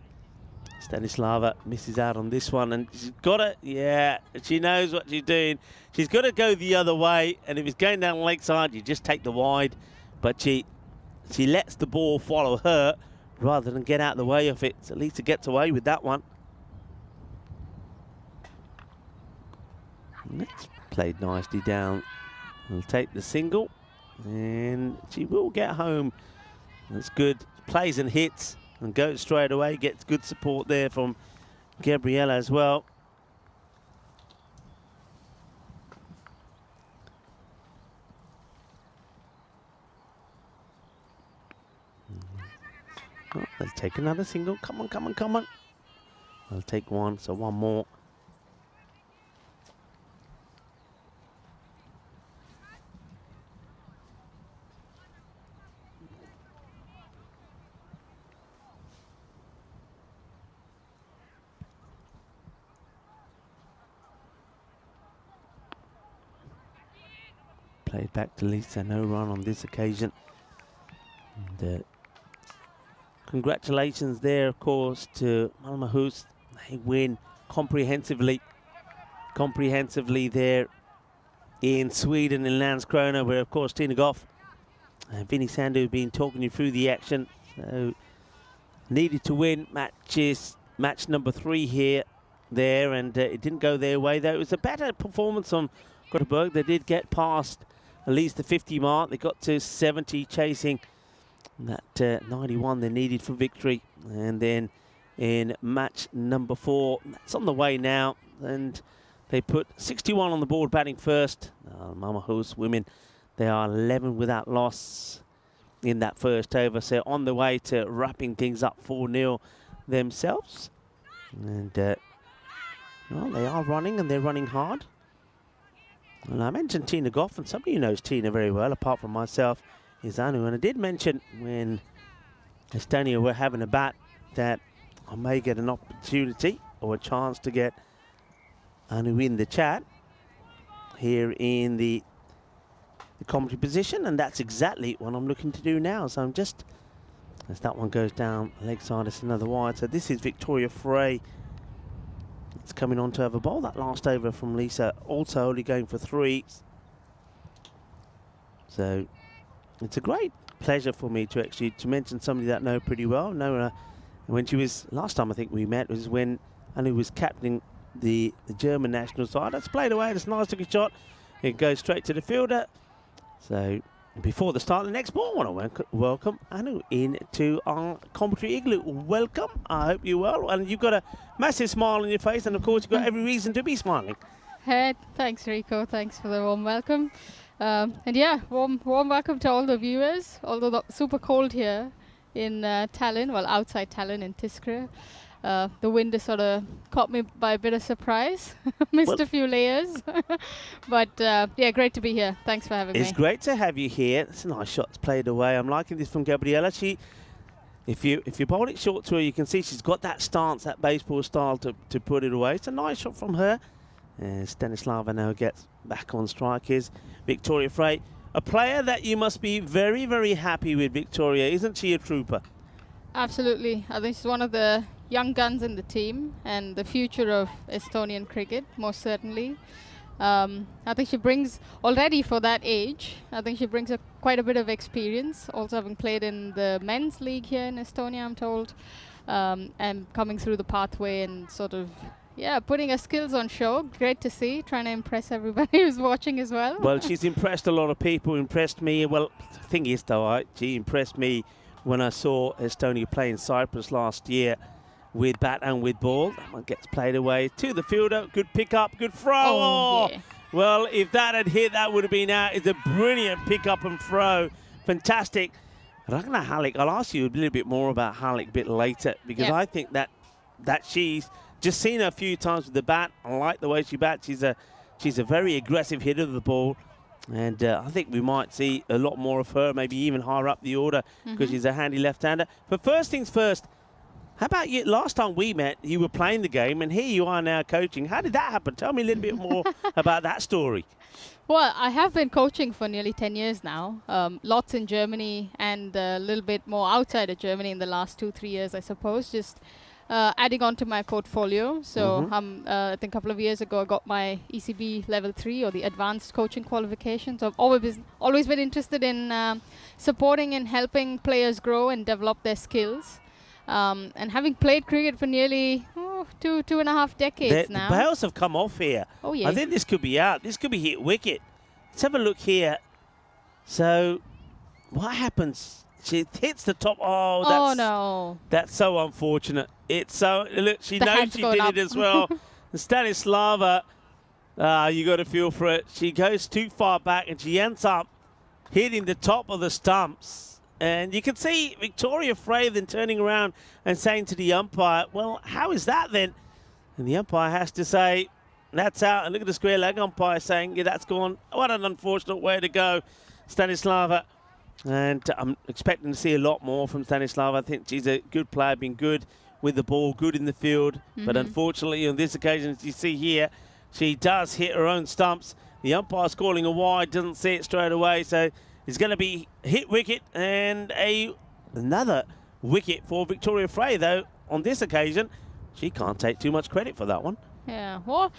Stanislava misses out on this one, and she's got to, yeah, she knows what she's doing. She's got to go the other way, and if it's going down the leg side, you just take the wide. But she lets the ball follow her rather than get out of the way of it. So at least it gets away with that one. That's played nicely down. We'll take the single, and she will get home. That's good. Plays and hits and goes straight away. Gets good support there from Gabriella as well. Oh, let's take another single. Come on, come on, come on. I'll take one, so one more. Played back to Lisa, no run on this occasion. And, congratulations there, of course, to Malmahus. They win comprehensively there in Sweden, in Landskrona, where, of course, Tina Goff and Vinnie Sandu have been talking you through the action. So, needed to win match number 3 there, and it didn't go their way, though. It was a better performance on Gothenburg. They did get past at least the 50 mark. They got to 70, chasing that 91 they needed for victory. And then in match number 4, that's on the way now, and they put 61 on the board batting first. Malmahus women, they are 11 without loss in that first over, so on the way to wrapping things up 4-0 themselves. And well, they are running, and they're running hard. And I mentioned Tina Goff, and somebody who knows Tina very well, apart from myself, is Anu. And I did mention when Estonia were having a bat that I may get an opportunity or a chance to get Anu in the chat here in the commentary position, and that's exactly what I'm looking to do now. So I'm just, as that one goes down leg side, it's another wide. So this is Victoria Frey. It's coming on to have a bowl. That last over from Lisa, also only going for 3. So it's a great pleasure for me to actually mention somebody that I know pretty well. When she was, last time I think we met was when Anu was captaining the German national side. That's played away. It's a nice looking shot. It goes straight to the fielder. So before the start of the next ball, I want to welcome Anu into our commentary igloo. Welcome. I hope you're well. And you've got a massive smile on your face, and of course you've got every reason to be smiling. Hey, thanks Rico. Thanks for the warm welcome. And yeah, warm welcome to all the viewers. Although super cold here in Tallinn, well, outside Tallinn in Tiskre. The wind has sort of caught me by a bit of surprise. Missed a few layers. But yeah, great to be here. Thanks for having me. It's great to have you here. It's a nice shot played away. I'm liking this from Gabriella. If you bowl it short to her, you can see she's got that stance, that baseball style to put it away. It's a nice shot from her. Stanislava now gets back on strike. Here's Victoria Frey, a player that you must be very, very happy with, Victoria. Isn't she a trooper? Absolutely. I think she's one of the young guns in the team and the future of Estonian cricket, most certainly. I think she brings, already for that age, I think she brings quite a bit of experience, also having played in the men's league here in Estonia, I'm told, and coming through the pathway and sort of, yeah, putting her skills on show. Great to see, trying to impress everybody who's watching as well. Well, she's impressed a lot of people, impressed me. Well, the thing is, though, she impressed me when I saw Estonia play in Cyprus last year with bat and with ball. That one gets played away to the fielder. Good pick up, good throw. Oh, yeah. Well, if that had hit, that would have been out. It's a brilliant pick up and throw. Fantastic. Ragnar Halleck, I'll ask you a little bit more about Halleck a bit later, because I think that she's just seen her a few times with the bat. I like the way she bats. She's a very aggressive hitter of the ball. And I think we might see a lot more of her, maybe even higher up the order, because she's a handy left-hander. But first things first, how about you? Last time we met, you were playing the game, and here you are now coaching. How did that happen? Tell me a little bit more about that story. Well, I have been coaching for nearly 10 years now, lots in Germany and a little bit more outside of Germany in the last 2-3 years, I suppose, just adding on to my portfolio. So I think a couple of years ago, I got my ECB level 3 or the advanced coaching qualification. So I've always been interested in supporting and helping players grow and develop their skills. And having played cricket for nearly 2.5 decades now. The bails have come off here. Oh, yeah. I think this could be out. This could be hit wicket. Let's have a look here. So, what happens? She hits the top. Oh, no. That's so unfortunate. It's so, look, she knows she did it as well. And Stanislava, you got to feel for it. She goes too far back and she ends up hitting the top of the stumps. And you can see Victoria Frey then turning around and saying to the umpire, well, how is that then? And the umpire has to say, that's out. And look at the square leg umpire saying, yeah, that's gone. What an unfortunate way to go, Stanislava. And I'm expecting to see a lot more from Stanislava. I think she's a good player, been good with the ball, good in the field. But unfortunately, on this occasion, as you see here, she does hit her own stumps. The umpire's calling a wide, doesn't see it straight away. So it's going to be hit wicket and another wicket for Victoria Frey, though on this occasion she can't take too much credit for that one. Yeah, well,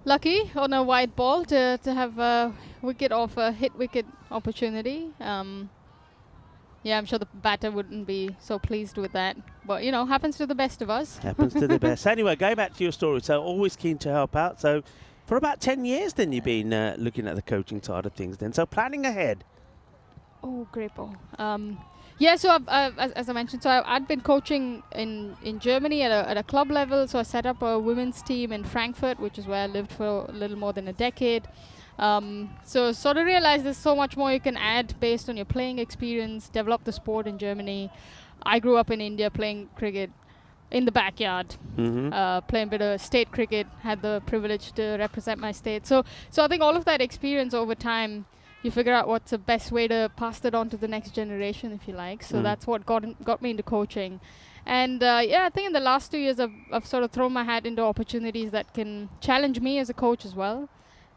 lucky on a wide ball to have a wicket off a hit wicket opportunity. Yeah, I'm sure the batter wouldn't be so pleased with that. But, you know, happens to the best of us. Happens to the best. Anyway, going back to your story, so always keen to help out. So for about 10 years then you've been looking at the coaching side of things then. So planning ahead. Oh, great ball. Yeah, so as I mentioned, so I'd been coaching in Germany at a club level. So I set up a women's team in Frankfurt, which is where I lived for a little more than a decade. So sort of realized there's so much more you can add based on your playing experience, develop the sport in Germany. I grew up in India playing cricket in the backyard, playing a bit of state cricket, had the privilege to represent my state. So I think all of that experience over time, you figure out what's the best way to pass that on to the next generation, if you like. So that's what got me into coaching. And yeah, I think in the last 2 years, I've sort of thrown my hat into opportunities that can challenge me as a coach as well.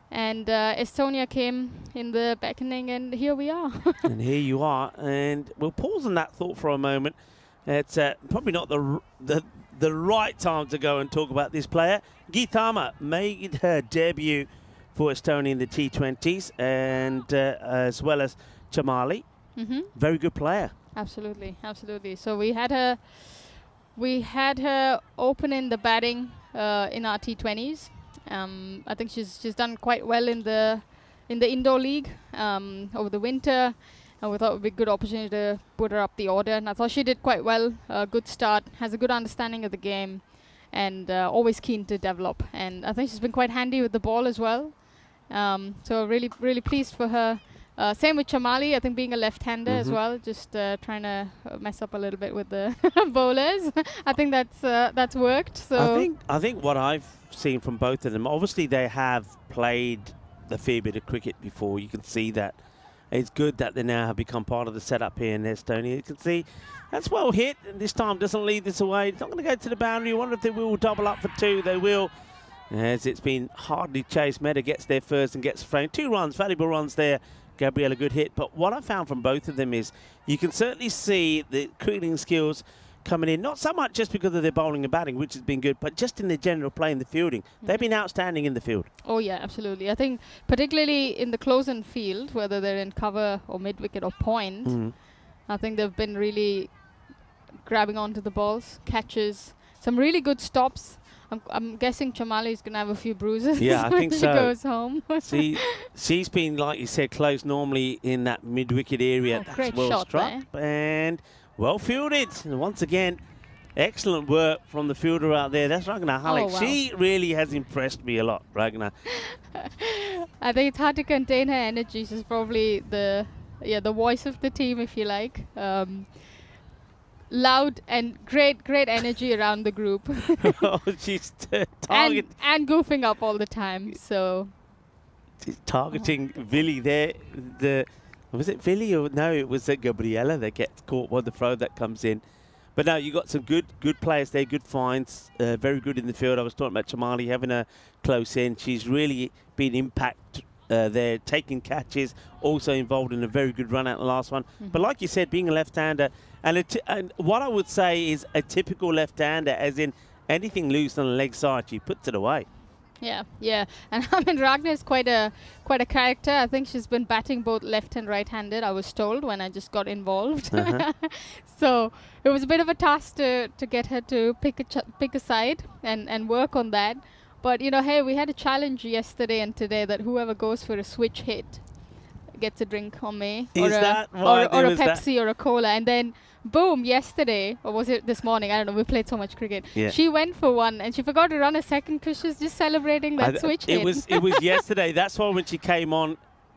And Estonia came in the beckoning, and here we are. And here you are. And we'll pause on that thought for a moment. It's probably not the right time to go and talk about this player. Geethama made her debut for Estonia in the T20s, and as well as Chamali. Very good player. Absolutely, absolutely. So we had her open in the batting in our T20s. I think she's done quite well in the indoor league over the winter, and we thought it would be a good opportunity to put her up the order. And I thought she did quite well. A good start, has a good understanding of the game, and always keen to develop. And I think she's been quite handy with the ball as well. So really, really pleased for her. Same with Chamali, I think being a left-hander as well, just trying to mess up a little bit with the bowlers. I think that's worked. So I think what I've seen from both of them, obviously they have played a fair bit of cricket before. You can see that. It's good that they now have become part of the setup here in Estonia. You can see that's well hit, and this time doesn't lead this away. It's not going to go to the boundary. I wonder if they will double up for 2. They will. As it's been hardly chased. Meta gets there first and gets framed. 2 runs, valuable runs there. Gabrielle, a good hit. But what I found from both of them is you can certainly see the cricketing skills coming in, not so much just because of their bowling and batting, which has been good, but just in the general play in the fielding. They've been outstanding in the field. Oh, yeah, absolutely. I think particularly in the close-in field, whether they're in cover or mid-wicket or point, I think they've been really grabbing onto the balls, catches, some really good stops. I'm guessing Chamali is going to have a few bruises I when think she so. goes home. See, she's been, like you said, close normally in that mid-wicket area. Oh, that's great well shot struck and well fielded. And once again, excellent work from the fielder out there. That's Ragnar Halleck. Oh, wow. She really has impressed me a lot, Ragnar. I think it's hard to contain her energy. She's probably the voice of the team, if you like. Loud and great energy around the group. Oh, she's targeting and goofing up all the time. So Vili there. Was it Vili or no? It was Gabriella that gets caught by the throw that comes in. But no, you got some good players there, good finds, very good in the field. I was talking about Chamali having a close in. She's really been impact there, taking catches, also involved in a very good run out the last one. But like you said, being a left-hander, and what I would say is a typical left-hander, as in anything loose on the leg side, she puts it away. Yeah. And I mean, Ragnar is quite a character. I think she's been batting both left and right-handed, I was told, when I just got involved. So it was a bit of a task to get her to pick a side and work on that. But, you know, hey, we had a challenge yesterday and today that whoever goes for a switch hit gets a drink on me. Or a Pepsi or a cola. And then boom, yesterday, or was it this morning? I don't know. We played so much cricket. Yeah. She went for one and she forgot to run a second because she was just celebrating that switch hit. It was yesterday. That's why when she came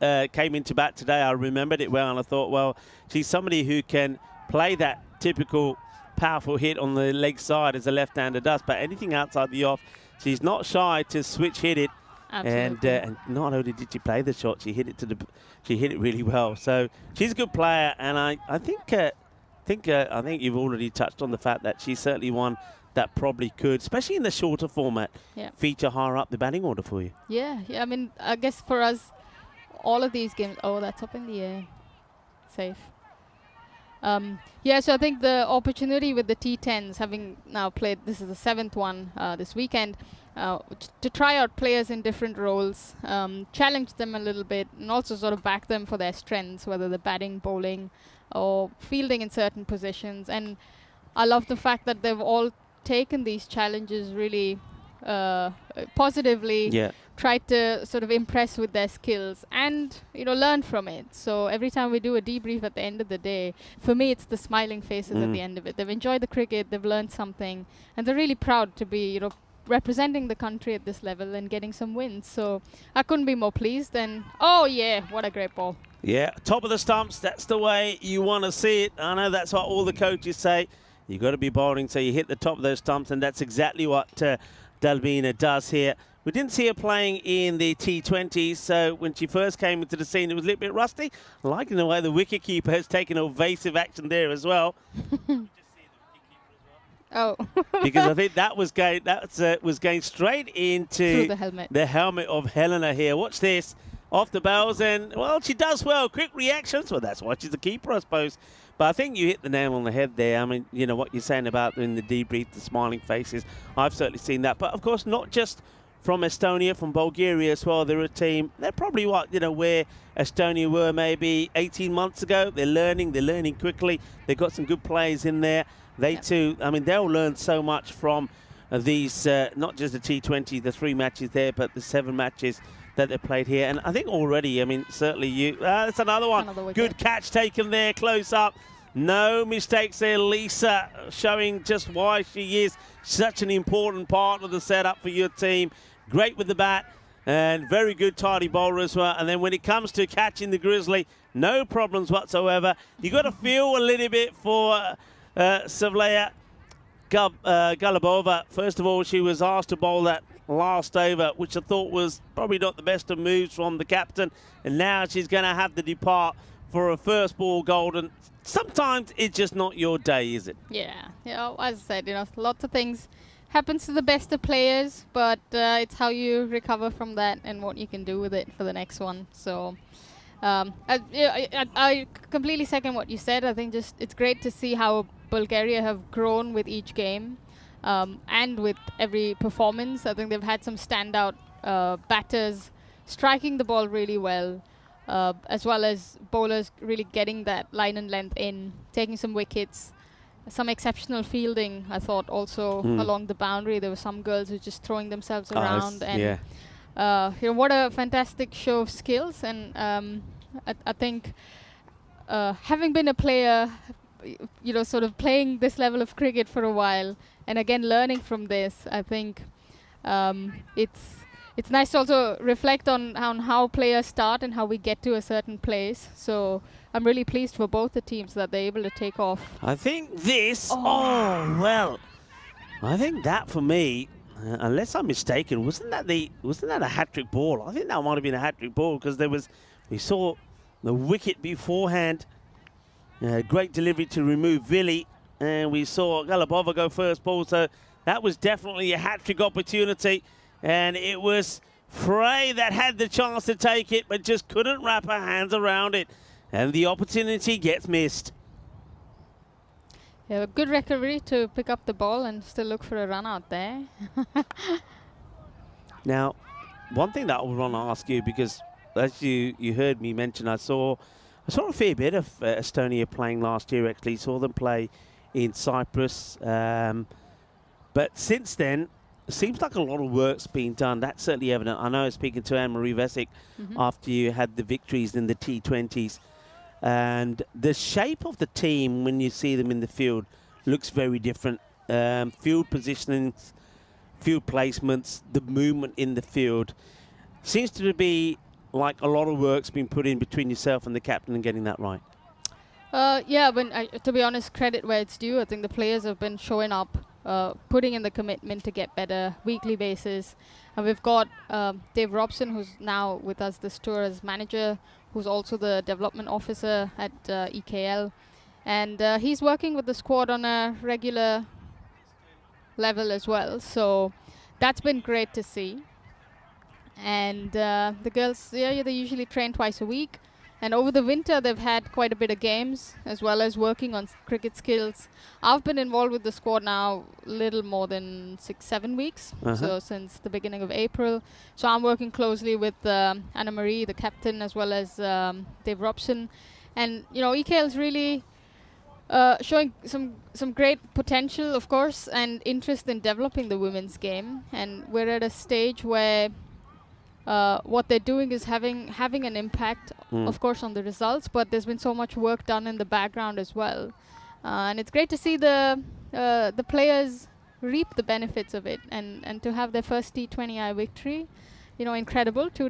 into bat today, I remembered it well and I thought, well, she's somebody who can play that typical powerful hit on the leg side as a left-hander does, but anything outside the off, she's not shy to switch hit it. Absolutely. And not only did she play the shot, she hit it really well. So she's a good player, and I think you've already touched on the fact that she's certainly one that probably could, especially in the shorter format, feature higher up the batting order for you. Yeah. I mean, I guess for us, all of these games. Oh, that's up in the air. Safe. So I think the opportunity with the T10s, having now played, this is the 7th one this weekend, to try out players in different roles, challenge them a little bit, and also sort of back them for their strengths, whether they're batting, bowling, or fielding in certain positions. And I love the fact that they've all taken these challenges really positively, tried to sort of impress with their skills and, you know, learn from it. So every time we do a debrief at the end of the day, for me it's the smiling faces at the end of it. They've enjoyed the cricket, they've learned something, and they're really proud to be, you know, representing the country at this level and getting some wins. So I couldn't be more pleased. And what a great ball. Yeah, top of the stumps, that's the way you want to see it. I know that's what all the coaches say. You've got to be bowling so you hit the top of those stumps, and that's exactly what Dalbina does here. We didn't see her playing in the T20s, so when she first came into the scene, it was a little bit rusty. Liking the way the wicketkeeper has taken evasive action there as well. Oh. Because I think that was going straight into the helmet of Helena here. Watch this. Off the bells, and, well, she does well. Quick reactions. Well, that's why she's a keeper, I suppose. But I think you hit the nail on the head there. I mean, you know, what you're saying about in the debrief, the smiling faces. I've certainly seen that. But, of course, not just from Estonia, from Bulgaria as well. They're a team. They're probably where Estonia were maybe 18 months ago. They're learning quickly. They've got some good players in there. They too, I mean, they'll learn so much from these, not just the T20, the 3 matches there, but the 7 matches that they played here. And I think already, I mean, certainly that's another one. Good catch taken there, close up. No mistakes there, Lisa, showing just why she is such an important part of the setup for your team. Great with the bat and very good tidy bowler as well. And then when it comes to catching the Grizzly, no problems whatsoever. You got to feel a little bit for Savleya Galabova. First of all, she was asked to bowl that last over, which I thought was probably not the best of moves from the captain, and now she's going to have to depart for a first ball golden. Sometimes it's just not your day, is it? Yeah, as I said, lots of things happens to the best of players, but it's how you recover from that and what you can do with it for the next one. So I completely second what you said. I think just it's great to see how Bulgaria have grown with each game. And with every performance. I think they've had some standout batters striking the ball really well, as well as bowlers really getting that line and length in, taking some wickets, some exceptional fielding, I thought, also along the boundary. There were some girls who were just throwing themselves around. And what a fantastic show of skills. And I think having been a player, sort of playing this level of cricket for a while, and again learning from this, I think it's nice to also reflect on how players start and how we get to a certain place. So I'm really pleased for both the teams that they're able to take off. I think this, well, I think that for me, unless I'm mistaken, wasn't that a hat-trick ball? I think that might have been a hat-trick ball because we saw the wicket beforehand, great delivery to remove Vili, and we saw Galabova go first ball, so that was definitely a hat-trick opportunity, and it was Frey that had the chance to take it, but just couldn't wrap her hands around it, and the opportunity gets missed. Yeah, a good recovery to pick up the ball and still look for a run out there. Now, one thing that I would want to ask you, because as you heard me mention, I saw a fair bit of Estonia playing last year, actually. Saw them play in Cyprus. But since then, it seems like a lot of work's been done. That's certainly evident. I know speaking to Anne-Marie Vesic after you had the victories in the T20s. And the shape of the team, when you see them in the field, looks very different. Field positionings, field placements, the movement in the field. Seems to be like a lot of work's been put in between yourself and the captain and getting that right. Yeah, to be honest, credit where it's due. I think the players have been showing up, putting in the commitment to get better weekly basis. And we've got Dave Robson, who's now with us this tour as manager, who's also the development officer at EKL. And he's working with the squad on a regular level as well. So that's been great to see. And the girls, they usually train twice a week. And over the winter, they've had quite a bit of games, as well as working on cricket skills. I've been involved with the squad now a little more than 6-7 weeks, so since the beginning of April. So I'm working closely with Anna-Marie, the captain, as well as Dave Robson. And, EKL's really showing some great potential, of course, and interest in developing the women's game. And we're at a stage where what they're doing is having an impact, of course, on the results, but there's been so much work done in the background as well. And it's great to see the players reap the benefits of it, and to have their first T20I victory, incredible, 3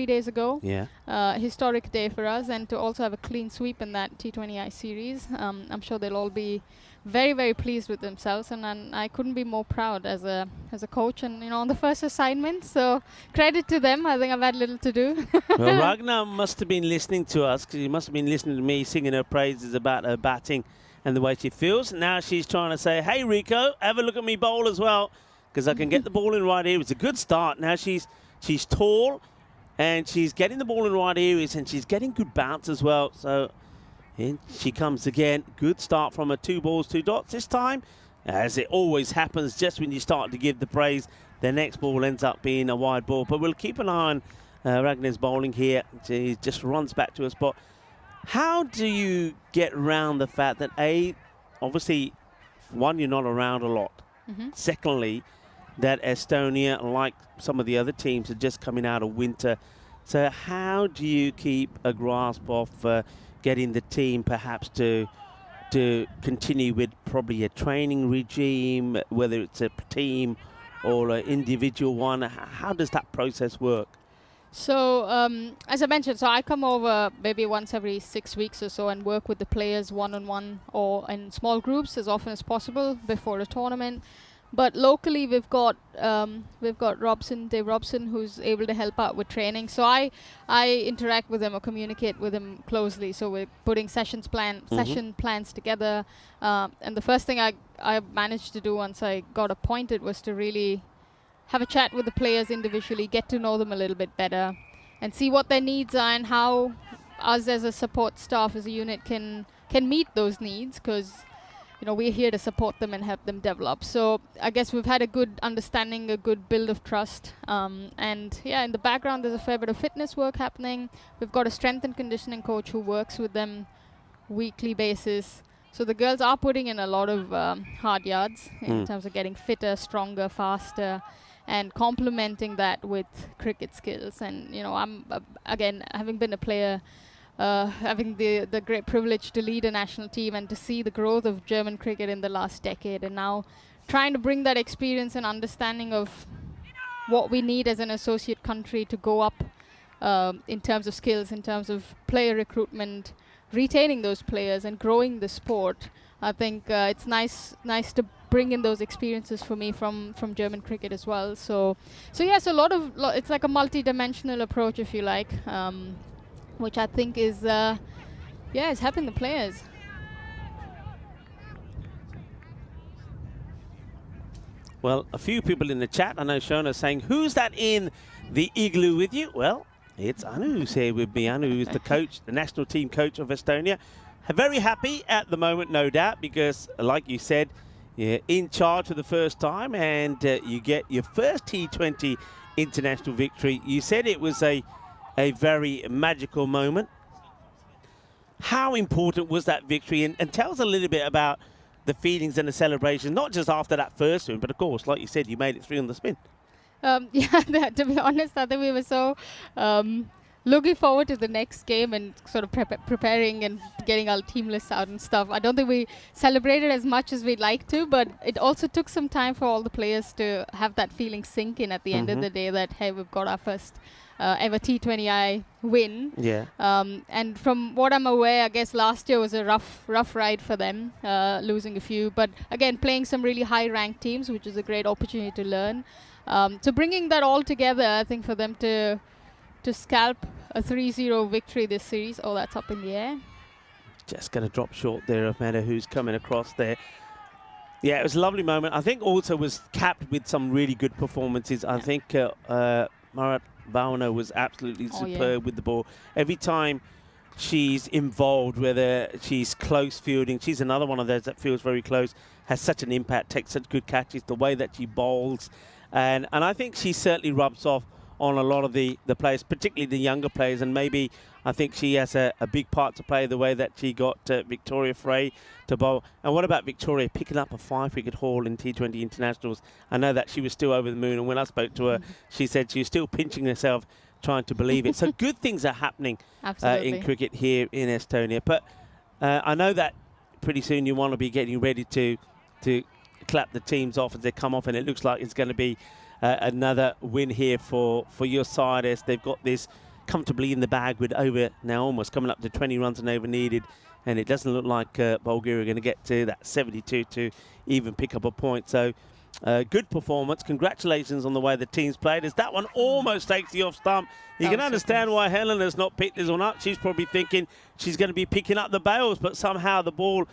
days ago. Yeah. Historic day for us, and to also have a clean sweep in that T20I series. I'm sure they'll all be very, very pleased with themselves, and I couldn't be more proud as a coach and on the first assignment. So credit to them. I think I've had little to do. Well, Ragnar must have been listening to us, because he must have been listening to me singing her praises about her batting and the way she feels. Now she's trying to say, "Hey Rico, have a look at me bowl as well, because I can get the ball in right here." It's a good start. Now she's tall, and she's getting the ball in right areas, and she's getting good bounce as well. So in she comes again. Good start from her 2 balls, 2 dots this time. As it always happens, just when you start to give the praise, the next ball ends up being a wide ball. But we'll keep an eye on Ragnar's bowling here. She just runs back to a spot. How do you get around the fact that, obviously, one, you're not around a lot. Secondly, that Estonia, like some of the other teams, are just coming out of winter. So how do you keep a grasp of getting the team perhaps to continue with probably a training regime, whether it's a team or an individual one? How does that process work? So, as I mentioned, I come over maybe once every 6 weeks or so and work with the players one-on-one or in small groups as often as possible before a tournament. But locally, we've got Dave Robson, who's able to help out with training. So I interact with him or communicate with him closely. So we're putting session plans together. And the first thing I managed to do once I got appointed was to really have a chat with the players individually, get to know them a little bit better, and see what their needs are and how us as a support staff, as a unit, can meet those needs, because we're here to support them and help them develop. So I guess we've had a good understanding, a good build of trust. And yeah, in the background, there's a fair bit of fitness work happening. We've got a strength and conditioning coach who works with them weekly basis. So the girls are putting in a lot of hard yards in terms of getting fitter, stronger, faster, and complementing that with cricket skills. And, I'm, again, having been a player, having the great privilege to lead a national team and to see the growth of German cricket in the last decade, and now trying to bring that experience and understanding of what we need as an associate country to go up in terms of skills, in terms of player recruitment, retaining those players and growing the sport. I think it's nice to bring in those experiences for me from German cricket as well. So yes, it's like a multi-dimensional approach, if you like, which I think is is helping the players. Well, a few people in the chat, I know Shona saying, who's that in the igloo with you? Well, it's Anu who's here with me. Anu is the coach, the national team coach of Estonia. Very happy at the moment, no doubt, because like you said, you're in charge for the first time and you get your first T20 international victory. You said it was a very magical moment. How important was that victory? And tell us a little bit about the feelings and the celebration, not just after that first win, but of course, like you said, you made it 3 on the spin. Yeah, to be honest, I think we were so looking forward to the next game and sort of preparing and getting our team lists out and stuff. I don't think we celebrated as much as we'd like to, but it also took some time for all the players to have that feeling sink in at the end of the day that, hey, we've got our first ever T20I win. Yeah. And from what I'm aware, I guess last year was a rough ride for them, losing a few. But again, playing some really high-ranked teams, which is a great opportunity to learn. So bringing that all together, I think for them to scalp a 3-0 victory this series. Oh, that's up in the air. Just going to drop short there of Meta, who's coming across there. Yeah, it was a lovely moment. I think also was capped with some really good performances. I think Marat Vauna was absolutely superb with the ball. Every time she's involved, whether she's close fielding, she's another one of those that feels very close, has such an impact, takes such good catches, the way that she bowls. And I think she certainly rubs off on a lot of the players, particularly the younger players, and maybe I think she has a big part to play the way that she got Victoria Frey to bowl. And what about Victoria picking up a 5-wicket haul in T20 internationals? I know that she was still over the moon, and when I spoke to her, she said she was still pinching herself trying to believe it. So good things are happening in cricket here in Estonia. But I know that pretty soon you want to be getting ready to clap the teams off as they come off, and it looks like it's going to be another win here for your side, as they've got this comfortably in the bag with over now almost coming up to 20 runs and over needed, and it doesn't look like Bulgaria are going to get to that 72 to even pick up a point. So good performance. Congratulations on the way the team's played, as that one almost takes the off stump. You can understand why Helen has not picked this one up. She's probably thinking she's going to be picking up the bails, but somehow the ball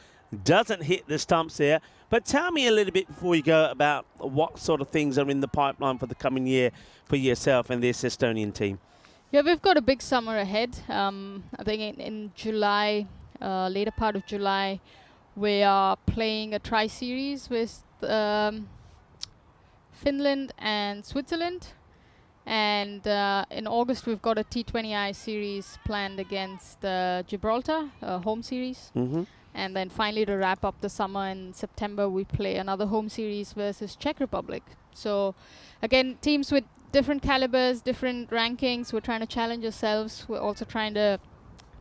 doesn't hit the stumps here. But tell me a little bit before you go about what sort of things are in the pipeline for the coming year for yourself and this Estonian team. Yeah, we've got a big summer ahead. I think in July, later part of July, we are playing a tri-series with Finland and Switzerland. And in August, we've got a T20I series planned against Gibraltar, a home series. And then finally, to wrap up the summer in September, we play another home series versus Czech Republic. So again, teams with different calibers, different rankings. We're trying to challenge ourselves. We're also trying to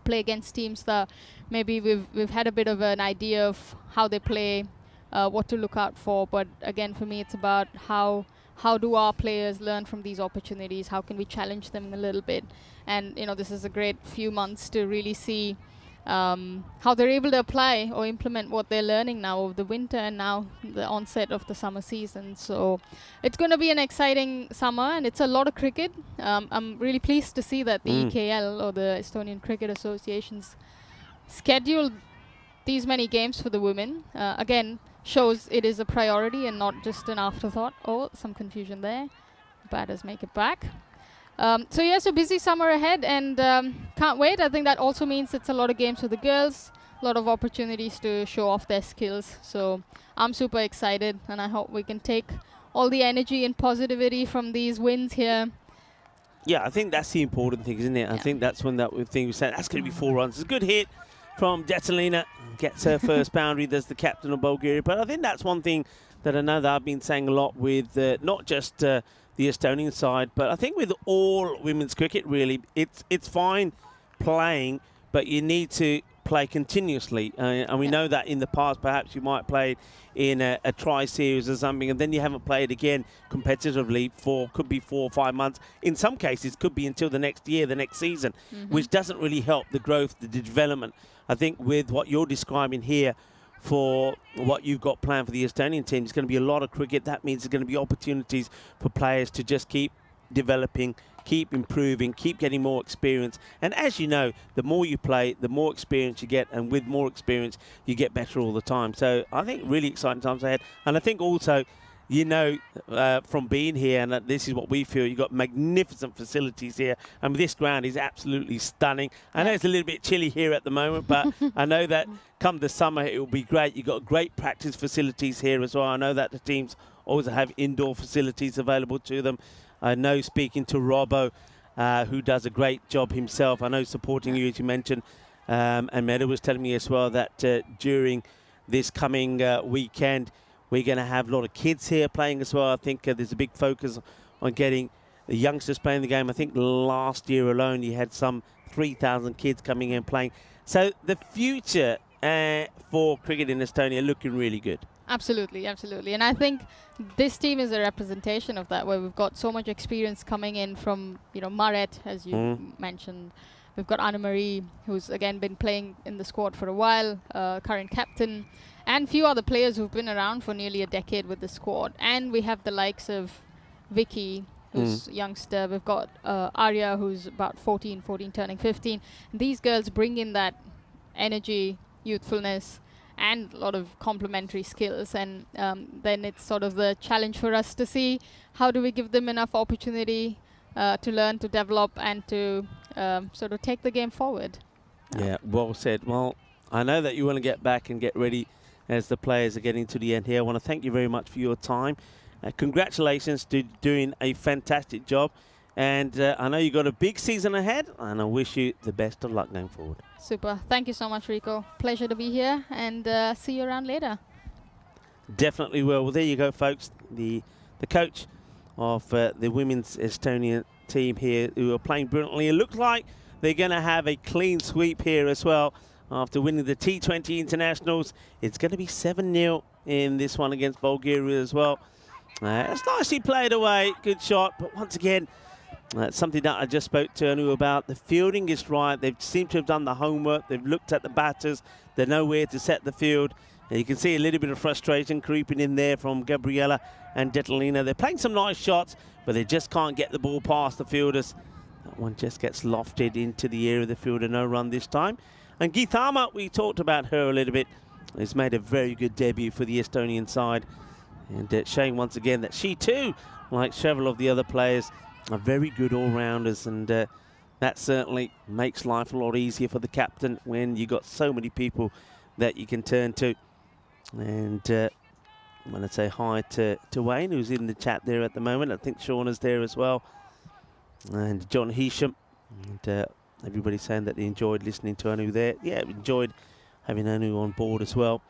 play against teams that maybe we've had a bit of an idea of how they play, what to look out for. But again, for me, it's about how do our players learn from these opportunities? How can we challenge them a little bit? And this is a great few months to really see how they're able to apply or implement what they're learning now over the winter and now the onset of the summer season. So it's going to be an exciting summer, and it's a lot of cricket. I'm really pleased to see that the EKL, or the Estonian Cricket Association's scheduled these many games for the women. Again, shows it is a priority and not just an afterthought. Oh, some confusion there. Batters make it back. So yes, a busy summer ahead, and can't wait. I think that also means it's a lot of games for the girls, a lot of opportunities to show off their skills. So I'm super excited, and I hope we can take all the energy and positivity from these wins here. Yeah, I think that's the important thing, isn't it? Yeah. I think that's when that thing we said, that's going to be 4 runs. It's a good hit from Detalina, gets her first boundary, there's the captain of Bulgaria. But I think that's one thing that I know that I've been saying a lot with not just the Estonian side, but I think with all women's cricket, really, it's fine playing, but you need to play continuously. And we know that in the past, perhaps you might play in a tri-series or something, and then you haven't played again competitively could be 4 or 5 months. In some cases, could be until the next year, the next season, which doesn't really help the growth, the development. I think with what you're describing here, for what you've got planned for the Estonian team, it's going to be a lot of cricket. That means there's going to be opportunities for players to just keep developing, keep improving, keep getting more experience. And as you know, the more you play, the more experience you get, and with more experience, you get better all the time. So I think really exciting times ahead. And I think also, you know, from being here, and this is what we feel, you've got magnificent facilities here. And this ground is absolutely stunning. I know it's a little bit chilly here at the moment, but I know that come the summer, it will be great. You've got great practice facilities here as well. I know that the teams also have indoor facilities available to them. I know, speaking to Robbo, who does a great job himself, I know supporting you, as you mentioned, and Meda was telling me as well that during this coming weekend, we're going to have a lot of kids here playing as well. I think there's a big focus on getting the youngsters playing the game. I think last year alone, you had some 3,000 kids coming in playing. So the future for cricket in Estonia looking really good. Absolutely, absolutely. And I think this team is a representation of that, where we've got so much experience coming in from, you know, Maret, as you mentioned. We've got Anna-Marie, who's, again, been playing in the squad for a while, current captain, and few other players who've been around for nearly a decade with the squad. And we have the likes of Vicky, who's a youngster. We've got Arya, who's about 14 turning 15. These girls bring in that energy, youthfulness, and a lot of complementary skills. And then it's sort of the challenge for us to see how do we give them enough opportunity to learn, to develop, and to sort of take the game forward. Yeah, well said. Well, I know that you want to get back and get ready as the players are getting to the end here. I want to thank you very much for your time. Congratulations to doing a fantastic job. And I know you've got a big season ahead, and I wish you the best of luck going forward. Super. Thank you so much, Rico. Pleasure to be here, and see you around later. Definitely will. Well, there you go, folks. The coach of the women's Estonian team here, who are playing brilliantly. It looks like they're going to have a clean sweep here as well after winning the T20 internationals. It's going to be 7-0 in this one against Bulgaria as well. It's nicely played away. Good shot. But once again, something that I just spoke to Anu about. The fielding is right. They seem to have done the homework. They've looked at the batters. They know where to set the field. And you can see a little bit of frustration creeping in there from Gabriella and Detalina. They're playing some nice shots, but they just can't get the ball past the fielders. That one just gets lofted into the area of the fielder. No run this time. And Githama, we talked about her a little bit, has made a very good debut for the Estonian side. And showing once again that she too, like several of the other players, are very good all-rounders. And that certainly makes life a lot easier for the captain when you got so many people that you can turn to. And I'm going to say hi to Wayne, who's in the chat there at the moment. I think Shauna's there as well. And John Hesham. And everybody's saying that they enjoyed listening to Anu there. Yeah, enjoyed having Anu on board as well.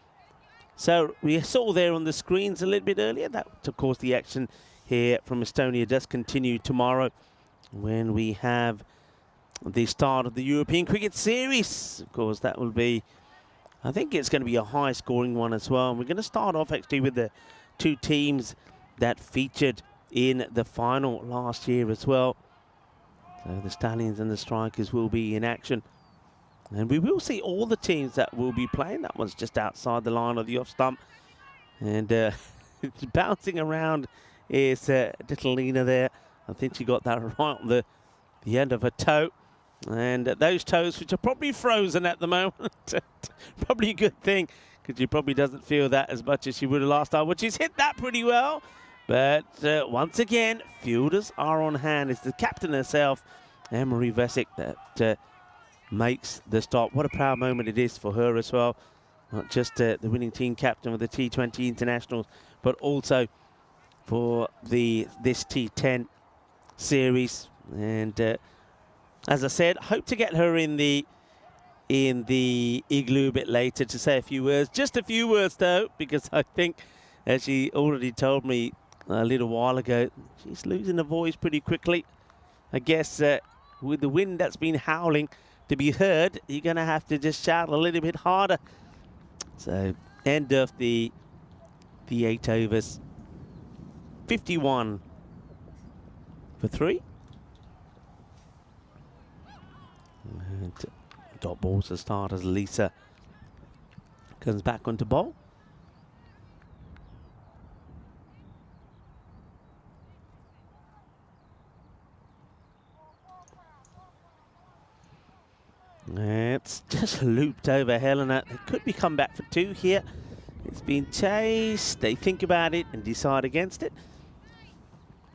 So we saw there on the screens a little bit earlier that, of course, the action here from Estonia does continue tomorrow when we have the start of the European Cricket Series. Of course, that will be, I think it's going to be a high-scoring one as well. And we're going to start off actually with the two teams that featured in the final last year as well. So the Stallions and the Strikers will be in action. And we will see all the teams that will be playing. That one's just outside the line of the off stump. And it's bouncing around is Ditalina there. I think she got that right on the end of her toe. And those toes, which are probably frozen at the moment. Probably a good thing, because she probably doesn't feel that as much as she would have last time. But she's hit that pretty well. But once again, fielders are on hand. It's the captain herself, Anne-Marie Vesic, that makes the stop. What a proud moment it is for her as well. Not just the winning team captain of the T20 internationals, but also for this T10 series. And as I said, hope to get her in the igloo a bit later to say a few words. Just a few words though, because I think, as she already told me a little while ago, she's losing her voice pretty quickly. I guess with the wind that's been howling to be heard, you're going to have to just shout a little bit harder. So, end of the 8 overs. 51 for 3. And dot balls to start as Lisa comes back onto bowl. It's just looped over Helena. It could be come back for 2 here. It's been chased. They think about it and decide against it.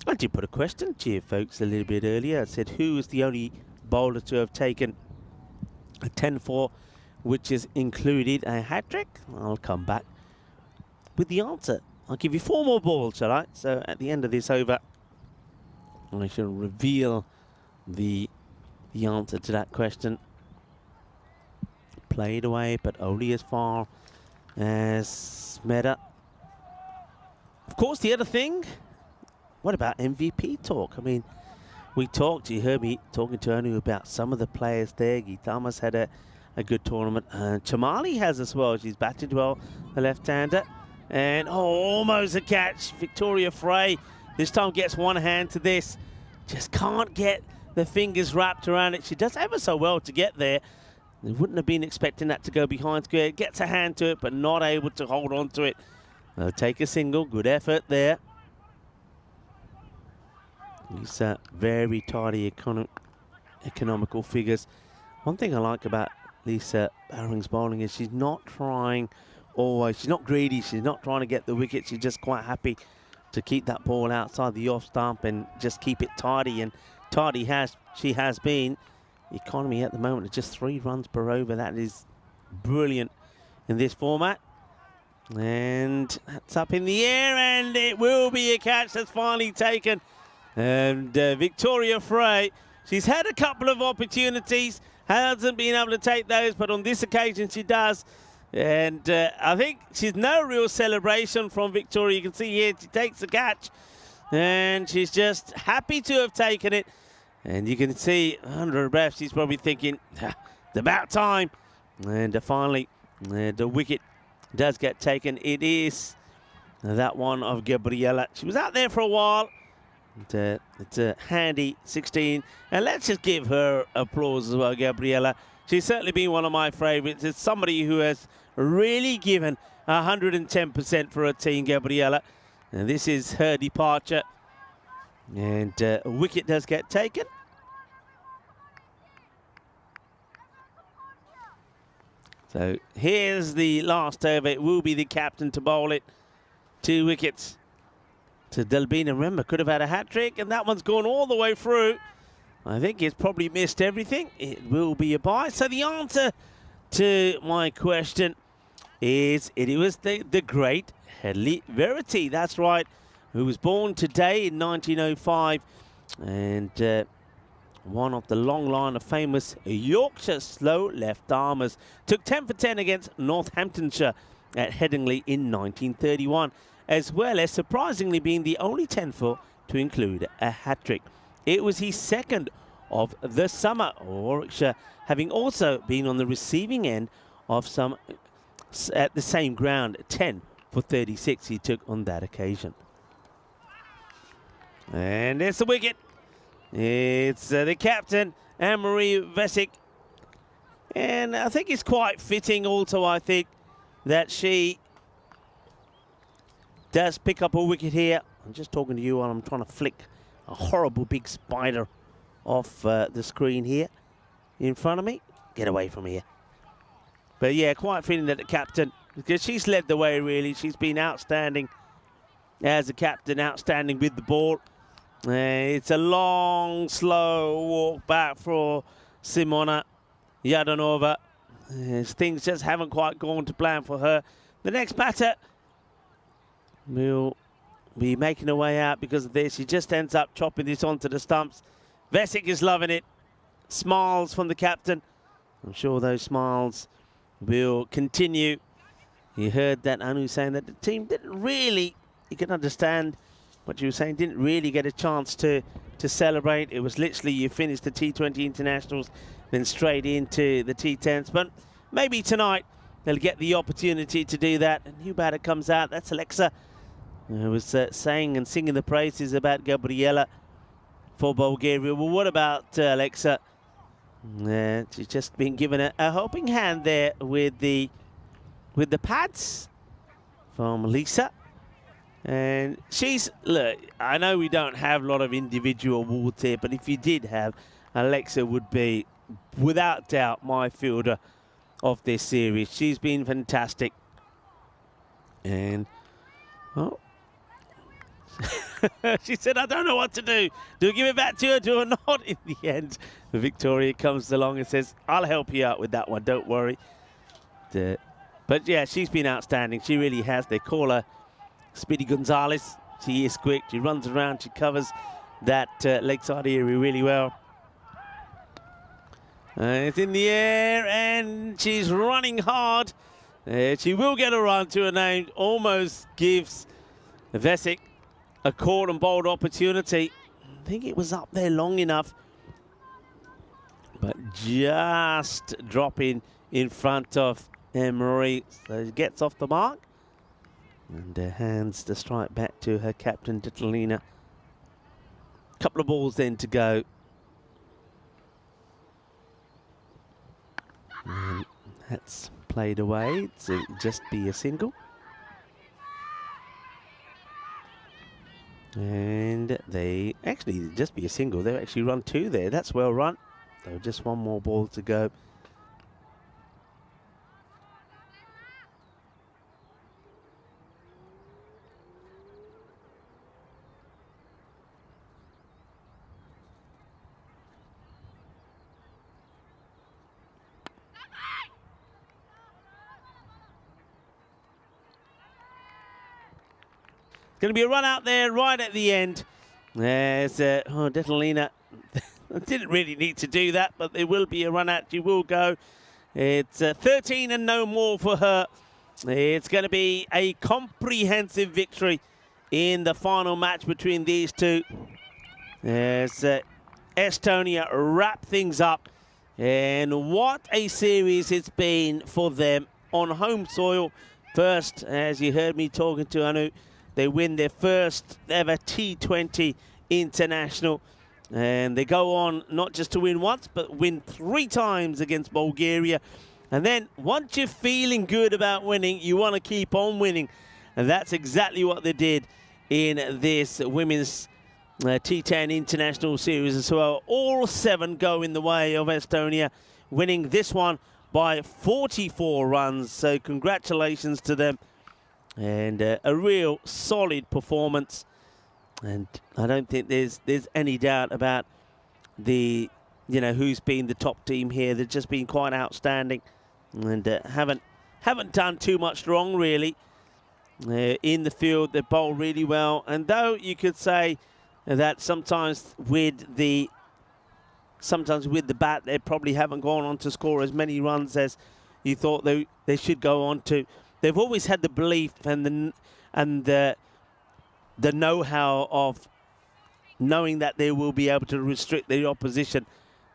I did put a question to you folks a little bit earlier. I said, who is the only bowler to have taken a 10-4, which has included a hat-trick? I'll come back with the answer. I'll give you 4 more balls, shall I? So at the end of this over, I shall reveal the answer to that question. Played away, but only as far as Meta. Of course, the other thing, what about MVP talk? I mean, we talked, you heard me talking to Anu about some of the players there. Gitamas had a good tournament. Chamali has as well. She's batted well, the left-hander. And almost a catch. Victoria Frey this time gets one hand to this. Just can't get the fingers wrapped around it. She does ever so well to get there. They wouldn't have been expecting that to go behind square. Gets a hand to it, but not able to hold on to it. They'll take a single. Good effort there. These very tidy economical figures. One thing I like about Lisa Barring's bowling is she's not trying always. She's not greedy. She's not trying to get the wicket. She's just quite happy to keep that ball outside the off stump and just keep it tidy. And tidy she has been. Economy at the moment is just 3 runs per over. That is brilliant in this format. And that's up in the air, and it will be a catch that's finally taken. And Victoria Frey, she's had a couple of opportunities, hasn't been able to take those, but on this occasion she does. And I think she's no real celebration from Victoria. You can see here she takes the catch, and she's just happy to have taken it. And you can see under her breath, she's probably thinking, it's about time. And finally, the wicket does get taken. It is that one of Gabriela. She was out there for a while. And, it's a handy 16. And let's just give her applause as well, Gabriela. She's certainly been one of my favourites. It's somebody who has really given 110% for her team, Gabriela. And this is her departure. And a wicket does get taken. So here's the last over. It will be the captain to bowl it. 2 wickets to Delbina. Remember, could have had a hat-trick, and that one's gone all the way through. I think he's probably missed everything. It will be a bye. So the answer to my question is it was the great Hedley Verity. That's right, who was born today in 1905. And one of the long line of famous Yorkshire slow left-armers. Took 10 for 10 against Northamptonshire at Headingley in 1931, as well as surprisingly being the only 10-4 to include a hat-trick. It was his second of the summer, Warwickshire having also been on the receiving end of some at the same ground. 10 for 36 he took on that occasion. And there's the wicket. It's the captain, Anne-Marie Vesic. And I think it's quite fitting also, I think, that she does pick up a wicket here. I'm just talking to you while I'm trying to flick a horrible big spider off the screen here in front of me. Get away from here. But yeah, quite fitting that the captain, because she's led the way really. She's been outstanding as a captain, outstanding with the ball. It's a long, slow walk back for Simona Yadanova. Things just haven't quite gone to plan for her. The next batter will be making her way out because of this. She just ends up chopping this onto the stumps. Vesic is loving it. Smiles from the captain. I'm sure those smiles will continue. You heard that Anu saying that the team didn't really, you can understand what you were saying, didn't really get a chance to celebrate. It was literally you finished the T20 internationals then straight into the T10s. But maybe tonight they'll get the opportunity to do that. A new batter comes out. That's Alexa, who was saying and singing the praises about Gabriela for Bulgaria. Well, what about Alexa? She's just been given a helping hand there with the pads from Lisa. And she's, look, I know we don't have a lot of individual awards here, but if you did have, Alexa would be, without doubt, my fielder of this series. She's been fantastic. And, oh, she said, I don't know what to do. Do I give it back to her, do I not? In the end, Victoria comes along and says, I'll help you out with that one, don't worry. But yeah, she's been outstanding. She really has. They call her Speedy Gonzalez. She is quick. She runs around. She covers that leg side area really well. It's in the air, and she's running hard. She will get a run to her name. Almost gives Vesic a caught and bowled opportunity. I think it was up there long enough, but just dropping in front of Marie. So she gets off the mark and hands the strike back to her captain, Titalina. Couple of balls then to go. And that's played away to just be a single. And they actually just be a single. They've actually run two there. That's well run. So just one more ball to go. Going to be a run out there right at the end. There's Detalina didn't really need to do that, but there will be a run out. She will go. It's 13 and no more for her. It's going to be a comprehensive victory in the final match between these two. As Estonia wrap things up. And what a series it's been for them on home soil. First, as you heard me talking to Anu, they win their first ever T20 international. And they go on not just to win once, but win 3 times against Bulgaria. And then once you're feeling good about winning, you want to keep on winning. And that's exactly what they did in this women's T10 international series as well. All 7 go in the way of Estonia, winning this one by 44 runs. So congratulations to them. And a real solid performance, and I don't think there's any doubt about the who's been the top team here. They've just been quite outstanding, and haven't done too much wrong really. In the field, they bowl really well, and though you could say that sometimes with the bat they probably haven't gone on to score as many runs as you thought they should go on to. They've always had the belief and the know-how of knowing that they will be able to restrict the opposition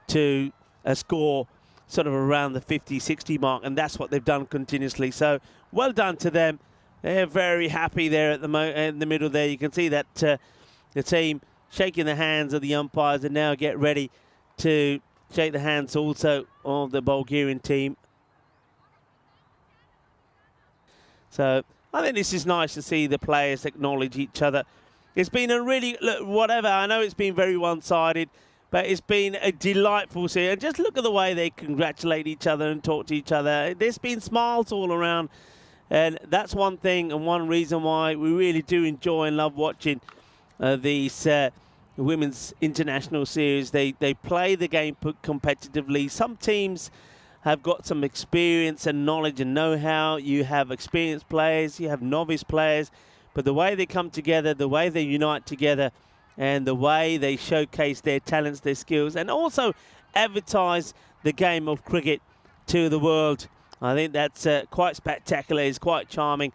to a score sort of around the 50-60 mark, and that's what they've done continuously. So well done to them. They're very happy there at in the middle there. You can see that the team shaking the hands of the umpires and now get ready to shake the hands also of the Bulgarian team. So I think this is nice to see the players acknowledge each other. It's been a really, whatever, I know it's been very one-sided, but it's been a delightful series. And just look at the way they congratulate each other and talk to each other. There's been smiles all around. And that's one thing and one reason why we really do enjoy and love watching these women's international series. They play the game competitively. Some teams have got some experience and knowledge and know-how. You have experienced players, you have novice players, but the way they come together, the way they unite together, and the way they showcase their talents, their skills, and also advertise the game of cricket to the world. I think that's quite spectacular, it's quite charming,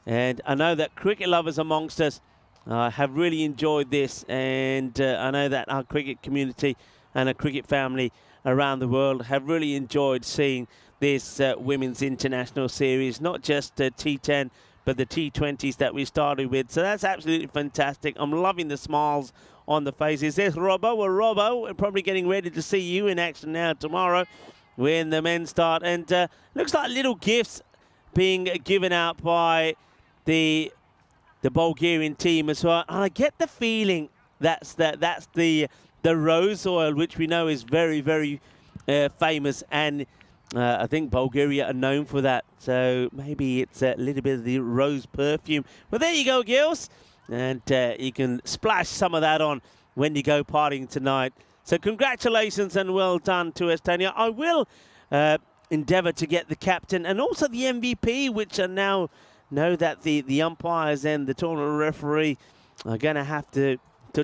and I know that cricket lovers amongst us have really enjoyed this, and I know that our cricket community and our cricket family around the world have really enjoyed seeing this Women's International Series, not just T10, but the T20s that we started with. So that's absolutely fantastic. I'm loving the smiles on the faces. There's Robbo. Well, Robbo, we're probably getting ready to see you in action now tomorrow when the men start. And looks like little gifts being given out by the Bulgarian team as well. And I get the feeling that's the rose oil, which we know is very, very famous. And I think Bulgaria are known for that. So maybe it's a little bit of the rose perfume. Well, there you go, girls. And you can splash some of that on when you go partying tonight. So congratulations and well done to Estonia. I will endeavour to get the captain and also the MVP, which I now know that the umpires and the tournament referee are going to have to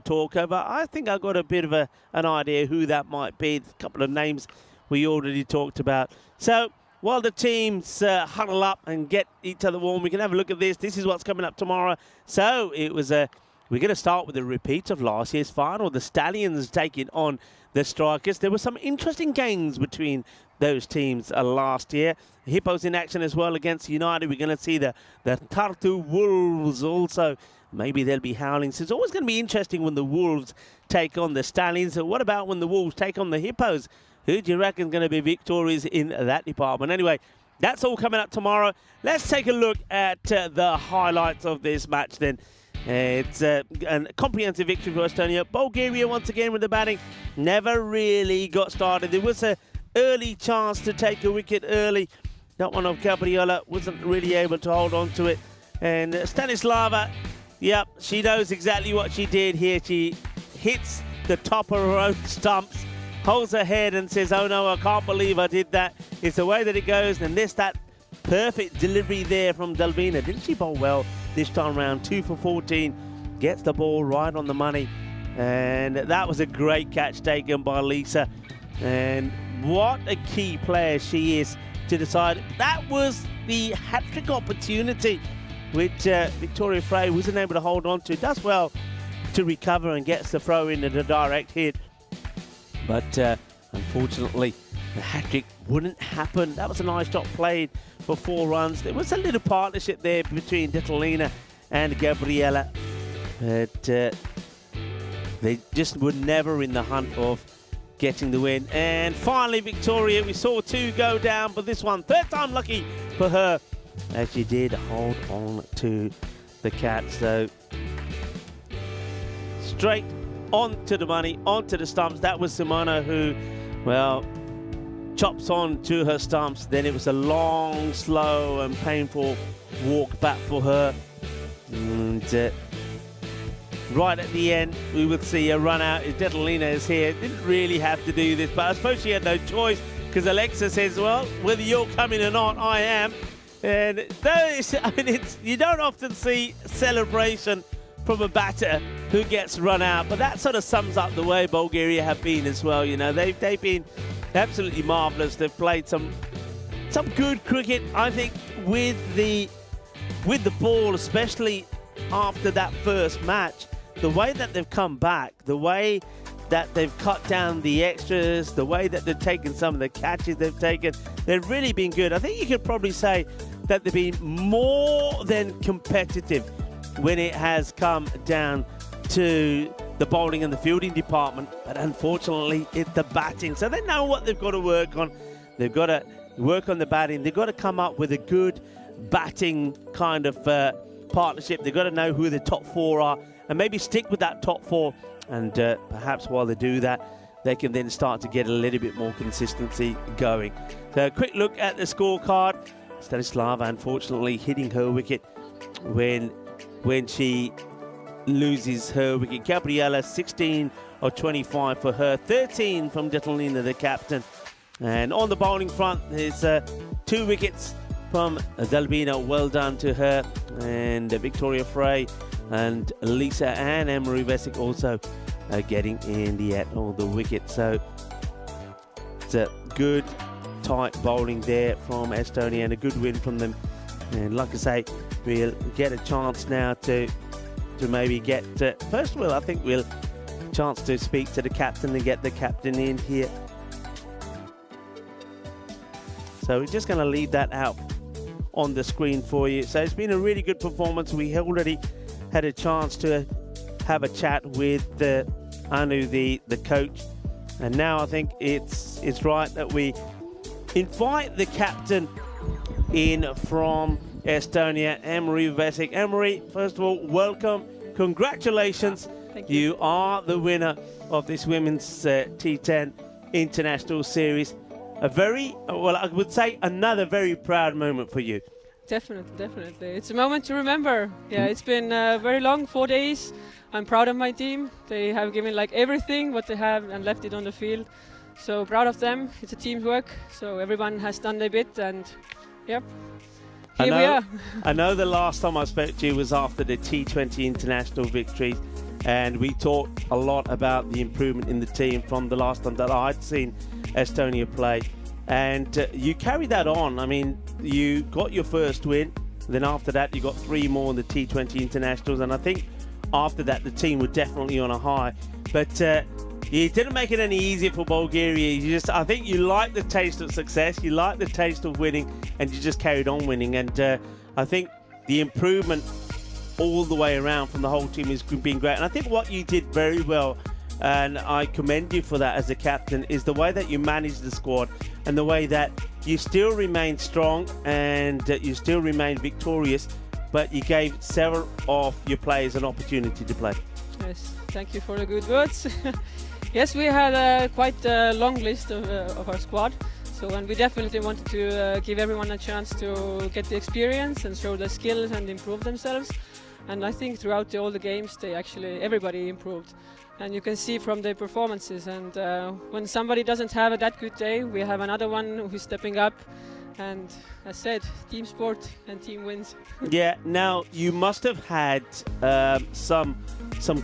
talk over. I think I've got a bit of an idea who that might be. A couple of names we already talked about. So while the teams huddle up and get each other warm, we can have a look at this. This is what's coming up tomorrow. So it was we're going to start with a repeat of last year's final. The Stallions taking on the Strikers. There were some interesting games between those teams last year. Hippos in action as well against United. We're going to see the Tartu Wolves also. Maybe they'll be howling. So it's always going to be interesting when the Wolves take on the Stallions. So what about when the Wolves take on the Hippos? Who do you reckon is going to be victorious in that department? Anyway, that's all coming up tomorrow. Let's take a look at the highlights of this match then. It's a comprehensive victory for Estonia. Bulgaria, once again, with the batting, never really got started. There was an early chance to take a wicket early. That one of Gabriela wasn't really able to hold on to it. And Stanislava, yep, she knows exactly what she did here. She hits the top of her own stumps, holds her head and says, oh no, I can't believe I did that. It's the way that it goes. And that perfect delivery there from Dalbina. Didn't she bowl well this time round? 2 for 14. Gets the ball right on the money. And that was a great catch taken by Lisa. And what a key player she is to decide. That was the hat-trick opportunity which Victoria Frey wasn't able to hold on to. Does well to recover and gets the throw in and a direct hit. But unfortunately, the hat-trick wouldn't happen. That was a nice shot played for 4 runs. There was a little partnership there between Detalina and Gabriela. But they just were never in the hunt of getting the win. And finally, Victoria, we saw 2 go down, but this one, 3rd time lucky for her, as she did hold on to the catch. So straight on to the money, onto the stumps. That was Simona who, well, chops on to her stumps. Then it was a long, slow and painful walk back for her. And right at the end, we would see a run out. Detalina is here. Didn't really have to do this, but I suppose she had no choice because Alexa says, well, whether you're coming or not, I am. And you don't often see celebration from a batter who gets run out, but that sort of sums up the way Bulgaria have been as well. You know, they've been absolutely marvellous. They've played some good cricket, I think, with the ball, especially after that first match. The way that they've come back, the way that they've cut down the extras, the way that they've taken some of the catches they've taken, they've really been good. I think you could probably say that they've been more than competitive when it has come down to the bowling and the fielding department, but unfortunately it's the batting. So they know what they've got to work on. They've got to work on the batting. They've got to come up with a good batting kind of partnership. They've got to know who the top 4 are and maybe stick with that top 4. And perhaps while they do that, they can then start to get a little bit more consistency going. So a quick look at the scorecard. Stanislava, unfortunately, hitting her wicket when she loses her wicket. Gabriela, 16 of 25 for her, 13 from Detalina, the captain. And on the bowling front, there's 2 wickets from Dalbina. Well done to her. And Victoria Frey and Lisa and Anne-Marie Vesic also getting in the wicket. So it's a good tight bowling there from Estonia and a good win from them. And like I say, we'll get a chance now to maybe get first of all, I think we'll chance to speak to the captain and get the captain in here. So we're just going to leave that out on the screen for you. So it's been a really good performance. We already had a chance to have a chat with Anu, the coach, and now I think it's right that we invite the captain in from Estonia, Anne-Marie Vesik. Anne-Marie, first of all, welcome. Congratulations. Thank you. You are the winner of this women's T10 International Series. A very, well, I would say another very proud moment for you. Definitely. It's a moment to remember. Yeah, it's been very long, 4 days. I'm proud of my team. They have given like everything what they have and left it on the field. So proud of them. It's a teamwork. So everyone has done their bit, and yep. Here we are. I know the last time I spoke to you was after the T20 International victories, and we talked a lot about the improvement in the team from the last time that I'd seen Estonia play. And you carried that on. I mean, you got your first win. Then after that, you got 3 more in the T20 Internationals. And I think after that, the team were definitely on a high. But you didn't make it any easier for Bulgaria. I think you liked the taste of success. You liked the taste of winning, and you just carried on winning. And I think the improvement all the way around from the whole team has been great. And I think what you did very well, and I commend you for that as a captain, is the way that you managed the squad and the way that you still remain strong and you still remain victorious, but you gave several of your players an opportunity to play. Yes, thank you for the good words. Yes, we had quite a long list of our squad. And we definitely wanted to give everyone a chance to get the experience and show their skills and improve themselves. And I think throughout all the games, everybody improved. And you can see from their performances. And when somebody doesn't have that good day, we have another one who's stepping up. And as said, team sport and team wins. Yeah, now you must have had some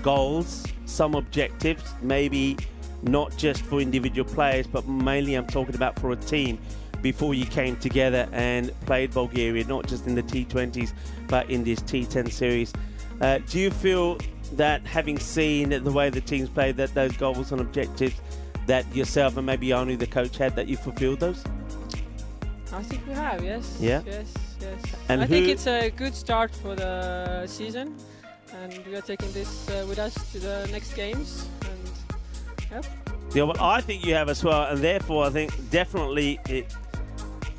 goals, some objectives, maybe not just for individual players, but mainly I'm talking about for a team before you came together and played Bulgaria, not just in the T20s, but in this T10 series. Do you feel that having seen the way the teams played, that those goals and objectives that yourself and maybe Anu, the coach, had, that you fulfilled those? I think we have, yes. Yeah? Yes. And I think it's a good start for the season, and we are taking this with us to the next games. And yep. Yeah, well, I think you have as well, and therefore I think definitely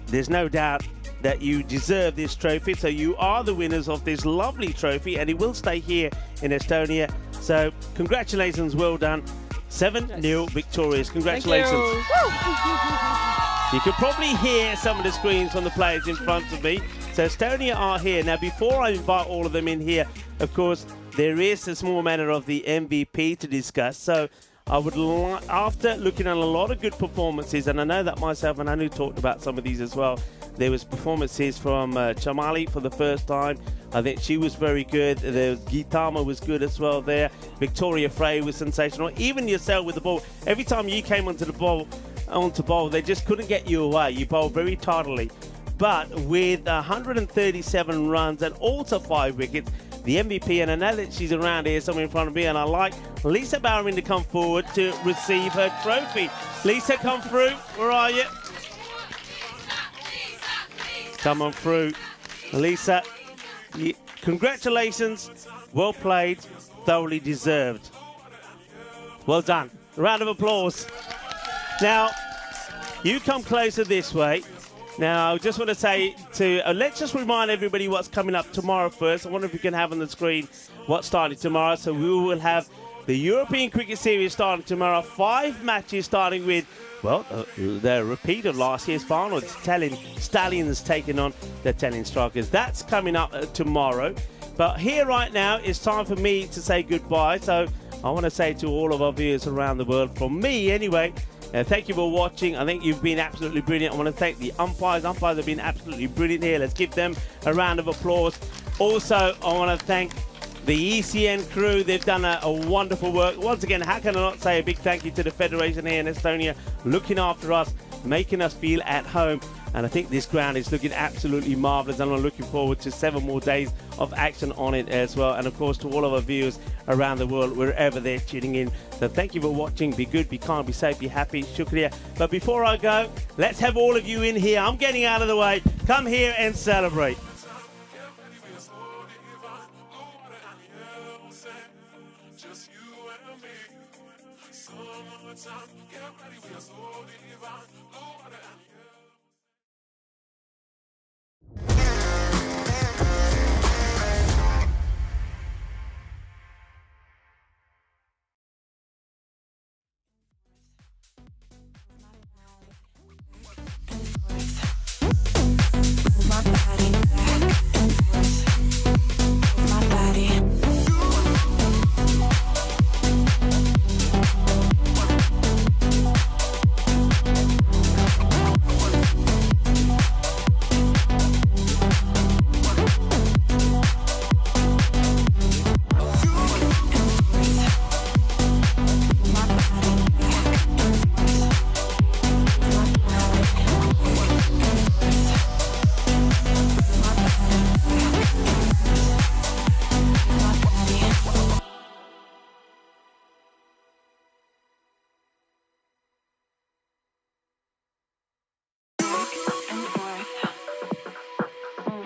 there's no doubt that you deserve this trophy. So you are the winners of this lovely trophy, and it will stay here in Estonia. So congratulations, well done. 7-0 victorious. Congratulations. You can probably hear some of the screams from the players in front of me. So Estonia are here. Now, before I invite all of them in here, of course, there is a small matter of the MVP to discuss. So I would after looking at a lot of good performances, and I know that myself and Anu talked about some of these as well. There was performances from Chamali for the first time. I think she was very good. Gitama was good as well there. Victoria Frey was sensational. Even yourself with the ball. Every time you came onto bowl, they just couldn't get you away. You bowled very tardily. But with 137 runs and also 5 wickets, the MVP, and I know that she's around here somewhere in front of me, and I like Lisa Bowering to come forward to receive her trophy. Lisa, come through. Where are you? Come on through. Lisa, congratulations. Well played. Thoroughly deserved. Well done. Round of applause. Now, you come closer this way. Now, I just want to say let's just remind everybody what's coming up tomorrow first. I wonder if we can have on the screen what's starting tomorrow. So we will have the European Cricket Series starting tomorrow. 5 matches starting with, well, the repeat of last year's final. It's Stallions taking on the Tallinn Strikers. That's coming up tomorrow. But here right now, it's time for me to say goodbye. So I want to say to all of our viewers around the world, from me anyway, thank you for watching. I think you've been absolutely brilliant. I want to thank the umpires. Umpires have been absolutely brilliant here. Let's give them a round of applause. Also, I want to thank the ECN crew. They've done a wonderful work. Once again, how can I not say a big thank you to the Federation here in Estonia, looking after us, making us feel at home. And I think this ground is looking absolutely marvellous, and I'm looking forward to 7 more days of action on it as well. And of course, to all of our viewers around the world, wherever they're tuning in. So thank you for watching. Be good, be kind, be safe, be happy. Shukriya. But before I go, Let's have all of you in here. I'm getting out of the way. Come here and celebrate. Just you and me. Summertime, get ready, we are so divine. Blue water and my body back and forth, my body.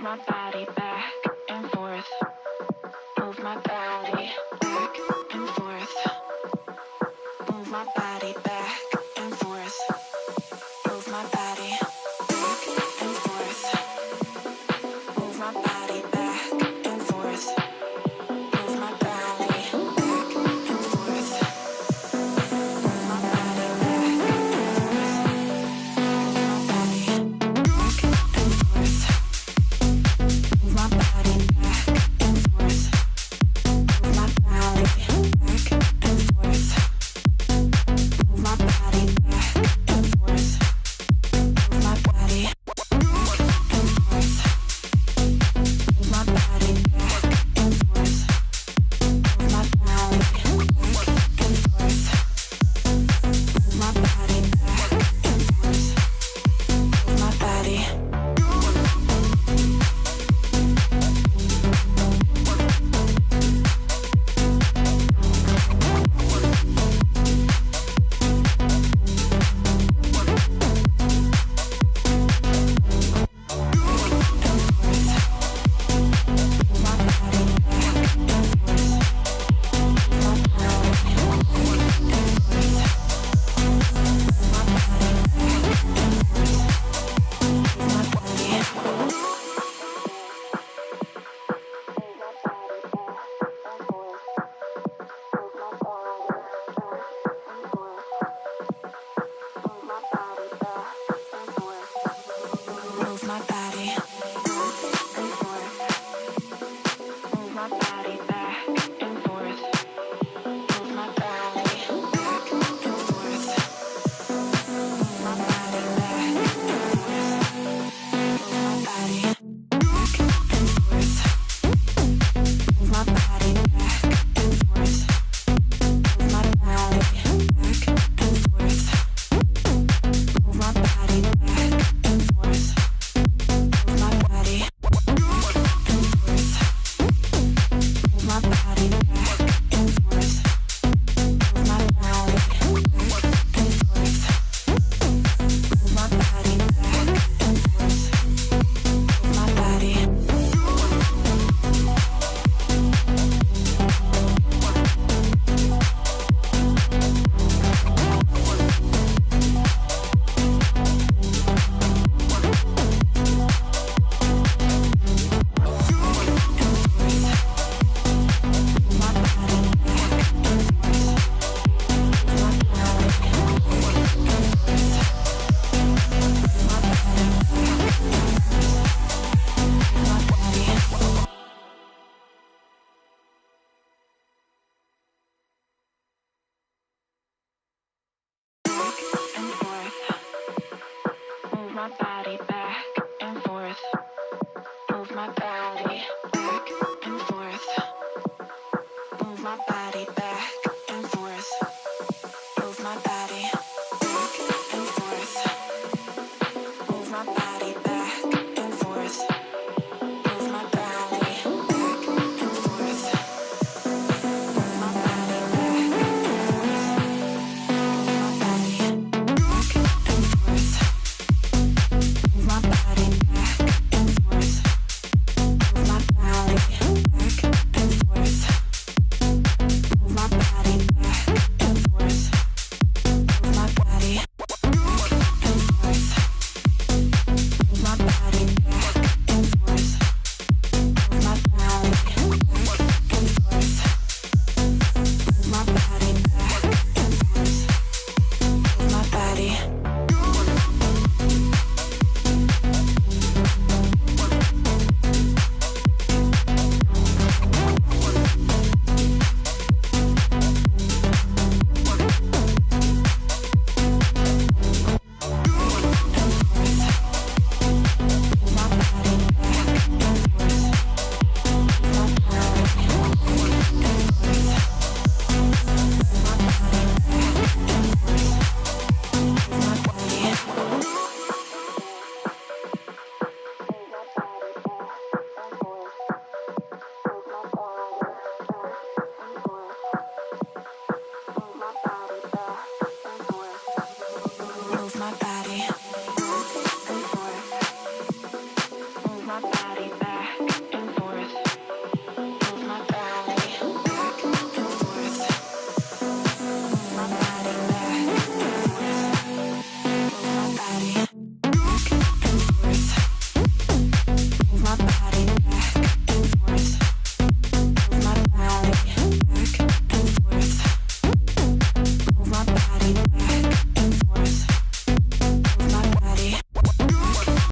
My body back and forth. Move my body back and forth. Move my body back and forth. Move my body back and forth. Move my body back and forth. Move my body back and forth. Move my body back and forth. Move my body back and forth. Move my body back and forth. Move my body back and forth. Move my body back and forth. Move my body back and forth. Move my body back and forth. Move my body back and forth. Move my body. Move my body and forth. Move my body back and forth. Move my body back and forth. Move my body back and forth. Move my body back and forth. Move my body back and forth. Move my body back and forth. Move my body back and forth. Move my body back and forth. Move my body back and forth. Move my body back and forth. Move my body back and forth. Move my body. And forth. Move my body.